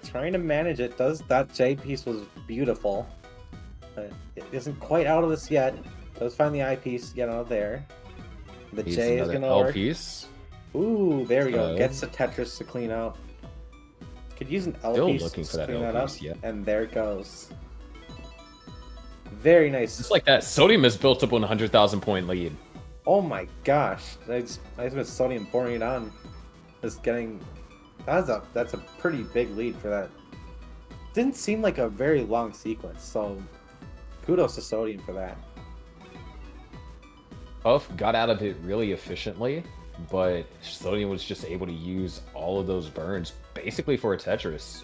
Trying to manage it. That J piece was beautiful. But it isn't quite out of this yet. Does find the I piece, get out of there. The Needs J is another gonna L work. piece. Ooh, there we go. Gets the Tetris to clean out. Could use an L Still piece looking for to that clean L that piece, up. yeah. And there it goes. Very nice. It's like that Sodium is built up on a 100,000 point lead. Oh my gosh. I just with Sodium pouring it on. Just getting that's a pretty big lead for that. Didn't seem like a very long sequence, so kudos to Sodium for that. Huff got out of it really efficiently, but Sodium was just able to use all of those burns basically for a Tetris.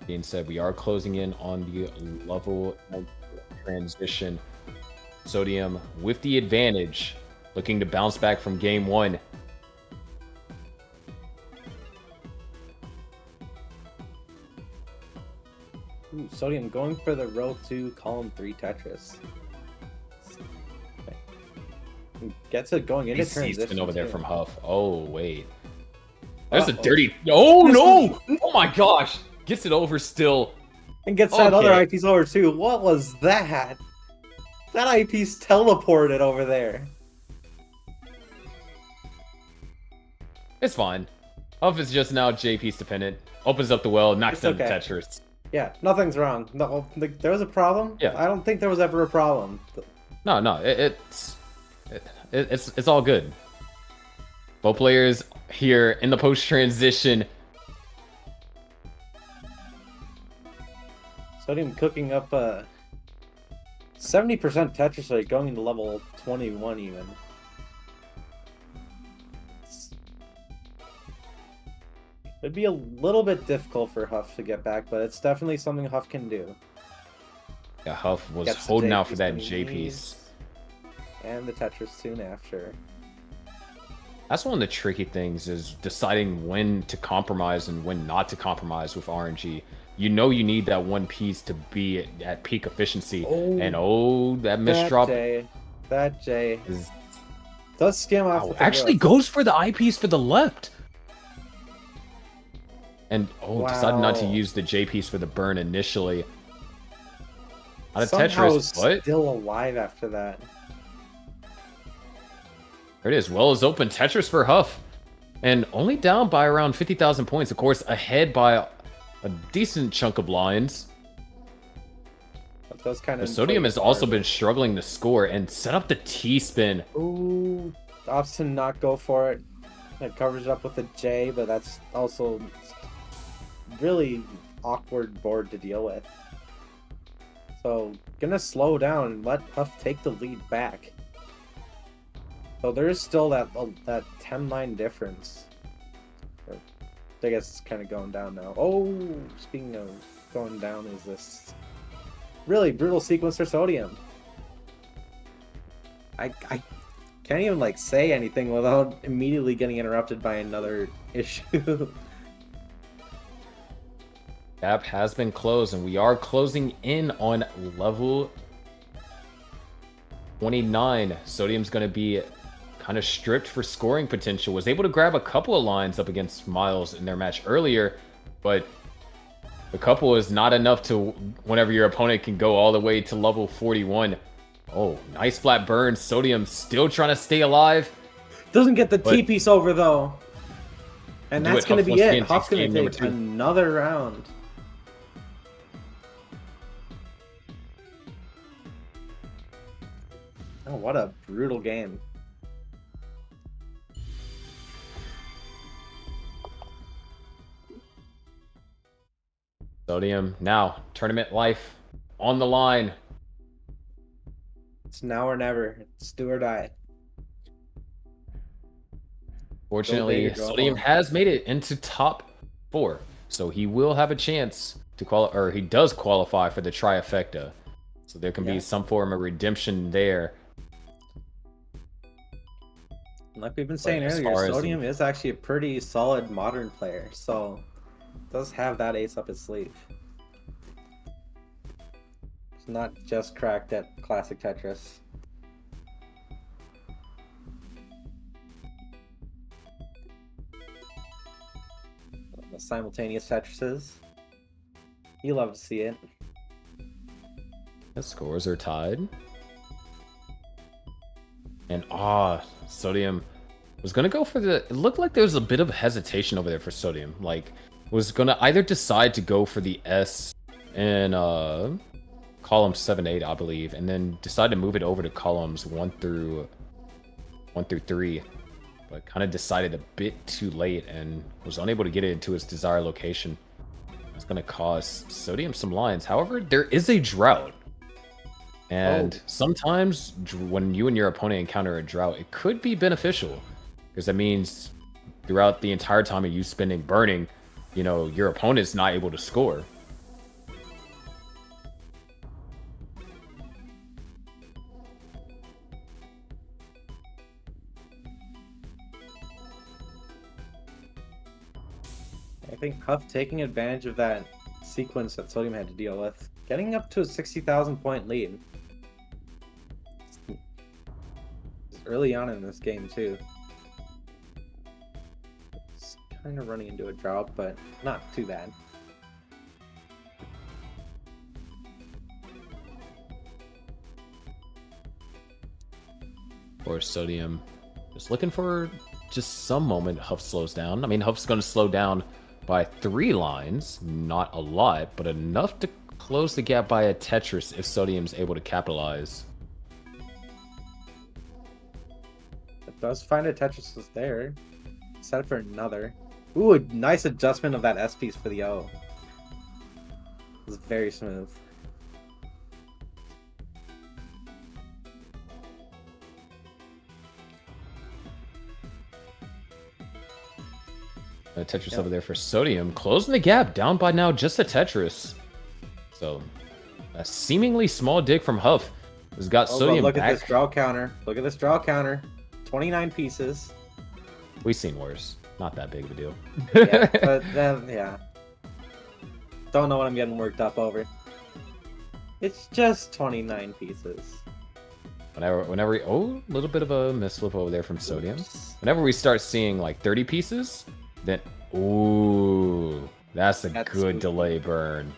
Being said, we are closing in on the level transition. Sodium with the advantage, looking to bounce back from game 1. Ooh, Sodium going for the row 2, column 3 Tetris. Gets it going into transition. Over there too. from Huff. Oh, wait. There's a dirty... Oh, no! Oh, my gosh! Gets it over still. And gets that other eyepiece over too. What was that? That eyepiece teleported over there. It's fine. Huff is just now J-piece dependent. Opens up the well, knocks down the Tetris. Yeah, nothing's wrong. No, there was a problem? Yeah. I don't think there was ever a problem. No, it's all good. Both players here in the post transition. Sodium cooking up a 70% Tetris rate, going into level 21 even. It'd be a little bit difficult for Huff to get back, but it's definitely something Huff can do. Yeah, Huff was Gets the holding J out for piece that when he J needs, piece. and the Tetris soon after. That's one of the tricky things, is deciding when to compromise and when not to compromise with RNG. You know you need that one piece to be at peak efficiency, and that misdrop That J is does skim off with the actually roof. goes for the eyepiece for the left. And decided not to Wow. use the J piece for the burn initially. Out of Somehow Tetris, but still alive after that. there it is. Well is open. Tetris for Huff. And only down by around 50,000 points. Of course, ahead by a decent chunk of lines. That does kind The of Sodium has also been struggling to score and set up the T-spin. Ooh, opts to not go for it. It covers it up with a J, but that's also really awkward board to deal with. So, gonna slow down and let Huff take the lead back. So there is still that 10-line difference. I guess it's kind of going down now. Oh, speaking of going down, is this really brutal sequence for Sodium. I can't even like say anything without immediately getting interrupted by another issue. Gap has been closed, and we are closing in on level 29. Sodium's going to be kind of stripped for scoring potential. Was able to grab a couple of lines up against Miles in their match earlier, but the couple is not enough to whenever your opponent can go all the way to level 41. Oh, nice flat burn. Sodium still trying to stay alive. Doesn't get the T-piece over, though. And Do that's it. going to Huff be once it. again Huff's takes going game to number take 2. another round. Oh, what a brutal game. Sodium now, tournament life on the line. It's now or never. It's do or die. Fortunately, Go Sodium home. has made it into top 4, so he will have a chance to qualify, or he does qualify for the trifecta. So there can be some form of redemption there. Like we've been saying as earlier, far as Sodium is actually a pretty solid modern player, so does have that ace up his sleeve. It's not just cracked at classic Tetris. The simultaneous Tetrises. You love to see it. The scores are tied. And Sodium was gonna go for the. It looked like there was a bit of hesitation over there for Sodium. Like, was gonna either decide to go for the S in column 7-8, I believe, and then decide to move it over to columns 1 through 3, but kind of decided a bit too late and was unable to get it into its desired location. It's gonna cause Sodium some lines. However, there is a drought. And sometimes when you and your opponent encounter a drought, it could be beneficial, because that means throughout the entire time of you spending burning, you know, your opponent's not able to score. I think Huff taking advantage of that sequence that Sodium had to deal with, getting up to a 60,000 point lead. Early on in this game too. It's kind of running into a drought, but not too bad. Or Sodium just looking for just some moment Huff slows down. I mean, Huff's going to slow down by 3 lines, not a lot, but enough to close the gap by a Tetris if Sodium's able to capitalize. It does find a Tetris is there. Set it for another. Ooh, a nice adjustment of that S piece for the O. It's very smooth. Tetris Yeah. over there for Sodium, closing the gap, down by now just a Tetris. So, a seemingly small dig from Huff has got Oh, but Sodium look back. at this draw counter. Look at this draw counter. 29 pieces. We've seen worse. Not that big of a deal. Yeah, but then, yeah. Don't know what I'm getting worked up over. It's just 29 pieces. Whenever oh, a little bit of a misflip over there from Sodium. Oops. Whenever we start seeing like 30 pieces, then ooh, that's a That's good sweet. delay burn.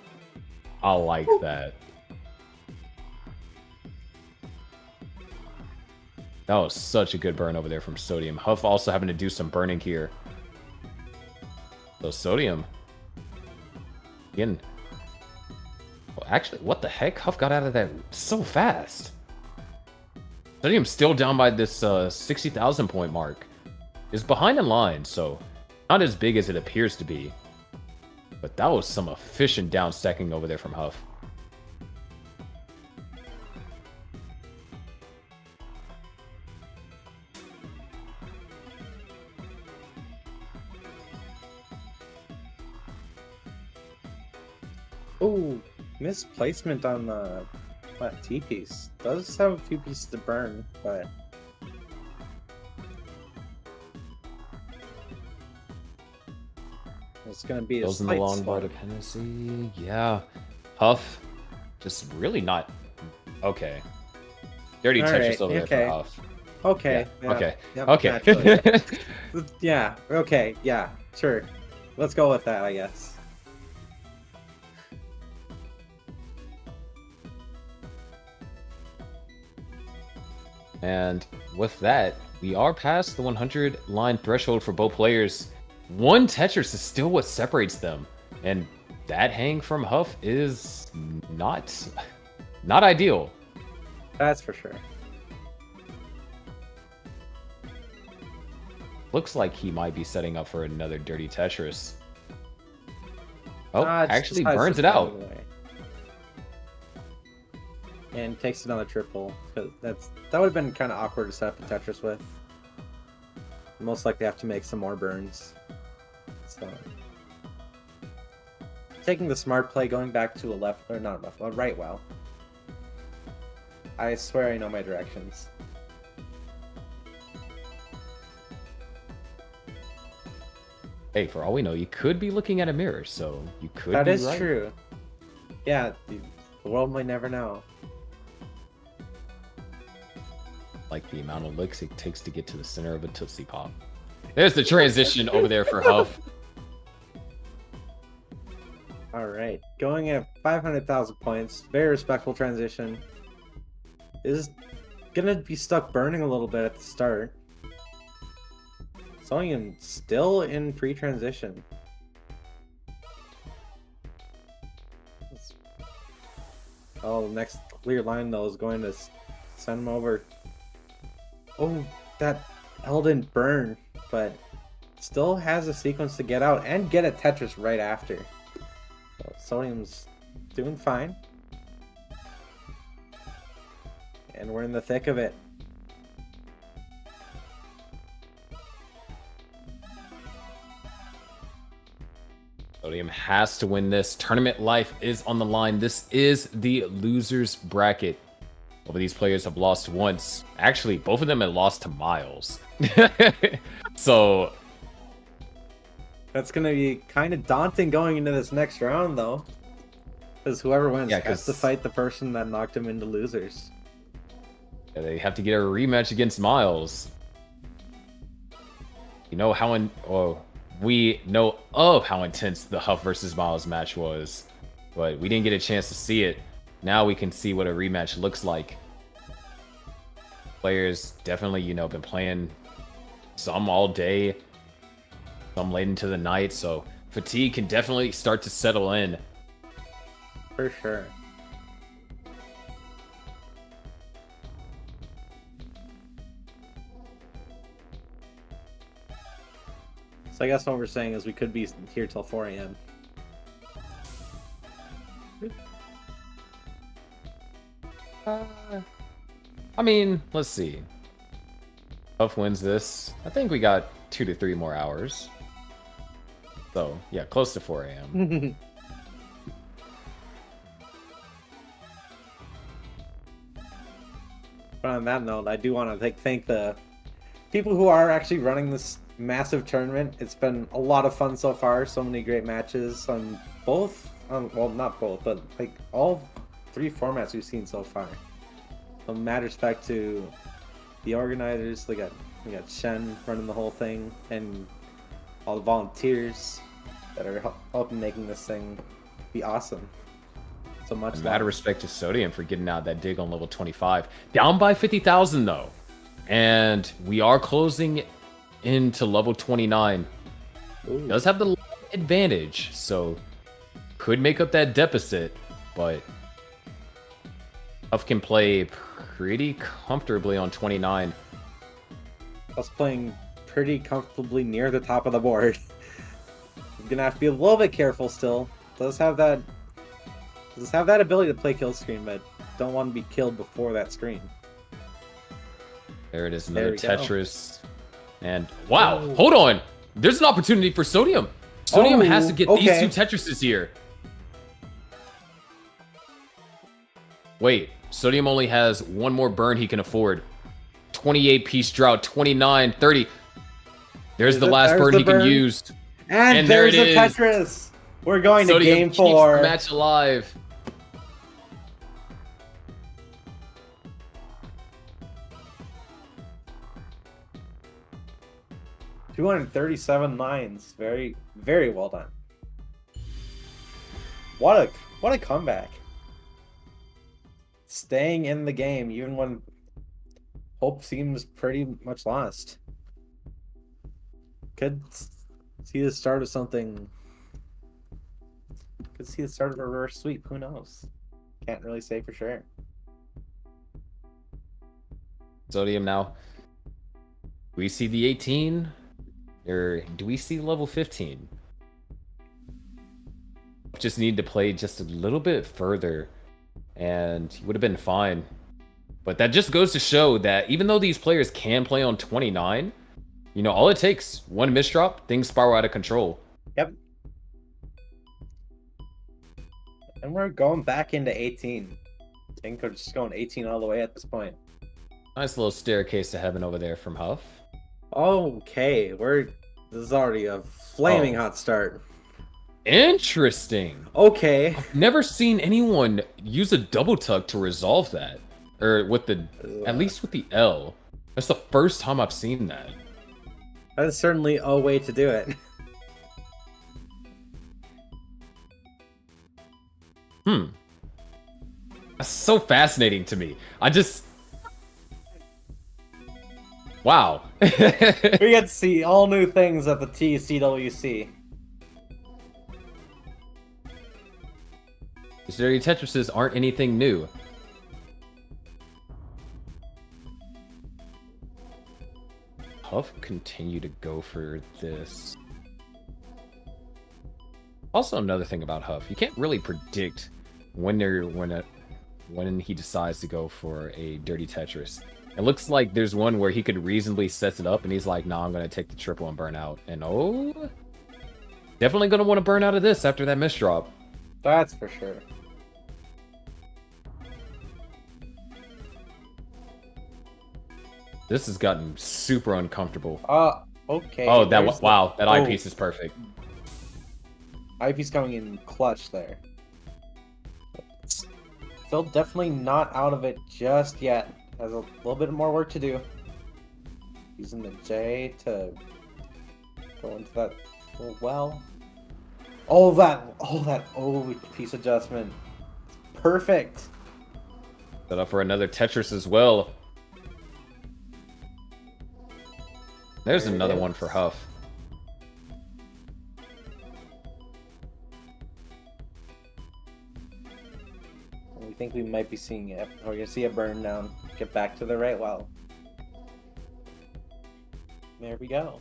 I like that. That was such a good burn over there from Sodium. Huff also having to do some burning here. So Sodium. Again. Well, actually, what the heck? Huff got out of that so fast. Sodium's still down by this 60,000 point mark. Is behind in line, so not as big as it appears to be. But that was some efficient down stacking over there from Huff. Ooh, misplacement on the T piece. Does have a few pieces to burn, but it's gonna be a Goes in the slight long bar slug. dependency. Yeah. Huff. Just really not. Okay. Dirty All Tetris right, over there okay. for Huff. Okay. Yeah, Yeah, okay. yep, Okay. naturally. Yeah. Okay. Yeah. Sure. Let's go with that, I guess. And with that, we are past the 100 line threshold for both players. One Tetris is still what separates them. And that hang from Huff is not ideal. That's for sure. Looks like he might be setting up for another dirty Tetris. Oh, It's actually just burns it out. standing away. And takes another triple. 'Cause that would have been kind of awkward to set up a Tetris with. Most likely have to make some more burns. So taking the smart play, going back to a left or not left, a right well. I swear I know my directions. Hey, for all we know, you could be looking at a mirror, so you could That be is right. true. Yeah, the world might never know. Like the amount of licks it takes to get to the center of a Tootsie Pop. There's the transition over there for Huff. All right, going at 500,000 points. Very respectful transition. Is gonna be stuck burning a little bit at the start. Somalian still in pre-transition. Oh, the next clear line though is going to send him over. Oh, that Elden burn, but still has a sequence to get out and get a Tetris right after. So Sodium's doing fine. And we're in the thick of it. Sodium has to win this. Tournament life is on the line. This is the losers bracket. Both of these players have lost once. Actually, both of them have lost to Miles. So That's going to be kind of daunting going into this next round, though. Because whoever wins Yeah, has to 'cause- fight the person that knocked him into losers. they have to get a rematch against Miles. You know how we know of how intense the Huff versus Miles match was, but we didn't get a chance to see it. Now we can see what a rematch looks like. Players definitely, been playing some all day, some late into the night, so fatigue can definitely start to settle in. For sure. So I guess what we're saying is we could be here till 4 a.m. Uh, I mean, let's see. Huff wins this. I think we got 2 to 3 more hours. So, yeah, close to 4 a.m. But on that note, I do want to thank the people who are actually running this massive tournament. It's been a lot of fun so far. So many great matches on both, well, not both, but like all 3 formats we've seen so far. So mad respect to the organizers. We got Shen running the whole thing, and all the volunteers that are helping making this thing be awesome. So much. And mad respect to Sodium for getting out that dig on level 25. Down by 50,000 though. And we are closing into level 29. Ooh. Does have the advantage, so could make up that deficit, but Huff can play pretty comfortably on 29. Us playing pretty comfortably near the top of the board. I'm gonna have to be a little bit careful still. Does have that ability to play kill screen, but don't want to be killed before that screen. There it is, There another we go. Tetris. And wow, hold on. There's an opportunity for Sodium. Sodium has to get these okay. 2 Tetrises here. Wait, Sodium only has 1 more burn he can afford. 28 piece drought, 29, 30. There's the last burn he can use. And there there's it the is. Tetris. We're going to Sodium game keeps 4. the match alive. $237 lines. Very, very well done. What a comeback. Staying in the game even when hope seems pretty much lost. Could see the start of something. Could see the start of a reverse sweep. Who knows? Can't really say for sure. Sodium now. Do we see the 18? Or do we see level 15? Just need to play just a little bit further and he would have been fine. But that just goes to show that even though these players can play on 29, you know, all it takes, 1 misdrop, things spiral out of control. Yep. And we're going back into 18. I think we're just going 18 all the way at this point. Nice little staircase to heaven over there from Huff. Okay, this is already a flaming hot start. Interesting. Okay. Never seen anyone use a double tuck to resolve that. Or with the, at least with the L. That's the first time I've seen that. That is certainly a way to do it. That's so fascinating to me. Wow. We get to see all new things at the TECWC. These dirty Tetrises aren't anything new. Huff continue to go for this. Also, another thing about Huff, you can't really predict when he decides to go for a dirty Tetris. It looks like there's one where he could reasonably set it up, and he's like, "Nah, I'm gonna take the triple and burn out." And oh, definitely gonna want to burn out of this after that misdrop. That's for sure. This has gotten super uncomfortable. Okay. Oh, there's wow, that oh. eyepiece is perfect. Eyepiece coming in clutch there. Still definitely not out of it just yet. Has a little bit more work to do. Using the J to go into that little well. Oh, that piece adjustment. Perfect. Set up for another Tetris as well. There's There it another is. one for Huff. We think we might be seeing it. We're gonna see a burn down. Get back to the right well. There we go.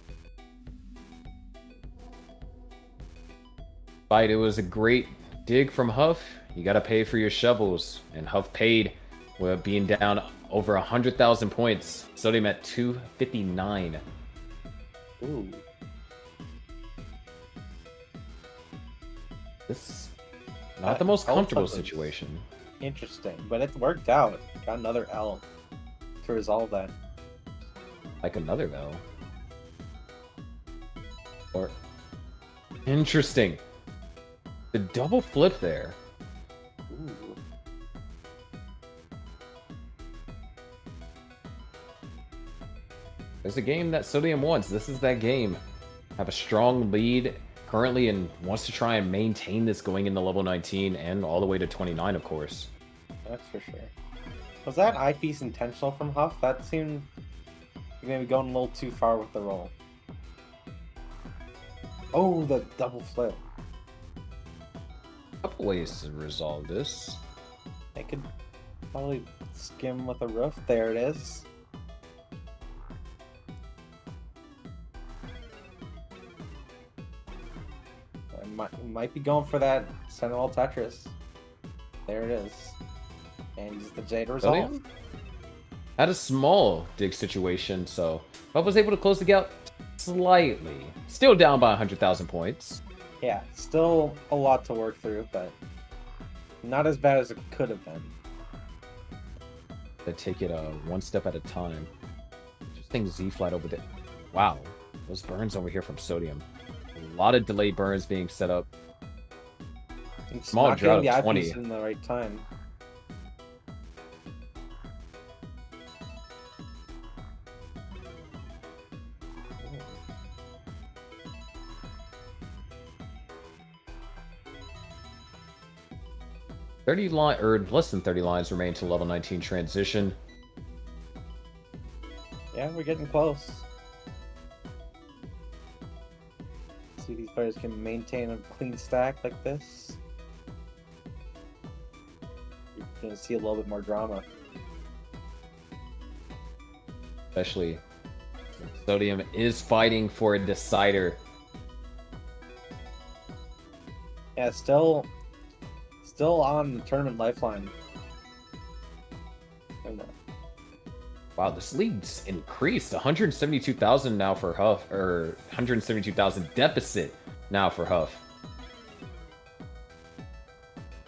Fight, it was a great dig from Huff. You gotta pay for your shovels, and Huff paid. We're being down over 100,000 points. Sodium at 259. Ooh. This is not the most L comfortable flip is situation. Interesting, but it worked out. Got another L to resolve that. Like another though. Or interesting. The double flip there. Ooh. There's a game that Sodium wants. This is that game. Have a strong lead currently and wants to try and maintain this going into level 19 and all the way to 29, of course. That's for sure. Was that eyepiece intentional from Huff? That seemed maybe going a little too far with the roll. Oh, the double flip. Couple ways to resolve this. I could probably skim with a roof. There it is. I might be going for that center wall Tetris. There it is. And use the J to resolve. Sodium had a small dig situation, so Huff was able to close the gap slightly. Still down by 100,000 points. Yeah, still a lot to work through, but not as bad as it could have been. They take it one step at a time. Interesting Z flat over there. Wow, those burns over here from Sodium. A lot of delayed burns being set up. It's Small not drought getting of the 20. eyepiece in the right time. Less than 30 lines remain to level 19 transition. Yeah, we're getting close. See if these players can maintain a clean stack like this. You're gonna see a little bit more drama. Especially Sodium is fighting for a decider. Yeah, still on the tournament lifeline. I know. Wow, this lead's increased. 172,000 now for Huff, or 172,000 deficit now for Huff.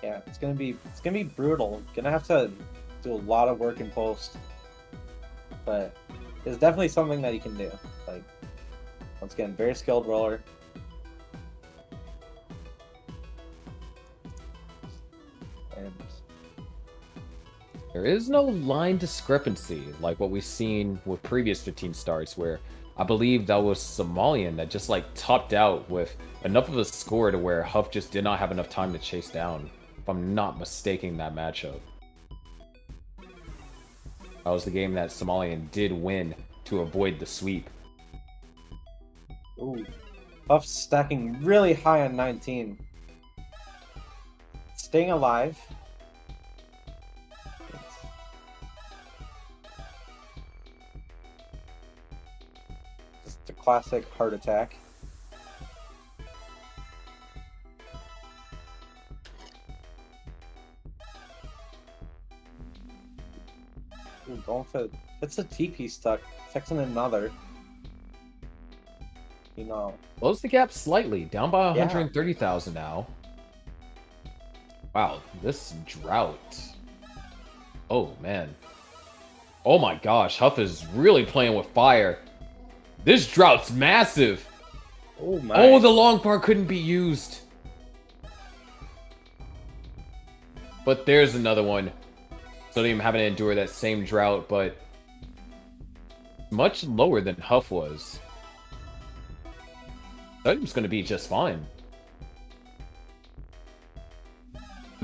Yeah, it's gonna be brutal. Gonna have to do a lot of work in post, but it's definitely something that you can do. Like, once again, very skilled roller. And There is no line discrepancy like what we've seen with previous 15 starts, where I believe that was Somalian that just like topped out with enough of a score to where Huff just did not have enough time to chase down, if I'm not mistaking that matchup. That was the game that Somalian did win to avoid the sweep. ooh, Huff's stacking really high on 19. Staying alive. Just a classic heart attack. Ooh, going for it's a TP stuck. Texting another. You know. Close the gap slightly, down by Yeah. 130,000 now. Wow, this drought. Oh, man. Oh my gosh, Huff is really playing with fire. This drought's massive. Oh my. Oh, the long part couldn't be used. But there's another one. Sodium having to endure that same drought, but much lower than Huff was. Sodium's going to be just fine.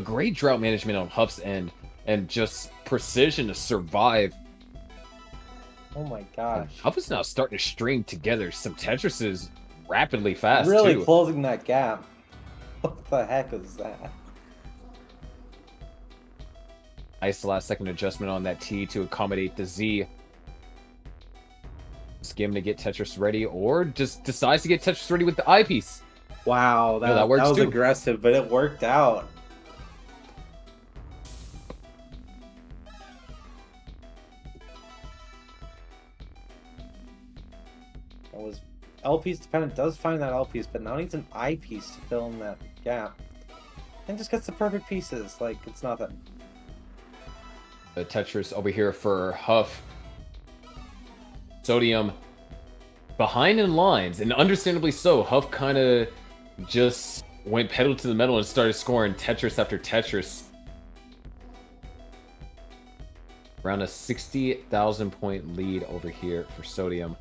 Great drought management on Huff's end, and just precision to survive. Oh my gosh. Huff is now starting to string together some Tetrises rapidly fast, Really too. closing that gap. What the heck is that? Nice last second adjustment on that T to accommodate the Z. Skim to get Tetris ready, or just decides to get Tetris ready with the eyepiece. Wow, that works was too. aggressive, but it worked out. L piece dependent does find that L piece, but now needs an I piece to fill in that gap. And just gets the perfect pieces, like it's nothing. The Tetris over here for Huff. Sodium behind in lines, and understandably so. Huff kind of just went pedal to the metal and started scoring Tetris after Tetris. Around a 60,000 point lead over here for Sodium.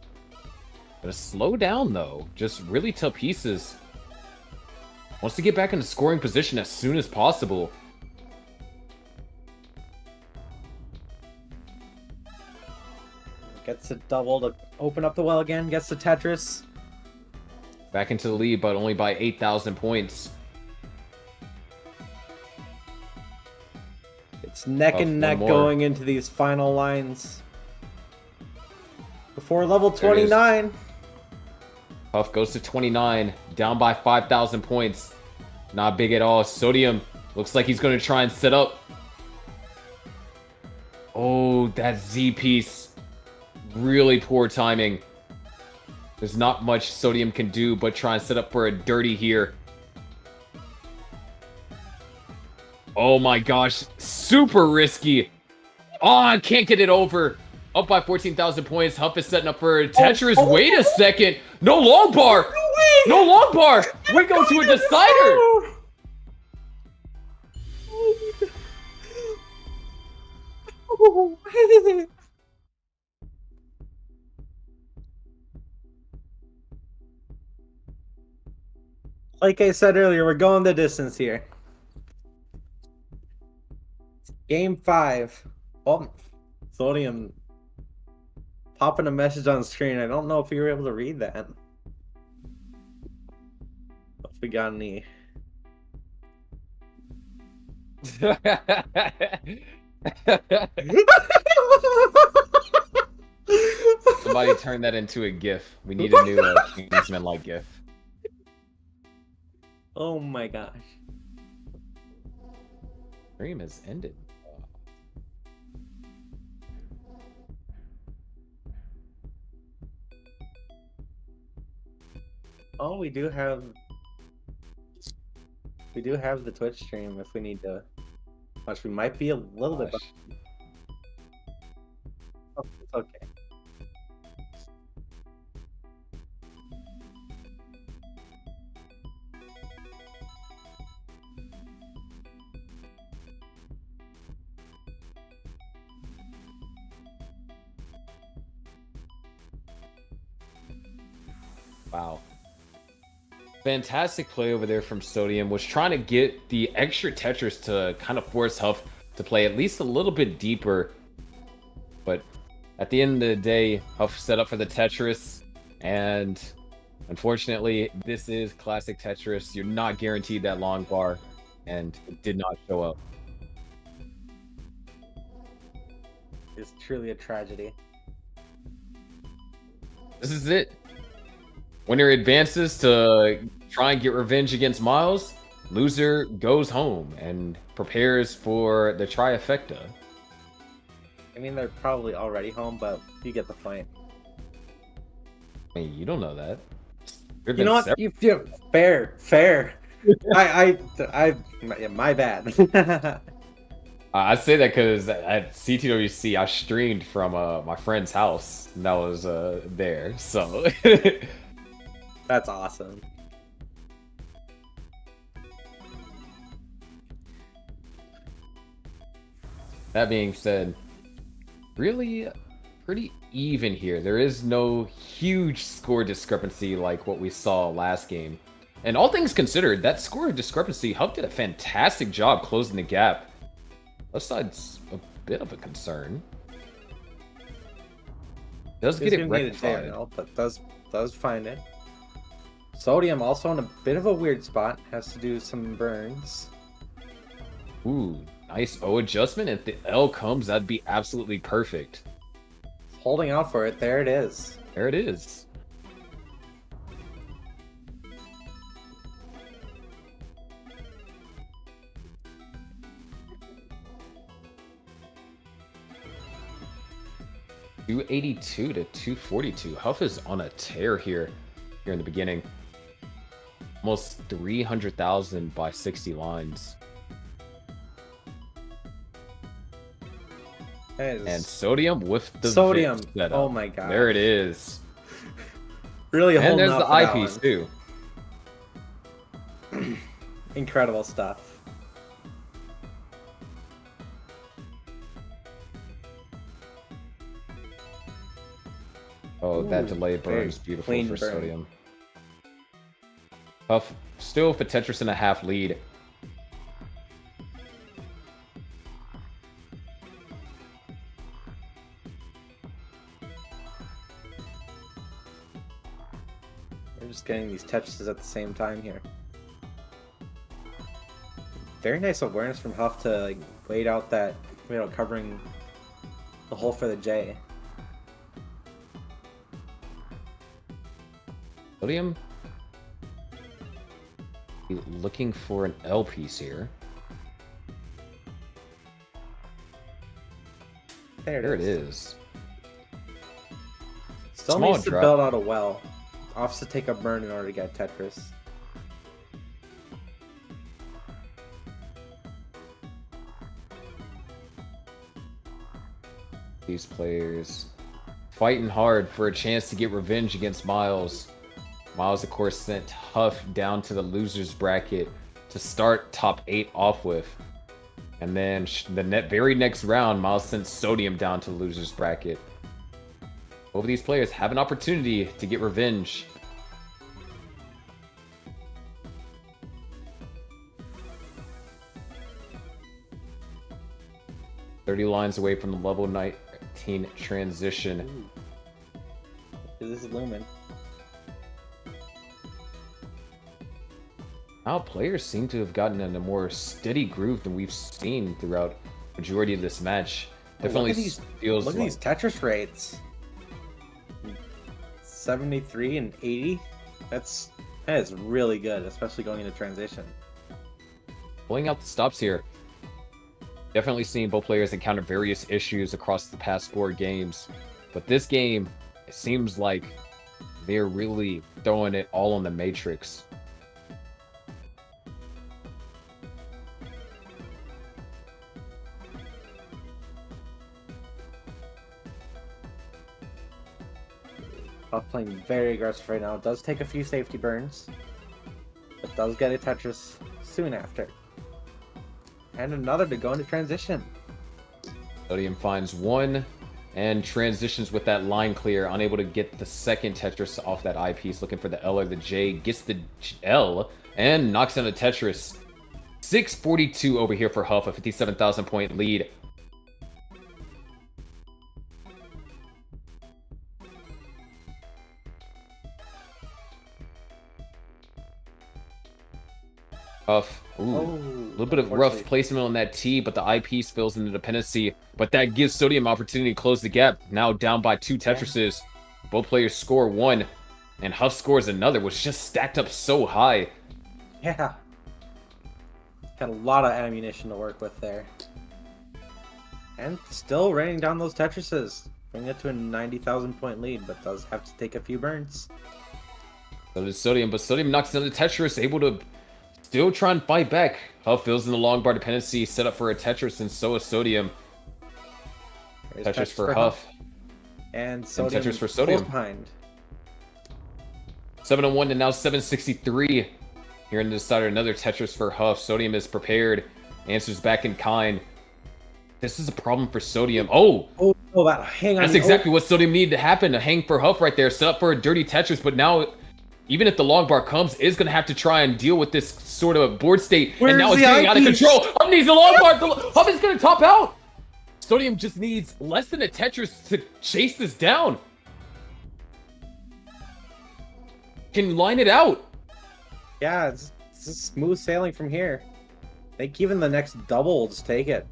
Gonna slow down though. Just really tough pieces. Wants to get back into scoring position as soon as possible. Gets a double to open up the well again. Gets the Tetris. Back into the lead, but only by 8,000 points. It's neck and neck going into these final lines. Before level 29. Huff goes to 29, down by 5,000 points. Not big at all. Sodium looks like he's going to try and set up. Oh, that Z piece. Really poor timing. There's not much Sodium can do but try and set up for a dirty here. Oh my gosh, super risky. Oh, I can't get it over. Up by 14,000 points. Huff is setting up for Tetris. Wait a second. No long bar. No long bar. We go to a decider. Like I said earlier, we're going the distance here. Game 5. Oh, Sodium popping a message on screen. I don't know if you were able to read that. If we got any. Somebody turn that into a GIF. We need a new Kingsman-like GIF. Oh my gosh. Stream has ended. Oh, we do have the Twitch stream if we need to watch. We might be a little bit behind. Oh, it's okay. Wow. Fantastic play over there from Sodium. Was trying to get the extra Tetris to kind of force Huff to play at least a little bit deeper. But at the end of the day, Huff set up for the Tetris. And unfortunately, this is classic Tetris. You're not guaranteed that long bar. And it did not show up. It's truly a tragedy. This is it. Winner advances to try and get revenge against Miles. Loser goes home and prepares for the trifecta. I mean, they're probably already home, but you get the point. I mean, you don't know that. You know what? Fair. My bad. I say that because at CTWC, I streamed from my friend's house that was there. So That's awesome. that being said, really pretty even here. There is no huge score discrepancy like what we saw last game. And all things considered, that score discrepancy, Huff did a fantastic job closing the gap. Left side's a bit of a concern. Does get it rectified. But does find it. Sodium also in a bit of a weird spot. Has to do some burns. Ooh, nice O adjustment. If the L comes, that'd be absolutely perfect. Holding out for it. There it is. There it is. $282 to $242. Huff is on a tear here. here in the beginning. Almost 300,000 by 60 lines. And Sodium with the Sodium. VIP setup. Oh my god. There it is. Really And holding there's up the for that eyepiece one. too. Incredible stuff. Oh, that Ooh, delay very burn is beautiful clean for burn. Sodium. Huff still with a Tetris and a half lead. We're just getting these Tetrises at the same time here. Very nice awareness from Huff to like wait out that, covering the hole for the J. Sodium looking for an L piece here. There it is. Still Small needs to drop. build out a well. Offs to take a burn in order to get Tetris. These players fighting hard for a chance to get revenge against Miles. Miles, of course, sent Huff down to the loser's bracket to start top 8 off with. And then the very next round, Miles sent Sodium down to the loser's bracket. Both of these players have an opportunity to get revenge. "30 lines away from the level 19 transition." This is Lumen. Now players seem to have gotten in a more steady groove than we've seen throughout the majority of this match. Definitely feels Look at like these Tetris rates. 73 and 80. That is really good, especially going into transition. pulling out the stops here. Definitely seeing both players encounter various issues across the past 4 games. But this game, it seems like they're really throwing it all on the Matrix. Huff playing very aggressive right now. It does take a few safety burns, but does get a Tetris soon after. And another to go into transition. Sodium finds one and transitions with that line clear, unable to get the second Tetris off that eyepiece, looking for the L or the J, gets the L and knocks down the Tetris. 642 over here for Huff, a 57,000 point lead. Huff, ooh, a little bit of rough placement on that T, but the eyepiece fills in the dependency. But that gives Sodium opportunity to close the gap. Now down by 2 Tetrises. Both players score 1, and Huff scores another, which just stacked up so high. Yeah. Had a lot of ammunition to work with there. And still raining down those Tetrises. Bringing it to a 90,000 point lead, but does have to take a few burns. So does Sodium, but Sodium knocks down the Tetris, able to still try and fight back. Huff fills in the long bar dependency, set up for a Tetris, and so is Sodium. Tetris for Huff. And Sodium Tetris for Sodium. behind. 701 to now 763. Here in the decider, another Tetris for Huff. Sodium is prepared. Answers back in kind. This is a problem for Sodium. Oh! That hang on. That's exactly what Sodium needed to happen. A hang for Huff right there. Set up for a dirty Tetris, but now, even if the long bar comes, is going to have to try and deal with this sort of board state. And now it's getting out of control. Huff needs the long bar. Huff is going to top out. Sodium just needs less than a Tetris to chase this down. Can line it out. Yeah, it's just smooth sailing from here. I think even the next double will just take it.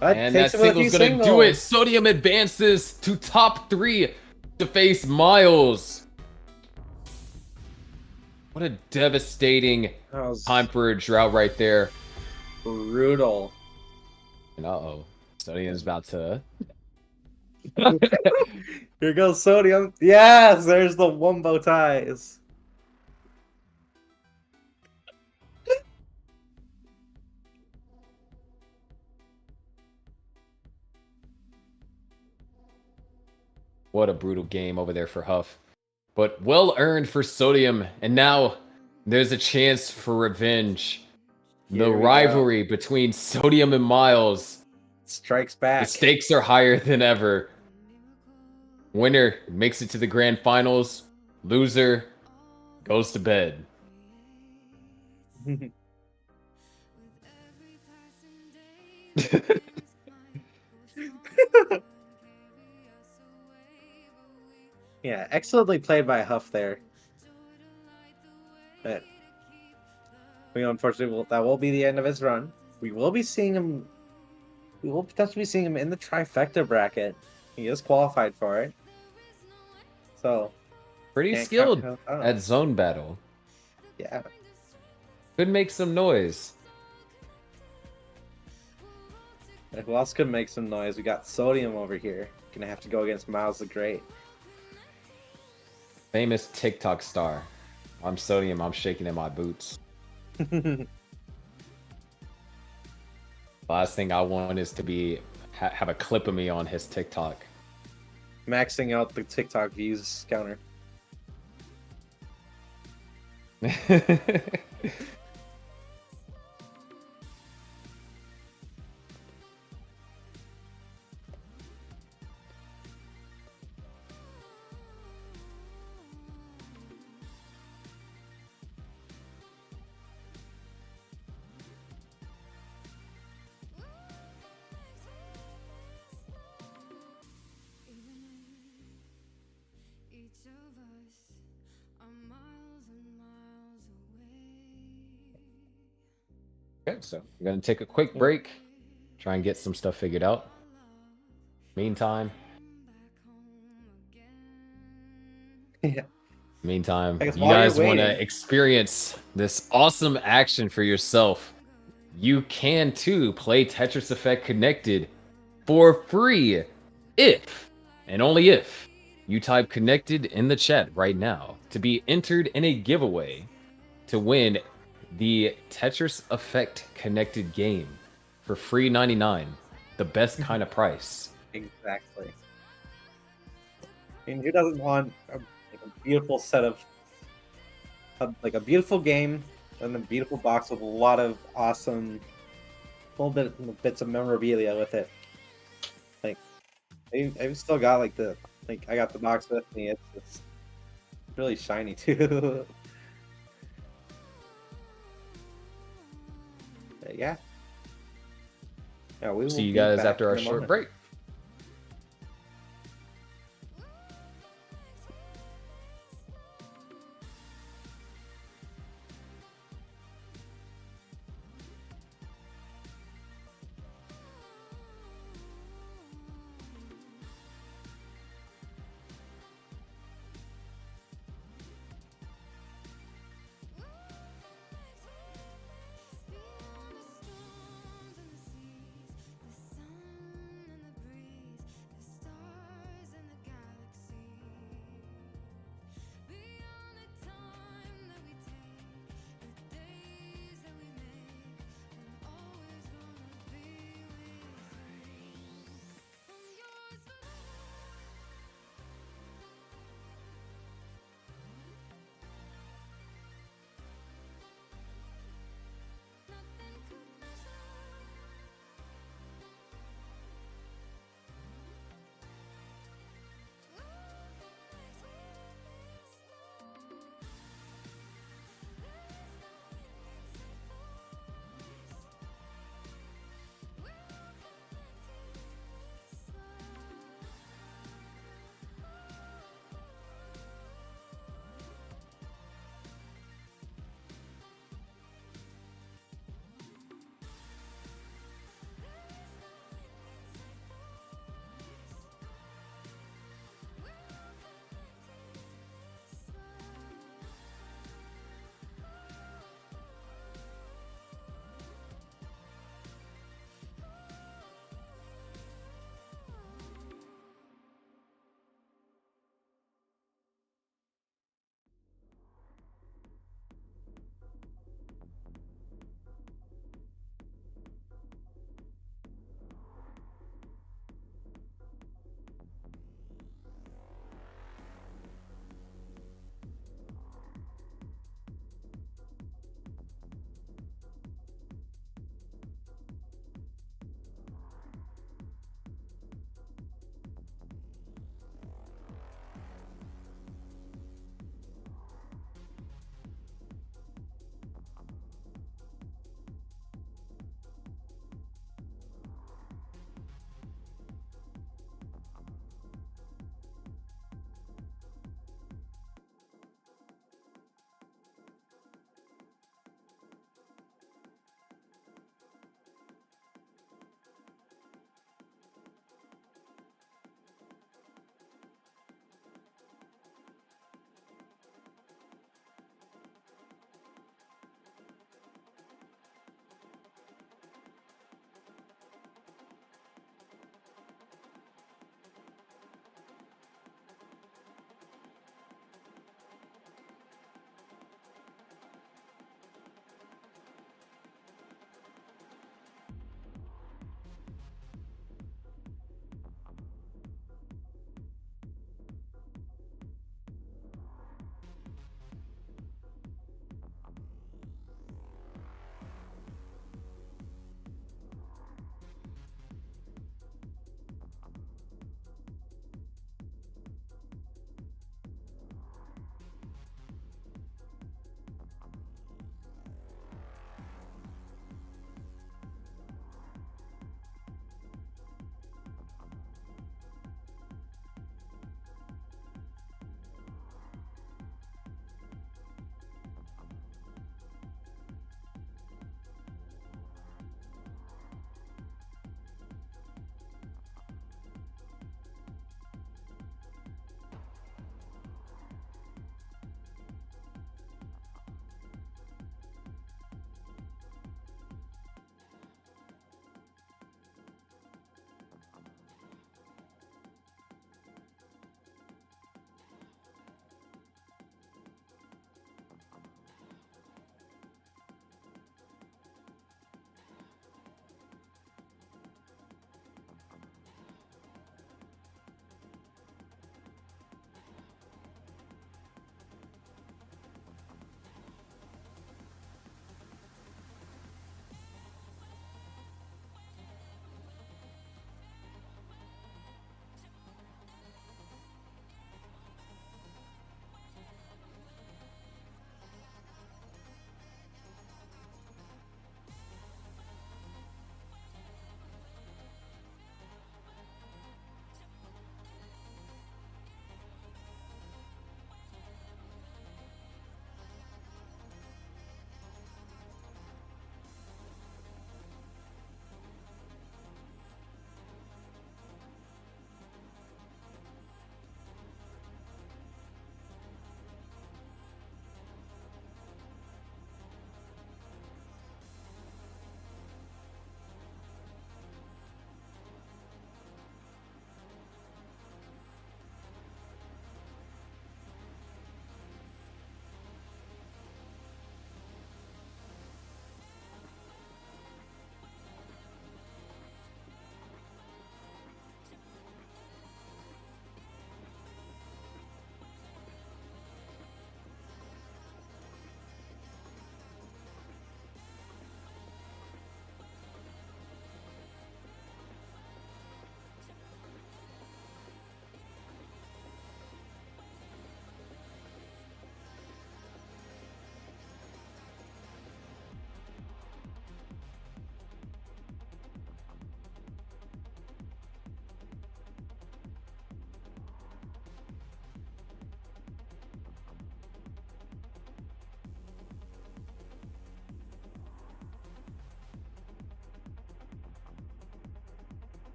And that single's going to do it. Sodium advances to top 3 to face Miles. What a devastating time for a drought right there. Brutal. And uh-oh. Sodium's about to... Here goes Sodium. Yes, there's the Wumbo ties. What a brutal game over there for Huff. But well earned for Sodium. And now there's a chance for revenge. The Here we go. rivalry between Sodium and Miles. Strikes The back. stakes are higher than ever. Winner makes it to the grand finals. Loser goes to bed. Yeah, excellently played by Huff there. But we unfortunately that will be the end of his run. We will be seeing him. We will potentially be seeing him in the trifecta bracket. He is qualified for it. So Pretty can't skilled count him out. at zone battle. Yeah. Could make some noise. And who else could make some noise? We got Sodium over here. Gonna have to go against Miles the Great. Famous TikTok star. I'm Sodium, I'm shaking in my boots. Last thing I want is to be have a clip of me on his TikTok. Maxing out the TikTok views counter. Each of us are miles and miles away. Okay, so we're gonna take a quick break, try and get some stuff figured out. Meantime, Yeah. Meantime, I guess you while you're guys want to waiting- experience this awesome action for yourself. You can too play Tetris Effect Connected for free if, and only if, you type connected in the chat right now to be entered in a giveaway to win the Tetris Effect Connected game for free 99, the best kind of price. Exactly. I mean, who doesn't want a beautiful set of like a beautiful game and a beautiful box with a lot of awesome bits of memorabilia with it. Like I've still got like I got the box with me. It's really shiny too. But yeah. Yeah, we will See you be guys back after our in a short moment. break.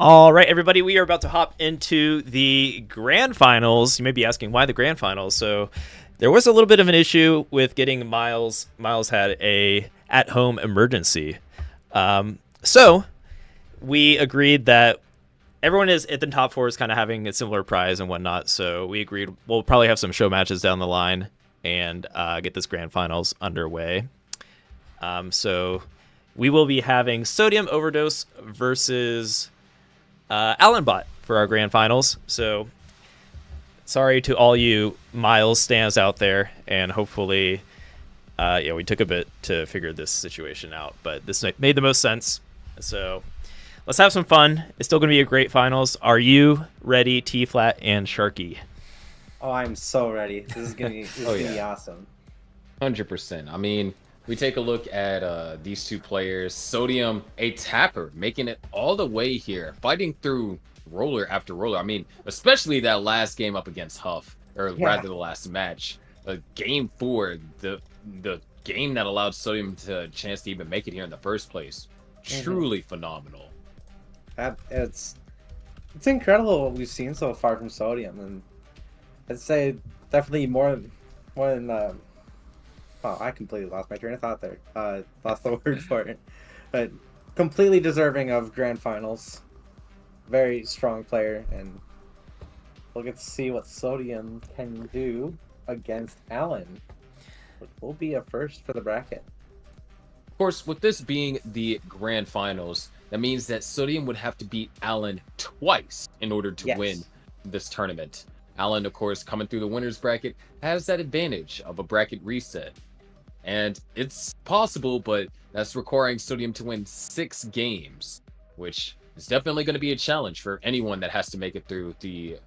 All right, everybody, we are about to hop into the grand finals. You may be asking why the grand finals. So there was a little bit of an issue with getting Miles. Miles had a at-home emergency. So we agreed that everyone is at the top four is kind of having a similar prize and whatnot. So we agreed we'll probably have some show matches down the line and get this grand finals underway. So we will be having Sodium Overdose versus Allenbot for our grand finals. So sorry to all you Miles stands out there, and hopefully we took a bit to figure this situation out, but this made the most sense. So let's have some fun. It's still going to be a great finals. Are you ready, T-Flat and Sharky? Oh, I'm so ready. This is gonna be awesome. 100%. I mean, we take a look at these two players. Sodium, a tapper, making it all the way here, fighting through roller after roller. I mean, especially that last game up against Huff, or rather the last match. Game 4, the game that allowed Sodium to chance to even make it here in the first place. Truly phenomenal. It's incredible what we've seen so far from Sodium, and I'd say definitely more than oh, I completely lost my train of thought there. Lost the word for it. But completely deserving of grand finals. Very strong player, and we'll get to see what Sodium can do against Allen, which will be a first for the bracket. Of course, with this being the grand finals, that means that Sodium would have to beat Allen twice in order to win this tournament. Allen, of course, coming through the winner's bracket, has that advantage of a bracket reset. And it's possible, but that's requiring Sodium to win 6 games, which is definitely going to be a challenge for anyone that has to make it through the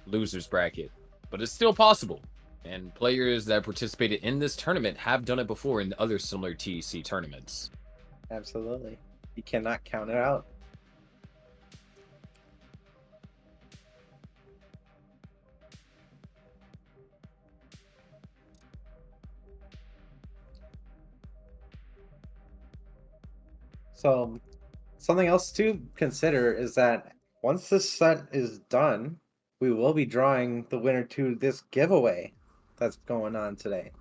loser's bracket. But it's still possible. And players that participated in this tournament have done it before in other similar TEC tournaments. Absolutely. You cannot count it out. So, something else to consider is that once this set is done, we will be drawing the winner to this giveaway that's going on today.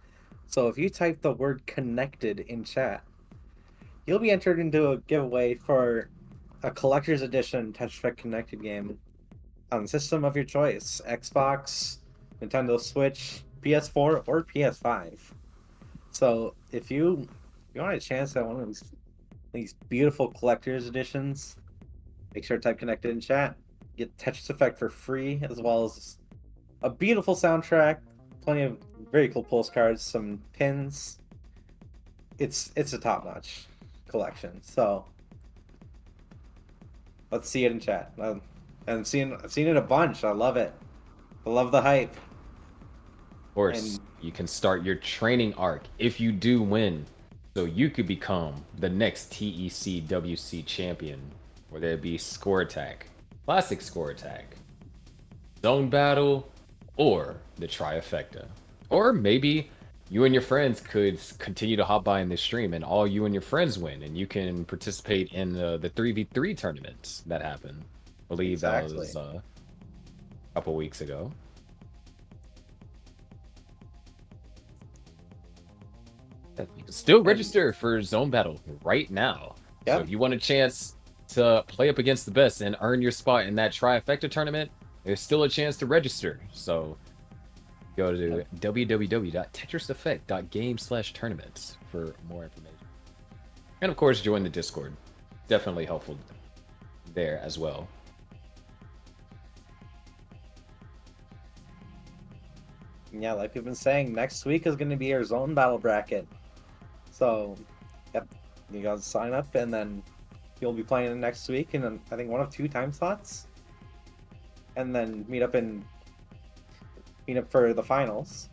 So if you type the word connected in chat, you'll be entered into a giveaway for a collector's edition Tetris Effect Connected game on the system of your choice: Xbox, Nintendo Switch, PS4, or PS5. So if you want a chance at one of these beautiful collector's editions, make sure to type connected in chat. Get Tetris Effect for free, as well as a beautiful soundtrack, plenty of very cool postcards, some pins. It's a top-notch collection. So let's see it in chat. I've seen it a bunch. I love it. I love the hype. Of course, you can start your training arc if you do win, so you could become the next TECWC champion, whether it be Score Attack, Classic Score Attack, Zone Battle, or the Trifecta. Or maybe you and your friends could continue to hop by in this stream and all you and your friends win, and you can participate in the 3v3 tournaments that happened. I believe that was a couple weeks ago. You can still register for Zone Battle right now. Yep. So if you want a chance to play up against the best and earn your spot in that Trifecta tournament, there's still a chance to register. So go to www.tetriseffect.game/tournaments for more information. And of course, join the Discord. Definitely helpful there as well. Yeah, like we've been saying, next week is going to be our Zone Battle bracket. So, yep, you guys sign up, and then you'll be playing next week in, I think, 1 of 2 time slots. And then meet up for the finals.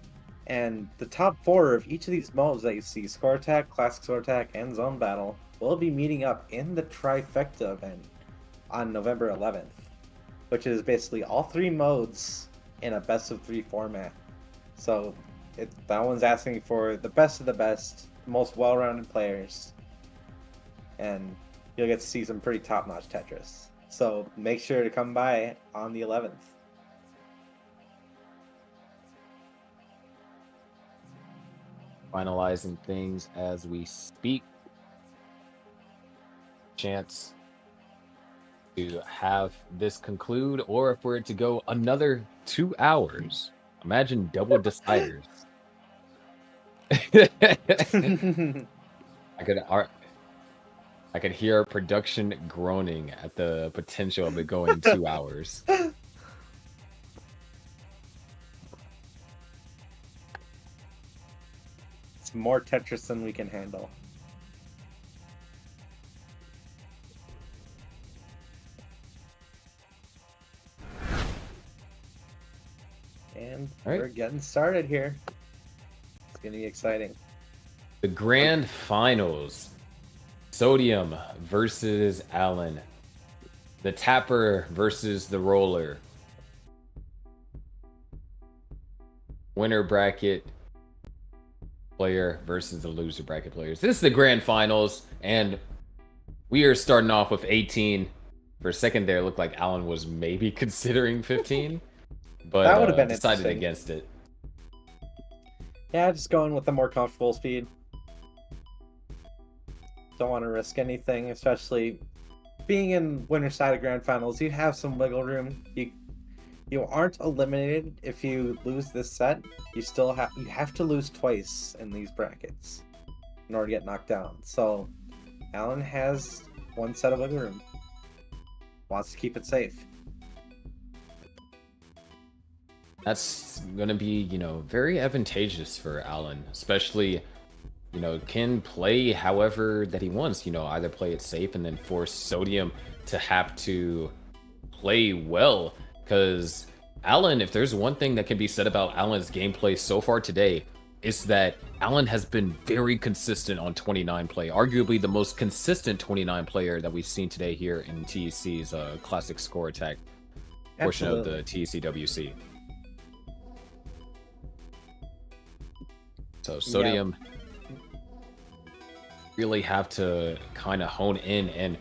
And the top 4 of each of these modes that you see, Score Attack, Classic Score Attack, and Zone Battle, will be meeting up in the Trifecta event on November 11th, which is basically all 3 modes in a best of 3 format. So that one's asking for the best of the best, most well-rounded players, and you'll get to see some pretty top-notch Tetris. So make sure to come by on the 11th. Finalizing things as we speak. Chance to have this conclude, or for it to go another 2 hours. Imagine double deciders. I could hear our production groaning at the potential of it going 2 hours. It's more Tetris than we can handle. And All right. we're getting started here. It's going to be exciting. The grand finals. Sodium versus Alan. The tapper versus the roller. Winner bracket player versus the loser bracket players. This is the grand finals, and we are starting off with 18. For a second there, it looked like Alan was maybe considering 15, but That would have been decided interesting. against it. Yeah, just going with the more comfortable speed. Don't want to risk anything, especially being in winner side of grand finals. You have some wiggle room. You aren't eliminated if you lose this set. You have to lose twice in these brackets in order to get knocked down. So Alan has one set of wiggle room. Wants to keep it safe. That's going to be, very advantageous for Alan, especially, can play however that he wants, either play it safe and then force Sodium to have to play well. Because Alan, if there's one thing that can be said about Alan's gameplay so far today, it's that Alan has been very consistent on 29 play, arguably the most consistent 29 player that we've seen today here in TEC's Classic Score Attack portion of the TECWC. So Sodium really have to kind of hone in and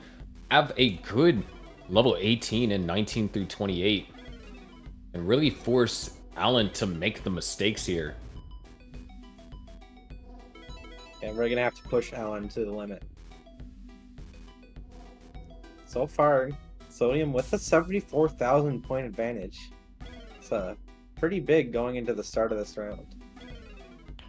have a good level 18 and 19 through 28 and really force Alan to make the mistakes here. And we're gonna have to push Alan to the limit. So far, Sodium with a 74,000 point advantage. It's pretty big going into the start of this round.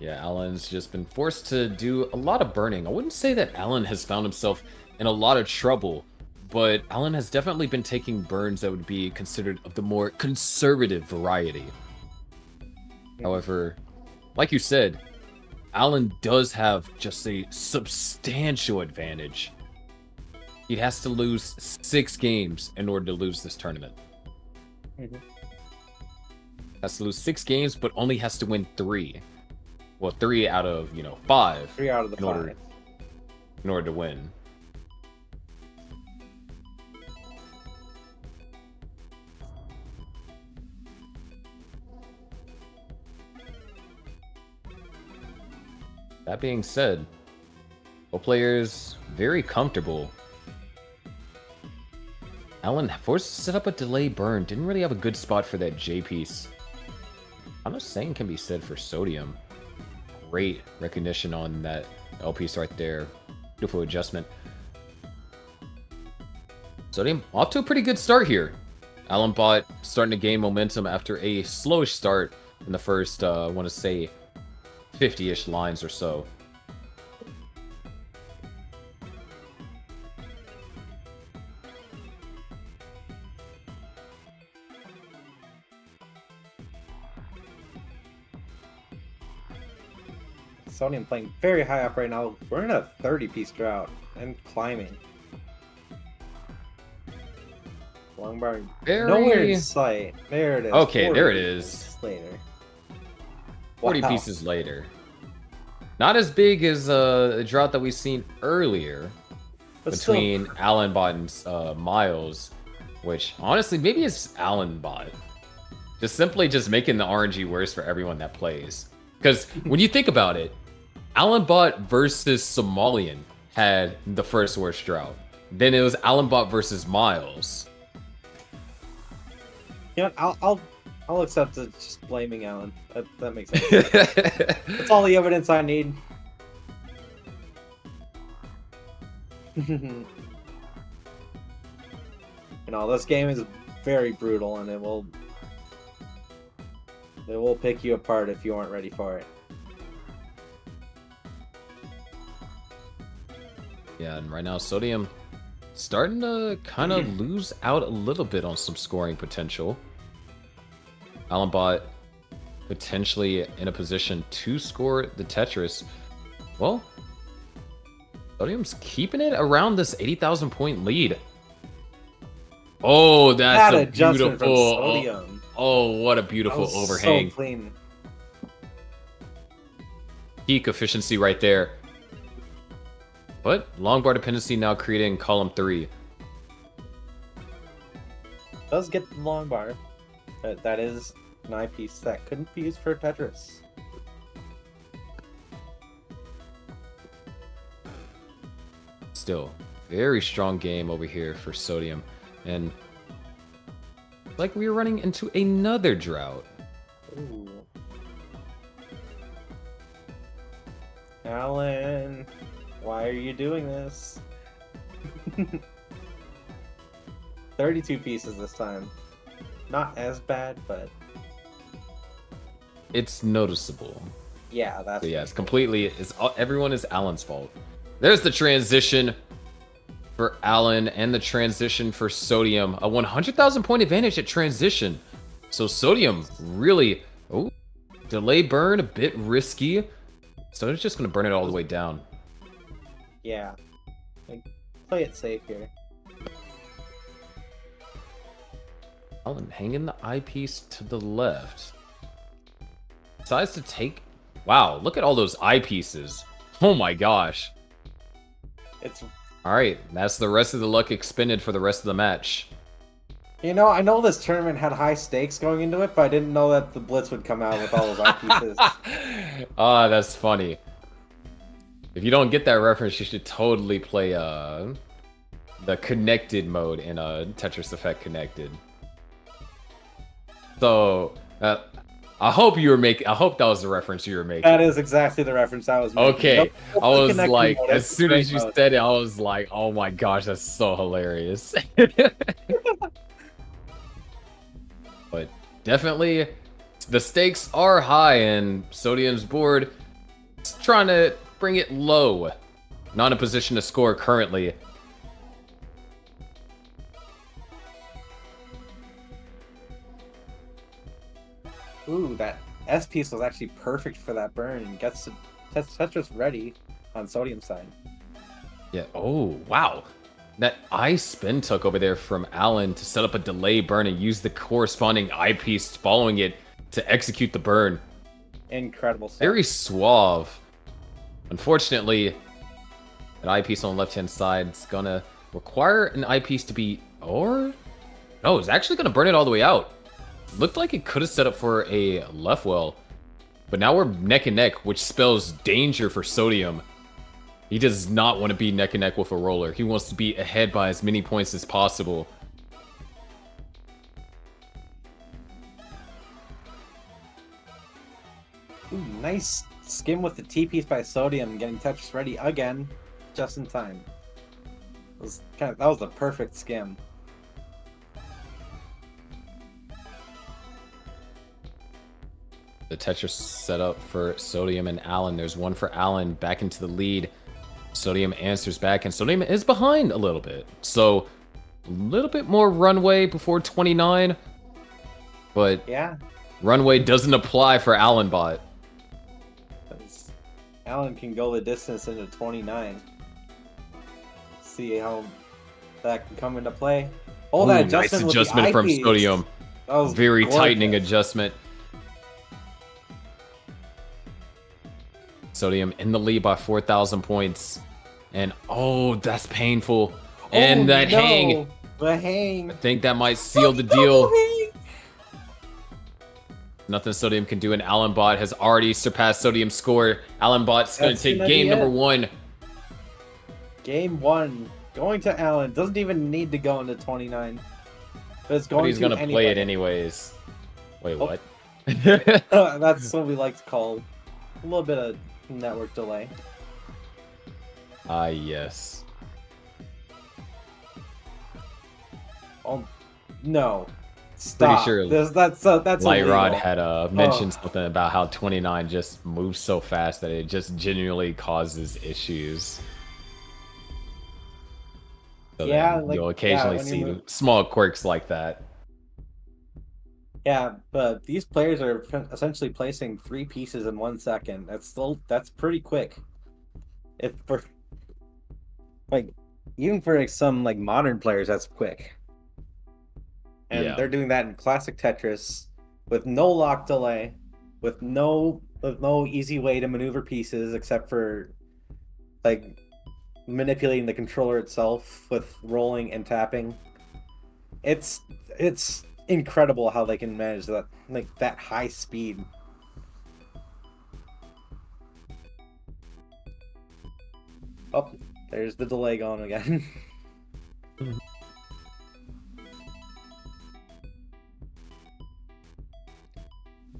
Yeah, Alan's just been forced to do a lot of burning. I wouldn't say that Alan has found himself in a lot of trouble, but Alan has definitely been taking burns that would be considered of the more conservative variety. However, like you said, Alan does have just a substantial advantage. He has to lose 6 games in order to lose this tournament. Has to lose 6 games, but only has to win 3. Well, 3 out of, 5. 3 out of the 5. In order to win. That being said, both players very comfortable. Alan forced to set up a delay burn. Didn't really have a good spot for that J piece. I'm not saying can be said for Sodium. Great recognition on that L piece right there. Beautiful adjustment. Sodium off to a pretty good start here. Alan Bot starting to gain momentum after a slow start in the first, I want to say, 50-ish lines or so. Sodium playing very high up right now. We're in a 30-piece drought and climbing. Long bar nowhere in sight. There it is. Okay, there it is. Later. 40 Wow. pieces later. Not as big as the drought that we've seen earlier But between still, Alan Bot and Miles, which honestly maybe it's Alan Bot. Just making the RNG worse for everyone that plays. Because when you think about it, Alan Bot versus Somalian had the first worst drought. Then it was Alan Bot versus Miles. You know, I'll accept it. Just blaming Alan. That makes sense. That's all the evidence I need. You know, this game is very brutal, and it will pick you apart if you aren't ready for it. Yeah, and right now Sodium starting to kind of lose out a little bit on some scoring potential. Allenbot potentially in a position to score the Tetris. Well, Sodium's keeping it around this 80,000 point lead. Oh, that's That a adjustment from beautiful. Sodium. Oh, what a That beautiful was overhang. So clean. Peak efficiency right there. But long bar dependency now creating column 3. Does get the long bar. But that is an eyepiece that couldn't be used for Tetris. Still, very strong game over here for Sodium. And like we were running into another drought. Ooh. Alan, why are you doing this? 32 pieces this time. Not as bad, but It's noticeable. yeah, that's So yeah, it's completely, everyone is Alan's fault. There's the transition for Alan and the transition for Sodium. A 100,000 point advantage at transition. So Sodium really, oh, delay burn, a bit risky. Sodium's just going to burn it all the way down. yeah. Like, play it safe here. Alan hanging the eyepiece to the left. Decides to take, wow, look at all those eyepieces. Oh my gosh. It's All right, that's the rest of the luck expended for the rest of the match. You know, I know this tournament had high stakes going into it, but I didn't know that the Blitz would come out with all those eyepieces. Ah, that's funny. If you don't get that reference, you should totally play the connected mode in Tetris Effect Connected. So, I hope you were making. I hope that was the reference you were making. That is exactly the reference I was making. Okay, Don't I was connect like, mode, as it's soon as great you mode. said it, I was like, oh my gosh, that's so hilarious. But definitely, the stakes are high, and Sodium's board is trying to bring it low. Not in a position to score currently. Ooh, that S piece was actually perfect for that burn. Gets Tetris ready on Sodium side. Yeah. Oh, wow. That eye spin took over there from Alan to set up a delay burn and use the corresponding eyepiece following it to execute the burn. Incredible stuff. Very suave. Unfortunately, an eyepiece on the left-hand side is gonna require an eyepiece to be, or no, it's actually gonna burn it all the way out. Looked like it could have set up for a left well, but now we're neck and neck, which spells danger for Sodium. He does not want to be neck and neck with a roller. He wants to be ahead by as many points as possible. Ooh, nice skim with the T piece by Sodium, getting Tetris ready again, just in time. That was the perfect skim. The Tetris setup for Sodium and Alan. There's one for Alan back into the lead. Sodium answers back, and Sodium is behind a little bit. So, a little bit more runway before 29. But Yeah, runway doesn't apply for Alan bot. 'cause Alan can go the distance into 29. See how that can come into play. Oh, that Ooh, nice adjustment, with adjustment the from eyepiece. Sodium. That was Very gorgeous. tightening adjustment. Sodium in the lead by 4,000 points. And oh, that's painful. And Oh, that no. hang. The hang. I think that might seal the deal. Nothing Sodium can do, and Alan Bot has already surpassed Sodium's score. Alan Bot's going to That's take gonna game be number it. 1. Game 1. Going to Alan. Doesn't even need to go into 29. But it's But going he's to gonna play it anybody. anyways. Wait, Oh. what? That's what we like to call a little bit of network delay. Ah, yes. Oh no! Pretty Stop. sure That's Light Rod illegal. had mentioned something about how 29 just moves so fast that it just genuinely causes issues. So Yeah, then like, you'll yeah, occasionally when you see move- small quirks like that. Yeah, but these players are essentially placing 3 pieces in 1 second. That's pretty quick. If for like even for like, some like modern players, that's quick. And Yeah. they're doing that in classic Tetris with no lock delay, with no easy way to maneuver pieces except for like manipulating the controller itself with rolling and tapping. It's incredible how they can manage that like that high speed. Oh, there's the delay going again.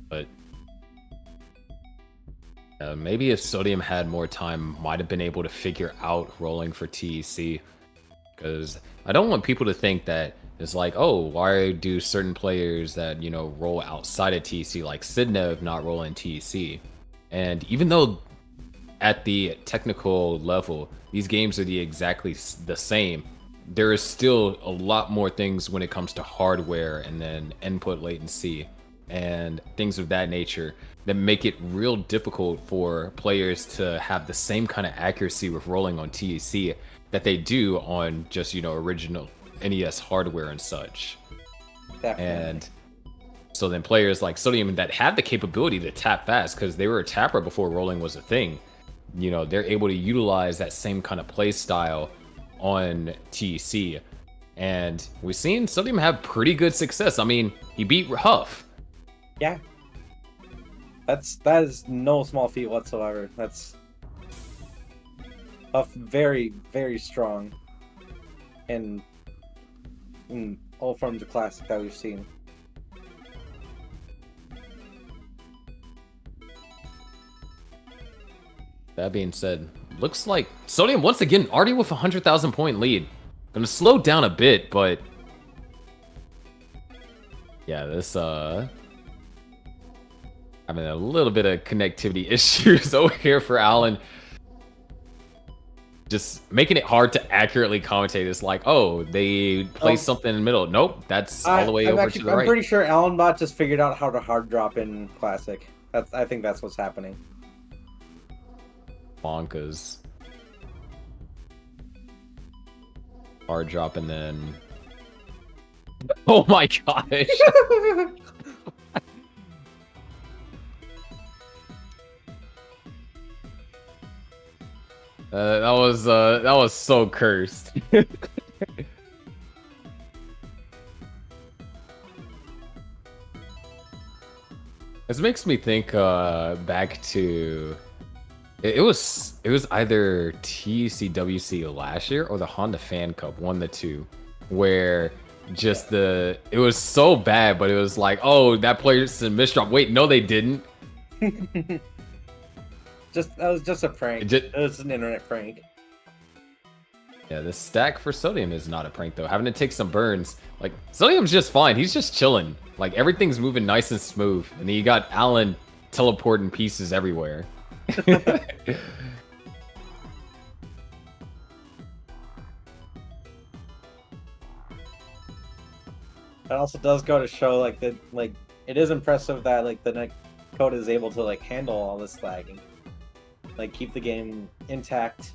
But maybe if Sodium had more time, might have been able to figure out rolling for TEC. Because I don't want people to think that it's like, oh, why do certain players that, you know, roll outside of TEC, like Sidnev, not roll in TEC? And even though at the technical level, these games are exactly the same, there is still a lot more things when it comes to hardware and then input latency and things of that nature that make it real difficult for players to have the same kind of accuracy with rolling on TEC that they do on just, you know, original NES hardware and such. Definitely. And so then players like Sodium that have the capability to tap fast because they were a tapper before rolling was a thing, you know, they're able to utilize that same kind of play style on TEC. And we've seen Sodium have pretty good success. I mean, he beat Huff. Yeah. That is no small feat whatsoever. That's very, very strong in all forms of classic that we've seen. That being said, looks like Sodium once again already with a 100,000 point lead. Gonna slow down a bit, but yeah, this having a little bit of connectivity issues over here for Alan. Just making it hard to accurately commentate. It's like, oh, they placed something in the middle. Nope, that's all the way over to the right. I'm pretty sure AlanBot just figured out how to hard drop in Classic. I think that's what's happening. Bonkers. Hard drop and then... Oh my gosh! That was so cursed. This makes me think back to it was either TECWC last year or the Honda Fan Cup, one of the two, where just it was so bad, but it was like, oh, that player's a misdrop. Wait, no, they didn't. That was just a prank. It was an internet prank. Yeah, the stack for Sodium is not a prank though. Having to take some burns. Like, Sodium's just fine. He's just chilling. Like, everything's moving nice and smooth. And then you got Alan teleporting pieces everywhere. It also does go to show like that it is impressive that like the net code is able to like handle all this lagging. Like keep the game intact.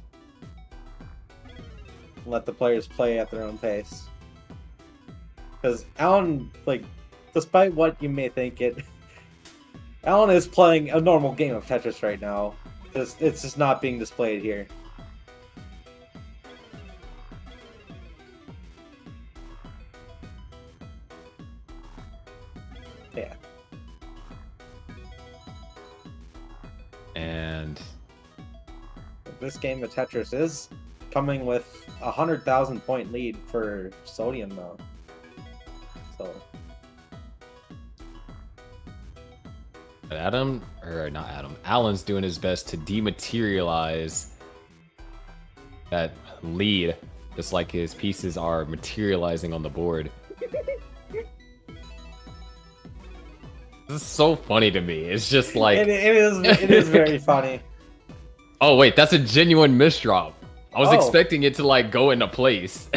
Let the players play at their own pace. Because Alan, like, despite what you may think Alan is playing a normal game of Tetris right now. It's just not being displayed here. Yeah. And this game of Tetris is coming with 100,000 point lead for Sodium though. But Alan's doing his best to dematerialize that lead, just like his pieces are materializing on the board. This is so funny to me. It's just like It is very funny. oh wait, that's a genuine misdrop. I was Oh. expecting it to like go into place.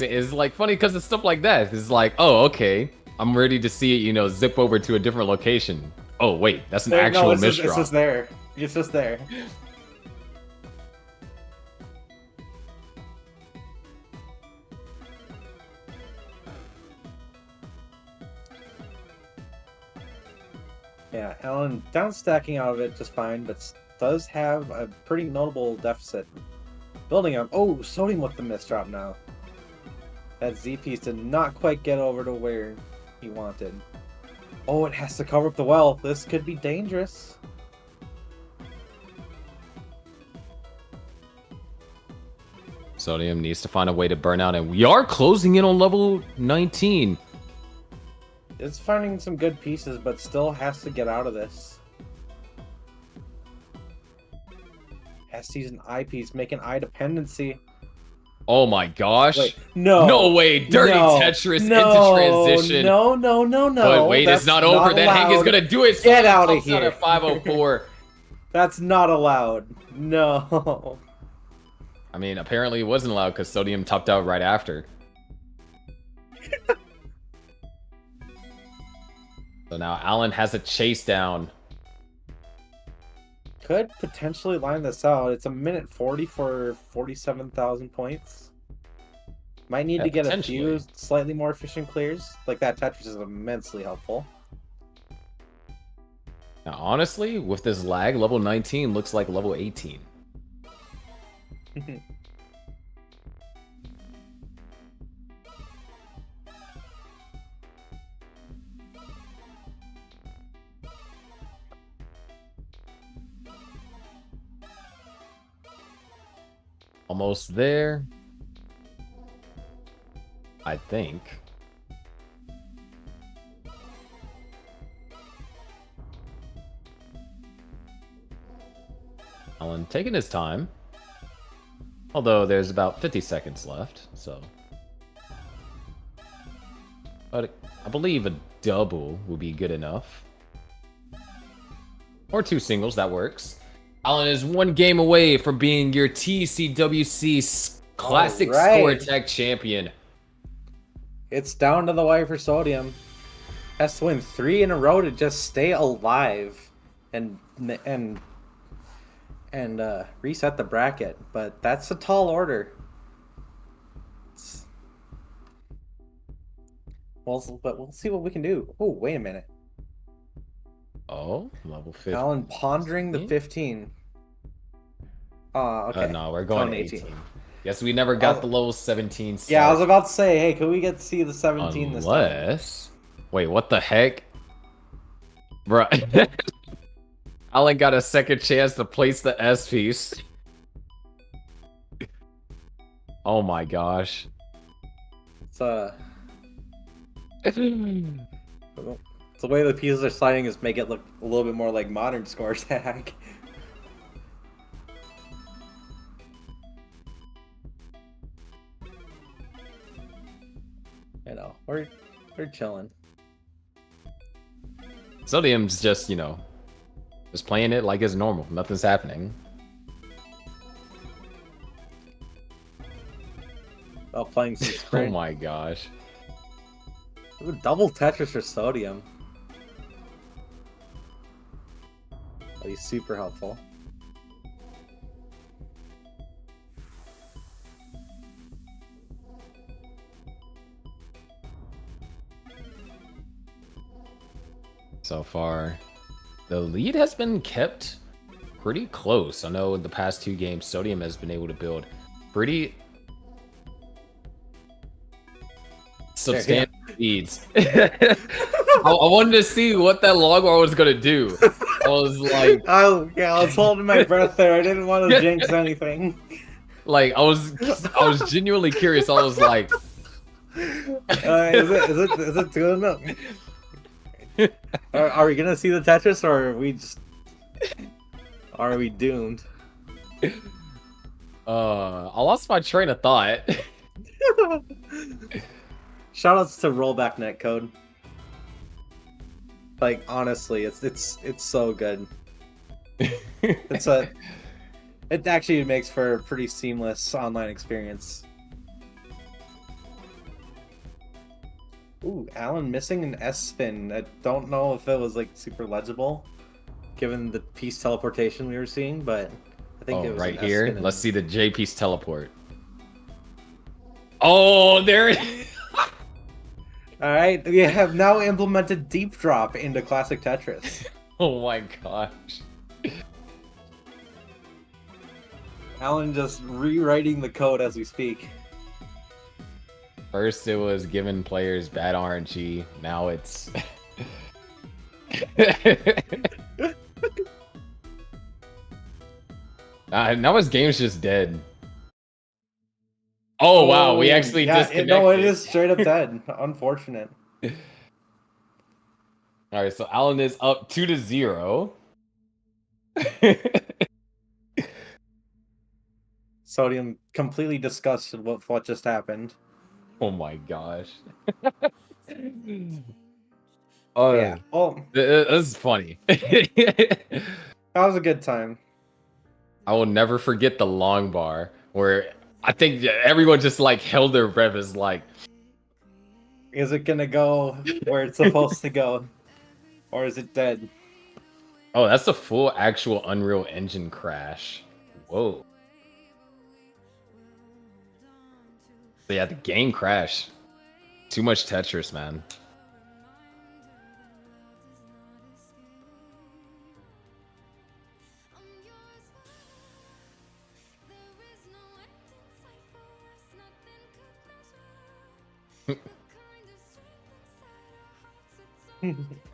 It's like funny because it's stuff like that. It's like, oh, okay, I'm ready to see it, you know, zip over to a different location. Oh wait, that's an actual misdrop. It's just there. It's just there. Yeah, Alan down stacking out of it just fine, but does have a pretty notable deficit. Building up. Oh, Sodium with the misdrop now. That Z piece did not quite get over to where he wanted. Oh, it has to cover up the well. This could be dangerous. Sodium needs to find a way to burn out, and we are closing in on level 19. It's finding some good pieces, but still has to get out of this. Has to use an eye piece, make an eye dependency. Oh my gosh. Wait, no. No way. Dirty No. Tetris No. into transition. No. But wait, That's it's not over. Then Hank is allowed. going to do it. Get out of Tops out here. at 504. That's not allowed. No. I mean, apparently it wasn't allowed because Sodium topped out right after. So now Alan has a chase down. Could potentially line this out. It's a minute 40 for 47,000 points. Might need Yeah, to get a potentially. few slightly more efficient clears. Like that Tetris is immensely helpful. Now, honestly, with this lag, level 19 looks like level 18. Almost there. I think. Alan taking his time. Although there's about 50 seconds left, so. But I believe a double will be good enough. Or two singles, that works. Alan is one game away from being your TECWC Classic Alright. Score Attack champion. It's down to the wire for Sodium. Has to win 3 in a row to just stay alive and reset the bracket. But that's a tall order. But we'll see what we can do. Oh, wait a minute. Oh, level 15. Alan pondering the 15. Okay. No, we're going to 18. 18. Yes, we never got the level 17 set. Yeah, I was about to say, hey, can we get to see the 17 this time? Unless... Wait, what the heck? Bruh. Alan got a second chance to place the S piece. Oh my gosh. It's the way the pieces are sliding is make it look a little bit more like modern score attack. You know, we're chilling. Sodium's just, you know, just playing it like it's normal. Nothing's happening. While playing some Oh sprint. my gosh. Ooh, double Tetris for Sodium. That'd be super helpful. So far, the lead has been kept pretty close. I know in the past 2 games, Sodium has been able to build pretty substantial leads. I wanted to see what that log bar was gonna do. I was like, I was holding my breath there. I didn't want to jinx anything. like I was genuinely curious. I was like, Is it two in the? Are we gonna see the Tetris, or are we doomed? I lost my train of thought. Shoutouts to rollback netcode. Like honestly, it's so good. It actually makes for a pretty seamless online experience. Ooh, Alan missing an S spin. I don't know if it was like super legible, given the piece teleportation we were seeing, but I think it was right an here. S-spin Let's see the J piece teleport. Oh, there it is. All right, we have now implemented deep drop into classic Tetris. Oh my gosh. Alan just rewriting the code as we speak. First, it was giving players bad RNG. Now it's. Now his game's just dead. Oh wow, we actually disconnected. No, it is straight up dead. Unfortunate. All right, so Alan is up 2-0. Sodium completely disgusted with what just happened. Oh my gosh. Yeah. Well, this is funny. that was a good time. I will never forget the long bar where I think everyone just like held their breath as like, is it gonna go where it's supposed to go? Or is it dead? oh, that's a full actual Unreal Engine crash. Whoa. So yeah, the game crashed. Too much Tetris, man.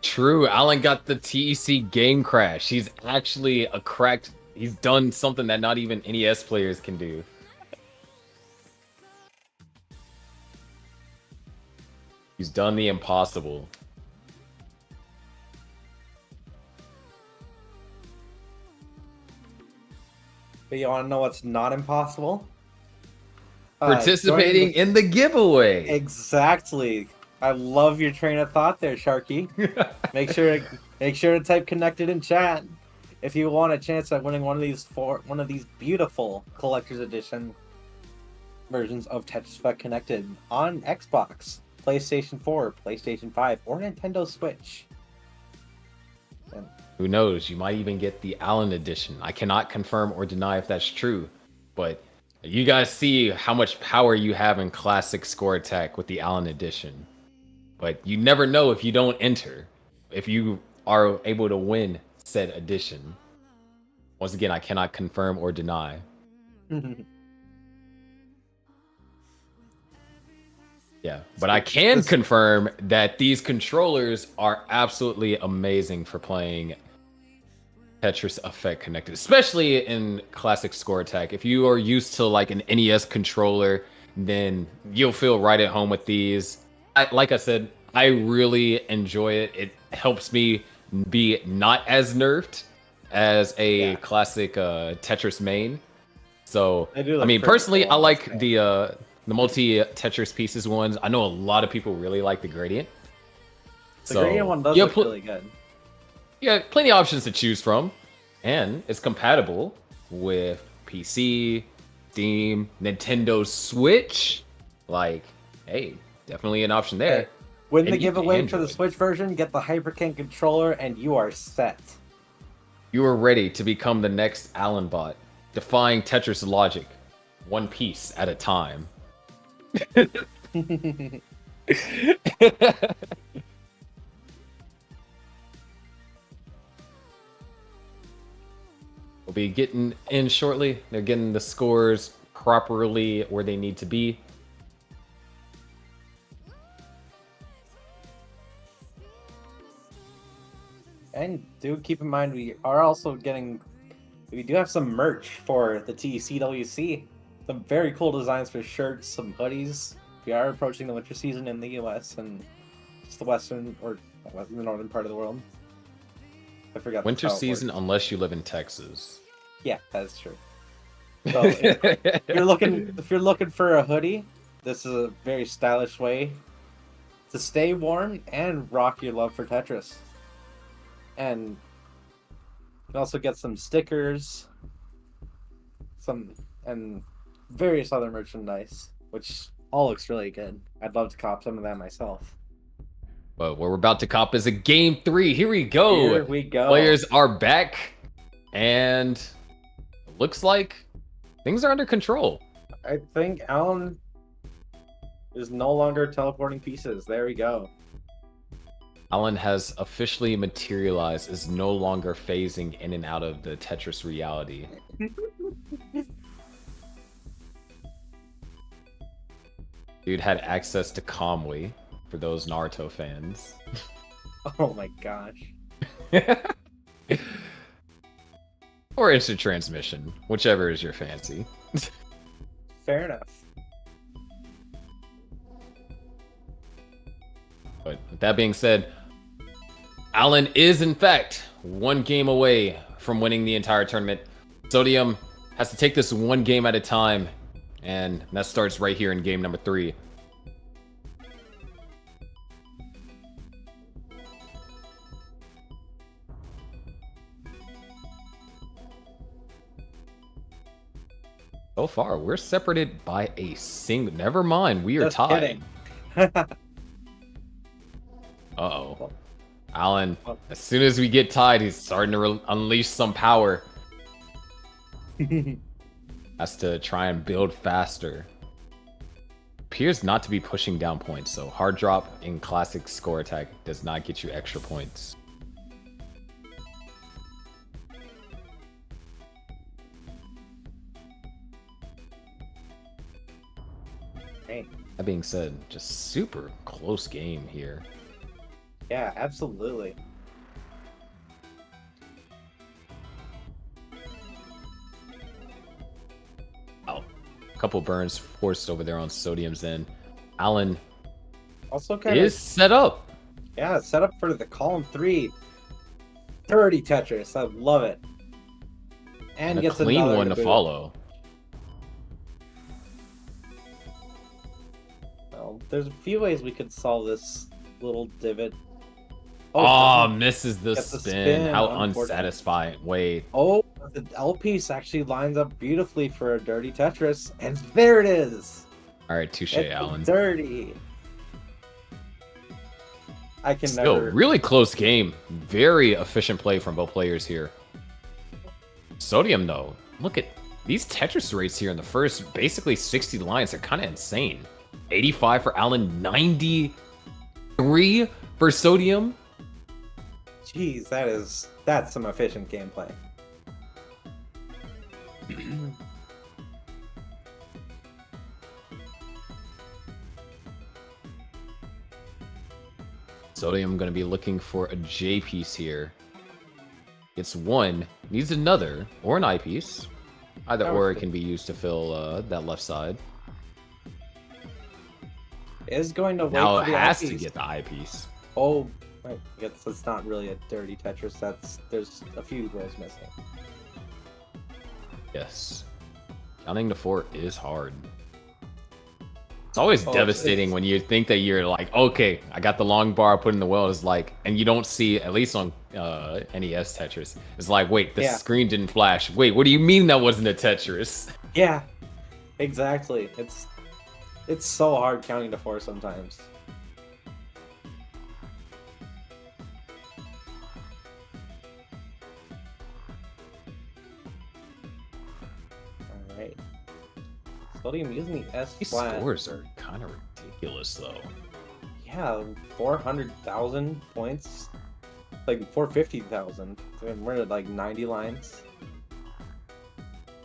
True, Alan got the TEC game crash. He's actually a cracked. He's done something that not even NES players can do. He's done the impossible. But you want to know what's not impossible? Participating in the giveaway. Exactly. I love your train of thought there, Sharky. Make sure to type connected in chat if you want a chance at winning one of these beautiful collector's edition versions of Tetris Effect Connected on Xbox, PlayStation 4, PlayStation 5, or Nintendo Switch. And who knows? You might even get the Allen edition. I cannot confirm or deny if that's true, but you guys see how much power you have in Classic Score Attack with the Allen edition. But you never know if you don't enter, if you are able to win said edition. Once again, I cannot confirm or deny. Yeah, but I can confirm that these controllers are absolutely amazing for playing Tetris Effect Connected, especially in Classic Score Attack. If you are used to like an NES controller, then you'll feel right at home with these. Like I said, I really enjoy it. It helps me be not as nerfed as a classic Tetris main. So I mean, personally, I like the multi Tetris pieces ones. I know a lot of people really like the gradient. The gradient one does look really good. Yeah, plenty of options to choose from, and it's compatible with PC, Steam, Nintendo Switch. Like, hey, definitely an option there. Hey, win the giveaway for the Switch version, get the Hyperkin controller, and you are set. You are ready to become the next Allen bot, defying Tetris logic, one piece at a time. We'll be getting in shortly. They're getting the scores properly where they need to be. And do keep in mind we do have some merch for the TECWC. Some very cool designs for shirts, some hoodies, We are approaching the winter season in the U.S. and just the western or the northern part of the world. I forgot. that's Winter how it season, works. unless you live in Texas. Yeah, that's true. So if you're looking for a hoodie, this is a very stylish way to stay warm and rock your love for Tetris. And you can also get some stickers, and various other merchandise, which all looks really good. I'd love to cop some of that myself. But what we're about to cop is a game 3. Here we go. Here we go. Players are back, and it looks like things are under control. I think Alan is no longer teleporting pieces. There we go. Alan has officially materialized, is no longer phasing in and out of the Tetris reality. Dude had access to Kamui, for those Naruto fans. Oh my gosh. Or instant transmission, whichever is your fancy. Fair enough. But with that being said, Alan is in fact one game away from winning the entire tournament. Sodium has to take this one game at a time, and that starts right here in game number 3. So far, we're separated by a single. Never mind, we are Just tied. kidding. Uh-oh. Alan, as soon as we get tied, he's starting to unleash some power. Has to try and build faster. Appears not to be pushing down points, so hard drop in classic score attack does not get you extra points. Hey. That being said, just super close game here. Yeah, absolutely. Oh, a couple burns forced over there on Sodium's end. Alan Also kind is set up. yeah, set up for the column 3. 30 Tetris. I love it. And a gets clean another one to boot. follow. Well, there's a few ways we could solve this little divot. Oh, misses the gets the spin. spin, How unfortunate. unsatisfying. Wait. Oh, the L piece actually lines up beautifully for a dirty Tetris, and there it is. All right, touche, It's Alan. dirty. I can Still, never. really close game. Very efficient play from both players here. Sodium, though, look at these Tetris rates here in the first basically 60 lines are kind of insane. 85 for Alan, 93 for Sodium. Jeez, that's some efficient gameplay. Sodium going to be looking for a J piece here. Gets one, needs another, or an I piece. Either or it can be used to fill that left side. Is going to wait Now for it the has to eyepiece. get the I piece. Oh, I guess it's not really a dirty Tetris. There's a few rows missing. Yes. Counting to 4 is hard. It's always Oh, devastating when you think that you're like, okay, I got the long bar I put in the well. It's like, and you don't see, at least on NES Tetris, it's like, wait, the Yeah. screen didn't flash. Wait, what do you mean that wasn't a Tetris? Yeah, exactly. It's so hard counting to 4 sometimes. All right. Sodium using the S These flat. scores are kind of ridiculous, though. Yeah, 400,000 points. Like 450,000. We're at like 90 lines.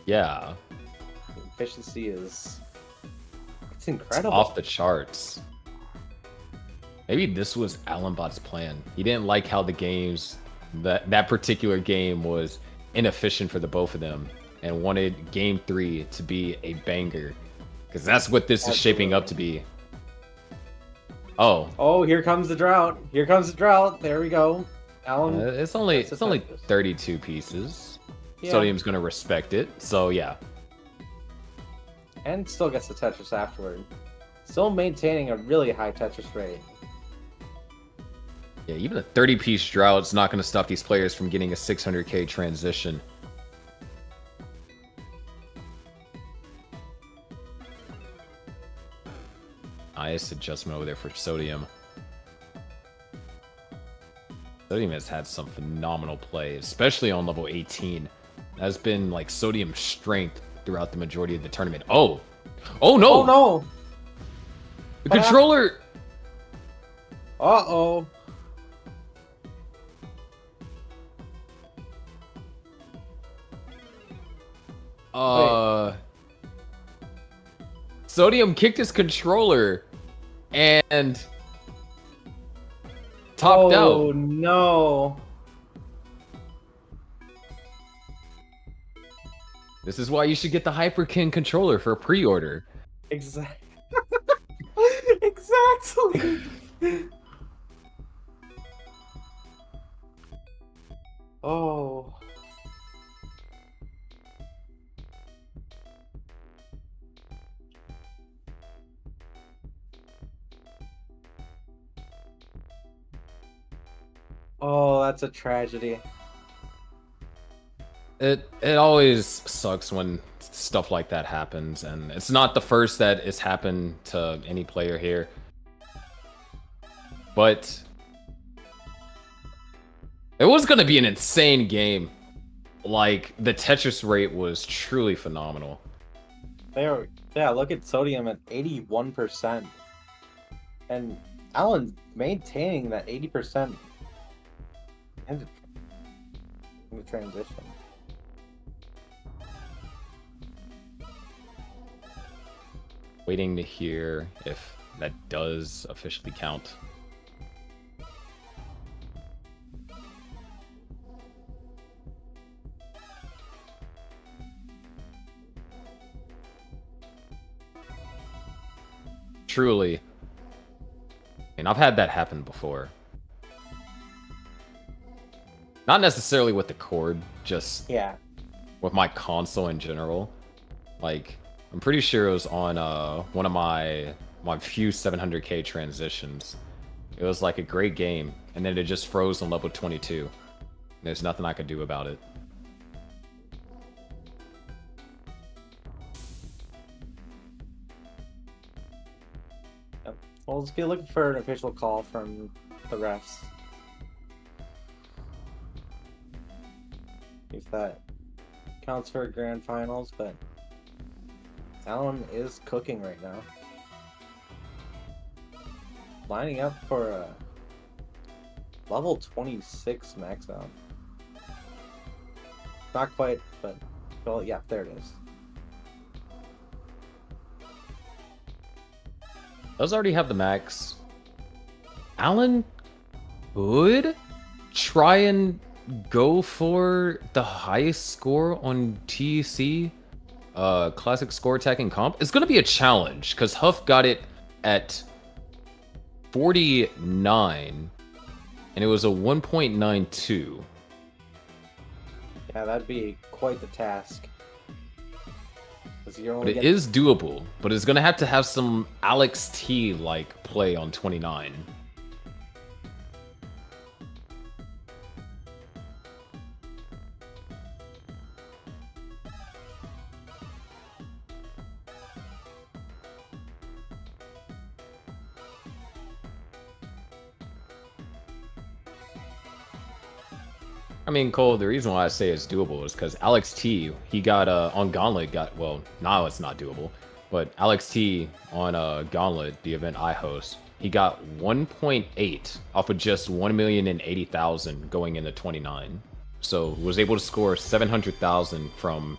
Yeah, The efficiency is. It's it's incredible. off the charts. Maybe this was Alanbot's plan. He didn't like how the games, that particular game was inefficient for the both of them, and wanted game 3 to be a banger, because that's what this is shaping up to be. Oh, Oh, here comes the drought. Here comes the drought. There we go. Alan. it's only that's a 32 pieces. Yeah. Sodium's gonna respect it, so yeah. And still gets the Tetris afterward. Still maintaining a really high Tetris rate. Yeah, even a 30-piece drought's not gonna stop these players from getting a 600k transition. Nice adjustment over there for Sodium. Sodium has had some phenomenal play, especially on level 18. That's been like Sodium's strength throughout the majority of the tournament. Oh! Oh no! Oh no! The controller! Uh-oh. Sodium kicked his controller and topped out. Oh no. This is why you should get the Hyperkin controller for a pre-order. Exactly. Exactly. Oh. Oh, that's a tragedy. It always sucks when stuff like that happens, and it's not the first that it's happened to any player here. But it was going to be an insane game. Like, the Tetris rate was truly phenomenal. There, yeah, look at Sodium at 81%. And Alan maintaining that 80% in the transition. Waiting to hear if that does officially count. Truly. And I've had that happen before. Not necessarily with the cord, just Yeah. with my console in general. Like, I'm pretty sure it was on one of my few 700k transitions. It was like a great game, and then it just froze on level 22. There's nothing I could do about it. Yep. Well, let's be looking for an official call from the refs. If that counts for grand finals, but Alan is cooking right now. Lining up for a level 26 max out. Not quite, but well, yeah, there it is. Does already have the max. Alan would try and go for the highest score on TEC Classic Score Attack and Comp. It's going to be a challenge because Huff got it at 49 and it was a 1.92. Yeah, that'd be quite the task. 'Cause you're But only it getting- is doable, but it's going to have some Alex T like play on 29. I mean, Cole, the reason why I say it's doable is because Alex T, he got on Gauntlet, well, now it's not doable, but Alex T on Gauntlet, the event I host, he got 1.8 off of just 1,080,000 going into 29. So was able to score 700,000 from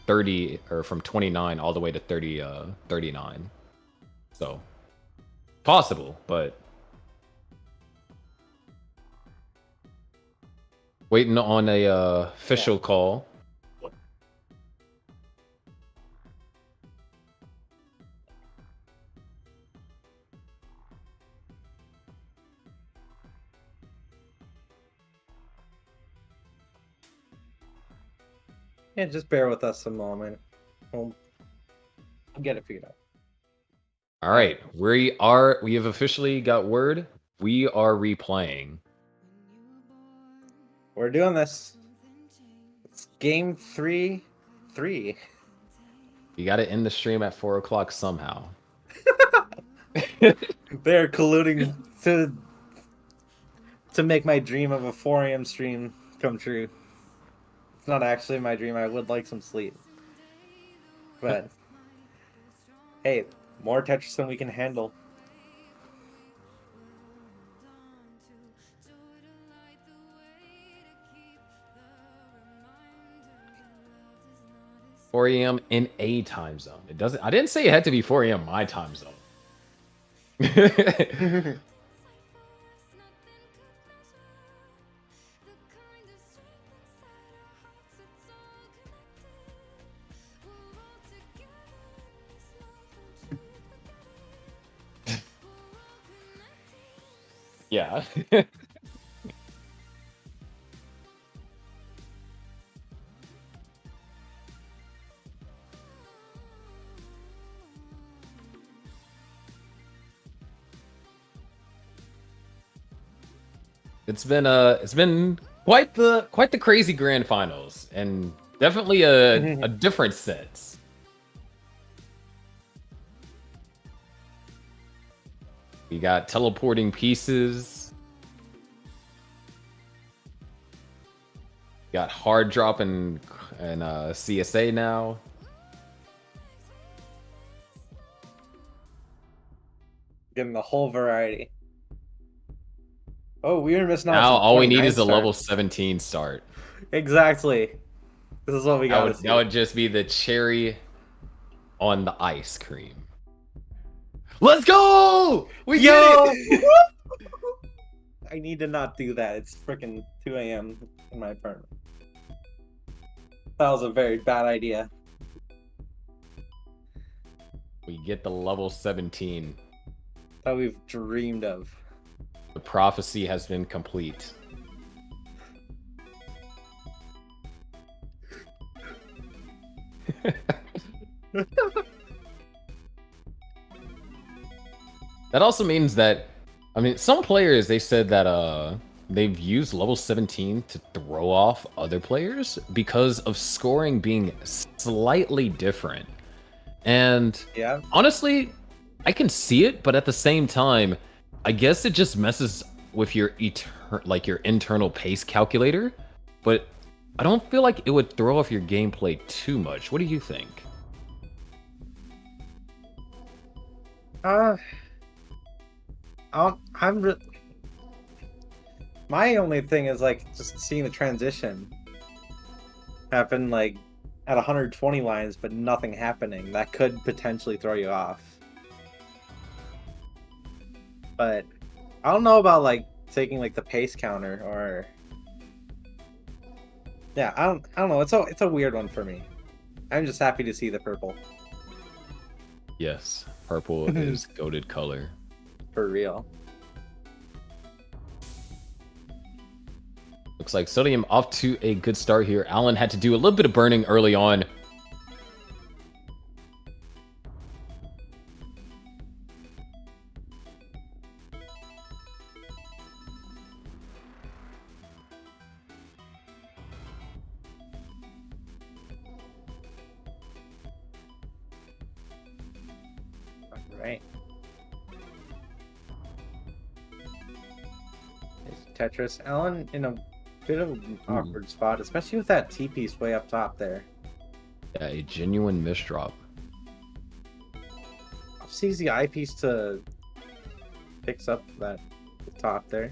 30 or from 29 all the way to 39. So possible, but waiting on a official call. Yeah, just bear with us a moment. We'll get it figured out. All right, we have officially got word. We are replaying. We're doing this. It's game 3. You got to end the stream at 4 o'clock somehow. They're colluding to make my dream of a 4 a.m. stream come true. It's not actually my dream. I would like some sleep. But hey, more Tetris than we can handle. To 4 a.m. in a time zone. It doesn't. I didn't say it had to be 4 a.m. my time zone. Yeah. It's been quite the crazy grand finals, and definitely a different sense. We got teleporting pieces. Got hard drop and CSA now. Getting the whole variety. Oh, we were missing out. Now all we need 29 is a start. level 17 start. Exactly. This is what we got. That would just be the cherry on the ice cream. Let's go! We get it! I need to not do that. It's freaking 2 a.m. in my apartment. That was a very bad idea. We get the level 17. That we've dreamed of. The prophecy has been complete. That also means that, I mean, some players, they said that they've used level 17 to throw off other players because of scoring being slightly different. And yeah, honestly, I can see it, but at the same time, I guess it just messes with your your internal pace calculator. But I don't feel like it would throw off your gameplay too much. What do you think? My only thing is like just seeing the transition happen like at 120 lines, but nothing happening. That could potentially throw you off. But I don't know about like taking like the pace counter or yeah, I don't know. It's a weird one for me. I'm just happy to see the purple. Yes, purple is goated color. For real. Looks like Sodium off to a good start here. Alan had to do a little bit of burning early on. Right. Tetris. Alan in a bit of an awkward spot, especially with that T-piece way up top there. Yeah, a genuine misdrop. Sees the eyepiece to picks up that top there.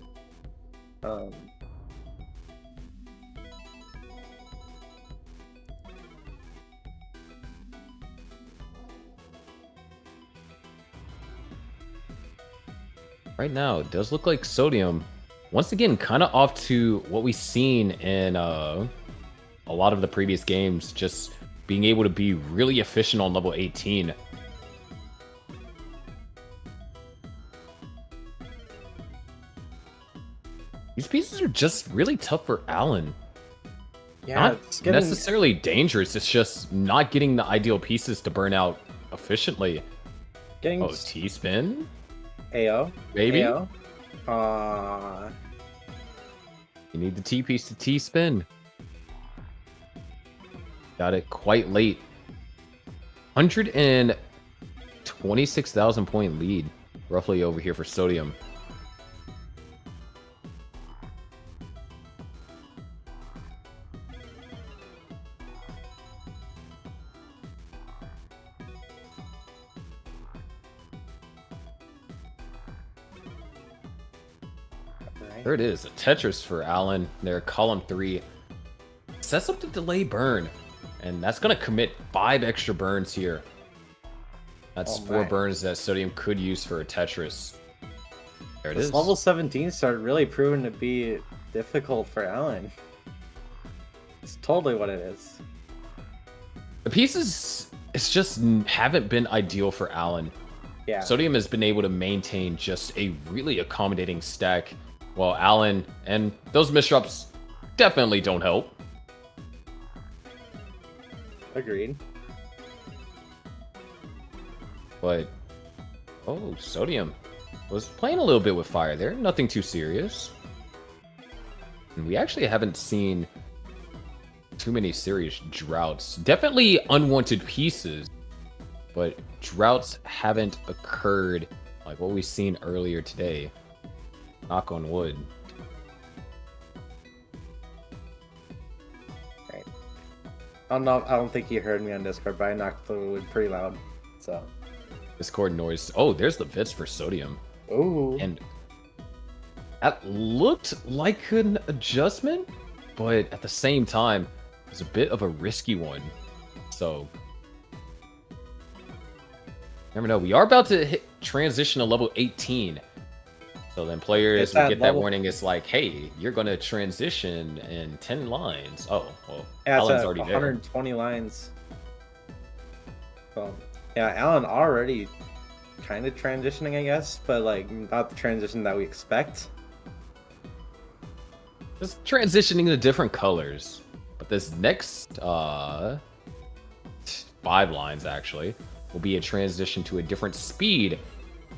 Right now, it does look like Sodium, once again, kind of off to what we've seen in a lot of the previous games, just being able to be really efficient on level 18. These pieces are just really tough for Alan. Yeah, Not it's getting necessarily dangerous. It's just not getting the ideal pieces to burn out efficiently. getting Oh, T-spin? AO. Maybe? AO. You need the T piece to T-spin. Got it quite late. 126,000 point lead, roughly over here for Sodium. There it is, a Tetris for Alan. There, column 3. Sets up the delay burn. And that's going to commit 5 extra burns here. That's 4 burns that Sodium could use for a Tetris. There it is. Level 17 started really proving to be difficult for Alan. It's totally what it is. The pieces, it's just haven't been ideal for Alan. Yeah. Sodium has been able to maintain just a really accommodating stack, while Alan and those misdrops definitely don't help. Agreed. But, oh, Sodium was playing a little bit with fire there. Nothing too serious. And we actually haven't seen too many serious droughts. Definitely unwanted pieces, but droughts haven't occurred like what we've seen earlier today. Knock on wood. Right. I don't think you heard me on Discord, but I knocked the wood pretty loud. So. Discord noise. Oh, there's the bits for Sodium. Ooh. And that looked like an adjustment, but at the same time, it's a bit of a risky one. So, never know. We are about to hit transition to level 18. So then players will get that warning. It's like, hey, you're going to transition in 10 lines. Oh, well, Yeah, Alan's it's already 120 lines. So, yeah, Alan already kind of transitioning, I guess, but like not the transition that we expect. Just transitioning to different colors. But this next 5 lines, actually, will be a transition to a different speed.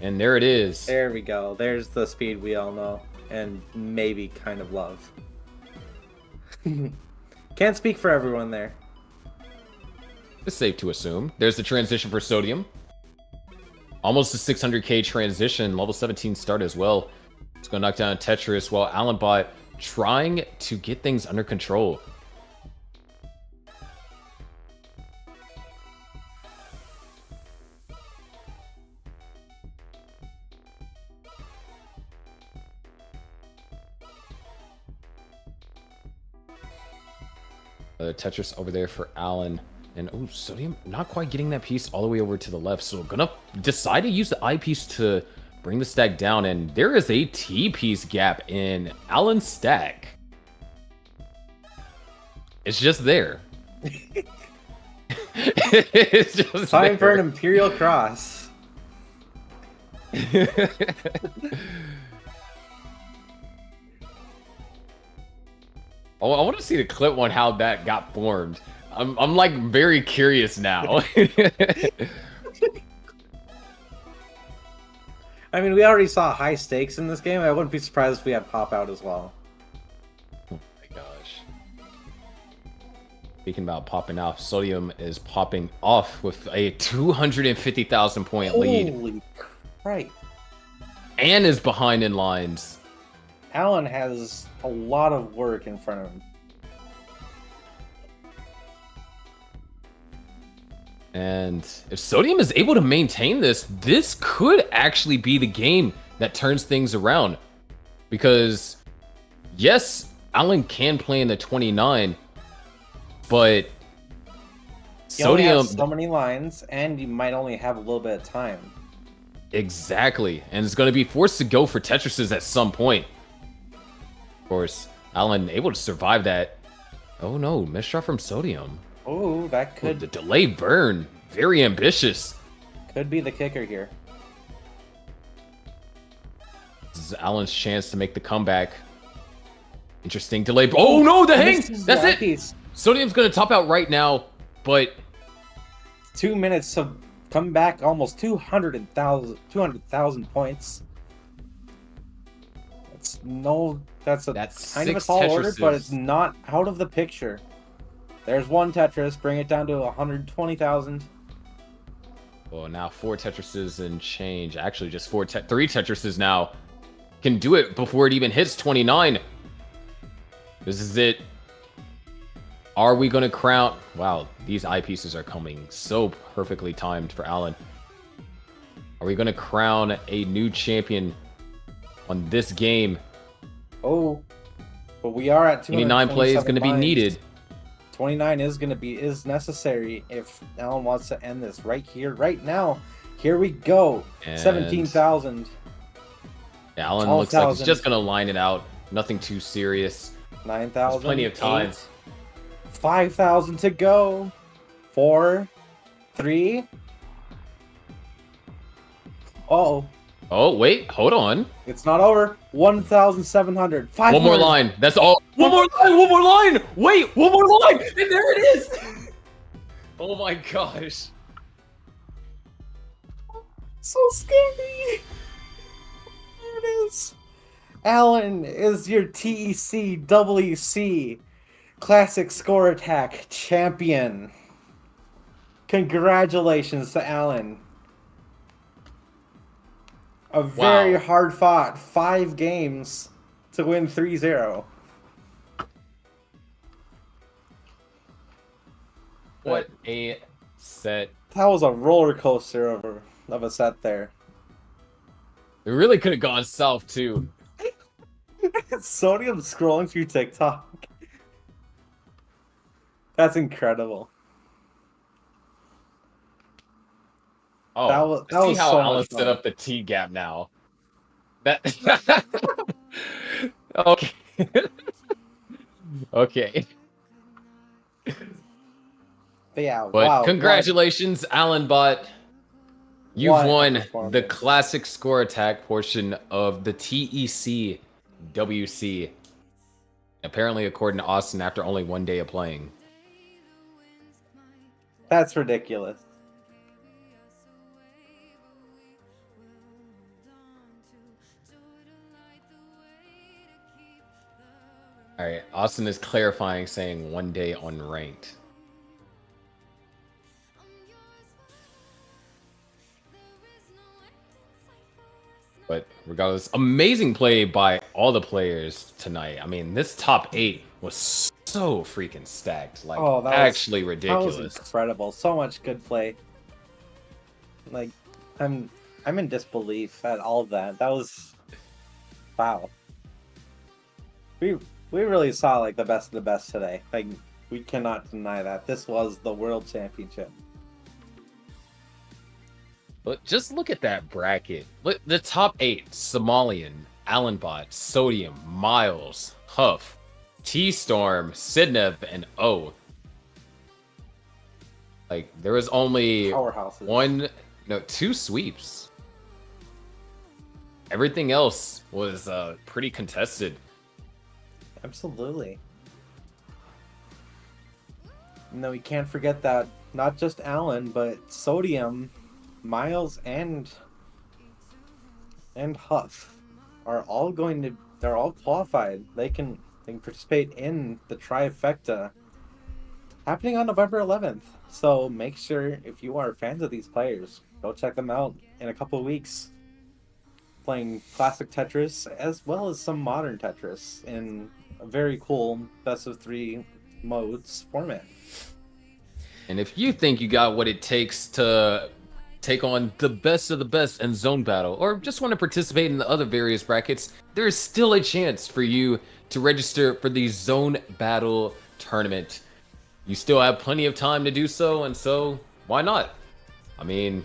And there it is. There we go. There's the speed we all know and maybe kind of love. Can't speak for everyone there. It's safe to assume. There's the transition for Sodium. Almost a 600k transition. Level 17 start as well. It's going to knock down Tetris while Allenbot trying to get things under control. Tetris over there for Alan. And oh, Sodium not quite getting that piece all the way over to the left. So gonna decide to use the I piece to bring the stack down. And there is a T piece gap in Alan's stack. It's just there. It's just Time there. for an Imperial Cross. Oh, I want to see the clip on how that got formed. I'm like very curious now. I mean, we already saw high stakes in this game. I wouldn't be surprised if we had pop out as well. Oh my gosh. Speaking about popping off, Sodium is popping off with a 250,000 point lead. Holy Christ. And is behind in lines. Alan has a lot of work in front of him. And if Sodium is able to maintain this, this could actually be the game that turns things around. Because, yes, Alan can play in the 29, but You only Sodium... have so many lines, and you might only have a little bit of time. Exactly. And it's going to be forced to go for Tetrises at some point. Of course, Alan able to survive that. Oh no, misshot from Sodium. Oh, that Oh, the could delay burn. Very ambitious. be the kicker here. This is Alan's chance to make the comeback. Interesting delay. Oh no, the hang! This is That's the it! piece. Sodium's gonna top out right now, but 2 minutes to come back almost 200,000 points. That's That's kind of a 6 tall order, but Tetrises. it's not out of the picture. There's one Tetris, bring it down to 120,000. well, now 4 Tetrises and change. Actually, just 3 Tetrises now can do it before it even hits 29. This is it. Are we gonna crown? Wow, these eyepieces are coming so perfectly timed for Alan. Are we gonna crown a new champion on this game? Oh, but we are at 29 play is 227 gonna be lines. needed. 29 is necessary if Alan wants to end this right here, right now. Here we go. And 17,000. Alan looks like he's 12,000. just gonna line it out. Nothing too serious. 9,000. There's plenty of time. 5,000 to go. 4, 3. Uh-oh. Oh, wait, hold on. It's not over. 1,700. 5 One more line. That's all. One more line. One more line. Wait, one more line. And there it is. Oh my gosh. So scary. There it is. Alan is your TECWC Classic Score Attack champion. Congratulations to Alan. A very hard fought 5 games to win 3-0. What a set. That was a roller coaster of a set there. It really could have gone south too. Sodium scrolling through TikTok. That's incredible. Oh, That see was how so Alan much set fun. up the T gap now. That. Okay. Okay. But yeah, But wow. congratulations, Alan Bot. You've What a won the performance. classic score attack portion of the TECWC. Apparently, according to Austin, after only 1 day of playing. That's ridiculous. All right, Austin is clarifying, saying 1 day unranked. But regardless, amazing play by all the players tonight. I mean, this top 8 was so freaking stacked. Like, Oh, that actually That ridiculous. was incredible. So much good play. Like, I'm in disbelief at all of that. That was wow. We really saw like the best of the best today. Like, we cannot deny that. This was the World Championship. But just look at that bracket. Look, the top 8: Somalian, Alanbot, Sodium, Miles, Huff, T-Storm, Sidnev, and O. Like, there was only Powerhouses. 2 sweeps. Everything else was pretty contested. Absolutely. No, we can't forget that not just Alan, but Sodium, Miles, and Huff are all they're all qualified. They can participate in the trifecta happening on November 11th. So make sure, if you are fans of these players, go check them out in a couple of weeks. Playing classic Tetris as well as some modern Tetris in a very cool best of 3 modes format. And if you think you got what it takes to take on the best of the best in zone battle, or just want to participate in the other various brackets, there is still a chance for you to register for the zone battle tournament. You still have plenty of time to do so, and so why not? I mean,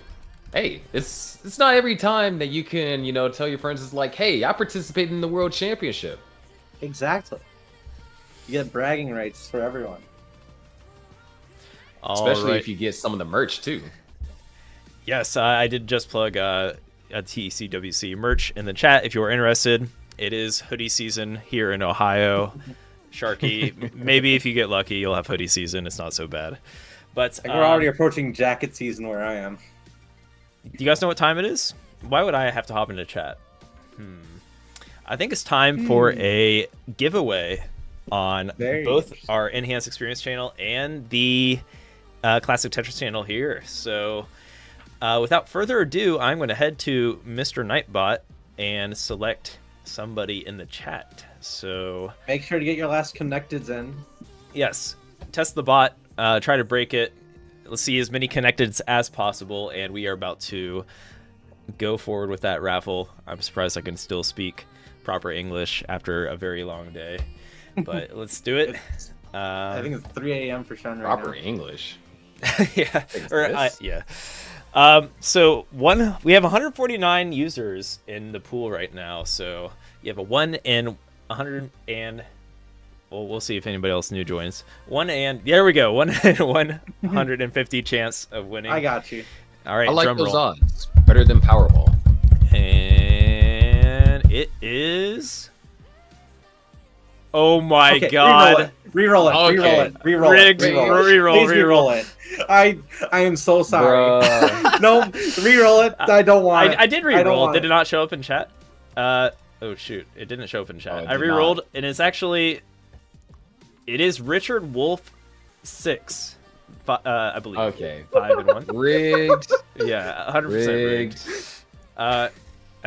hey, it's not every time that you can, tell your friends, it's like, hey, I participated in the World Championship. Exactly. You get bragging rights for everyone. Especially if you get some of the merch, too. Yes, I did just plug a TECWC merch in the chat if you are interested. It is hoodie season here in Ohio. Sharky. Maybe if you get lucky, you'll have hoodie season. It's not so bad. But Like, we're already approaching jacket season where I am. do you guys know what time it is? Why would I have to hop into chat? I think it's time for a giveaway on Very both interesting. our Enhanced Experience channel and the Classic Tetris channel here. So without further ado, I'm going to head to Mr. Nightbot and select somebody in the chat. So Make sure to get your last connecteds in. yes, test the bot, try to break it. Let's see as many connecteds as possible, and we are about to go forward with that raffle. I'm surprised I can still speak proper English after a very long day, but let's do it. I think it's 3 a.m. for Sean right Proper now. English. Yeah, Is or this? yeah. So we have 149 users in the pool right now. So you have a 1 in 100 and well, we'll see if anybody else new joins. There we go. 1 in 150 chance of winning. I got you. All right, I like drum those roll. odds. Better than Powerball. And it is. Oh my Okay, God! Reroll it. Okay. Reroll it. Reroll Rigged. it. Reroll, Please reroll. reroll it. I am so sorry. Bruh. No, reroll it. I don't want it. I did don't re-roll. want Did it it. not show up in chat? Oh shoot, it didn't show up in chat. Oh, it I did re-rolled, not. and it's actually, it is Richard Wolf 6, I believe. Okay. 5 and 1. Rigged. Yeah, 100% rigged. I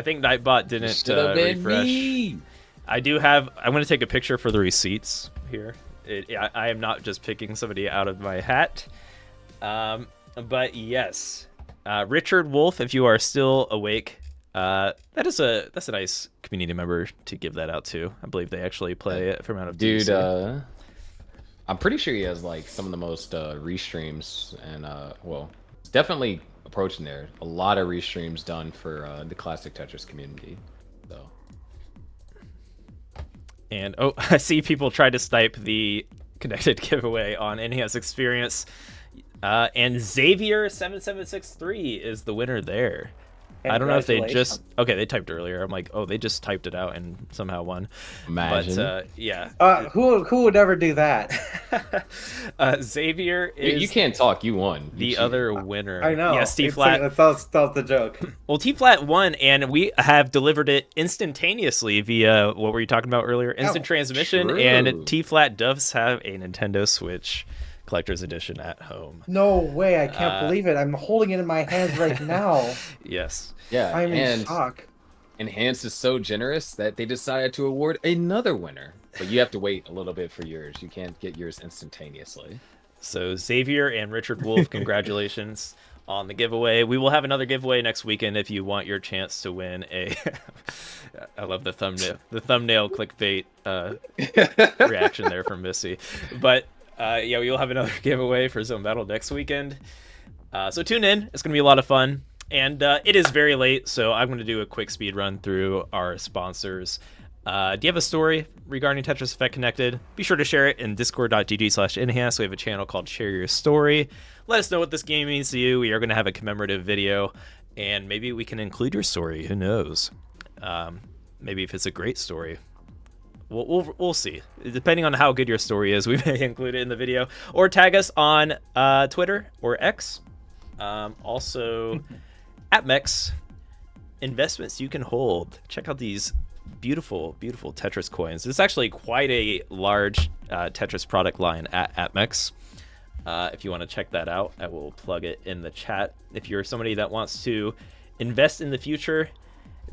think Nightbot didn't Should have been refresh. me. I'm going to take a picture for the receipts here. I am not just picking somebody out of my hat. But yes, Richard Wolf, if you are still awake, that's a nice community member to give that out to. I believe they actually play it from out of Dude, DC. I'm pretty sure he has like some of the most restreams, and well, it's definitely approaching there. A lot of restreams done for the classic Tetris community. So And I see people try to snipe the connected giveaway on Enhanced Experience. And Xavier7763 is the winner there. I don't know if they just... Okay, they typed earlier. I'm like, oh, they just typed it out and somehow won. imagine. But, yeah. Who would ever do that? Xavier is You can't talk. You won. You the cheated. other winner. I know. Yes, It's T-Flat. like- that was the joke. Well, T-Flat won, and we have delivered it instantaneously via, what were you talking about earlier? Instant transmission, true. and T-Flat does have a Nintendo Switch Collector's Edition at home. No way! I can't believe it. I'm holding it in my hands right now. Yes. Yeah, I'm in and shock. Enhanced is so generous that they decided to award another winner. But you have to wait a little bit for yours. You can't get yours instantaneously. So Xavier and Richard Wolf, congratulations on the giveaway. We will have another giveaway next weekend if you want your chance to win a... I love the thumbnail clickbait reaction there from Missy. But yeah, we will have another giveaway for Zone Battle next weekend. So tune in. It's going to be a lot of fun. And it is very late, so I'm going to do a quick speed run through our sponsors. Do you have a story regarding Tetris Effect Connected? Be sure to share it in discord.gg/enhance. We have a channel called Share Your Story. Let us know what this game means to you. We are going to have a commemorative video, and maybe we can include your story. Who knows? Maybe if it's a great story. We'll see. Depending on how good your story is, we may include it in the video. Or tag us on Twitter or X. Also, AppMex, investments you can hold. Check out these beautiful, beautiful Tetris coins. It's actually quite a large Tetris product line at AppMex. If you want to check that out, I will plug it in the chat. If you're somebody that wants to invest in the future,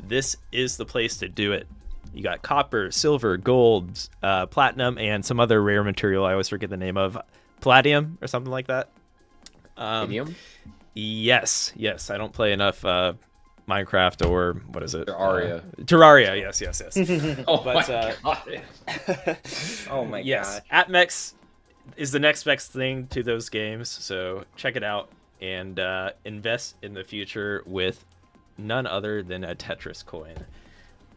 this is the place to do it. You got copper, silver, gold, platinum, and some other rare material. I always forget the name of. Palladium or something like that. Medium? Yes. I don't play enough Minecraft or what is it? Terraria. Terraria, yes. Oh But, my god. Oh my yes, gosh. AppMex is the next best thing to those games, so check it out and invest in the future with none other than a Tetris coin.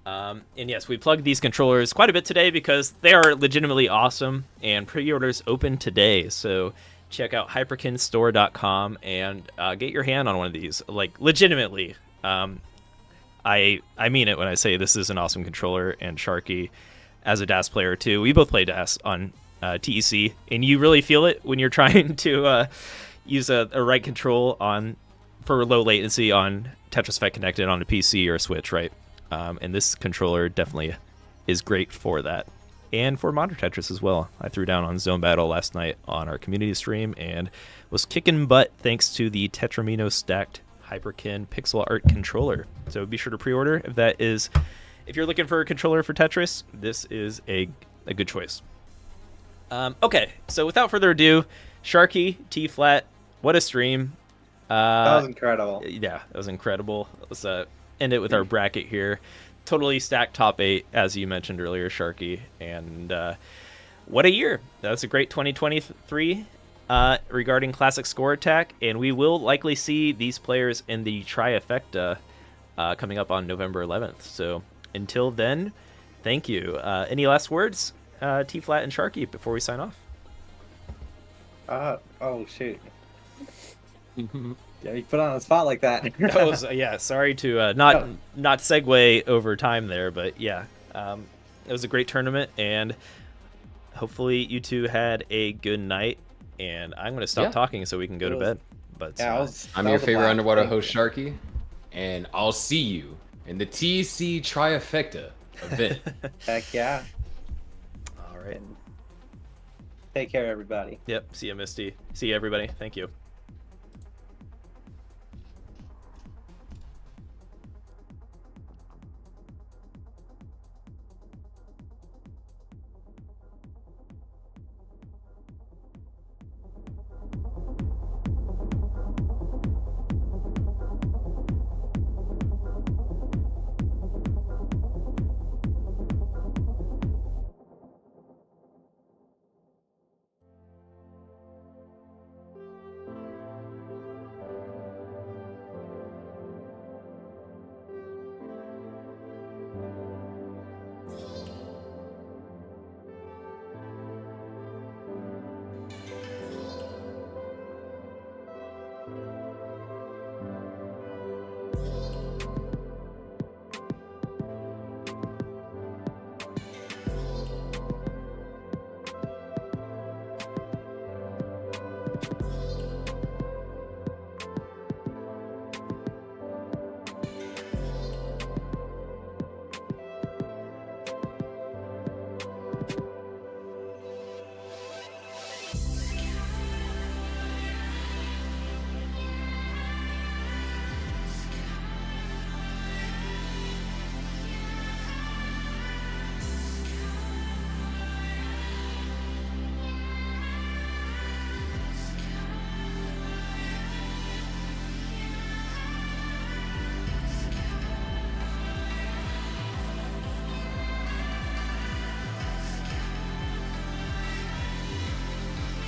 And yes, we plugged these controllers quite a bit today because they are legitimately awesome, and pre-orders open today, so check out hyperkinstore.com and get your hand on one of these. Like, legitimately, I mean it when I say this is an awesome controller, and Sharky as a DAS player too. We both play DAS on TEC, and you really feel it when you're trying to use a right control for low latency on Tetris Effect connected on a PC or a Switch, right? And this controller definitely is great for that, and for modern Tetris as well. I threw down on Zone Battle last night on our community stream and was kicking butt thanks to the Tetramino stacked Hyperkin pixel art controller. So be sure to pre-order if you're looking for a controller for Tetris. This is a good choice. Okay, so without further ado, Sharky, T-Flat, what a stream. That was incredible. Yeah, that was incredible. Let's end it with our bracket here. Totally stacked top 8, as you mentioned earlier, Sharky. And what a year. That's a great 2023 regarding Classic Score Attack. And we will likely see these players in the Trifecta coming up on November 11th. So until then, thank you. Any last words, T-Flat and Sharky, before we sign off? Oh, shoot. Yeah, you put on a spot like that. Yeah, sorry to not segue over time there, but yeah, it was a great tournament, and hopefully you two had a good night. And I'm going to stop talking so we can go to bed. But Yeah, I'm your favorite underwater host, Sharky, and I'll see you in the TEC Trifecta event. Heck yeah. All right. Take care, everybody. Yep. See you, Misty. See you, everybody. Thank you.